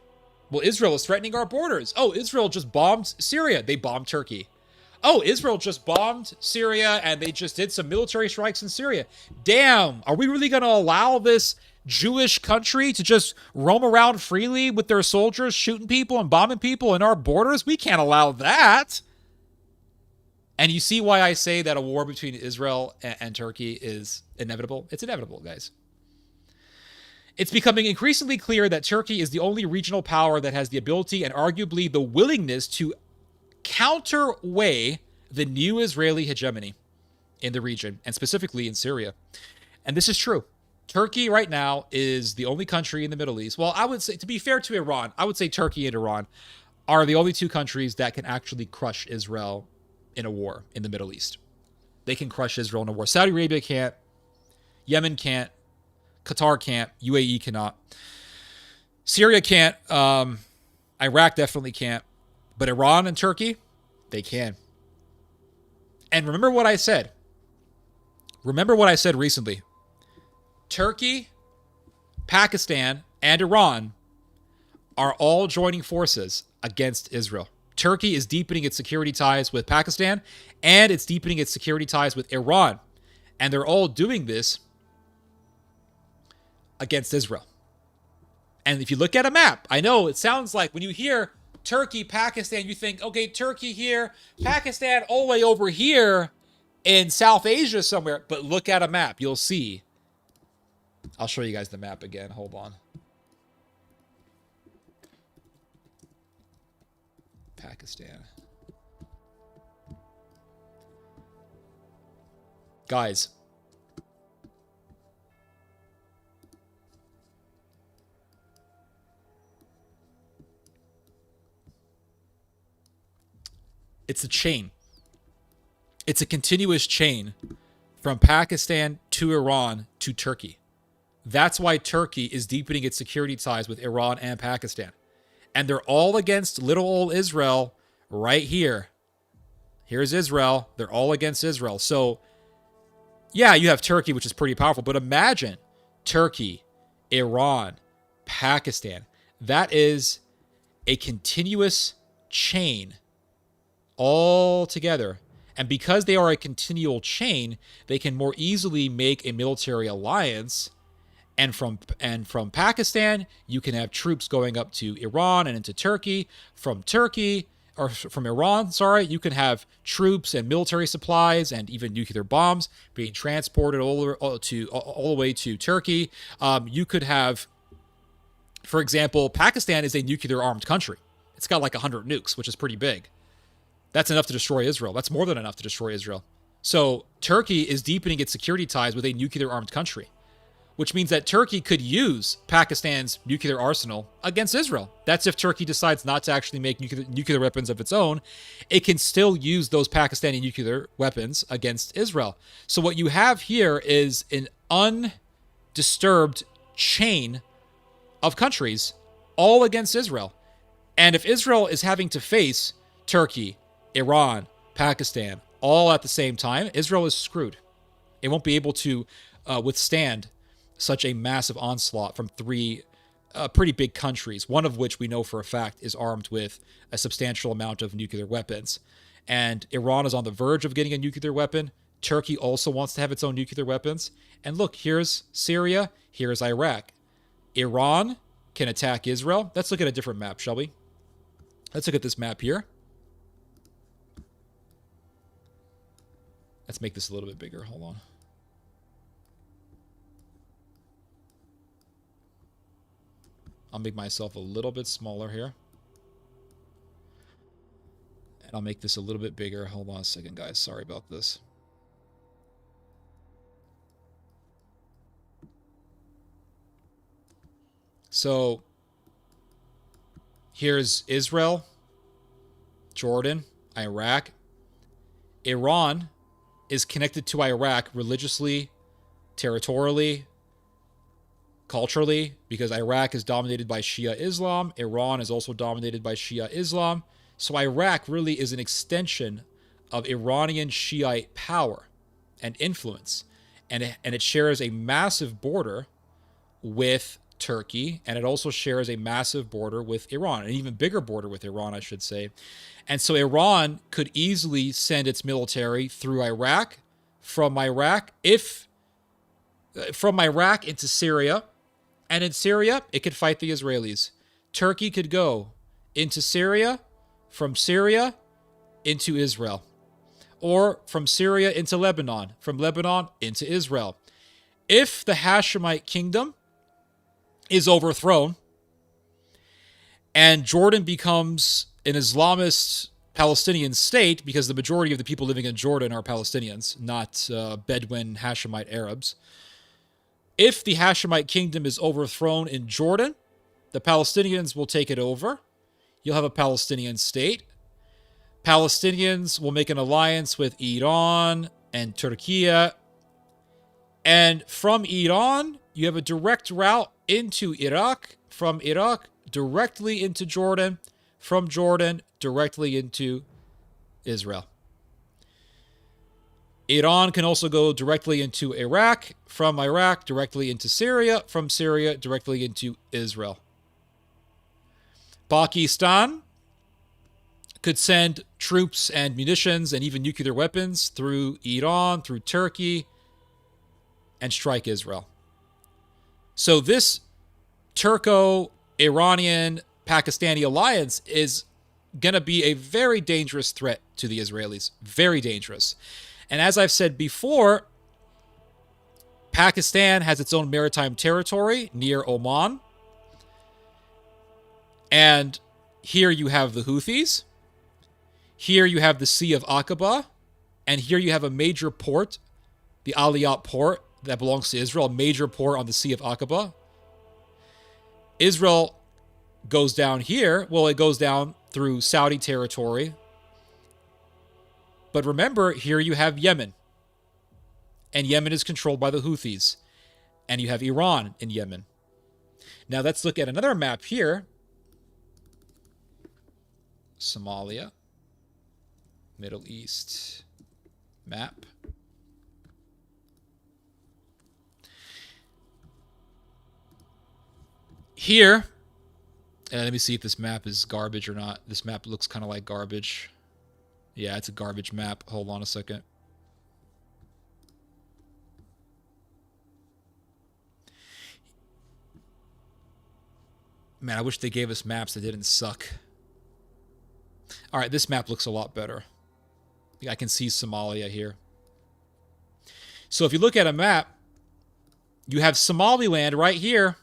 Well, Israel is threatening our borders. Oh, Israel just bombed Syria. They bombed Turkey. Oh, Israel just bombed Syria and they just did some military strikes in Syria. Damn, are we really going to allow this Jewish country to just roam around freely with their soldiers shooting people and bombing people in our borders? We can't allow that. And you see why I say that a war between Israel and Turkey is inevitable? It's inevitable, guys. It's becoming increasingly clear that Turkey is the only regional power that has the ability and arguably the willingness to counterweigh the new Israeli hegemony in the region, and specifically in Syria. And this is true. Turkey right now is the only country in the Middle East. Well, I would say, to be fair to Iran, I would say Turkey and Iran are the only two countries that can actually crush Israel in a war in the Middle East. They can crush Israel in a war. Saudi Arabia can't. Yemen can't. Qatar can't. UAE cannot. Syria can't. Iraq definitely can't. But Iran and Turkey, they can. And remember what I said. Remember what I said recently. Turkey, Pakistan, and Iran are all joining forces against Israel. Turkey is deepening its security ties with Pakistan, and it's deepening its security ties with Iran. And they're all doing this against Israel. And if you look at a map, I know it sounds like when you hear Turkey, Pakistan, you think, okay, Turkey here, Pakistan all the way over here in South Asia somewhere. But look at a map. You'll see. I'll show you guys the map again. Hold on. Pakistan. Guys. It's a chain. It's a continuous chain from Pakistan to Iran to Turkey. That's why Turkey is deepening its security ties with Iran and Pakistan. And they're all against little old Israel right here. Here's Israel. They're all against Israel. So, yeah, you have Turkey, which is pretty powerful. But imagine Turkey, Iran, Pakistan. That is a continuous chain all together. And because they are a continual chain, they can more easily make a military alliance. And from Pakistan, you can have troops going up to Iran and into Turkey. From Iran, you can have troops and military supplies and even nuclear bombs being transported all the way to Turkey. You could have, for example, Pakistan is a nuclear-armed country. It's got like 100 nukes, which is pretty big. That's enough to destroy Israel. That's more than enough to destroy Israel. So Turkey is deepening its security ties with a nuclear-armed country, which means that Turkey could use Pakistan's nuclear arsenal against Israel. That's if Turkey decides not to actually make nuclear weapons of its own. It can still use those Pakistani nuclear weapons against Israel. So what you have here is an undisturbed chain of countries all against Israel. And if Israel is having to face Turkey, Iran, Pakistan, all at the same time, Israel is screwed. It won't be able to withstand such a massive onslaught from three pretty big countries, one of which we know for a fact is armed with a substantial amount of nuclear weapons. And Iran is on the verge of getting a nuclear weapon. Turkey also wants to have its own nuclear weapons. And look, here's Syria, here's Iraq. Iran can attack Israel. Let's look at a different map, shall we? Let's look at this map here. Let's make this a little bit bigger. Hold on. I'll make myself a little bit smaller here. And I'll make this a little bit bigger. Hold on a second, guys. Sorry about this. So, here's Israel, Jordan, Iraq. Iran is connected to Iraq religiously, territorially, culturally, because Iraq is dominated by Shia Islam. Iran is also dominated by Shia Islam. So Iraq really is an extension of Iranian Shiite power and influence. And it shares a massive border with Turkey, and it also shares a massive border with Iran, an even bigger border with Iran, I should say. And so Iran could easily send its military through Iraq, from Iraq into Syria, and in Syria, it could fight the Israelis. Turkey could go into Syria, from Syria into Israel, or from Syria into Lebanon, from Lebanon into Israel. If the Hashemite kingdom is overthrown and Jordan becomes an Islamist Palestinian state, because the majority of the people living in Jordan are Palestinians, not Bedouin Hashemite Arabs. If the Hashemite kingdom is overthrown in Jordan, the Palestinians will take it over. You'll have a Palestinian state. Palestinians will make an alliance with Iran and Turkey. And from Iran, you have a direct route into Iraq from Iraq directly into Jordan, from Jordan directly into Israel. Iran can also go directly into Iraq, from Iraq directly into Syria, from Syria directly into Israel. Pakistan could send troops and munitions and even nuclear weapons through Iran, through Turkey, and strike Israel. So this Turco-Iranian Pakistani alliance is going to be a very dangerous threat to the Israelis. Very dangerous. And as I've said before, Pakistan has its own maritime territory near Oman. And here you have the Houthis. Here you have the Sea of Aqaba. And here you have a major port, the Aliyat port that belongs to Israel, a major port on the Sea of Aqaba. Israel goes down here. Well, it goes down through Saudi territory. But remember, here you have Yemen. And Yemen is controlled by the Houthis. And you have Iran in Yemen. Now let's look at another map here. Somalia. Middle East map. Here, and let me see if this map is garbage or not. This map looks kind of like garbage. Yeah, it's a garbage map. Hold on a second. Man, I wish they gave us maps that didn't suck. All right, this map looks a lot better. I can see Somalia here. So if you look at a map, you have Somaliland right here.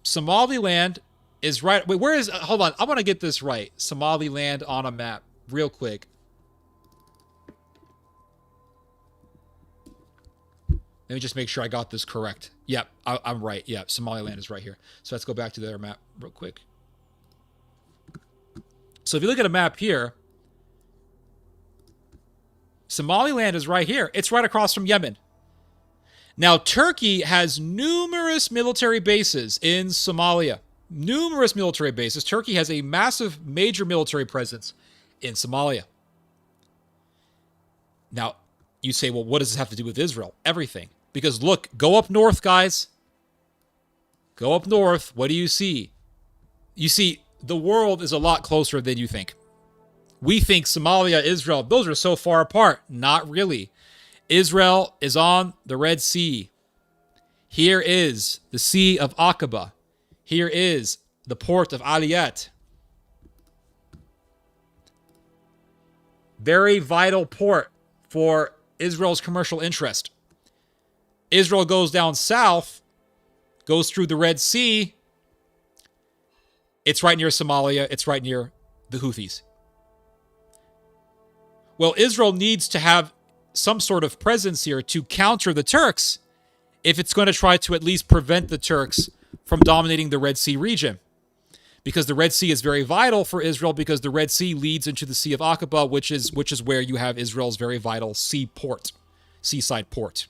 Somaliland is right. Wait, where is... hold on. I want to get this right. Somaliland on a map real quick. Let me just make sure I got this correct. Yep, I'm right. Yep, Somaliland is right here. So let's go back to their map real quick. So if you look at a map here, Somaliland is right here. It's right across from Yemen. Now, Turkey has numerous military bases in Somalia. Numerous military bases. Turkey has a massive, major military presence in Somalia. Now, you say, well, what does this have to do with Israel? Everything. Because look, go up north, guys. Go up north. What do you see? You see, the world is a lot closer than you think. We think Somalia, Israel, those are so far apart. Not really. Israel is on the Red Sea. Here is the Sea of Aqaba. Here is the port of Aliyat. Very vital port for Israel's commercial interest. Israel goes down south, goes through the Red Sea. It's right near Somalia. It's right near the Houthis. Well, Israel needs to have some sort of presence here to counter the Turks if it's going to try to at least prevent the Turks from dominating the Red Sea region. Because the Red Sea is very vital for Israel, because the Red Sea leads into the Sea of Aqaba, which is where you have Israel's very vital seaside port.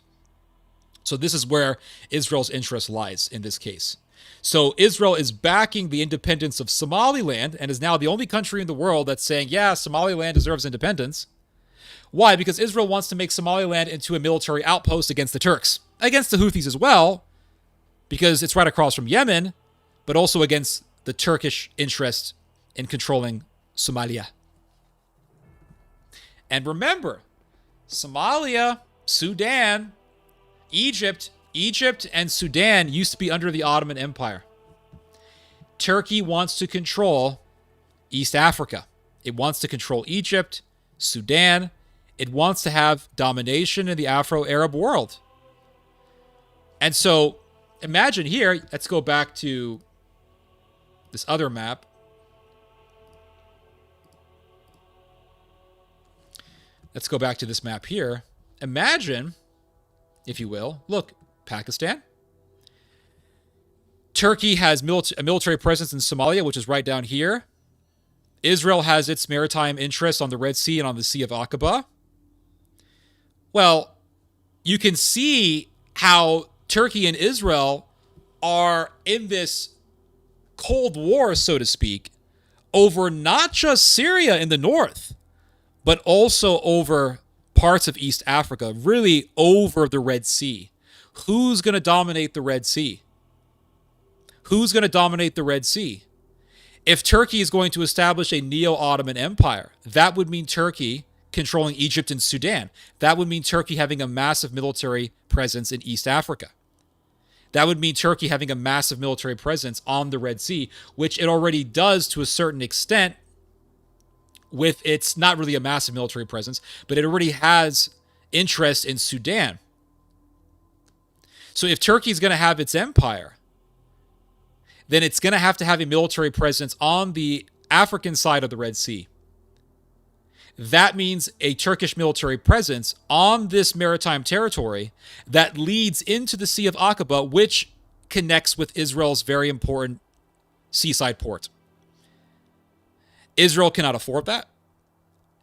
So this is where Israel's interest lies in this case. So Israel is backing the independence of Somaliland and is now the only country in the world that's saying, yeah, Somaliland deserves independence. Why? Because Israel wants to make Somaliland into a military outpost against the Turks. Against the Houthis as well, because it's right across from Yemen, but also against the Turkish interest in controlling Somalia. And remember, Somalia, Sudan, Egypt and Sudan used to be under the Ottoman Empire. Turkey wants to control East Africa. It wants to control Egypt, Sudan. It wants to have domination in the Afro-Arab world. And so, imagine here, let's go back to this other map. Let's go back to this map here. Imagine, if you will, look, Pakistan. Turkey has a military presence in Somalia, which is right down here. Israel has its maritime interests on the Red Sea and on the Sea of Aqaba. Well, you can see how Turkey and Israel are in this Cold War, so to speak, over not just Syria in the north, but also over parts of East Africa, really over the Red Sea. Who's going to dominate the Red Sea? Who's going to dominate the Red Sea? If Turkey is going to establish a neo-Ottoman empire, that would mean Turkey controlling Egypt and Sudan. That would mean Turkey having a massive military presence in East Africa. That would mean Turkey having a massive military presence on the Red Sea, which it already does to a certain extent with its not really a massive military presence, but it already has interest in Sudan. So if Turkey is going to have its empire, then it's going to have a military presence on the African side of the Red Sea. That means a Turkish military presence on this maritime territory that leads into the Sea of Aqaba, which connects with Israel's very important seaside port. Israel cannot afford that,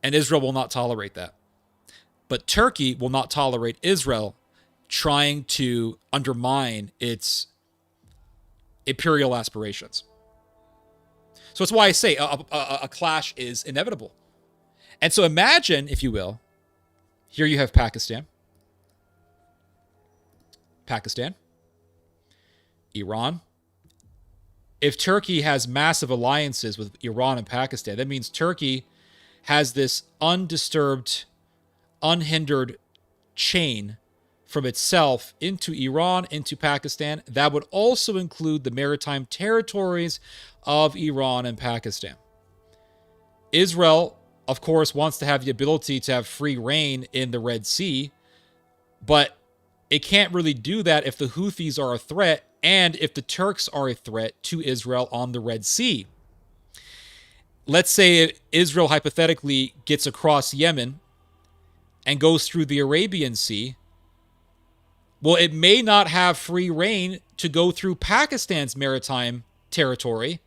and Israel will not tolerate that. But Turkey will not tolerate Israel trying to undermine its imperial aspirations. So that's why I say a clash is inevitable. And so imagine, if you will, here you have Pakistan, Iran. If Turkey has massive alliances with Iran and Pakistan, that means Turkey has this undisturbed, unhindered chain from itself into Iran, into Pakistan. That would also include the maritime territories of Iran and Pakistan. Israel, of course, wants to have the ability to have free reign in the Red Sea, but it can't really do that if the Houthis are a threat and if the Turks are a threat to Israel on the Red Sea. Let's say Israel hypothetically gets across Yemen and goes through the Arabian Sea. Well, it may not have free reign to go through Pakistan's maritime territory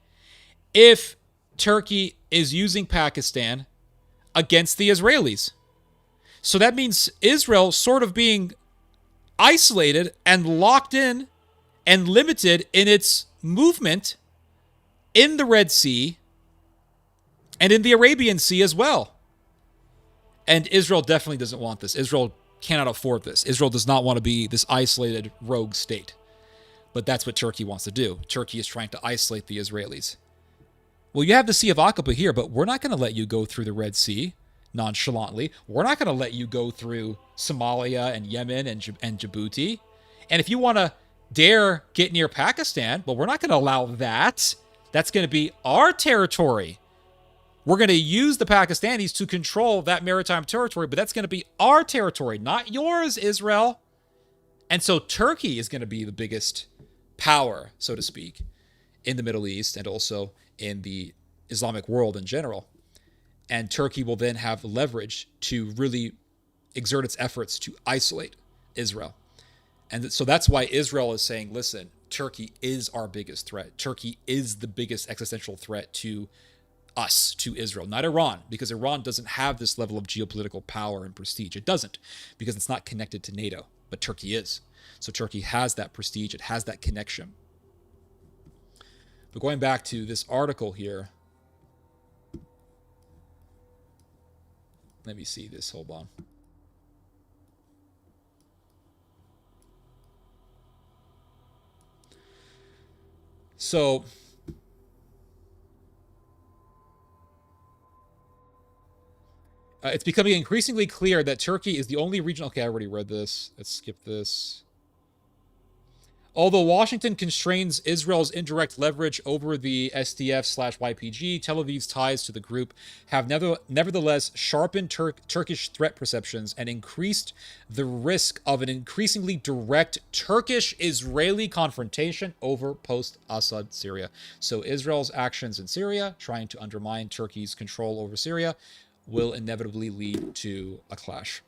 if Turkey is using Pakistan against the Israelis. So that means Israel sort of being isolated and locked in and limited in its movement in the Red Sea and in the Arabian Sea as well. And Israel definitely doesn't want this. Israel cannot afford this. Israel does not want to be this isolated rogue state. But that's what Turkey wants to do. Turkey is trying to isolate the Israelis. Well, you have the Sea of Aqaba here, but we're not going to let you go through the Red Sea nonchalantly. We're not going to let you go through Somalia and Yemen and Djibouti. And if you want to dare get near Pakistan, well, we're not going to allow that. That's going to be our territory. We're going to use the Pakistanis to control that maritime territory, but that's going to be our territory, not yours, Israel. And so Turkey is going to be the biggest power, so to speak, in the Middle East and also in the Islamic world in general. And Turkey will then have leverage to really exert its efforts to isolate Israel. And so that's why Israel is saying, listen, Turkey is our biggest threat. Turkey is the biggest existential threat to us, to Israel, not Iran, because Iran doesn't have this level of geopolitical power and prestige. It doesn't, because it's not connected to NATO, but Turkey is. So Turkey has that prestige. It has that connection. But going back to this article here, let me see this. Hold on. So it's becoming increasingly clear that Turkey is the only region. Okay, I already read this. Let's skip this. Although Washington constrains Israel's indirect leverage over the SDF/YPG, Tel Aviv's ties to the group have nevertheless sharpened Turkish threat perceptions and increased the risk of an increasingly direct Turkish-Israeli confrontation over post-Assad Syria. So Israel's actions in Syria, trying to undermine Turkey's control over Syria, will inevitably lead to a clash.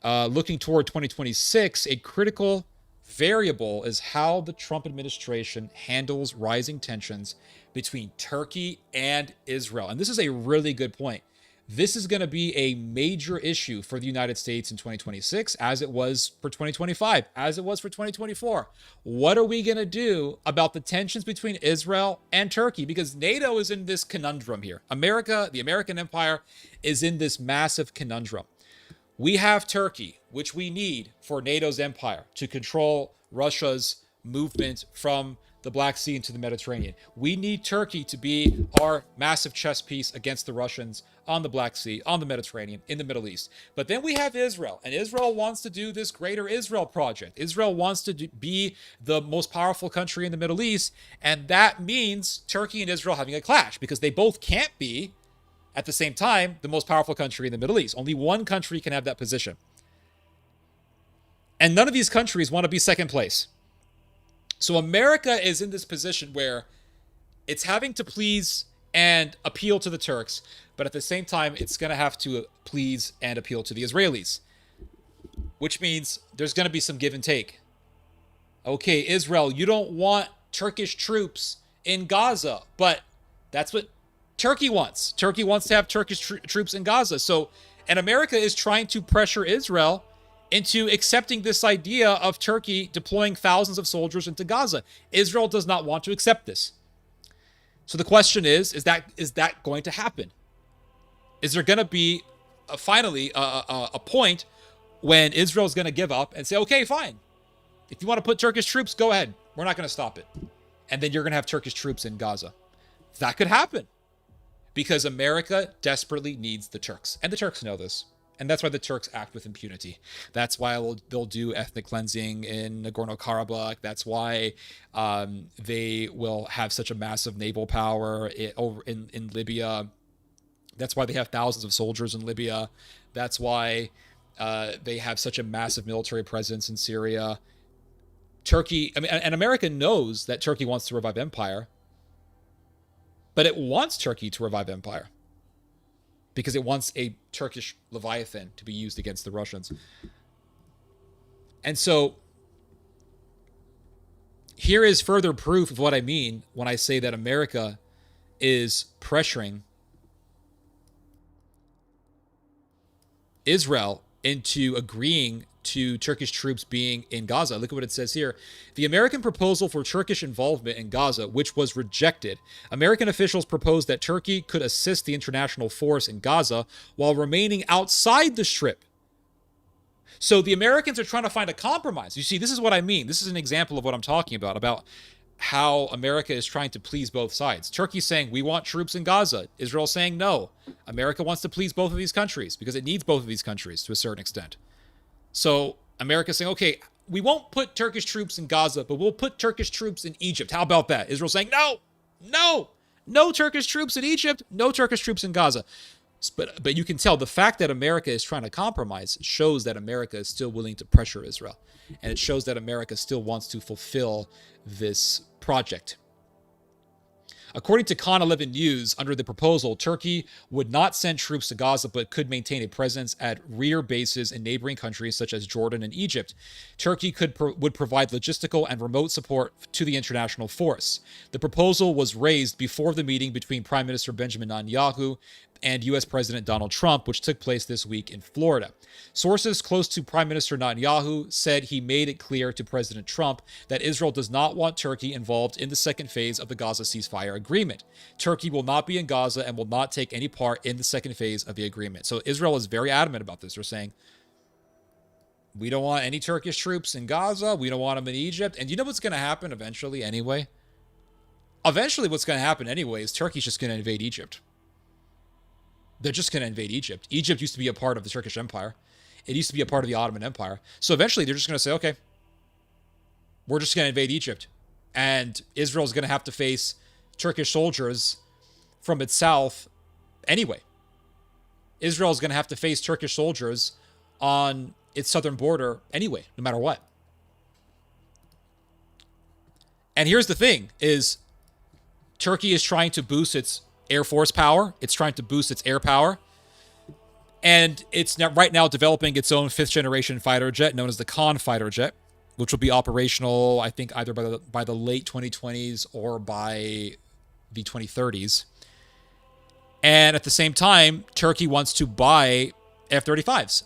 Looking toward 2026, a critical variable is how the Trump administration handles rising tensions between Turkey and Israel. And this is a really good point. This is going to be a major issue for the United States in 2026, as it was for 2025, as it was for 2024. What are we going to do about the tensions between Israel and Turkey? Because NATO is in this conundrum here. America, the American empire, is in this massive conundrum. We have Turkey, which we need for NATO's empire to control Russia's movement from the Black Sea into the Mediterranean. We need Turkey to be our massive chess piece against the Russians on the Black Sea, on the Mediterranean, in the Middle East. But then we have Israel, and Israel wants to do this greater Israel project. Israel wants to be the most powerful country in the Middle East, and that means Turkey and Israel having a clash, because they both can't be, at the same time, the most powerful country in the Middle East. Only one country can have that position. And none of these countries want to be second place. So America is in this position where it's having to please and appeal to the Turks, but at the same time, it's going to have to please and appeal to the Israelis, which means there's going to be some give and take. Okay, Israel, you don't want Turkish troops in Gaza, but that's what Turkey wants. Turkey wants to have Turkish troops in Gaza. So, and America is trying to pressure Israel into accepting this idea of Turkey deploying thousands of soldiers into Gaza. Israel does not want to accept this. So the question is that going to happen? Is there going to be finally a point when Israel is going to give up and say, okay, fine. If you want to put Turkish troops, go ahead. We're not going to stop it. And then you're going to have Turkish troops in Gaza. That could happen because America desperately needs the Turks. And the Turks know this. And that's why the Turks act with impunity. That's why they'll do ethnic cleansing in Nagorno-Karabakh. That's why they will have such a massive naval power over in Libya. That's why they have thousands of soldiers in Libya. That's why they have such a massive military presence in Syria. Turkey, and America knows that Turkey wants to revive empire, but it wants Turkey to revive empire because it wants a Turkish Leviathan to be used against the Russians. And so here is further proof of what I mean when I say that America is pressuring Israel into agreeing to Turkish troops being in Gaza. Look at what it says here. The American proposal for Turkish involvement in Gaza, which was rejected. American officials proposed that Turkey could assist the international force in Gaza while remaining outside the Strip. So the Americans are trying to find a compromise. You see, this is what I mean. This is an example of what I'm talking about how America is trying to please both sides. Turkey saying, we want troops in Gaza. Israel saying, no. America wants to please both of these countries because it needs both of these countries to a certain extent. So America's saying, okay, we won't put Turkish troops in Gaza, but we'll put Turkish troops in Egypt. How about that? Israel saying, no Turkish troops in Egypt, no Turkish troops in Gaza. But you can tell the fact that America is trying to compromise shows that America is still willing to pressure Israel. And it shows that America still wants to fulfill this project. According to Con 11 News, under the proposal, Turkey would not send troops to Gaza, but could maintain a presence at rear bases in neighboring countries such as Jordan and Egypt. Turkey would provide logistical and remote support to the international force. The proposal was raised before the meeting between Prime Minister Benjamin Netanyahu and U.S. President Donald Trump, which took place this week in Florida. Sources close to Prime Minister Netanyahu said he made it clear to President Trump that Israel does not want Turkey involved in the second phase of the Gaza ceasefire agreement. Turkey will not be in Gaza and will not take any part in the second phase of the agreement. So Israel is very adamant about this. They're saying, we don't want any Turkish troops in Gaza. We don't want them in Egypt. And you know what's going to happen eventually anyway? Eventually what's going to happen anyway is Turkey's just going to invade Egypt. They're just going to invade Egypt. Egypt used to be a part of the Turkish Empire. It used to be a part of the Ottoman Empire. So eventually they're just going to say, okay, we're just going to invade Egypt. And Israel's going to have to face Turkish soldiers from its south anyway. Israel's going to have to face Turkish soldiers on its southern border anyway, no matter what. And here's the thing, is Turkey is trying to boost its Air Force power. It's trying to boost its air power. And it's right now developing its own 5th generation fighter jet known as the Khan fighter jet, which will be operational, I think, either by the late 2020s or by the 2030s. And at the same time, Turkey wants to buy F-35s.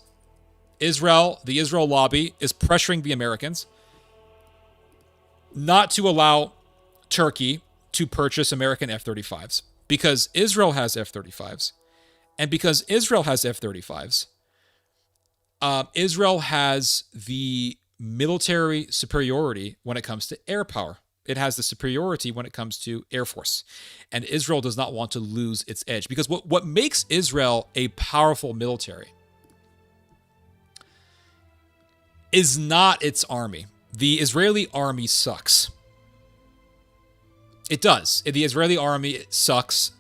The Israel lobby, is pressuring the Americans not to allow Turkey to purchase American F-35s because Israel has F-35s. And because Israel has F-35s, Israel has the military superiority when it comes to air power. It has the superiority when it comes to Air Force. And Israel does not want to lose its edge. Because what makes Israel a powerful military is not its army. The Israeli army sucks. It does. The Israeli army sucks.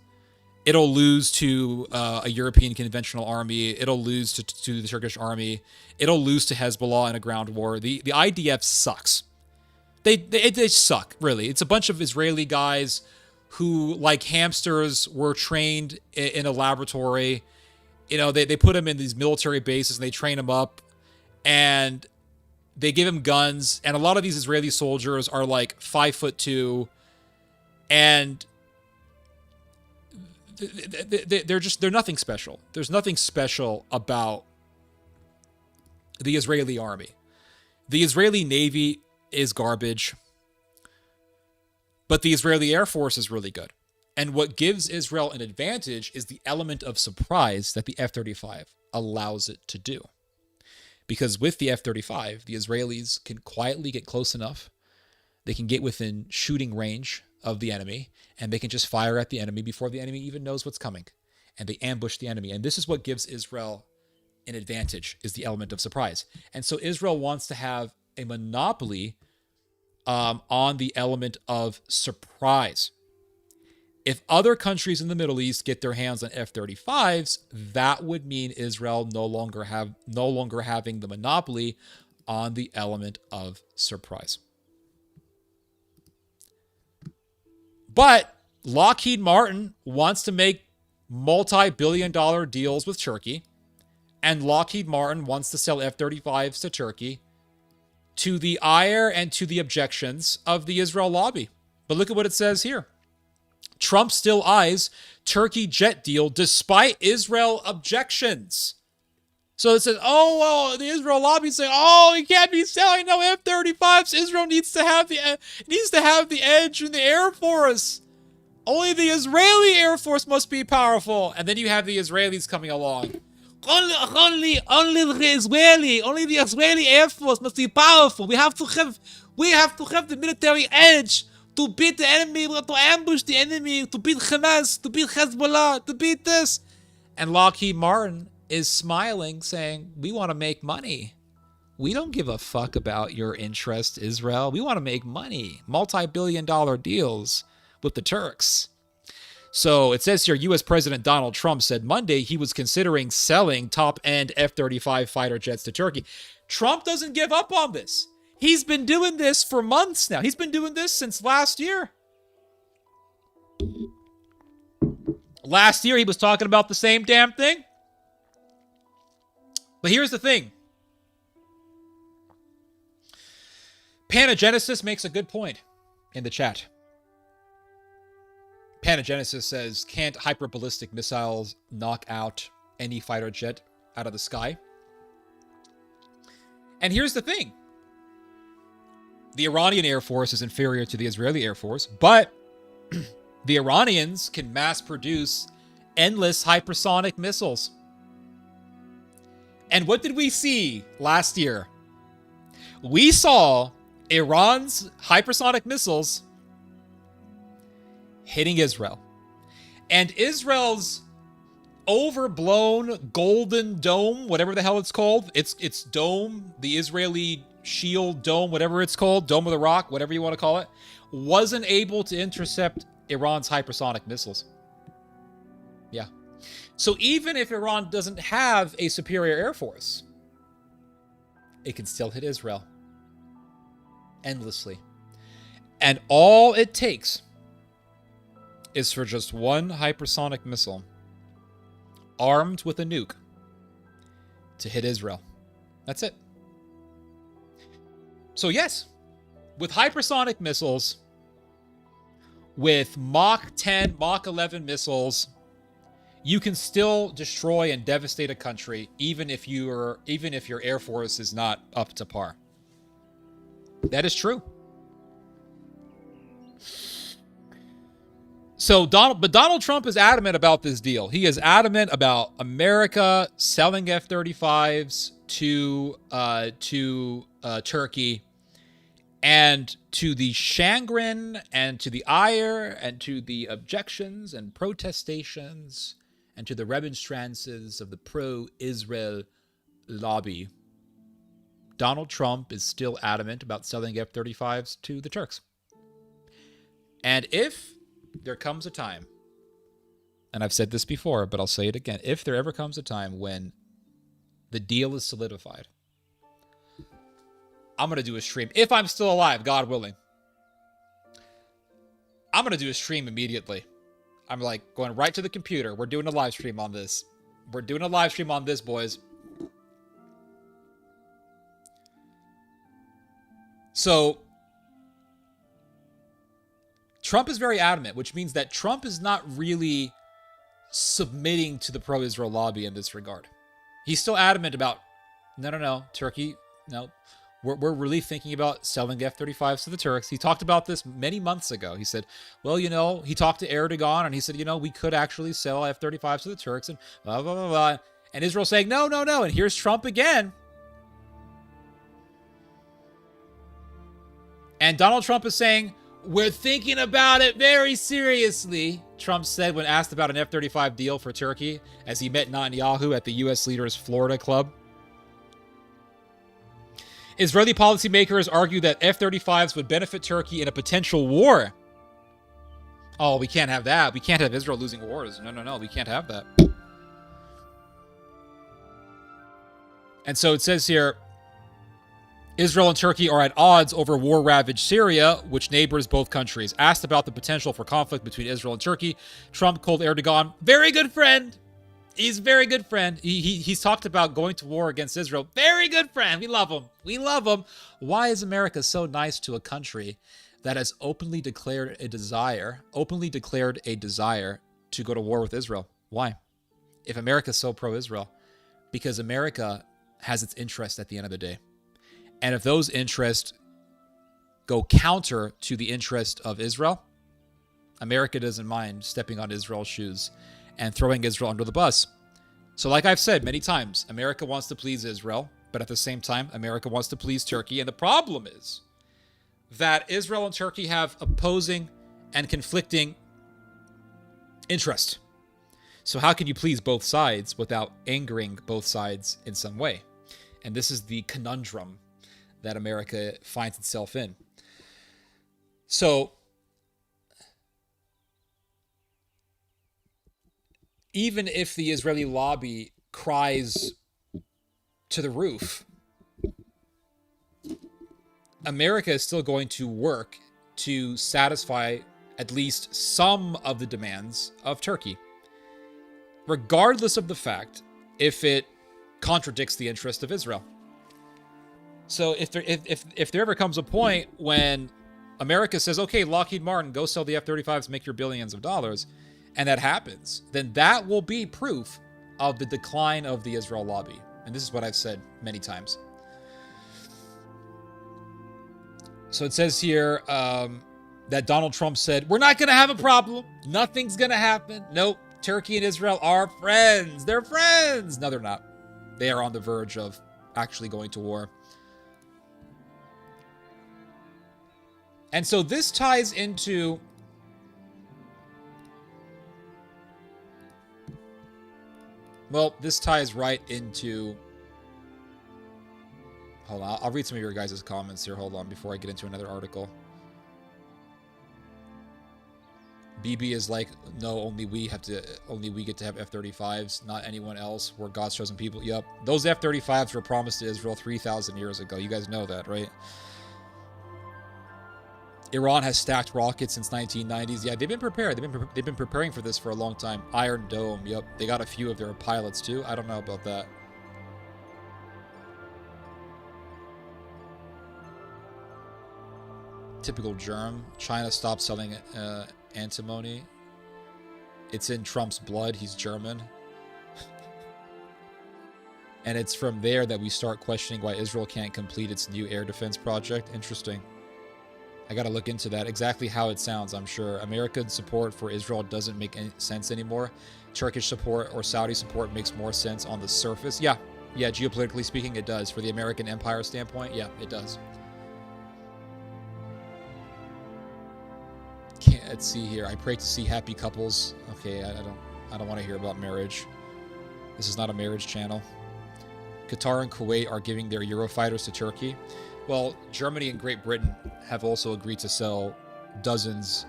It'll lose to a European conventional army. It'll lose to the Turkish army. It'll lose to Hezbollah in a ground war. The IDF sucks. They suck, really. It's a bunch of Israeli guys who, like hamsters, were trained in a laboratory. You know, they put them in these military bases and they train them up. And they give them guns. And a lot of these Israeli soldiers are like 5'2", and they're nothing special. There's nothing special about the Israeli army. The Israeli Navy is garbage, but the Israeli Air Force is really good. And what gives Israel an advantage is the element of surprise that the F-35 allows it to do. Because with the F-35, the Israelis can quietly get close enough. They can get within shooting range of the enemy, and they can just fire at the enemy before the enemy even knows what's coming. And they ambush the enemy. And this is what gives Israel an advantage, is the element of surprise. And so Israel wants to have a monopoly on the element of surprise. If other countries in the Middle East get their hands on F-35s, that would mean Israel no longer having the monopoly on the element of surprise. But Lockheed Martin wants to make multi-billion-dollar deals with Turkey, and Lockheed Martin wants to sell F-35s to Turkey to the ire and to the objections of the Israel lobby. But look at what it says here. Trump still eyes Turkey jet deal despite Israel objections. So it says, oh, well, the Israel lobby saying, oh, you can't be selling no F-35s. Israel needs to have the edge in the Air Force. Only the Israeli Air Force must be powerful. And then you have the Israelis coming along. Only the Israeli Air Force must be powerful. We have to have the military edge to beat the enemy, to ambush the enemy, to beat Hamas, to beat Hezbollah, to beat this. And Lockheed Martin is smiling, saying, we want to make money. We don't give a fuck about your interest, Israel. We want to make money. Multi-billion-dollar deals with the Turks. So it says here, U.S. President Donald Trump said Monday he was considering selling top-end F-35 fighter jets to Turkey. Trump doesn't give up on this. He's been doing this for months now. He's been doing this since last year. Last year, he was talking about the same damn thing. But here's the thing. Panagenesis makes a good point in the chat. Panagenesis says, can't hyperballistic missiles knock out any fighter jet out of the sky? And here's the thing. The Iranian Air Force is inferior to the Israeli Air Force, but the Iranians can mass produce endless hypersonic missiles. And what did we see last year? We saw Iran's hypersonic missiles hitting Israel. And Israel's overblown golden dome, whatever the hell it's called, its dome, the Israeli shield dome, whatever it's called, Dome of the Rock, whatever you want to call it, wasn't able to intercept Iran's hypersonic missiles. Yeah. So even if Iran doesn't have a superior air force, it can still hit Israel endlessly. And all it takes is for just one hypersonic missile armed with a nuke to hit Israel. That's it. So yes, with hypersonic missiles, with Mach 10, Mach 11 missiles, you can still destroy and devastate a country even if your air force is not up to par. That is true. So Donald Trump is adamant about this deal. He is adamant about America selling F-35s to Turkey, and to the chagrin and to the ire and to the objections and protestations and to the remonstrances of the pro-Israel lobby, Donald Trump is still adamant about selling F-35s to the Turks. And if there comes a time, and I've said this before, but I'll say it again, if there ever comes a time when the deal is solidified, I'm going to do a stream. If I'm still alive, God willing, I'm going to do a stream immediately. I'm like going right to the computer. We're doing a live stream on this. We're doing a live stream on this, boys. So Trump is very adamant, which means that Trump is not really submitting to the pro-Israel lobby in this regard. He's still adamant about, no, Turkey, no. We're really thinking about selling F-35s to the Turks. He talked about this many months ago. He said, well, he talked to Erdogan and he said, we could actually sell F-35s to the Turks and blah, blah, blah, blah. And Israel saying, no. And here's Trump again. And Donald Trump is saying, we're thinking about it very seriously, Trump said when asked about an F-35 deal for Turkey as he met Netanyahu at the U.S. leader's Florida club. Israeli policymakers argue that F-35s would benefit Turkey in a potential war. Oh, we can't have that. We can't have Israel losing wars. No. We can't have that. And so it says here, Israel and Turkey are at odds over war-ravaged Syria, which neighbors both countries. Asked about the potential for conflict between Israel and Turkey, Trump called Erdogan very good friend. He's a very good friend. He's talked about going to war against Israel. Very good friend. We love him. We love him. Why is America so nice to a country that has openly declared a desire to go to war with Israel? Why? If America is so pro-Israel, because America has its interest at the end of the day. And if those interests go counter to the interest of Israel, America doesn't mind stepping on Israel's shoes and throwing Israel under the bus. So like I've said many times, America wants to please Israel, but at the same time, America wants to please Turkey. And the problem is that Israel and Turkey have opposing and conflicting interests. So how can you please both sides without angering both sides in some way? And this is the conundrum that America finds itself in. So even if the Israeli lobby cries to the roof, America is still going to work to satisfy at least some of the demands of Turkey, regardless of the fact if it contradicts the interest of Israel. So if there ever comes a point when America says, okay, Lockheed Martin, go sell the F-35s, make your billions of dollars, and that happens, then that will be proof of the decline of the Israel lobby. And this is what I've said many times. So it says here that Donald Trump said, we're not going to have a problem. Nothing's going to happen. Nope. Turkey and Israel are friends. They're friends. No, they're not. They are on the verge of actually going to war. And so this ties into this ties right into, hold on, I'll read some of your guys' comments here. Hold on, before I get into another article. BB is like, no, only we get to have F-35s, not anyone else. We're God's chosen people. Yep. Those F-35s were promised to Israel 3,000 years ago. You guys know that, right? Iran has stacked rockets since 1990s. Yeah, they've been prepared. They've been preparing for this for a long time. Iron Dome. Yep. They got a few of their pilots too. I don't know about that. Typical germ. China stopped selling antimony. It's in Trump's blood. He's German. And it's from there that we start questioning why Israel can't complete its new air defense project. Interesting. I gotta look into that. Exactly how it sounds, I'm sure. American support for Israel doesn't make any sense anymore. Turkish support or Saudi support makes more sense on the surface. Yeah, geopolitically speaking, it does. For the American empire standpoint, yeah, it does. Let's see here. I pray to see happy couples. Okay, I don't want to hear about marriage. This is not a marriage channel. Qatar and Kuwait are giving their Eurofighters to Turkey. Well, Germany and Great Britain have also agreed to sell dozens,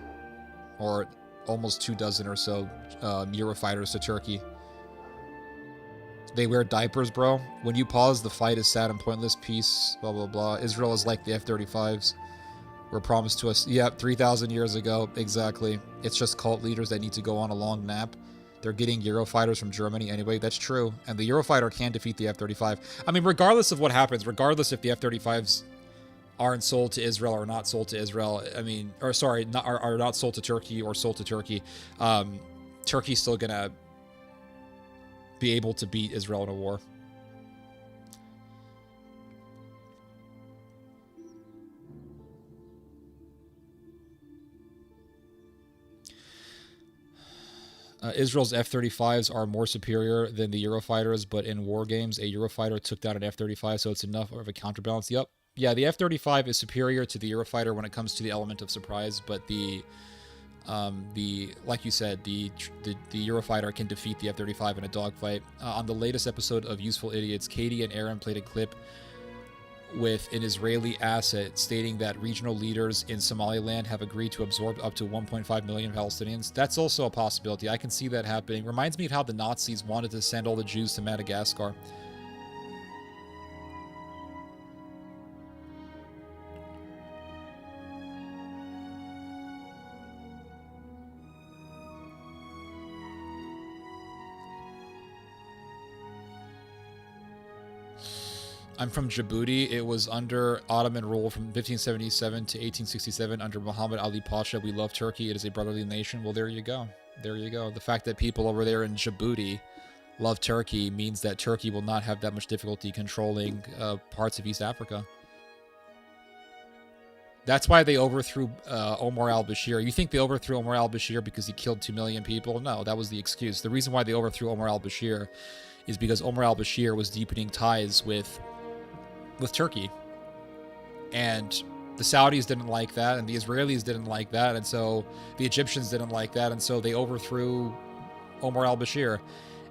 or almost 24 or so, Eurofighters to Turkey. They wear diapers, bro. When you pause, the fight is sad and pointless. Peace, blah, blah, blah. Israel is like the F-35s. Were promised to us. Yep, 3,000 years ago. Exactly. It's just cult leaders that need to go on a long nap. They're getting Eurofighters from Germany anyway. That's true. And the Eurofighter can defeat the F-35. I mean, regardless of what happens, regardless if the F-35s aren't sold to Israel or not sold to Israel, I mean, or sorry, are not sold to Turkey or sold to Turkey, Turkey's still going to be able to beat Israel in a war. Israel's F-35s are more superior than the Eurofighters, but in war games, a Eurofighter took down an F-35, so it's enough of a counterbalance. Yep. Yeah, the F-35 is superior to the Eurofighter when it comes to the element of surprise, but the like you said, the Eurofighter can defeat the F-35 in a dogfight. On the latest episode of Useful Idiots, Katie and Aaron played a clip with an Israeli asset stating that regional leaders in Somaliland have agreed to absorb up to 1.5 million Palestinians. That's also a possibility. I can see that happening. Reminds me of how the Nazis wanted to send all the Jews to Madagascar. I'm from Djibouti. It was under Ottoman rule from 1577 to 1867 under Muhammad Ali Pasha. We love Turkey. It is a brotherly nation. Well, there you go. There you go. The fact that people over there in Djibouti love Turkey means that Turkey will not have that much difficulty controlling parts of East Africa. That's why they overthrew Omar al-Bashir. You think they overthrew Omar al-Bashir because he killed 2 million people? No, that was the excuse. The reason why they overthrew Omar al-Bashir is because Omar al-Bashir was deepening ties with Turkey, and the Saudis didn't like that, and the Israelis didn't like that, and so the Egyptians didn't like that, and so they overthrew Omar al-Bashir.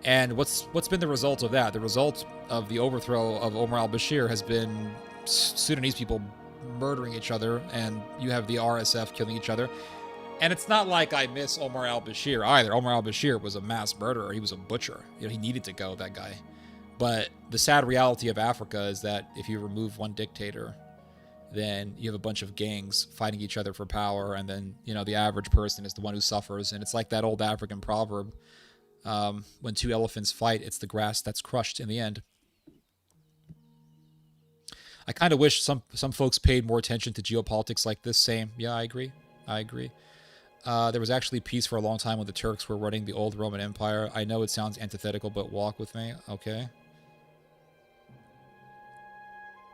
And what's been the result of that? The result of the overthrow of Omar al-Bashir has been Sudanese people murdering each other, and you have the RSF killing each other. And it's not like I miss Omar al-Bashir either. Omar al-Bashir was a mass murderer. He was a butcher. You know, he needed to go, that guy. But the sad reality of Africa is that if you remove one dictator, then you have a bunch of gangs fighting each other for power, and then, you know, the average person is the one who suffers. And it's like that old African proverb, when 2 elephants fight, it's the grass that's crushed in the end. I kind of wish some folks paid more attention to geopolitics like this. Same. Yeah, I agree. There was actually peace for a long time when the Turks were running the old Roman Empire. I know it sounds antithetical, but walk with me. Okay.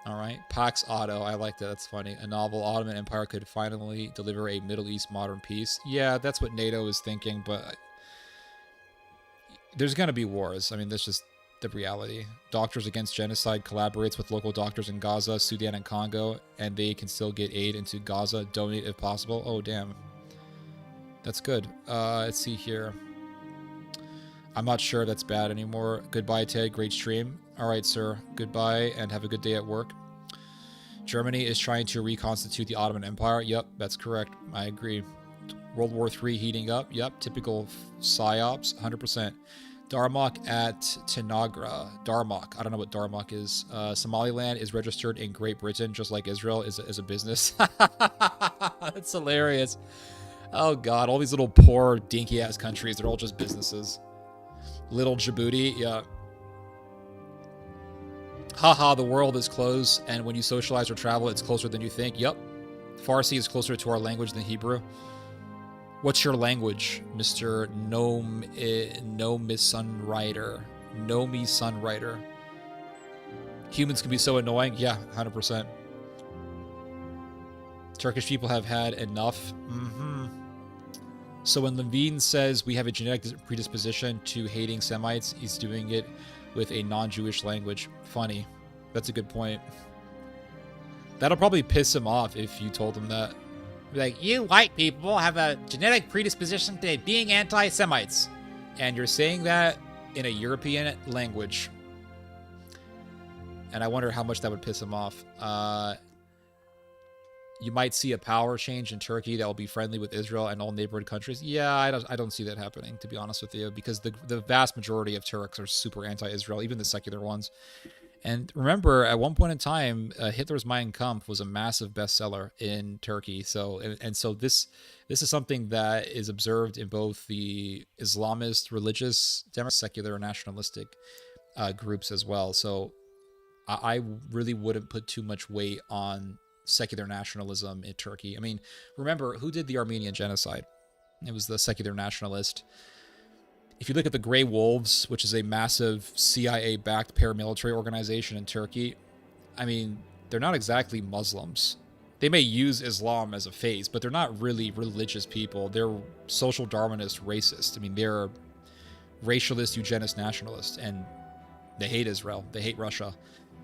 All right. Pax Auto. I like that. That's funny. A novel Ottoman Empire could finally deliver a Middle East modern peace. Yeah, that's what NATO is thinking, but there's going to be wars. I mean, that's just the reality. Doctors Against Genocide collaborates with local doctors in Gaza, Sudan, and Congo, and they can still get aid into Gaza. Donate if possible. Oh, damn. That's good. Let's see here. I'm not sure that's bad anymore. Goodbye, Ted. Great stream. All right, sir. Goodbye, and have a good day at work. Germany is trying to reconstitute the Ottoman Empire. Yep, that's correct. I agree. World War III heating up. Yep, typical psyops. 100%. Darmok at Tanagra. Darmok. I don't know what Darmok is. Somaliland is registered in Great Britain, just like Israel is a business. That's hilarious. Oh, God. All these little poor, dinky-ass countries, they're all just businesses. Little Djibouti, yeah. Haha, the world is closed, and when you socialize or travel, it's closer than you think. Yep. Farsi is closer to our language than Hebrew. What's your language, Mr. Nomi Sunrider? Nomi Sunrider. Humans can be so annoying. Yeah, 100%. Turkish people have had enough. So when Levine says we have a genetic predisposition to hating Semites, he's doing it with a non-Jewish language. Funny. That's a good point. That'll probably piss him off if you told him that. Be like, you white people have a genetic predisposition to being anti-Semites. And you're saying that in a European language. And I wonder how much that would piss him off. You might see a power change in Turkey that will be friendly with Israel and all neighborhood countries. Yeah, I don't see that happening, to be honest with you, because the vast majority of Turks are super anti-Israel, even the secular ones. And remember, at one point in time, Hitler's Mein Kampf was a massive bestseller in Turkey. So this is something that is observed in both the Islamist, religious, secular, nationalistic groups as well. So I really wouldn't put too much weight on secular nationalism in Turkey. I mean, remember, who did the Armenian genocide? It was the secular nationalist. If you look at the Grey Wolves, which is a massive CIA-backed paramilitary organization in Turkey, I mean, they're not exactly Muslims. They may use Islam as a phase, but they're not really religious people. They're social Darwinist racist. I mean, they're racialist, eugenist, nationalist, and they hate Israel. They hate Russia.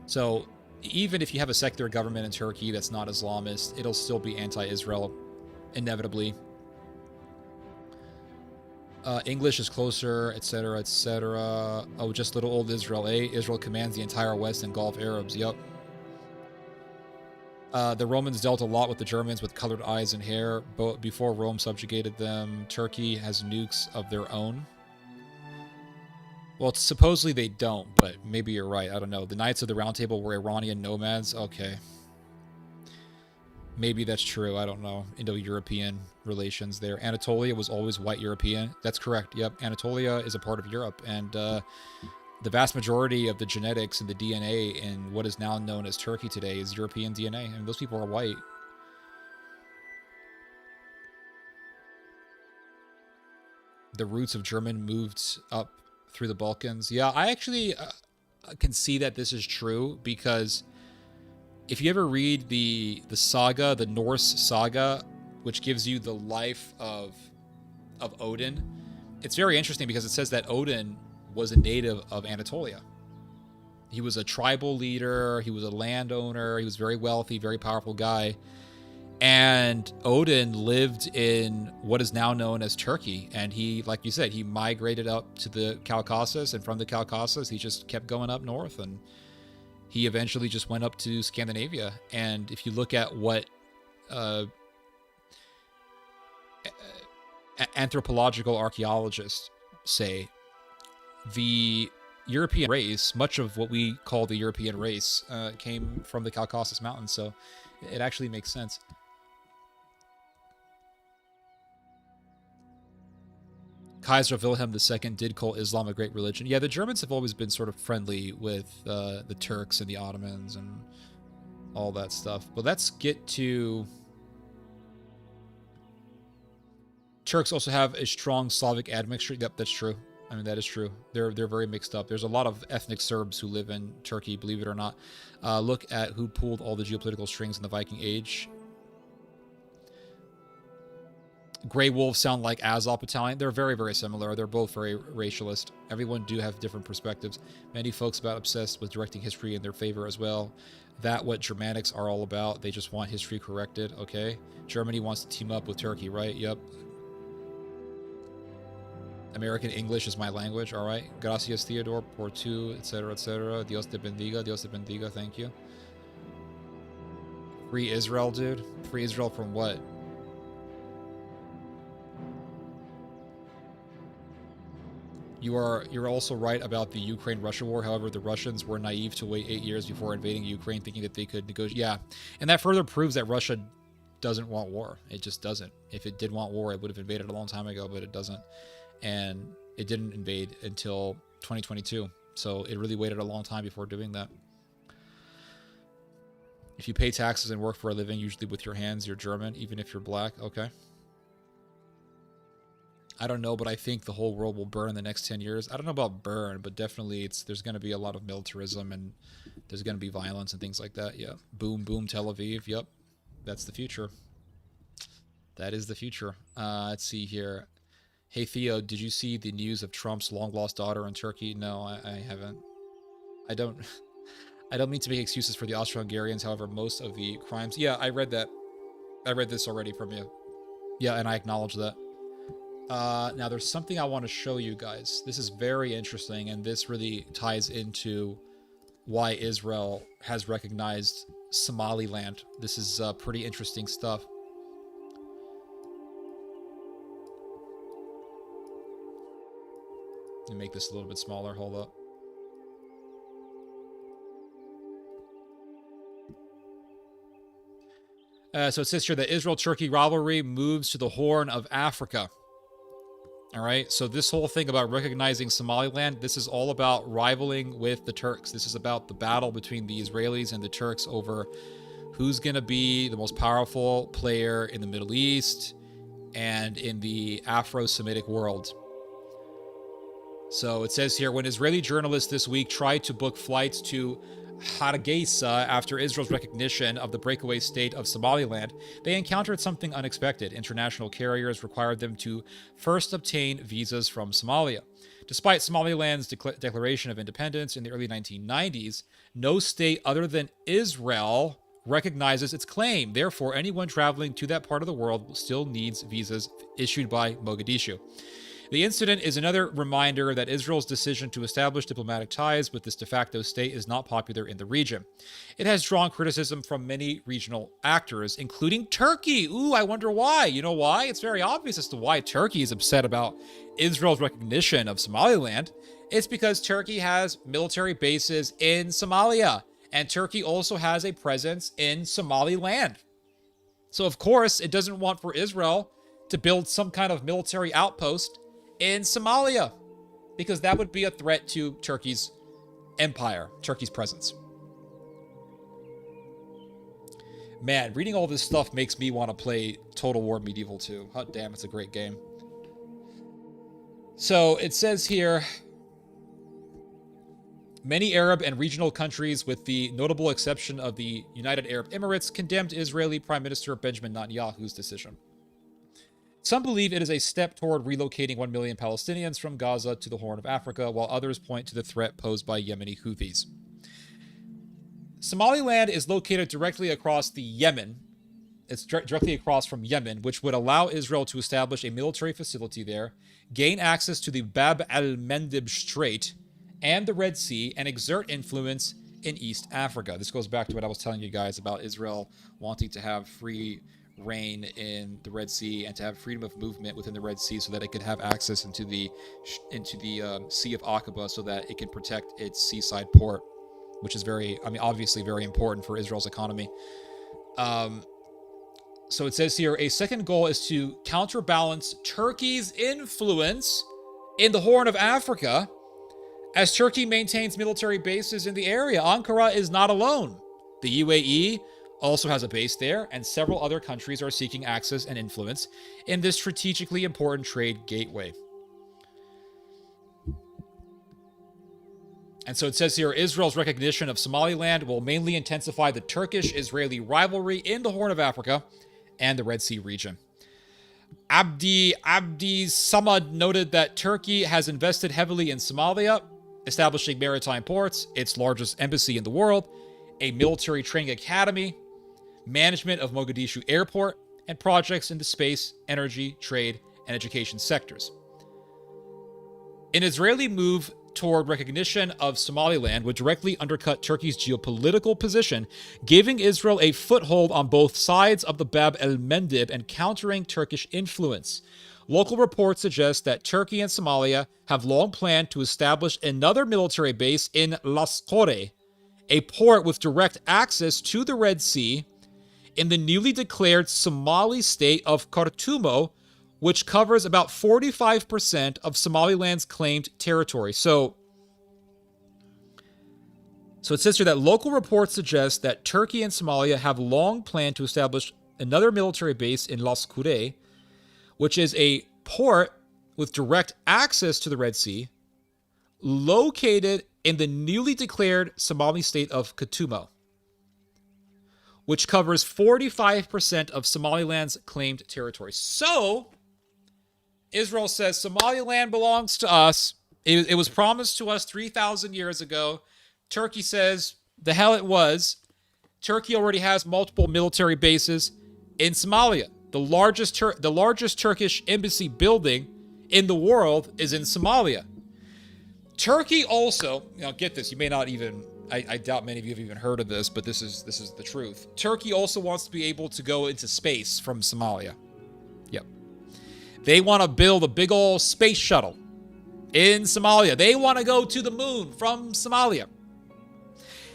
So even if you have a secular government in Turkey that's not Islamist, it'll still be anti-Israel, inevitably. English is closer, etc., etc. Oh, just little old Israel, eh? Israel commands the entire West and Gulf Arabs. Yep. The Romans dealt a lot with the Germans with colored eyes and hair. Before Rome subjugated them, Turkey has nukes of their own. Well, supposedly they don't, but maybe you're right. I don't know. The Knights of the Round Table were Iranian nomads. Okay. Maybe that's true. I don't know. Indo-European relations there. Anatolia was always white European. That's correct. Yep. Anatolia is a part of Europe. And the vast majority of the genetics and the DNA in what is now known as Turkey today is European DNA. I mean, those people are white. The roots of German moved up through the Balkans. Yeah, I actually can see that this is true, because if you ever read the saga, the Norse saga, which gives you the life of Odin, it's very interesting because it says that Odin was a native of Anatolia. He was a tribal leader, he was a landowner, he was very wealthy, very powerful guy. And Odin lived in what is now known as Turkey. And he, like you said, he migrated up to the Caucasus, and from the Caucasus, he just kept going up north, and he eventually just went up to Scandinavia. And if you look at what anthropological archaeologists say, the European race, much of what we call the European race, came from the Caucasus Mountains. So it actually makes sense. Kaiser Wilhelm II did call Islam a great religion. Yeah, the Germans have always been sort of friendly with the Turks and the Ottomans and all that stuff. But let's get to... Turks also have a strong Slavic admixture. Yep, that's true. I mean, that is true. They're very mixed up. There's a lot of ethnic Serbs who live in Turkey, believe it or not. Look at who pulled all the geopolitical strings in the Viking Age. Grey Wolves sound like Azov Battalion. They're very, very similar. They're both very racialist. Everyone do have different perspectives. Many folks about obsessed with directing history in their favor as well. That what Germanics are all about. They just want history corrected. Okay. Germany wants to team up with Turkey, right? Yep. American English is my language. All right. Gracias, Theodore. Por tu, etc., etc. Dios te bendiga. Dios te bendiga. Thank you. Free Israel, dude. Free Israel from what? You're also right about the Ukraine-Russia war. However, the Russians were naive to wait 8 years before invading Ukraine, thinking that they could negotiate. Yeah, and that further proves that Russia doesn't want war. It just doesn't. If it did want war, it would have invaded a long time ago, but it doesn't. And it didn't invade until 2022. So it really waited a long time before doing that. If you pay taxes and work for a living, usually with your hands, you're German, even if you're black. Okay. I don't know, but I think the whole world will burn in the next 10 years. I don't know about burn, but definitely there's going to be a lot of militarism and there's going to be violence and things like that. Yeah. Boom, boom, Tel Aviv. Yep. That's the future. That is the future. Let's see here. Hey, Theo, did you see the news of Trump's long-lost daughter in Turkey? No, I haven't. I don't mean to make excuses for the Austro-Hungarians. However, most of the crimes... Yeah, I read that. I read this already from you. Yeah, and I acknowledge that. Now, there's something I want to show you guys. This is very interesting, and this really ties into why Israel has recognized Somaliland. This is pretty interesting stuff. Let me make this a little bit smaller. Hold up. So it says here that Israel-Turkey rivalry moves to the Horn of Africa. All right, so this whole thing about recognizing Somaliland, this is all about rivaling with the Turks. This is about the battle between the Israelis and the Turks over who's going to be the most powerful player in the Middle East and in the Afro-Semitic world. So it says here, when Israeli journalists this week tried to book flights to Hargeisa after Israel's recognition of the breakaway state of Somaliland, they encountered something unexpected. International carriers required them to first obtain visas from Somalia. Despite Somaliland's declaration of independence in the early 1990s, no state other than Israel recognizes its claim. Therefore, anyone traveling to that part of the world still needs visas issued by Mogadishu. The incident is another reminder that Israel's decision to establish diplomatic ties with this de facto state is not popular in the region. It has drawn criticism from many regional actors, including Turkey. Ooh, I wonder why. You know why? It's very obvious as to why Turkey is upset about Israel's recognition of Somaliland. It's because Turkey has military bases in Somalia, and Turkey also has a presence in Somaliland. So, of course, it doesn't want for Israel to build some kind of military outpost in Somalia, because that would be a threat to Turkey's empire, Turkey's presence. Man, reading all this stuff makes me want to play Total War Medieval 2. Hot damn, it's a great game. So it says here, many Arab and regional countries, with the notable exception of the United Arab Emirates, condemned Israeli Prime Minister Benjamin Netanyahu's decision. Some believe it is a step toward relocating 1 million Palestinians from Gaza to the Horn of Africa, while others point to the threat posed by Yemeni Houthis. Somaliland is located directly across the Yemen. It's directly across from Yemen, which would allow Israel to establish a military facility there, gain access to the Bab al-Mandeb Strait and the Red Sea, and exert influence in East Africa. This goes back to what I was telling you guys about Israel wanting to have free reign in the Red Sea and to have freedom of movement within the Red Sea so that it could have access into the Sea of Aqaba so that it can protect its seaside port, which is obviously very important for Israel's economy. So it says here, a second goal is to counterbalance Turkey's influence in the Horn of Africa as Turkey maintains military bases in the area. Ankara is not alone. The UAE also has a base there, and several other countries are seeking access and influence in this strategically important trade gateway. And so it says here, Israel's recognition of Somaliland will mainly intensify the Turkish-Israeli rivalry in the Horn of Africa and the Red Sea region. Abdi Samad noted that Turkey has invested heavily in Somalia, establishing maritime ports, its largest embassy in the world, a military training academy, management of Mogadishu Airport, and projects in the space, energy, trade, and education sectors. An Israeli move toward recognition of Somaliland would directly undercut Turkey's geopolitical position, giving Israel a foothold on both sides of the Bab el-Mandeb and countering Turkish influence. Local reports suggest that Turkey and Somalia have long planned to establish another military base in Lascores, a port with direct access to the Red Sea, in the newly declared Somali state of Khartoum, which covers about 45% of Somaliland's claimed territory. So it says here that local reports suggest that Turkey and Somalia have long planned to establish another military base in Lascures, which is a port with direct access to the Red Sea, located in the newly declared Somali state of Katumo, which covers 45% of Somaliland's claimed territory. So, Israel says Somaliland belongs to us. It was promised to us 3,000 years ago. Turkey says, the hell it was. Turkey already has multiple military bases in Somalia. The largest Turkish embassy building in the world is in Somalia. Turkey also, get this, you may not even, I doubt many of you have even heard of this, but this is the truth. Turkey also wants to be able to go into space from Somalia. Yep. They want to build a big old space shuttle in Somalia. They want to go to the moon from Somalia.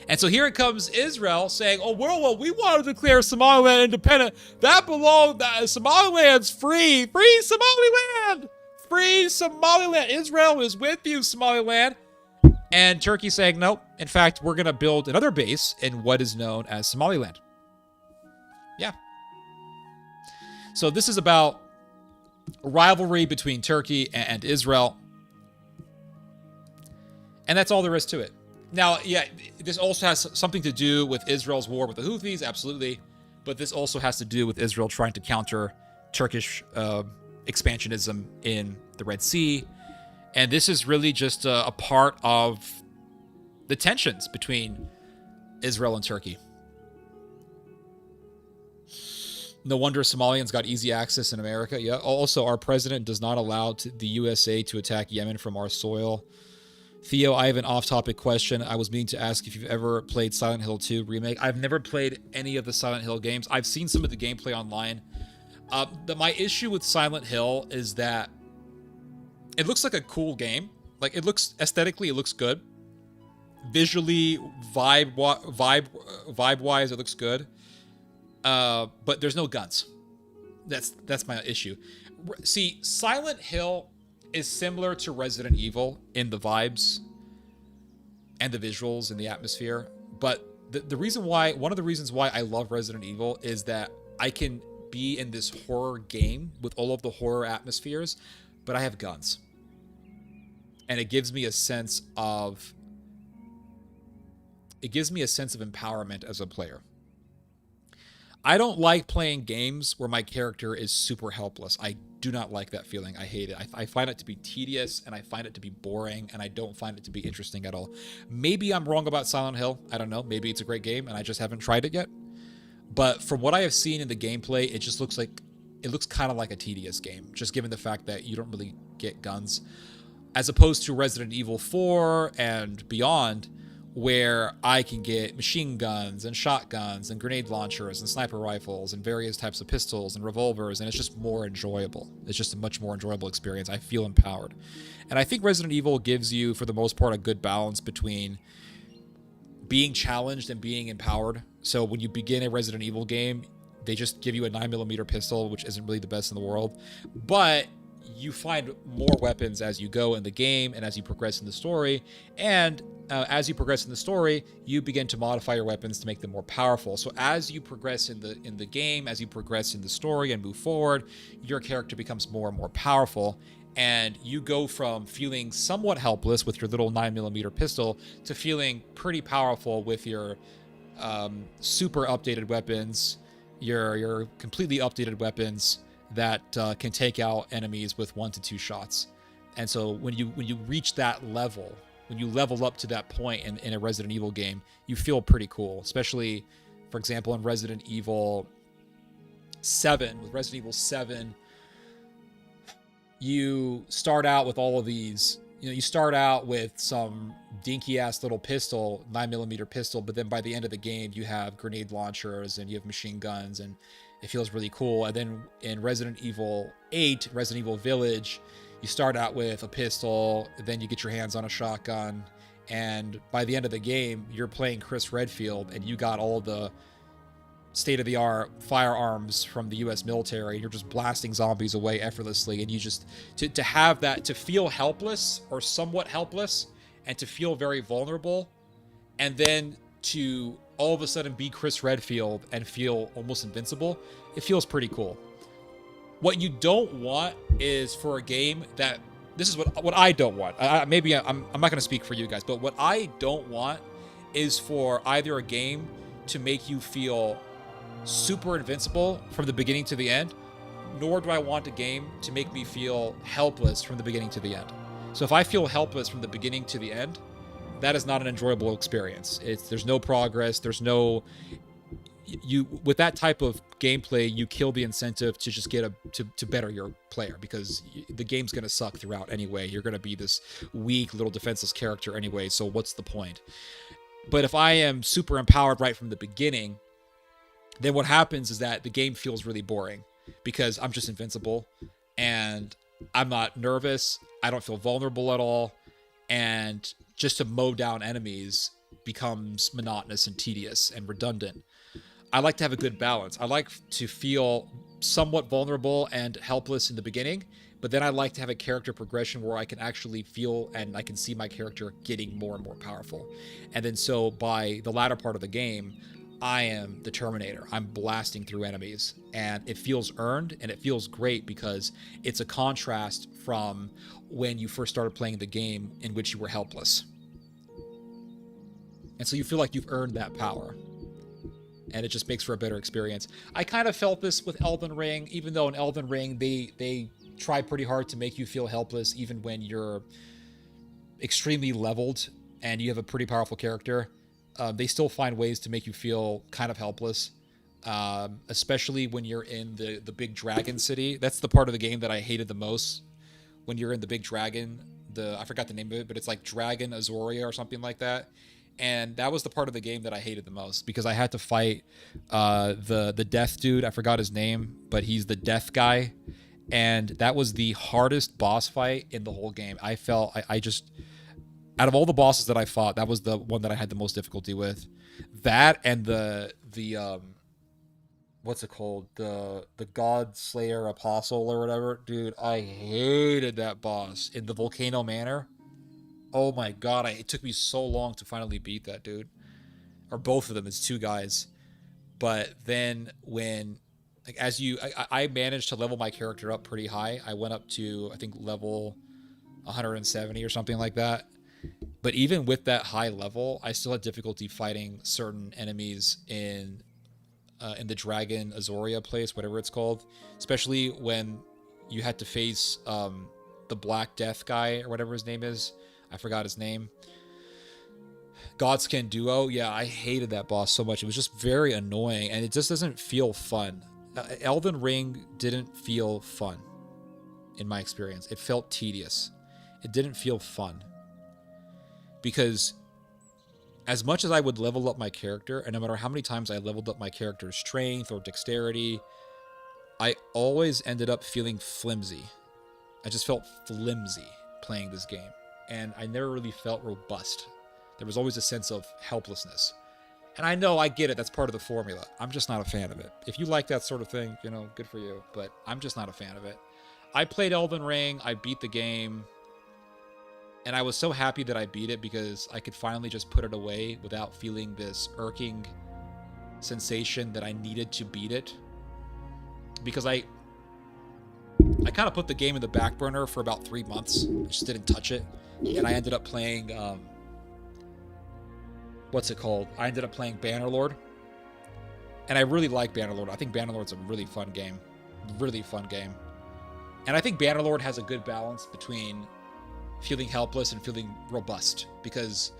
And so here it comes Israel saying, oh, well, we want to declare Somaliland independent. Somaliland's free. Free Somaliland. Free Somaliland. Israel is with you, Somaliland. And Turkey saying, nope. In fact, we're going to build another base in what is known as Somaliland. Yeah. So this is about rivalry between Turkey and Israel. And that's all there is to it. Now, yeah, this also has something to do with Israel's war with the Houthis, absolutely. But this also has to do with Israel trying to counter Turkish expansionism in the Red Sea. And this is really just a part of the tensions between Israel and Turkey. No wonder Somalians got easy access in America. Yeah. Also, our president does not allow the USA to attack Yemen from our soil. Theo, I have an off-topic question. I was meaning to ask if you've ever played Silent Hill 2 Remake. I've never played any of the Silent Hill games. I've seen some of the gameplay online. My issue with Silent Hill is that it looks like a cool game. Like, it looks, aesthetically, it looks good. Visually, vibe-wise, it looks good. But there's no guns. That's my issue. See, Silent Hill is similar to Resident Evil in the vibes and the visuals and the atmosphere. But one of the reasons why I love Resident Evil is that I can be in this horror game with all of the horror atmospheres, but I have guns. And it gives me a sense of empowerment as a player. I don't like playing games where my character is super helpless. I do not like that feeling. I hate it. I find it to be tedious, and I find it to be boring, and I don't find it to be interesting at all. Maybe I'm wrong about Silent Hill. I don't know. Maybe it's a great game, and I just haven't tried it yet. But from what I have seen in the gameplay, it just looks kind of like a tedious game, just given the fact that you don't really get guns. As opposed to Resident Evil 4 and beyond, where I can get machine guns and shotguns and grenade launchers and sniper rifles and various types of pistols and revolvers, and it's just more enjoyable. It's just a much more enjoyable experience. I feel empowered. And I think Resident Evil gives you, for the most part, a good balance between being challenged and being empowered. So when you begin a Resident Evil game, they just give you a 9mm pistol, which isn't really the best in the world. But you find more weapons as you go in the game and as you progress in the story. And as you progress in the story, you begin to modify your weapons to make them more powerful. So as you progress in the game, as you progress in the story and move forward, your character becomes more and more powerful. And you go from feeling somewhat helpless with your little 9mm pistol to feeling pretty powerful with your super updated weapons, your completely updated weapons that can take out enemies with 1 to 2 shots. And so when you reach that level, when you level up to that point in a Resident Evil game, you feel pretty cool. Especially, for example, in Resident Evil 7. With Resident Evil 7, you start out with all of these. You start out with some dinky-ass little pistol, 9mm pistol, but then by the end of the game, you have grenade launchers and you have machine guns, and it feels really cool. And then in Resident Evil 8, Resident Evil Village, you start out with a pistol, then you get your hands on a shotgun, and by the end of the game, you're playing Chris Redfield, and you got all the state-of-the-art firearms from the U.S. military. You're just blasting zombies away effortlessly, and you just to have that, to feel helpless or somewhat helpless, and to feel very vulnerable, and then to all of a sudden be Chris Redfield and feel almost invincible. It feels pretty cool. What you don't want is for a game that, this is what I don't want. Maybe I'm not going to speak for you guys, but what I don't want is for either a game to make you feel super invincible from the beginning to the end, nor do I want a game to make me feel helpless from the beginning to the end. So if I feel helpless from the beginning to the end, that is not an enjoyable experience. There's no progress. There's no, with that type of gameplay, you kill the incentive to just get to better your player, because the game's going to suck throughout anyway. You're going to be this weak little defenseless character anyway, so what's the point? But if I am super empowered right from the beginning, then what happens is that the game feels really boring, because I'm just invincible and I'm not nervous. I don't feel vulnerable at all. And just to mow down enemies becomes monotonous and tedious and redundant. I like to have a good balance. I like to feel somewhat vulnerable and helpless in the beginning, but then I like to have a character progression where I can actually feel and I can see my character getting more and more powerful. And then so by the latter part of the game, I am the Terminator. I'm blasting through enemies, and it feels earned, and it feels great because it's a contrast from when you first started playing the game in which you were helpless. And so you feel like you've earned that power, and it just makes for a better experience. I kind of felt this with Elden Ring, even though in Elden Ring they try pretty hard to make you feel helpless even when you're extremely leveled and you have a pretty powerful character. They still find ways to make you feel kind of helpless, especially when you're in the big dragon city. That's the part of the game that I hated the most. When you're in the big dragon, I forgot the name of it, but it's like Dragon Azoria or something like that. And that was the part of the game that I hated the most, because I had to fight the death dude. I forgot his name, but he's the death guy. And that was the hardest boss fight in the whole game. I felt, I just... Out of all the bosses that I fought, that was the one that I had the most difficulty with. That and the what's it called? The God Slayer Apostle or whatever. Dude, I hated that boss in the Volcano Manor. Oh my god, it took me so long to finally beat that dude. Or both of them, it's two guys. But then when, like, as you, I managed to level my character up pretty high. I went up to, I think, level 170 or something like that. But even with that high level, I still had difficulty fighting certain enemies in the Dragon Azoria place, whatever it's called. Especially when you had to face the Black Death guy or whatever his name is. I forgot his name. Godskin Duo. Yeah, I hated that boss so much. It was just very annoying, and it just doesn't feel fun. Elden Ring didn't feel fun in my experience. It felt tedious. It didn't feel fun. Because as much as I would level up my character, and no matter how many times I leveled up my character's strength or dexterity, I always ended up feeling flimsy. I just felt flimsy playing this game. And I never really felt robust. There was always a sense of helplessness. And I know, I get it, that's part of the formula. I'm just not a fan of it. If you like that sort of thing, you know, good for you. But I'm just not a fan of it. I played Elden Ring, I beat the game, and I was so happy that I beat it because I could finally just put it away without feeling this irking sensation that I needed to beat it. Because I kind of put the game in the back burner for about 3 months. I just didn't touch it. And I ended up playing, what's it called? I ended up playing Bannerlord. And I really like Bannerlord. I think Bannerlord's a really fun game. Really fun game. And I think Bannerlord has a good balance between feeling helpless and feeling robust, because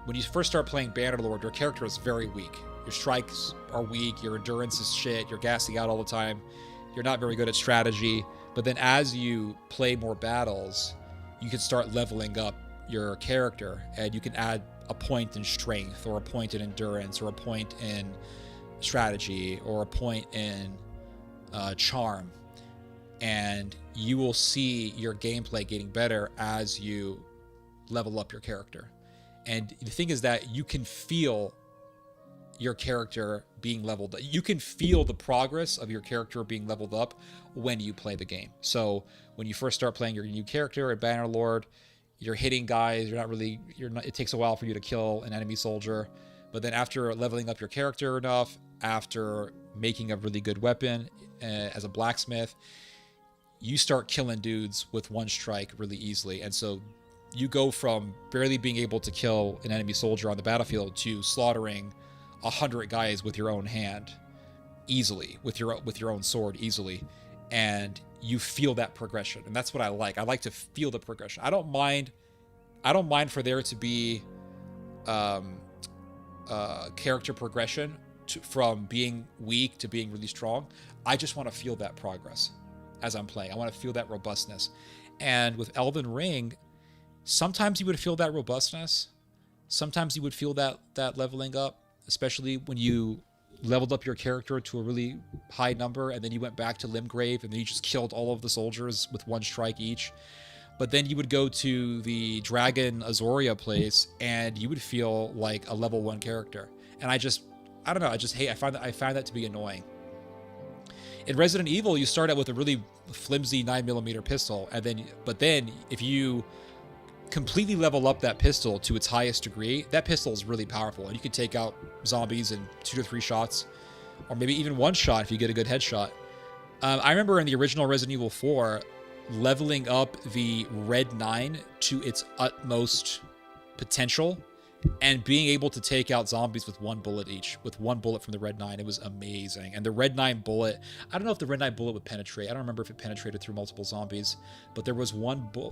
when you first start playing Bannerlord, your character is very weak. Your strikes are weak, your endurance is shit, you're gassing out all the time, you're not very good at strategy. But then as you play more battles, you can start leveling up your character, and you can add a point in strength, or a point in endurance, or a point in strategy, or a point in charm. And you will see your gameplay getting better as you level up your character. And the thing is that you can feel your character being leveled up. You can feel the progress of your character being leveled up when you play the game. So when you first start playing your new character at Bannerlord, you're hitting guys, it takes a while for you to kill an enemy soldier. But then after leveling up your character enough, after making a really good weapon as a blacksmith, you start killing dudes with one strike really easily. And so you go from barely being able to kill an enemy soldier on the battlefield to slaughtering 100 guys with your own hand easily, with your own sword easily. And you feel that progression. And that's what I like. I like to feel the progression. I don't mind for there to be character progression from being weak to being really strong. I just want to feel that progress as I'm playing. I want to feel that robustness. And with Elden Ring, sometimes you would feel that robustness. Sometimes you would feel that leveling up, especially when you leveled up your character to a really high number, and then you went back to Limgrave, and then you just killed all of the soldiers with one strike each. But then you would go to the Dragon Azoria place, and you would feel like a level 1 character. And I don't know, I find that to be annoying. In Resident Evil, you start out with a really flimsy 9mm pistol, but then if you completely level up that pistol to its highest degree, that pistol is really powerful, and you can take out zombies in 2 to 3 shots, or maybe even 1 shot if you get a good headshot. I remember in the original Resident Evil 4, leveling up the Red 9 to its utmost potential and being able to take out zombies with 1 bullet each, with 1 bullet from the Red 9. It was amazing. And the Red 9 bullet, I don't know if the Red 9 bullet would penetrate. I don't remember if it penetrated through multiple zombies, but there was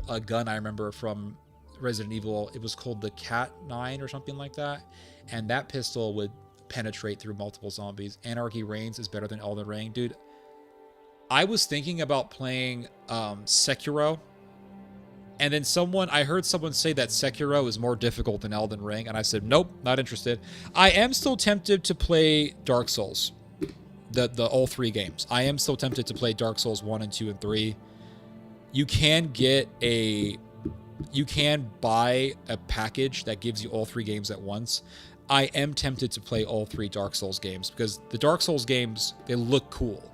a gun I remember from Resident Evil. It was called the Cat 9 or something like that. And that pistol would penetrate through multiple zombies. Anarchy Reigns is better than Elden Ring. Dude, I was thinking about playing Sekiro, and then I heard someone say that Sekiro is more difficult than Elden Ring, and I said, nope, not interested. I am still tempted to play Dark Souls, the all 3 games. I am still tempted to play Dark Souls 1 and 2 and 3. You can buy a package that gives you all 3 games at once. I am tempted to play all 3 Dark Souls games because the Dark Souls games, they look cool.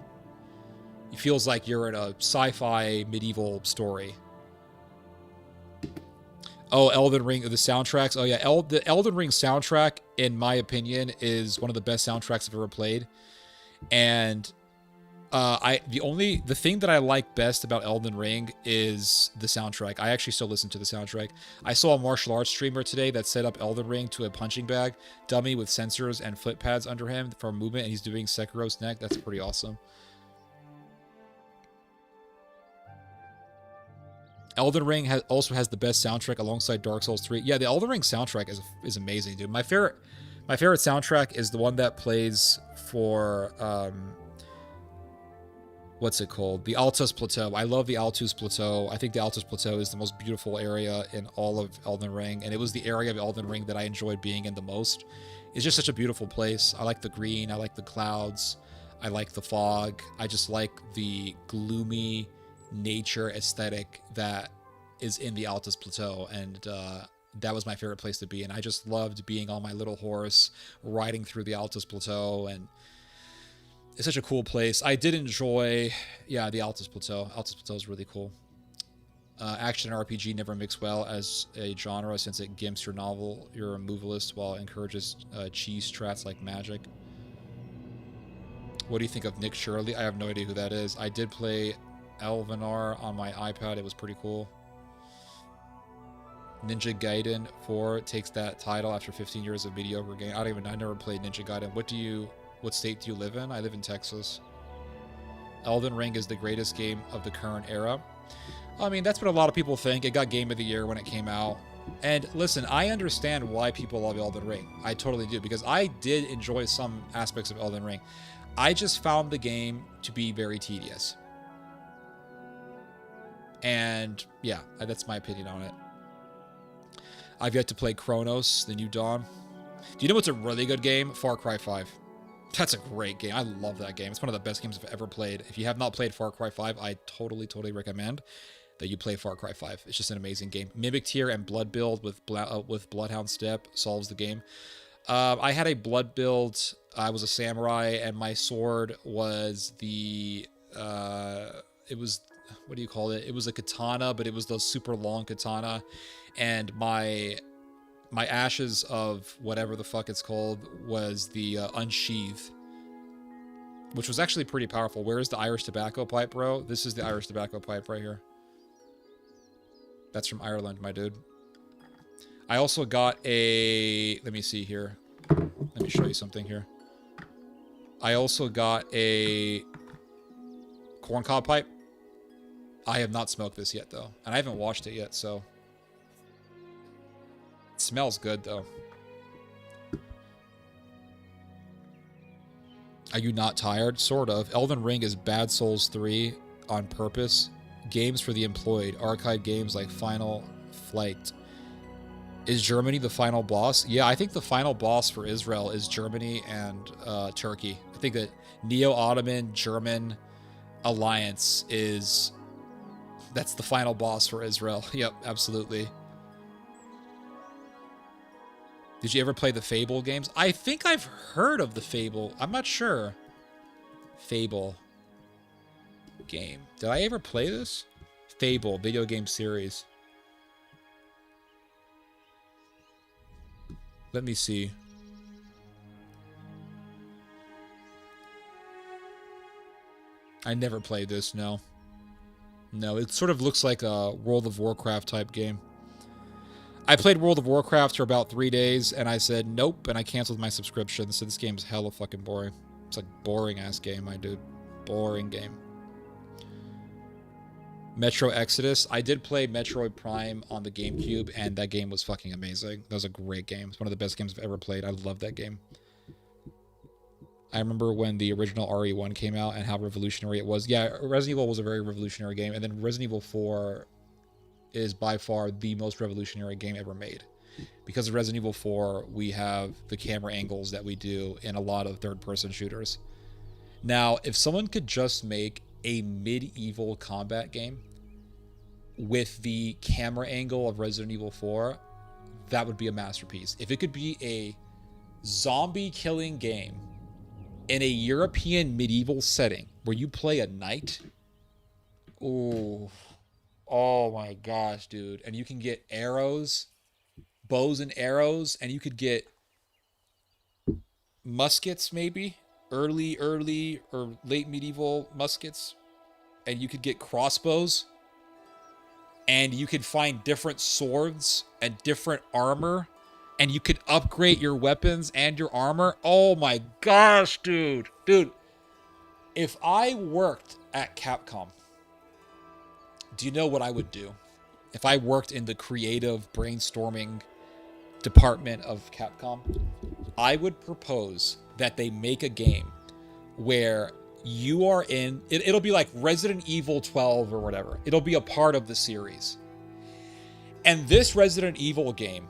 It feels like you're in a sci-fi medieval story. Oh, Elden Ring, the soundtracks. Oh yeah, the Elden Ring soundtrack, in my opinion, is one of the best soundtracks I've ever played. And the thing that I like best about Elden Ring is the soundtrack. I actually still listen to the soundtrack. I saw a martial arts streamer today that set up Elden Ring to a punching bag dummy with sensors and foot pads under him for movement, and he's doing Sekiro's neck. That's pretty awesome. Elden Ring also has the best soundtrack alongside Dark Souls 3. Yeah, the Elden Ring soundtrack is amazing, dude. My favorite soundtrack is the one that plays for what's it called? The Altus Plateau. I love the Altus Plateau. I think the Altus Plateau is the most beautiful area in all of Elden Ring, and it was the area of Elden Ring that I enjoyed being in the most. It's just such a beautiful place. I like the green. I like the clouds. I like the fog. I just like the gloomy nature aesthetic that is in the Altus Plateau, and that was my favorite place to be. And I just loved being on my little horse riding through the Altus Plateau, and it's such a cool place. I did enjoy the Altus Plateau. Altus Plateau is really cool. Action and RPG never mix well as a genre since it gimps your removalist while it encourages cheese strats like magic. What do you think of Nick Shirley? I have no idea who that is. I did play Elvenar on my iPad. It was pretty cool. Ninja Gaiden 4 takes that title after 15 years of mediocre game. I never played Ninja Gaiden. What state do you live in? I live in Texas. Elden Ring is the greatest game of the current era. I mean, that's what a lot of people think. It got Game of the Year when it came out. And listen, I understand why people love Elden Ring. I totally do, because I did enjoy some aspects of Elden Ring. I just found the game to be very tedious. And yeah, that's my opinion on it. I've yet to play Chronos, The New Dawn. Do you know what's a really good game? Far Cry 5. That's a great game. I love that game. It's one of the best games I've ever played. If you have not played Far Cry 5, I totally recommend that you play Far Cry 5. It's just an amazing game. Mimic Tier and Blood Build with Bloodhound Step solves the game. I had a Blood Build. I was a samurai, and my sword was it was, what do you call it? It was a katana, but it was the super long katana. And my ashes of whatever the fuck it's called was the unsheath. which was actually pretty powerful. Where's the Irish tobacco pipe, bro? This is the Irish tobacco pipe right here. That's from Ireland, my dude. I also got a... Let me see here. Let me show you something here. I also got a corncob pipe. I have not smoked this yet, though. And I haven't washed it yet, so... It smells good, though. Are you not tired? Sort of. Elden Ring is Bad Souls 3 on purpose. Games for the employed. Arcade games like Final Flight. Is Germany the final boss? Yeah, I think the final boss for Israel is Germany and Turkey. I think that Neo-Ottoman German alliance is... That's the final boss for Israel. Yep, absolutely. Did you ever play the Fable games? I think I've heard of the Fable. I'm not sure. Fable game. Did I ever play this? Fable video game series. Let me see. I never played this, no. No, it sort of looks like a World of Warcraft type game. I played World of Warcraft for about 3 days, and I said nope, and I canceled my subscription. So this game's hella fucking boring. It's like boring-ass game, my dude. Boring game. Metro Exodus. I did play Metroid Prime on the GameCube, and that game was fucking amazing. That was a great game. It's one of the best games I've ever played. I love that game. I remember when the original RE1 came out and how revolutionary it was. Yeah, Resident Evil was a very revolutionary game, and then Resident Evil 4 is by far the most revolutionary game ever made. Because of Resident Evil 4, we have the camera angles that we do in a lot of third-person shooters. Now, if someone could just make a medieval combat game with the camera angle of Resident Evil 4, that would be a masterpiece. If it could be a zombie-killing game in a European medieval setting where you play a knight, oh my gosh, dude. And you can get arrows, bows and arrows, and you could get muskets maybe, early or late medieval muskets, and you could get crossbows, and you could find different swords and different armor, and you could upgrade your weapons and your armor. Oh my gosh, dude. Dude, if I worked at Capcom, do you know what I would do? If I worked in the creative brainstorming department of Capcom, I would propose that they make a game where you are in... It'll be like Resident Evil 12 or whatever. It'll be a part of the series. And this Resident Evil game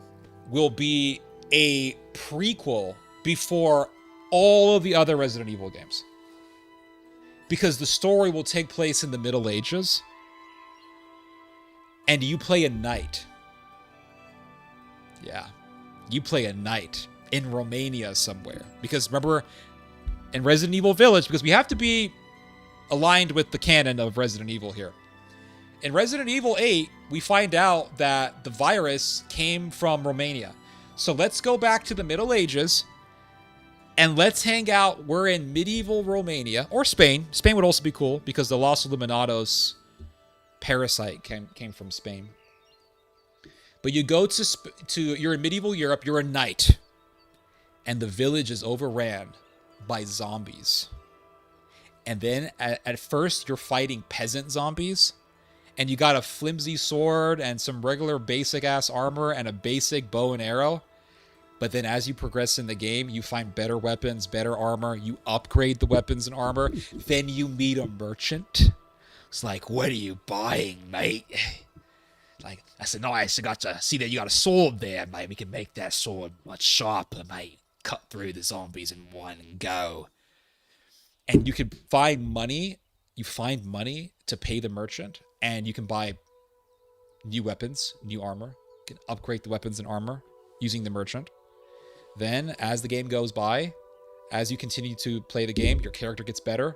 will be a prequel before all of the other Resident Evil games. Because the story will take place in the Middle Ages. And you play a knight. Yeah. You play a knight in Romania somewhere. Because remember, in Resident Evil Village, because we have to be aligned with the canon of Resident Evil here. In Resident Evil 8, we find out that the virus came from Romania. So let's go back to the Middle Ages and let's hang out. We're in medieval Romania or Spain. Spain would also be cool because the Los Illuminados parasite came from Spain. But you go you're in medieval Europe, you're a knight, and the village is overran by zombies. And then at first you're fighting peasant zombies, and you got a flimsy sword and some regular basic ass armor and a basic bow and arrow. But then as you progress in the game, you find better weapons, better armor, you upgrade the weapons and armor, then you meet a merchant. It's like, what are you buying, mate? Like, I said, no, I got to see that you got a sword there, mate. We can make that sword much sharper, mate. Cut through the zombies in one go. And you can find money. You find money to pay the merchant, and you can buy new weapons, new armor. You can upgrade the weapons and armor using the merchant. Then, as the game goes by, as you continue to play the game, your character gets better.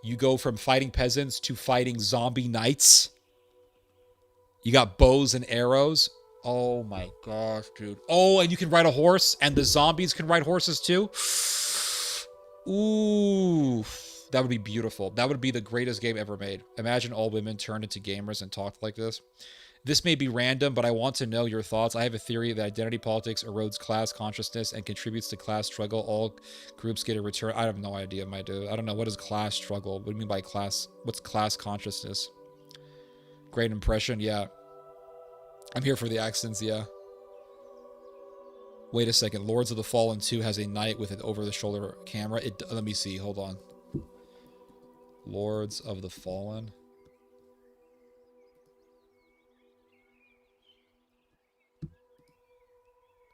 You go from fighting peasants to fighting zombie knights. You got bows and arrows. Oh my gosh, dude. Oh, and you can ride a horse, and the zombies can ride horses too. Ooh, that would be beautiful. That would be the greatest game ever made. Imagine all women turned into gamers and talked like this. This may be random, but I want to know your thoughts. I have a theory that identity politics erodes class consciousness and contributes to class struggle. All groups get a return. I have no idea, my dude. I don't know. What is class struggle? What do you mean by class? What's class consciousness? Great impression, yeah. I'm here for the accents, yeah. Wait a second. Lords of the Fallen 2 has a knight with an over-the-shoulder camera. Let me see. Hold on. Lords of the Fallen.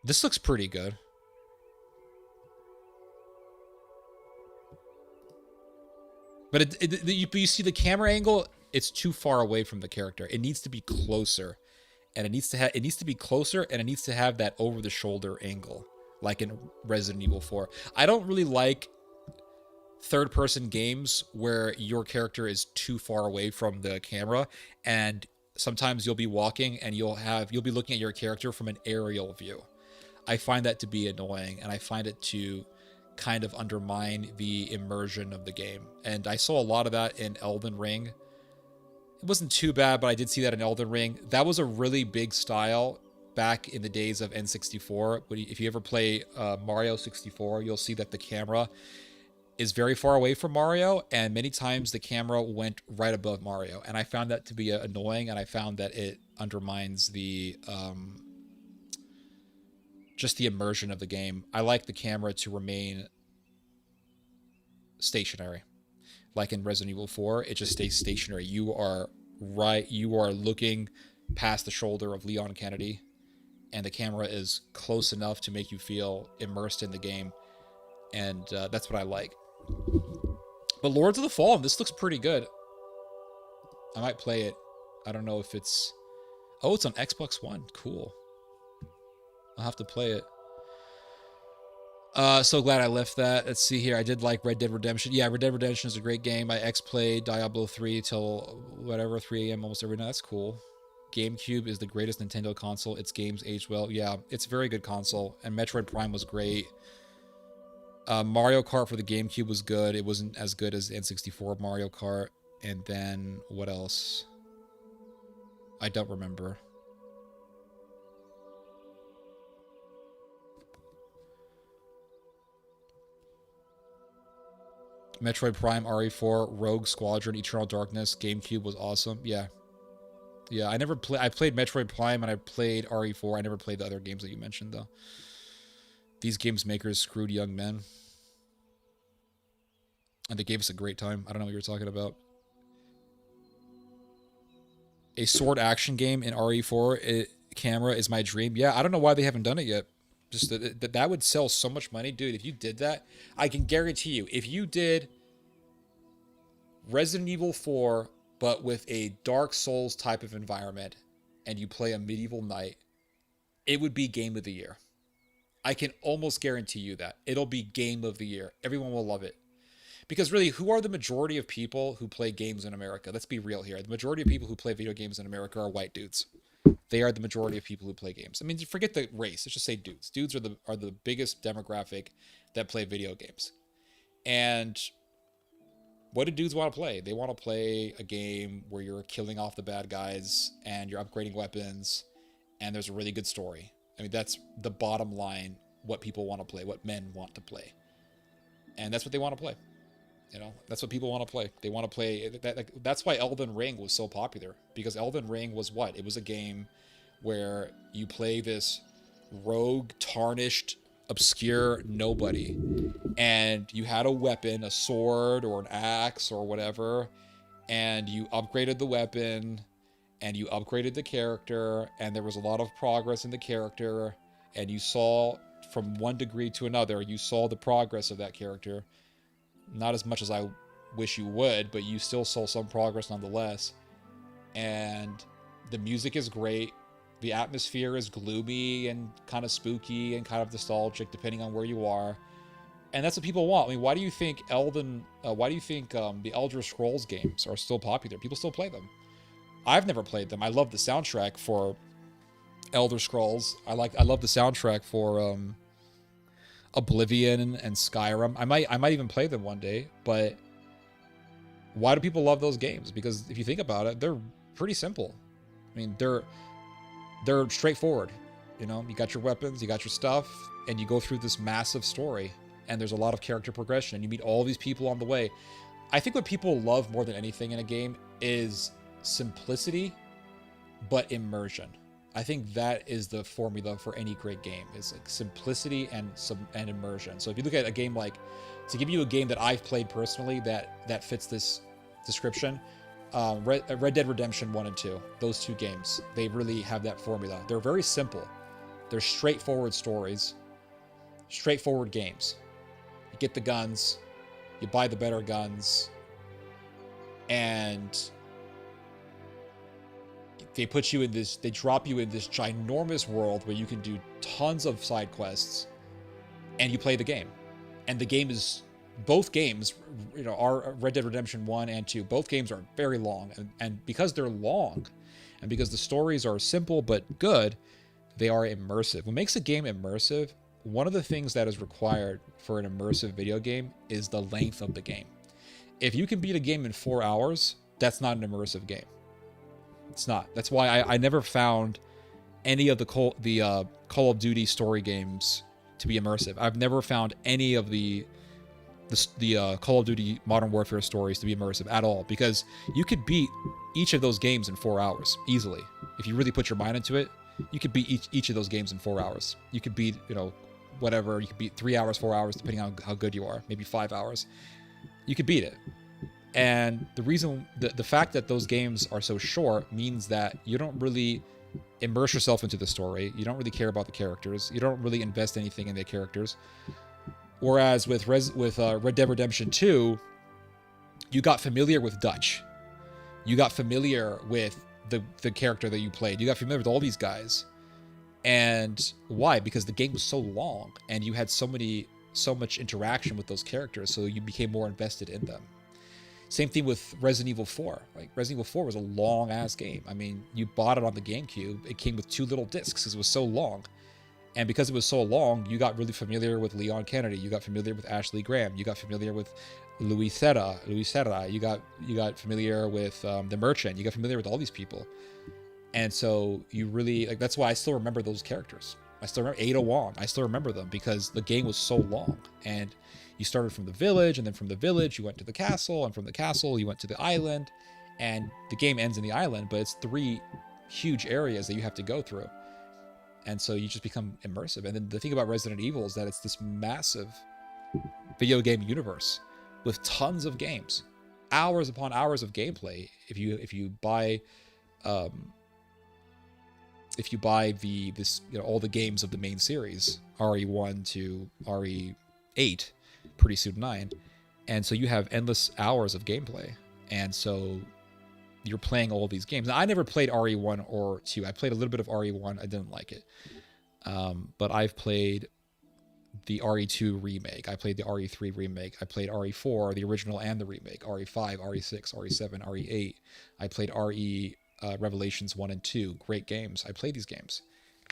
This looks pretty good. But you see the camera angle, it's too far away from the character. It needs to be closer. And it needs to be closer, and it needs to have that over the shoulder angle, like in Resident Evil 4. I don't really like third person games where your character is too far away from the camera, and sometimes you'll be walking and you'll be looking at your character from an aerial view. I find that to be annoying, and I find it to kind of undermine the immersion of the game. And I saw a lot of that in Elden Ring. It wasn't too bad, but I did see that in Elden Ring. That was a really big style back in the days of N64. If you ever play Mario 64, you'll see that the camera is very far away from Mario, and many times the camera went right above Mario. And I found that to be annoying, and I found that it undermines the just the immersion of the game. I like the camera to remain stationary. Like in Resident Evil 4, it just stays stationary. You are looking past the shoulder of Leon Kennedy, and the camera is close enough to make you feel immersed in the game, and that's what I like. But Lords of the Fallen, this looks pretty good. I might play it. I don't know if it's... Oh, it's on Xbox One. Cool. I'll have to play it. So glad I left that. Let's see here. I did like Red Dead Redemption. Yeah, Red Dead Redemption is a great game. I X-played Diablo 3 till whatever, 3 a.m. almost every night. That's cool. GameCube is the greatest Nintendo console. Its games age well. Yeah, it's a very good console. And Metroid Prime was great. Mario Kart for the GameCube was good. It wasn't as good as N64 Mario Kart. And then, what else? I don't remember. Metroid Prime, RE4, Rogue Squadron, Eternal Darkness, GameCube was awesome. Yeah. Yeah, I played Metroid Prime and I played RE4. I never played the other games that you mentioned, though. These games makers screwed young men. And they gave us a great time. I don't know what you're talking about. A sword action game in RE4 camera is my dream. Yeah, I don't know why they haven't done it yet. Just that would sell so much money. Dude, if you did that, I can guarantee you, if you did Resident Evil 4, but with a Dark Souls type of environment, and you play a medieval knight, it would be Game of the Year. I can almost guarantee you that. It'll be Game of the Year. Everyone will love it. Because really, who are the majority of people who play games in America? Let's be real here. The majority of people who play video games in America are white dudes. They are the majority of people who play games. I mean, forget the race. Let's just say dudes. Dudes are the biggest demographic that play video games. And what do dudes want to play? They want to play a game where you're killing off the bad guys and you're upgrading weapons and there's a really good story. I mean, that's the bottom line, what people want to play, what men want to play. And that's what they want to play. You know, that's what people want to play. They want to play... That's why Elden Ring was so popular. Because Elden Ring was what? It was a game where you play this rogue, tarnished, obscure nobody. And you had a weapon, a sword or an axe or whatever. And you upgraded the weapon. And you upgraded the character. And there was a lot of progress in the character. And you saw, from one degree to another, you saw the progress of that character. Not as much as I wish you would, but you still saw some progress nonetheless. And the music is great. The atmosphere is gloomy and kind of spooky and kind of nostalgic, depending on where you are. And that's what people want. I mean, why do you think the Elder Scrolls games are still popular? People still play them. I've never played them. I love the soundtrack for Elder Scrolls. I love the soundtrack for Oblivion and Skyrim. I might even play them one day, but why do people love those games? Because if you think about it, they're pretty simple. I mean, they're straightforward. You know, you got your weapons, you got your stuff, and you go through this massive story, and there's a lot of character progression, and you meet all these people on the way. I think what people love more than anything in a game is simplicity, but immersion. I think that is the formula for any great game, is like simplicity and immersion. So if you look at a game like, to give you a game that I've played personally that fits this description, Red Dead Redemption 1 and 2, those two games, they really have that formula. They're very simple. They're straightforward stories, straightforward games. You get the guns, you buy the better guns, and they put you in this, they drop you in this ginormous world where you can do tons of side quests, and you play the game. And the game is, both games, you know, are Red Dead Redemption 1 and 2, both games are very long. And because they're long, and because the stories are simple but good, they are immersive. What makes a game immersive, one of the things that is required for an immersive video game is the length of the game. If you can beat a game in 4 hours, that's not an immersive game. It's not. That's why I never found any of the Call of Duty story games to be immersive. I've never found any of the Call of Duty Modern Warfare stories to be immersive at all, because you could beat each of those games in 4 hours easily. If you really put your mind into it, you could beat each of those games in 4 hours. You could beat, you know, whatever. You could beat 3 hours, 4 hours, depending on how good you are. Maybe 5 hours. You could beat it. And the reason, the fact that those games are so short means that you don't really immerse yourself into the story. You don't really care about the characters. You don't really invest anything in the characters. Whereas with Red Dead Redemption 2, you got familiar with Dutch. You got familiar with the character that you played. You got familiar with all these guys. And why? Because the game was so long, and you had so much interaction with those characters, so you became more invested in them. Same thing with Resident Evil 4. Like, Resident Evil 4 was a long-ass game. I mean, you bought it on the GameCube. It came with 2 little discs because it was so long. And because it was so long, you got really familiar with Leon Kennedy. You got familiar with Ashley Graham. You got familiar with Luis Serra. You got familiar with the Merchant. You got familiar with all these people. And so you really, like, that's why I still remember those characters. I still remember Ada Wong. I still remember them because the game was so long. And you started from the village, and then from the village you went to the castle, and from the castle you went to the island, and the game ends in the island, but it's 3 huge areas that you have to go through. And so you just become immersive. And then the thing about Resident Evil is that it's this massive video game universe with tons of games, hours upon hours of gameplay. If you buy all the games of the main series, RE1 to RE8, pretty soon 9, and so you have endless hours of gameplay, and so you're playing all these games. Now, I never played RE1 or 2. I played a little bit of RE1. I didn't like it, but I've played the RE2 remake. I played the RE3 remake. I played RE4, the original and the remake. RE5, RE6, RE7, RE8. I played RE Revelations 1 and 2. Great games. I played these games.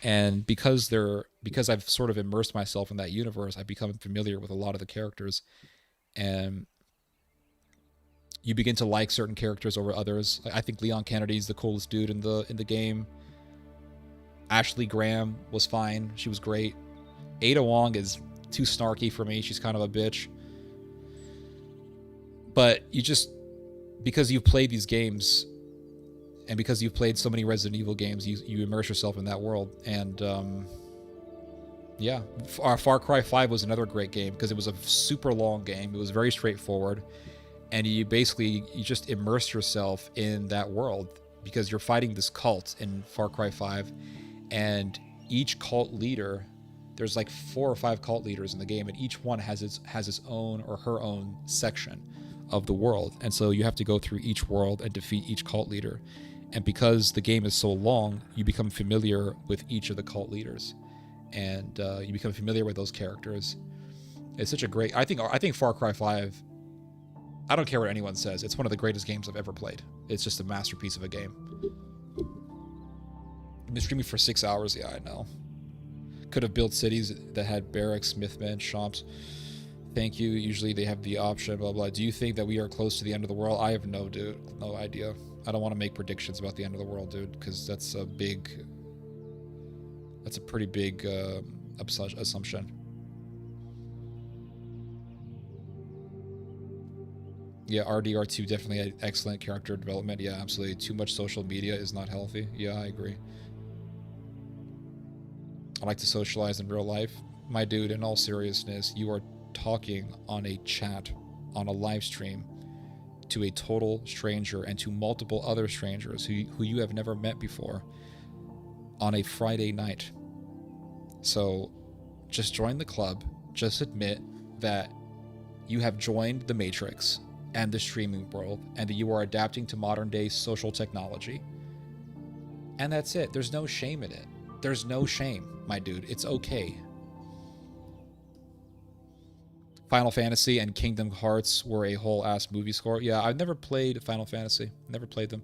And because I've sort of immersed myself in that universe, I've become familiar with a lot of the characters, and you begin to like certain characters over others. I think Leon Kennedy's the coolest dude in the game. Ashley Graham was fine. She was great. Ada Wong is too snarky for me. She's kind of a bitch. But because you've played these games, and because you've played so many Resident Evil games, you immerse yourself in that world. And yeah, Far Cry 5 was another great game because it was a super long game. It was very straightforward, and you just immerse yourself in that world because you're fighting this cult in Far Cry 5, and each cult leader, there's like 4 or 5 cult leaders in the game, and each one has its own or her own section of the world, and so you have to go through each world and defeat each cult leader. And because the game is so long, you become familiar with each of the cult leaders, and you become familiar with those characters. It's such a great. I think Far Cry 5. I don't care what anyone says. It's one of the greatest games I've ever played. It's just a masterpiece of a game. I've been streaming for 6 hours. Yeah, I know. Could have built cities that had barracks, mythmen, shops. Thank you. Usually they have the option, blah, blah. Do you think that we are close to the end of the world? I have no idea. I don't want to make predictions about the end of the world, dude, because that's a pretty big assumption. Yeah, RDR2 definitely had excellent character development. Yeah, absolutely. Too much social media is not healthy. Yeah, I agree. I like to socialize in real life. My dude, in all seriousness, you are talking on a chat, on a live stream, to a total stranger and to multiple other strangers who you have never met before on a Friday night. So just join the club. Just admit that you have joined the Matrix and the streaming world, and that you are adapting to modern day social technology. And that's it. There's no shame in it. There's no shame, my dude. It's okay. Final Fantasy and Kingdom Hearts were a whole ass movie score. Yeah, I've never played Final Fantasy. Never played them.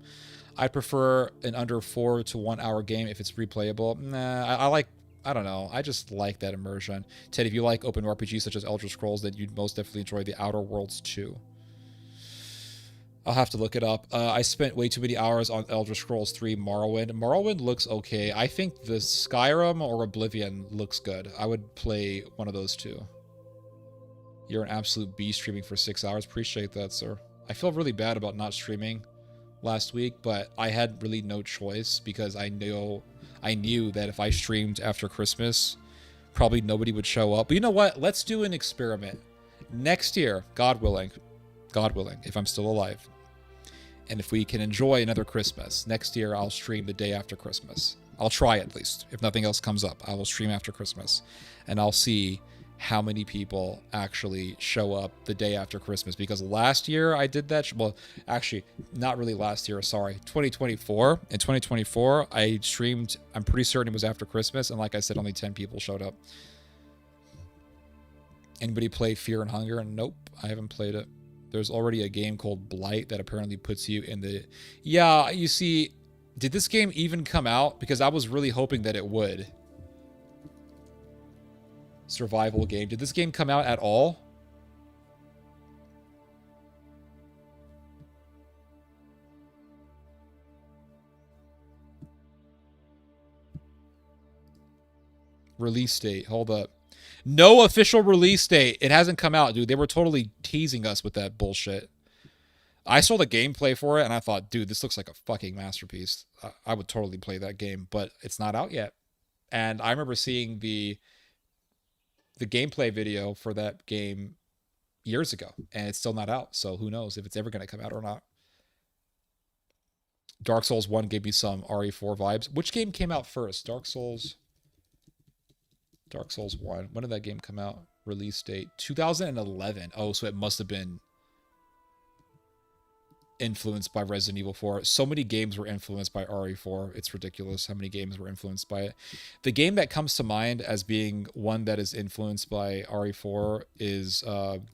I prefer an under 4 to 1 hour game if it's replayable. Nah, I don't know. I just like that immersion. Ted, if you like open RPGs such as Elder Scrolls, then you'd most definitely enjoy The Outer Worlds 2. I'll have to look it up. I spent way too many hours on Elder Scrolls 3 Morrowind. Morrowind looks okay. I think the Skyrim or Oblivion looks good. I would play one of those two. You're an absolute beast streaming for 6 hours. Appreciate that, sir. I feel really bad about not streaming last week, but I had really no choice because I knew that if I streamed after Christmas, probably nobody would show up. But you know what? Let's do an experiment. Next year, God willing, if I'm still alive, and if we can enjoy another Christmas, next year I'll stream the day after Christmas. I'll try at least. If nothing else comes up, I will stream after Christmas, and I'll see how many people actually show up the day after Christmas. Because last year I did that. Well, actually, not really last year. Sorry, 2024. In 2024, I streamed. I'm pretty certain it was after Christmas, and like I said, only 10 people showed up. Anybody play Fear and Hunger? Nope, I haven't played it. There's already a game called Blight that apparently puts you in the... Yeah, you see, did this game even come out? Because I was really hoping that it would. Survival game. Did this game come out at all? Release date. Hold up. No official release date. It hasn't come out, dude. They were totally teasing us with that bullshit. I saw the gameplay for it, and I thought, dude, this looks like a fucking masterpiece. I would totally play that game, but it's not out yet. And I remember seeing the gameplay video for that game years ago, and it's still not out. So who knows if it's ever going to come out or not. Dark Souls 1 gave me some RE4 vibes. Which game came out first? Dark Souls 1. When did that game come out? Release date 2011. Oh, so it must have been influenced by Resident Evil 4. So many games were influenced by RE4. It's ridiculous how many games were influenced by it. The game that comes to mind as being one that is influenced by RE4 is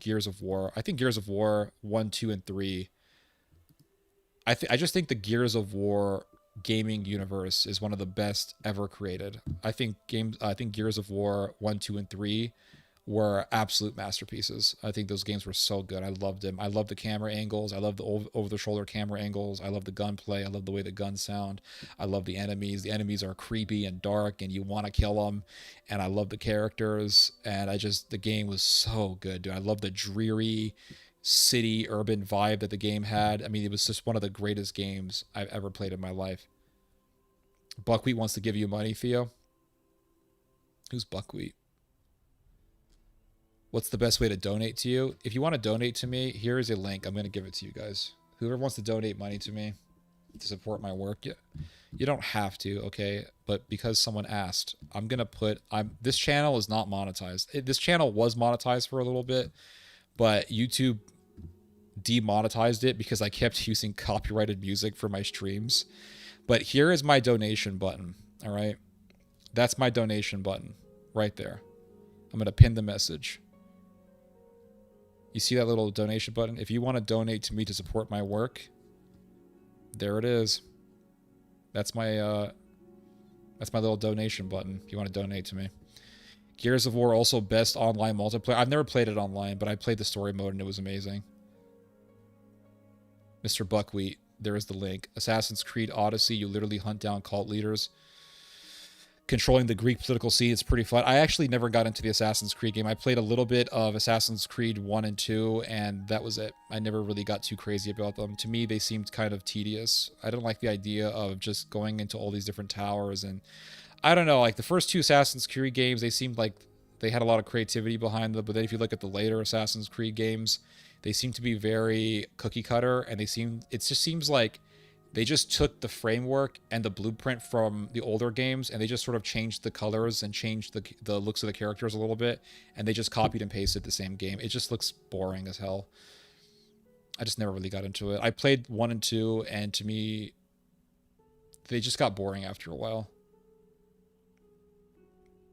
Gears of War. I think Gears of War 1, 2, and 3. I just think the Gears of War gaming universe is one of the best ever created. I think Gears of War 1, 2, and 3 were absolute masterpieces. I think those games were so good. I loved them. I love the camera angles. I love the over-the-shoulder camera angles. I love the gunplay. I love the way the guns sound. I love the enemies. The enemies are creepy and dark, and you want to kill them. And I love the characters. And the game was so good, dude. I love the dreary city urban vibe that the game had. I mean, it was just one of the greatest games I've ever played in my life. Buckwheat wants to give you money, Theo. Who's Buckwheat? What's the best way to donate to you? If you want to donate to me, here is a link. I'm going to give it to you guys. Whoever wants to donate money to me to support my work, you don't have to, okay? But because someone asked, I'm going to put... This channel is not monetized. This channel was monetized for a little bit, but YouTube demonetized it because I kept using copyrighted music for my streams. But here is my donation button, all right? That's my donation button right there. I'm going to pin the message. You see that little donation button? If you want to donate to me to support my work, there it is. That's my little donation button if you want to donate to me. Gears of War also best online multiplayer. I've never played it online, but I played the story mode and it was amazing. Mr. Buckwheat, there is the link. Assassin's Creed Odyssey, you literally hunt down cult leaders. Controlling the Greek political scene, it's pretty fun. I actually never got into the Assassin's Creed game. I played a little bit of Assassin's Creed 1 and 2, and that was it. I never really got too crazy about them. To me, they seemed kind of tedious. I don't like the idea of just going into all these different towers, and I don't know, like the first two Assassin's Creed games, they seemed like they had a lot of creativity behind them, but then if you look at the later Assassin's Creed games, they seem to be very cookie cutter, and it just seems like they just took the framework and the blueprint from the older games, and they just sort of changed the colors and changed the looks of the characters a little bit, and they just copied and pasted the same game. It just looks boring as hell. I just never really got into it. I played 1 and 2, and to me, they just got boring after a while.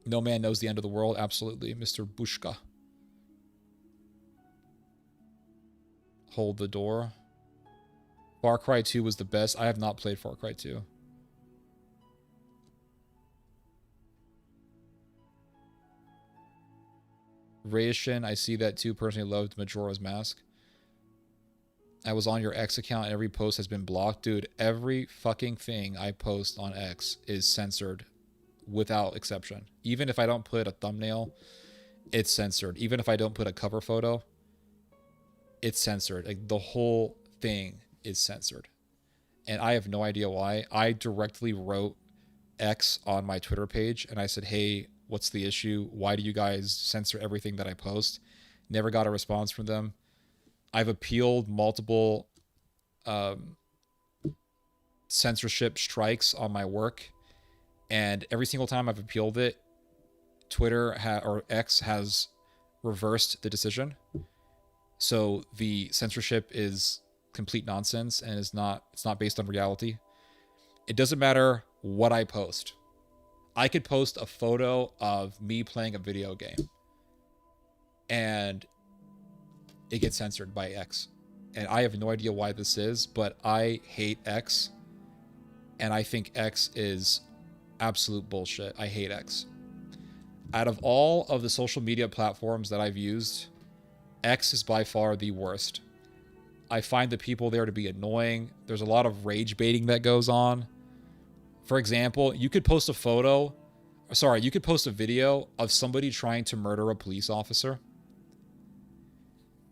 No man knows the end of the world. Absolutely, Mr. Bushka. Hold the door. Far Cry 2 was the best. I have not played Far Cry 2. Raishin, I see that too. Personally loved Majora's Mask. I was on your X account and every post has been blocked. Dude, every fucking thing I post on X is censored without exception. Even if I don't put a thumbnail, it's censored. Even if I don't put a cover photo, it's censored. Like, the whole thing is censored. And I have no idea why. I directly wrote X on my Twitter page and I said, hey, what's the issue? Why do you guys censor everything that I post? Never got a response from them. I've appealed multiple censorship strikes on my work, and every single time I've appealed it, Twitter or X has reversed the decision. So the censorship is complete nonsense and it's not based on reality. It doesn't matter what I post. I could post a photo of me playing a video game and it gets censored by X. And I have no idea why this is, but I hate X. And I think X is absolute bullshit. I hate X. Out of all of the social media platforms that I've used, X is by far the worst. I find the people there to be annoying. There's a lot of rage baiting that goes on. For example, you could post a video of somebody trying to murder a police officer.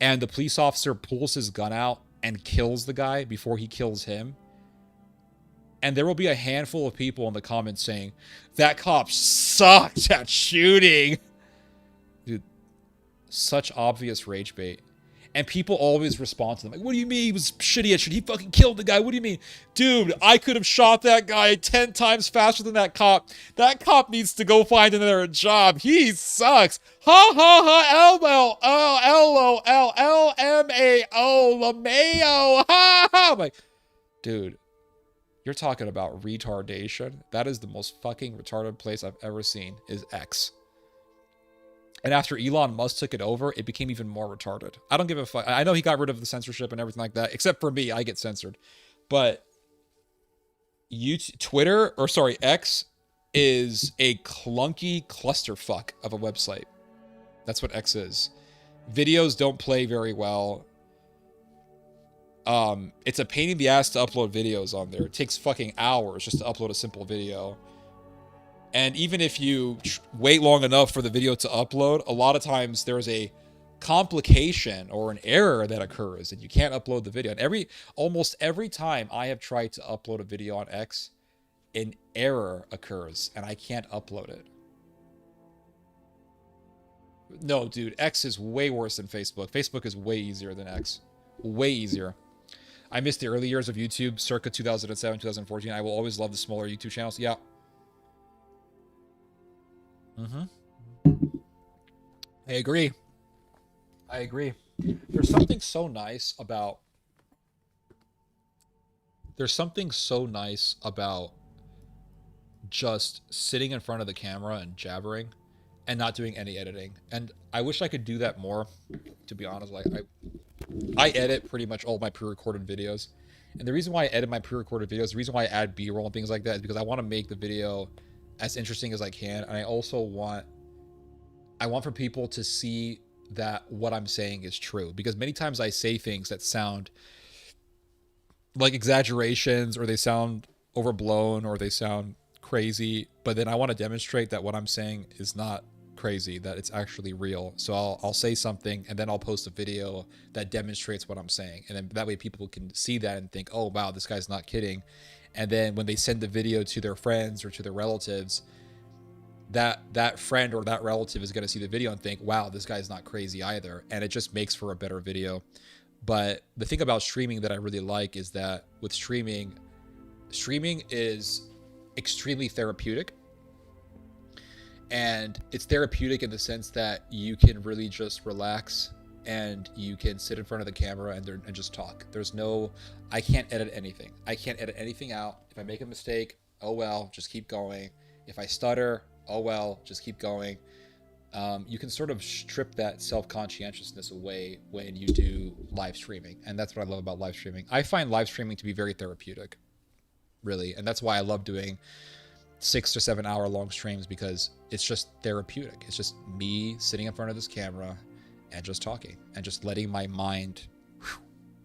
And the police officer pulls his gun out and kills the guy before he kills him. And there will be a handful of people in the comments saying, that cop sucked at shooting. Dude, such obvious rage bait. And people always respond to them like, what do you mean he was shitty at shooting? He fucking killed the guy. What do you mean? Dude, I could have shot that guy 10 times faster than that cop. That cop needs to go find another job. He sucks. Ha ha ha, LMAO, LMAO, ha ha. I'm like, dude, you're talking about retardation. That is the most fucking retarded place I've ever seen, is X. And after Elon Musk took it over, it became even more retarded. I don't give a fuck. I know he got rid of the censorship and everything like that, except for me, I get censored. But X is a clunky clusterfuck of a website. That's what X is. Videos don't play very well. It's a pain in the ass to upload videos on there. It takes fucking hours just to upload a simple video. And even if you wait long enough for the video to upload, a lot of times there's a complication or an error that occurs and you can't upload the video. And almost every time I have tried to upload a video on X, an error occurs and I can't upload it. No, dude, X is way worse than Facebook. Facebook is way easier than X. Way easier. I missed the early years of YouTube, circa 2007, 2014. I will always love the smaller YouTube channels. Yeah. I agree. There's something so nice about just sitting in front of the camera and jabbering and not doing any editing. And I wish I could do that more, to be honest. Like, I edit pretty much all my pre-recorded videos. And the reason why I edit my pre-recorded videos, the reason why I add B-roll and things like that is because I want to make the video as interesting as I can. And I also want I want for people to see that what I'm saying is true, because many times I say things that sound like exaggerations, or they sound overblown, or they sound crazy, but then I want to demonstrate that what I'm saying is not crazy, that it's actually real. So I'll say something, and then I'll post a video that demonstrates what I'm saying, and then that way people can see that and think, oh wow, this guy's not kidding. And then when they send the video to their friends or to their relatives, that friend or that relative is going to see the video and think, wow, this guy's not crazy either, and it just makes for a better video. But the thing about streaming that I really like is that with streaming is extremely therapeutic. And it's therapeutic in the sense that you can really just relax, and you can sit in front of the camera and just talk. There's no, I can't edit anything. I can't edit anything out. If I make a mistake, oh well, just keep going. If I stutter, oh well, just keep going. You can sort of strip that self-conscientiousness away when you do live streaming. And that's what I love about live streaming. I find live streaming to be very therapeutic, really. And that's why I love doing 6 to 7 hour long streams, because it's just therapeutic. It's just me sitting in front of this camera and just talking and just letting my mind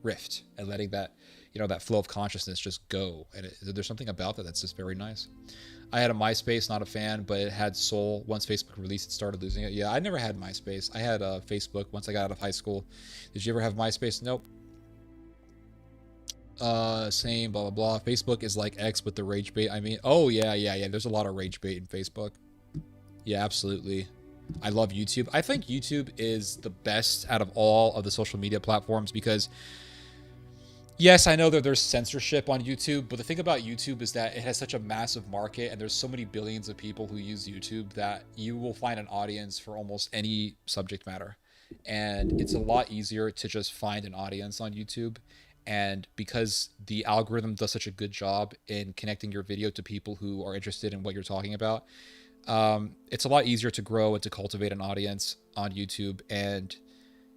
rift, and letting that, you know, that flow of consciousness just go. And there's something about that that's just very nice. I had a MySpace, not a fan, but it had soul. Once Facebook released, it started losing it. Yeah, I never had MySpace. I had Facebook once I got out of high school. Did you ever have MySpace? Nope. Same, blah, blah, blah. Facebook is like X with the rage bait. I mean, oh, yeah. There's a lot of rage bait in Facebook. Yeah, absolutely. I love YouTube. I think YouTube is the best out of all of the social media platforms, because yes, I know that there's censorship on YouTube, but the thing about YouTube is that it has such a massive market, and there's so many billions of people who use YouTube that you will find an audience for almost any subject matter. And it's a lot easier to just find an audience on YouTube. And because the algorithm does such a good job in connecting your video to people who are interested in what you're talking about, it's a lot easier to grow and to cultivate an audience on YouTube. And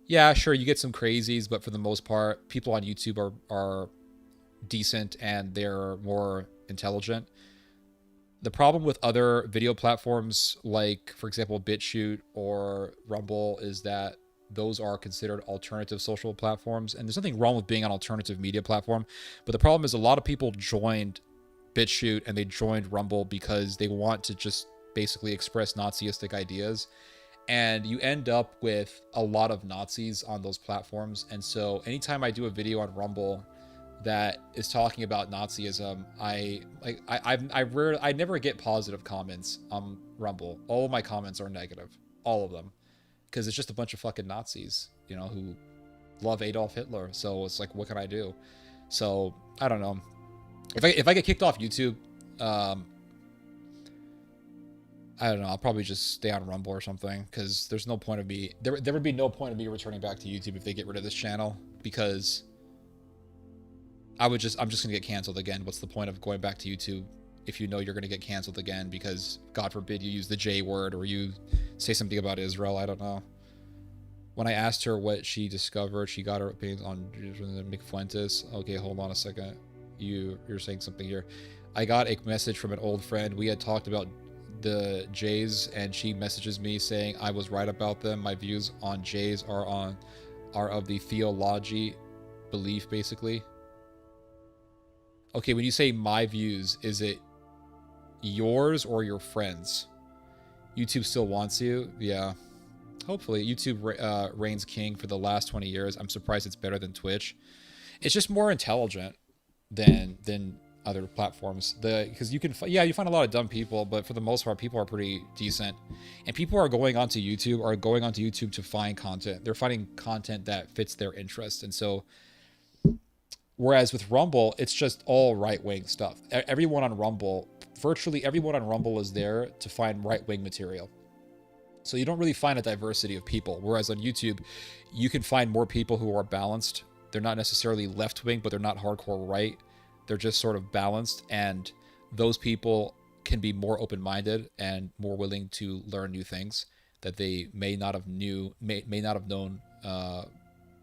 yeah, sure, you get some crazies, but for the most part, people on YouTube are decent, and they're more intelligent. The problem with other video platforms, like, for example, BitChute or Rumble, is that those are considered alternative social platforms. And there's nothing wrong with being an alternative media platform. But the problem is a lot of people joined BitChute and they joined Rumble because they want to just basically express Nazistic ideas. And you end up with a lot of Nazis on those platforms. And so anytime I do a video on Rumble that is talking about Nazism, I never get positive comments on Rumble. All of my comments are negative, all of them, because it's just a bunch of fucking Nazis, you know, who love Adolf Hitler. So it's like, what can I do? So I don't know. If I get kicked off YouTube, I don't know, I'll probably just stay on Rumble or something, because there's no point of me, there would be no point of me returning back to YouTube if they get rid of this channel, because I'm just gonna get canceled again. What's the point of going back to YouTube if you know you're gonna get canceled again because, God forbid, you use the J word or you say something about Israel? I don't know. When I asked her what she discovered, she got her opinions on McFuentes. Okay, hold on a second. You're saying something here. I got a message from an old friend. We had talked about the Jays, and she messages me saying I was right about them. My views on Jays are of the theology belief, basically. Okay, when you say my views, is it yours or your friends? YouTube still wants you? Yeah. Hopefully. YouTube reigns king for the last 20 years. I'm surprised it's better than Twitch. It's just more intelligent than other platforms. Because you find a lot of dumb people, but for the most part, people are pretty decent. And people are going onto YouTube to find content. They're finding content that fits their interest. And so, whereas with Rumble, it's just all right-wing stuff. Virtually everyone on Rumble is there to find right-wing material. So you don't really find a diversity of people. Whereas on YouTube, you can find more people who are balanced. They're not necessarily left-wing, but they're not hardcore right. They're just sort of balanced, and those people can be more open-minded and more willing to learn new things that they may not have known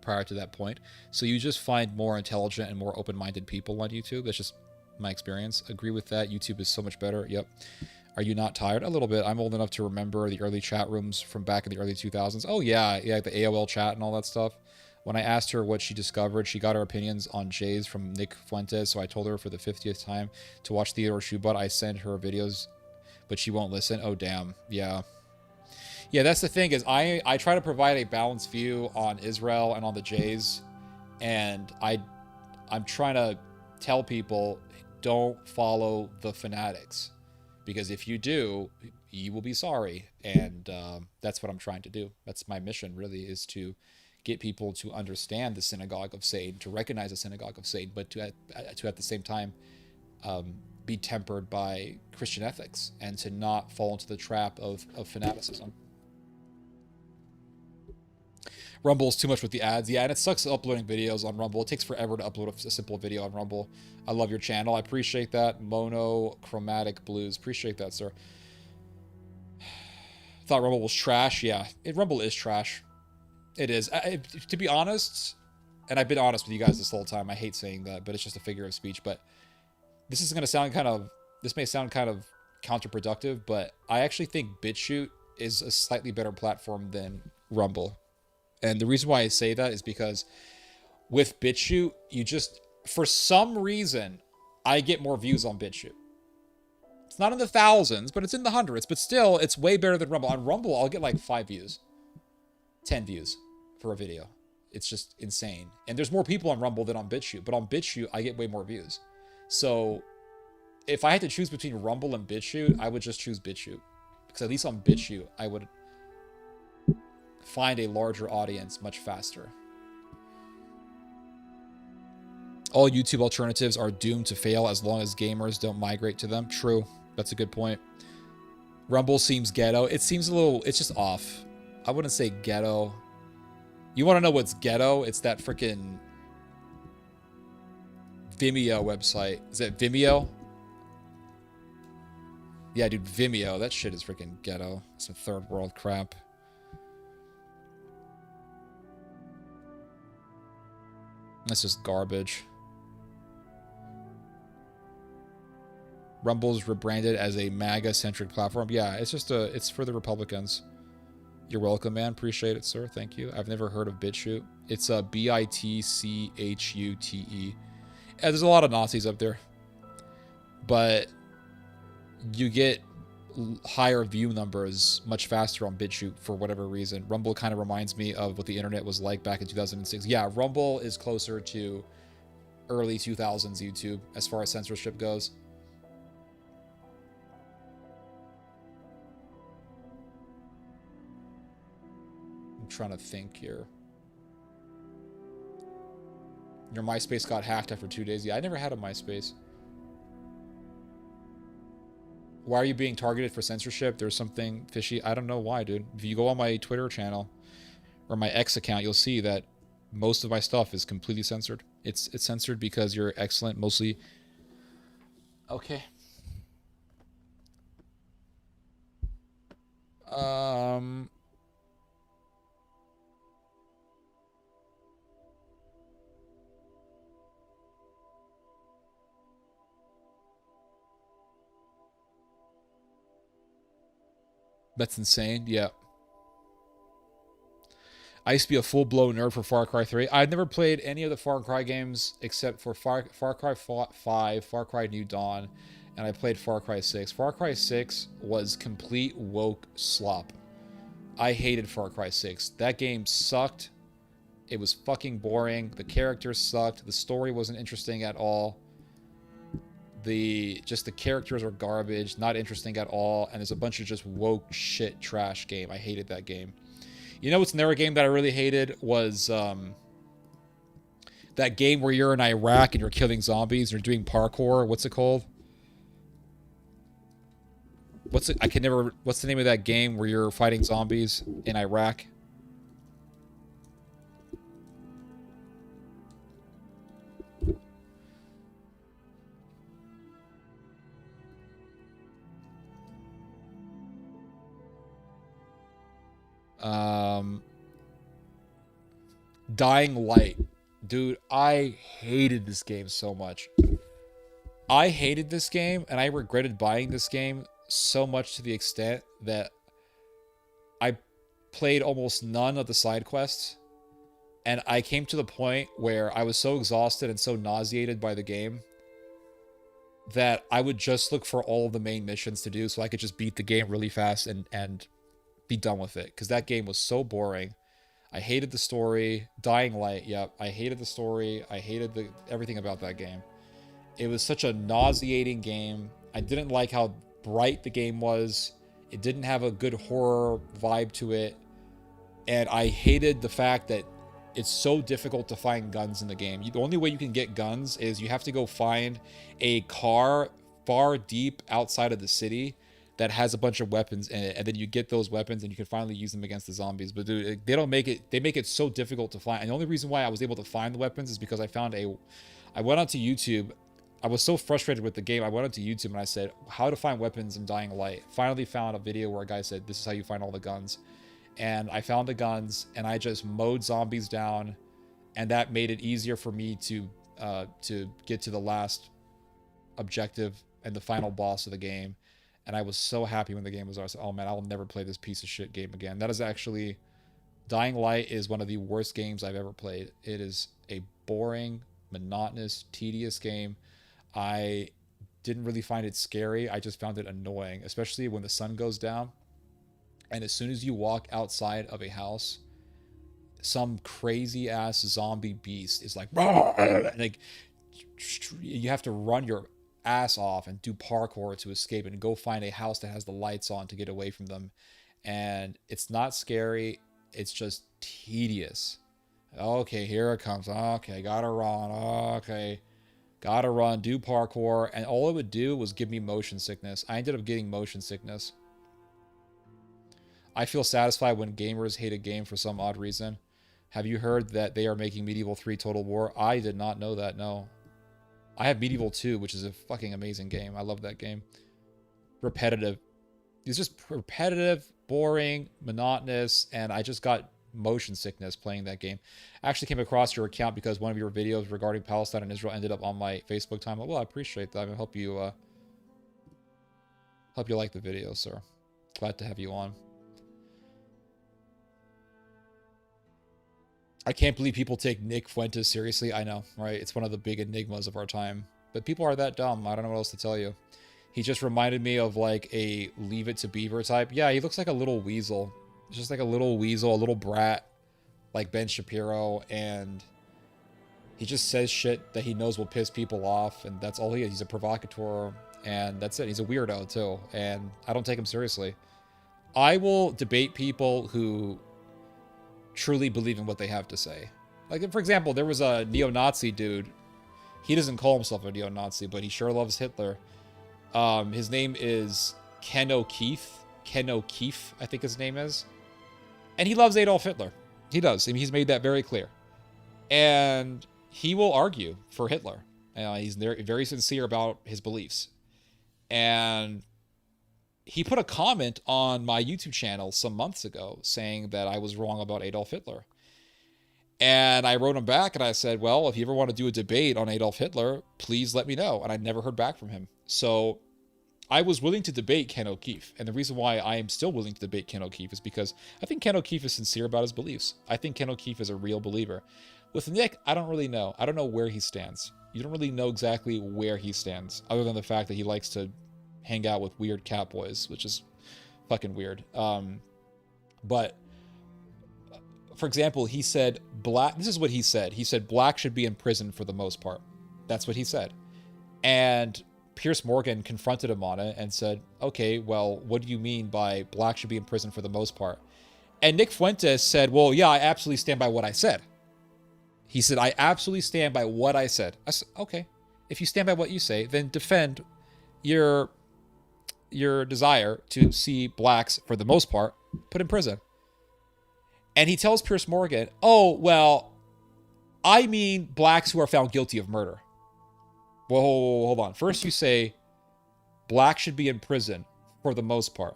prior to that point. So you just find more intelligent and more open-minded people on YouTube. That's just my experience. Agree with that. YouTube is so much better. Yep. Are you not tired? A little bit. I'm old enough to remember the early chat rooms from back in the early 2000s. Oh, yeah. Yeah, the AOL chat and all that stuff. When I asked her what she discovered, she got her opinions on Jays from Nick Fuentes, so I told her for the 50th time to watch Theodore Schubert. I send her videos, but she won't listen. Oh, damn. Yeah. Yeah, that's the thing is I try to provide a balanced view on Israel and on the Jays, and I'm trying to tell people don't follow the fanatics, because if you do, you will be sorry. And that's what I'm trying to do. That's my mission, really, is to get people to understand the synagogue of Satan, to recognize the synagogue of Satan, but to at the same time be tempered by Christian ethics and to not fall into the trap of fanaticism. Rumble is too much with the ads. Yeah, and it sucks uploading videos on Rumble. It takes forever to upload a simple video on Rumble. I love your channel. I appreciate that. Monochromatic Blues. Appreciate that, sir. Thought Rumble was trash. Yeah, Rumble is trash. It is. To be honest, and I've been honest with you guys this whole time. I hate saying that, but it's just a figure of speech. But this is going to sound kind of... This may sound kind of counterproductive, but I actually think BitChute is a slightly better platform than Rumble. And the reason why I say that is because with BitChute, you just, for some reason, I get more views on BitChute. It's not in the thousands, but it's in the hundreds. But still, it's way better than Rumble. On Rumble, I'll get like 5 views, 10 views for a video. It's just insane. And there's more people on Rumble than on BitChute. But on BitChute, I get way more views. So if I had to choose between Rumble and BitChute, I would just choose BitChute. Because at least on BitChute, I would find a larger audience much faster. All YouTube alternatives are doomed to fail as long as gamers don't migrate to them. True. That's a good point. Rumble seems ghetto. It seems a little... It's just off. I wouldn't say ghetto. You want to know what's ghetto? It's that freaking Vimeo website. Is that Vimeo? Yeah, dude, Vimeo. That shit is freaking ghetto. Some third world crap. That's just garbage. Rumble's rebranded as a MAGA-centric platform. Yeah, it's just it's for the Republicans. You're welcome, man. Appreciate it, sir. Thank you. I've never heard of BitChute. It's a BITCHUTE. There's a lot of Nazis up there. But you get higher view numbers much faster on BitChute for whatever reason. Rumble kind of reminds me of what the internet was like back in 2006. Yeah, Rumble is closer to early 2000s YouTube as far as censorship goes. I'm trying to think here. Your MySpace got hacked after 2 days. Yeah, I never had a MySpace. Why are you being targeted for censorship? There's something fishy. I don't know why, dude. If you go on my Twitter channel or my X account, you'll see that most of my stuff is completely censored. It's censored because you're excellent, mostly. Okay. That's insane. Yeah. I used to be a full-blown nerd for Far Cry 3. I've never played any of the Far Cry games except for Far Cry 5, Far Cry New Dawn, and I played Far Cry 6. Far Cry 6 was complete woke slop. I hated Far Cry 6. That game sucked. It was fucking boring. The characters sucked. The story wasn't interesting at all. The characters are garbage, not interesting at all, and there's a bunch of just woke shit trash game. I hated that game. You know what's another game that I really hated was that game where you're in Iraq and you're killing zombies and you're doing parkour. What's it called? What's the name of that game where you're fighting zombies in Iraq? Dying Light. Dude, I hated this game so much. I hated this game, and I regretted buying this game so much to the extent that I played almost none of the side quests, and I came to the point where I was so exhausted and so nauseated by the game that I would just look for all of the main missions to do so I could just beat the game really fast and be done with it, because that game was so boring. I hated the story. Dying Light, yep. I hated the story. I hated everything about that game. It was such a nauseating game. I didn't like how bright the game was. It didn't have a good horror vibe to it. And I hated the fact that it's so difficult to find guns in the game. The only way you can get guns is you have to go find a car far deep outside of the city that has a bunch of weapons in it, and then you get those weapons and you can finally use them against the zombies. But dude, they make it so difficult to find. And the only reason why I was able to find the weapons is because I went onto YouTube. I was so frustrated with the game. I went onto YouTube and I said, how to find weapons in Dying Light. Finally found a video where a guy said, this is how you find all the guns. And I found the guns and I just mowed zombies down, and that made it easier for me to get to the last objective and the final boss of the game. And I was so happy when the game was over. I said, oh man, I'll never play this piece of shit game again. That is actually, Dying Light is one of the worst games I've ever played. It is a boring, monotonous, tedious game. I didn't really find it scary. I just found it annoying, especially when the sun goes down. And as soon as you walk outside of a house, some crazy ass zombie beast is like, and like, you have to run your ass off and do parkour to escape and go find a house that has the lights on to get away from them. And it's not scary, it's just tedious. Okay, here it comes. Okay, gotta run. Okay, gotta run, do parkour. And all it would do was give me motion sickness. I ended up getting motion sickness. I feel satisfied when gamers hate a game for some odd reason. Have you heard that they are making Medieval 3 Total War? I did not know that, no. I have Medieval 2, which is a fucking amazing game. I love that game. Repetitive. It's just repetitive, boring, monotonous, and I just got motion sickness playing that game. I actually came across your account because one of your videos regarding Palestine and Israel ended up on my Facebook timeline. Well, I appreciate that. I hope you like the video, sir. Glad to have you on. I can't believe people take Nick Fuentes seriously. I know, right? It's one of the big enigmas of our time. But people are that dumb. I don't know what else to tell you. He just reminded me of like a Leave It to Beaver type. Yeah, he looks like a little weasel. Just like a little weasel, a little brat, like Ben Shapiro. And he just says shit that he knows will piss people off. And that's all he is. He's a provocateur. And that's it. He's a weirdo too. And I don't take him seriously. I will debate people who truly believe in what they have to say. Like, for example, there was a neo-Nazi dude. He doesn't call himself a neo-Nazi, but he sure loves Hitler. His name is Ken O'Keefe. Ken O'Keefe, I think his name is. And he loves Adolf Hitler. He does. I mean, he's made that very clear. And he will argue for Hitler. He's very, very sincere about his beliefs. And he put a comment on my YouTube channel some months ago saying that I was wrong about Adolf Hitler. And I wrote him back and I said, well, if you ever want to do a debate on Adolf Hitler, please let me know. And I never heard back from him. So I was willing to debate Ken O'Keefe. And the reason why I am still willing to debate Ken O'Keefe is because I think Ken O'Keefe is sincere about his beliefs. I think Ken O'Keefe is a real believer. With Nick, I don't really know. I don't know where he stands. You don't really know exactly where he stands, other than the fact that he likes to hang out with weird cat boys, which is fucking weird. But for example, he said this is what he said. He said black should be in prison for the most part. That's what he said. And Piers Morgan confronted him on it and said, okay, well, what do you mean by black should be in prison for the most part? And Nick Fuentes said, well, yeah, I absolutely stand by what I said. He said, I absolutely stand by what I said. I said, okay, if you stand by what you say, then defend your desire to see blacks, for the most part, put in prison. And he tells Piers Morgan, oh, well, I mean blacks who are found guilty of murder. Well, hold on. First you say blacks should be in prison for the most part.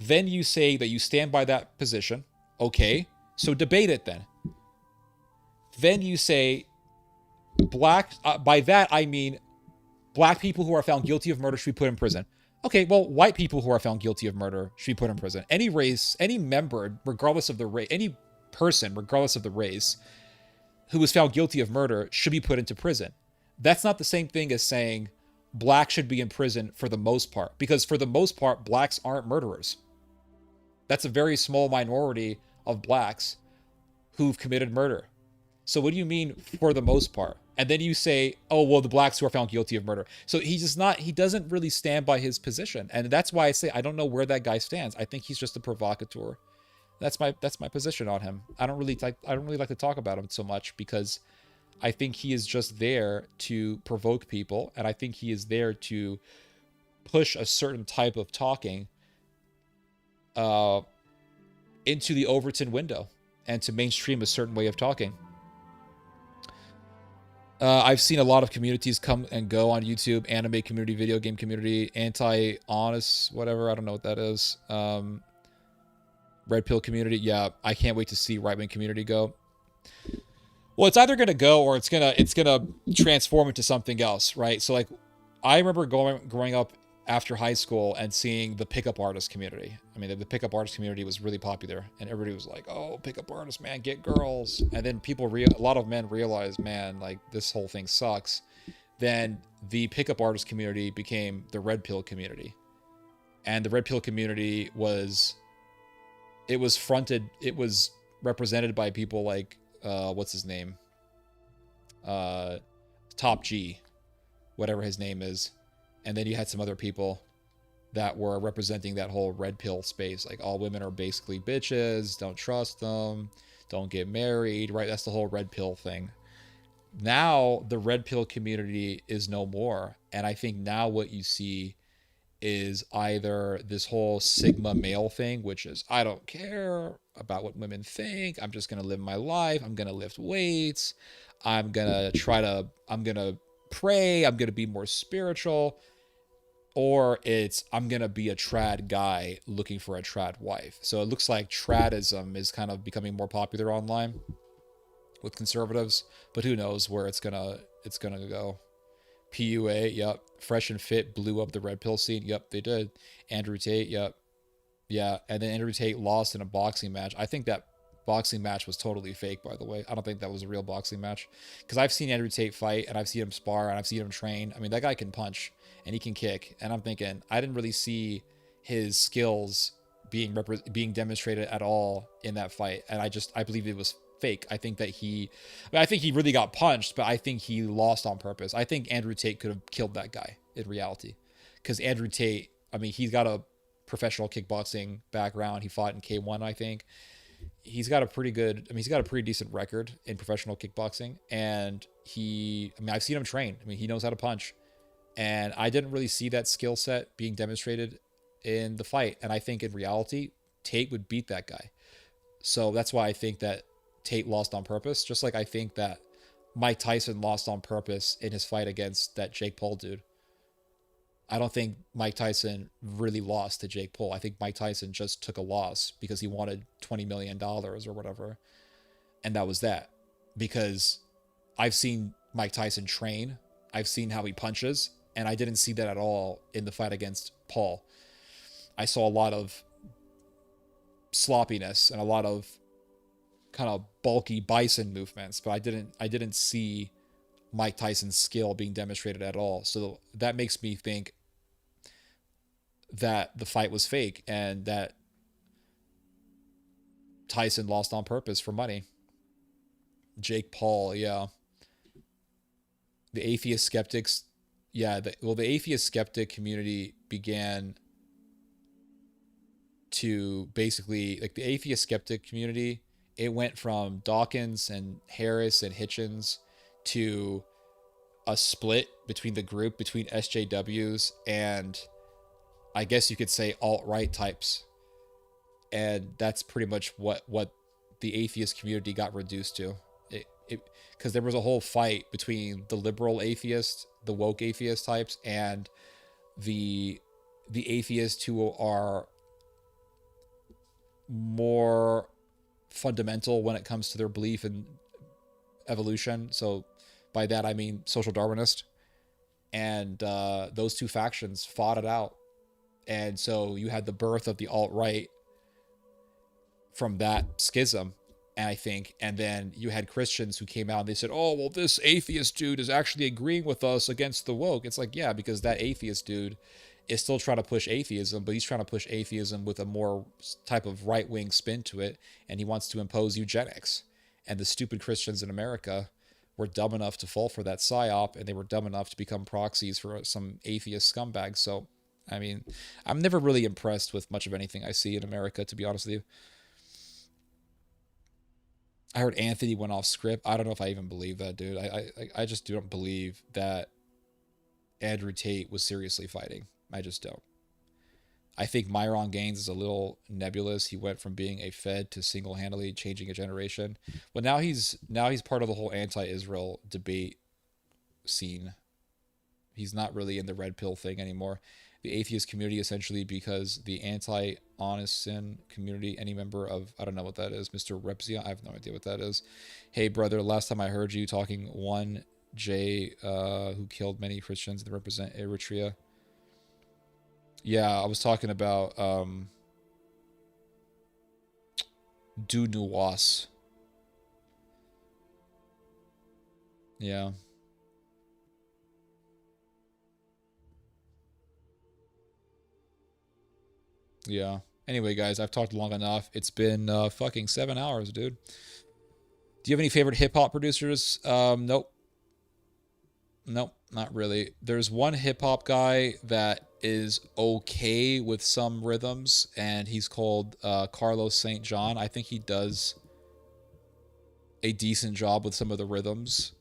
Then you say that you stand by that position. Okay, so debate it then. Then you say by that I mean black people who are found guilty of murder should be put in prison. Okay, well, white people who are found guilty of murder should be put in prison. Any race, any member, regardless of the race, any person, regardless of the race, who was found guilty of murder should be put into prison. That's not the same thing as saying blacks should be in prison for the most part, because for the most part, blacks aren't murderers. That's a very small minority of blacks who've committed murder. So what do you mean for the most part? And then you say, oh, well, the blacks who are found guilty of murder. So he doesn't really stand by his position. And that's why I say I don't know where that guy stands. I think he's just a provocateur. That's my position on him. I don't really like to talk about him so much because I think he is just there to provoke people, and I think he is there to push a certain type of talking into the Overton window and to mainstream a certain way of talking. I've seen a lot of communities come and go on YouTube: anime community, video game community, anti-honest, whatever. I don't know what that is. Red pill community. Yeah, I can't wait to see right-wing community go. Well, it's either gonna go or it's gonna transform into something else, right? So like, I remember growing up after high school and seeing the pickup artist community. I mean, the pickup artist community was really popular, and everybody was like, "Oh, pickup artist, man, get girls." And then a lot of men realized, man, like this whole thing sucks. Then the pickup artist community became the red pill community, and the red pill community was represented by people like what's his name, Top G, whatever his name is. And then you had some other people that were representing that whole red pill space. Like, all women are basically bitches. Don't trust them. Don't get married, right? That's the whole red pill thing. Now, the red pill community is no more. And I think now what you see is either this whole Sigma male thing, which is, I don't care about what women think. I'm just going to live my life. I'm going to lift weights. I'm going to pray. I'm going to be more spiritual. Or it's, I'm going to be a trad guy looking for a trad wife. So it looks like tradism is kind of becoming more popular online with conservatives, but who knows where it's going to go. PUA, yep. Fresh and Fit blew up the red pill scene. Yep, they did. Andrew Tate, yep. Yeah, and then Andrew Tate lost in a boxing match. I think that boxing match was totally fake, by the way. I don't think that was a real boxing match. Because I've seen Andrew Tate fight, and I've seen him spar, and I've seen him train. I mean, that guy can punch, and he can kick. And I'm thinking, I didn't really see his skills being demonstrated at all in that fight. And I believe it was fake. I think he really got punched, but I think he lost on purpose. I think Andrew Tate could have killed that guy in reality. Because Andrew Tate, I mean, he's got a professional kickboxing background. He fought in K1, I think. He's got a pretty decent record in professional kickboxing. And I've seen him train. I mean, he knows how to punch. And I didn't really see that skill set being demonstrated in the fight. And I think in reality, Tate would beat that guy. So that's why I think that Tate lost on purpose. Just like I think that Mike Tyson lost on purpose in his fight against that Jake Paul dude. I don't think Mike Tyson really lost to Jake Paul. I think Mike Tyson just took a loss because he wanted $20 million or whatever. And that was that. Because I've seen Mike Tyson train. I've seen how he punches. And I didn't see that at all in the fight against Paul. I saw a lot of sloppiness and a lot of kind of bulky bison movements, but I didn't see Mike Tyson's skill being demonstrated at all. So that makes me think that the fight was fake and that Tyson lost on purpose for money. Jake Paul, yeah. The atheist skeptics, yeah. The atheist skeptic community began to basically, like, the atheist skeptic community, it went from Dawkins and Harris and Hitchens to a split between the group, between SJWs and I guess you could say alt-right types. And that's pretty much what the atheist community got reduced to. Because there was a whole fight between the liberal atheists, the woke atheist types, and the atheists who are more fundamental when it comes to their belief in evolution. So by that I mean social Darwinist. And those two factions fought it out. And so you had the birth of the alt-right from that schism, I think. And then you had Christians who came out and they said, oh, well, this atheist dude is actually agreeing with us against the woke. It's like, yeah, because that atheist dude is still trying to push atheism, but he's trying to push atheism with a more type of right-wing spin to it, and he wants to impose eugenics. And the stupid Christians in America were dumb enough to fall for that psyop, and they were dumb enough to become proxies for some atheist scumbags. So, I mean, I'm never really impressed with much of anything I see in America, to be honest with you. I heard Anthony went off script. I don't know if I even believe that, dude. I just don't believe that Andrew Tate was seriously fighting. I just don't. I think Myron Gaines is a little nebulous. He went from being a Fed to single-handedly changing a generation. Well, now he's part of the whole anti-Israel debate scene. He's not really in the red pill thing anymore. The atheist community, essentially, because the anti-honest sin community, any member of, I don't know what that is, Mr. Repzia, I have no idea what that is. Hey, brother, last time I heard you talking, one J, who killed many Christians that represent Eritrea. Yeah, I was talking about Du Nuwas. Yeah. Yeah. Anyway, guys, I've talked long enough. It's been fucking 7 hours, dude. Do you have any favorite hip hop producers? Nope. Nope, not really. There's one hip hop guy that is okay with some rhythms, and he's called Carlos St. John. I think he does a decent job with some of the rhythms.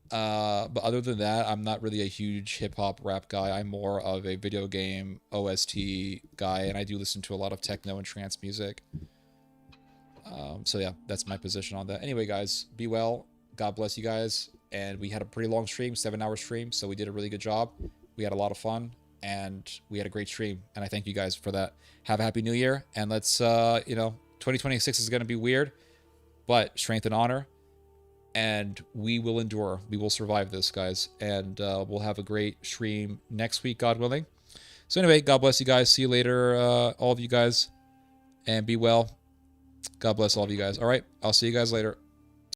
But other than that, I'm not really a huge hip hop rap guy. I'm more of a video game OST guy, and I do listen to a lot of techno and trance music. So yeah, that's my position on that. Anyway, guys, be well. God bless you guys. And we had a pretty long stream, 7-hour stream, so we did a really good job. We had a lot of fun, and we had a great stream, and I thank you guys for that. Have a happy new year, and let's, 2026 is going to be weird, but strength and honor, and we will endure. We will survive this, guys, and we'll have a great stream next week, God willing. So anyway, God bless you guys. See you later, all of you guys, and be well. God bless all of you guys. All right, I'll see you guys later.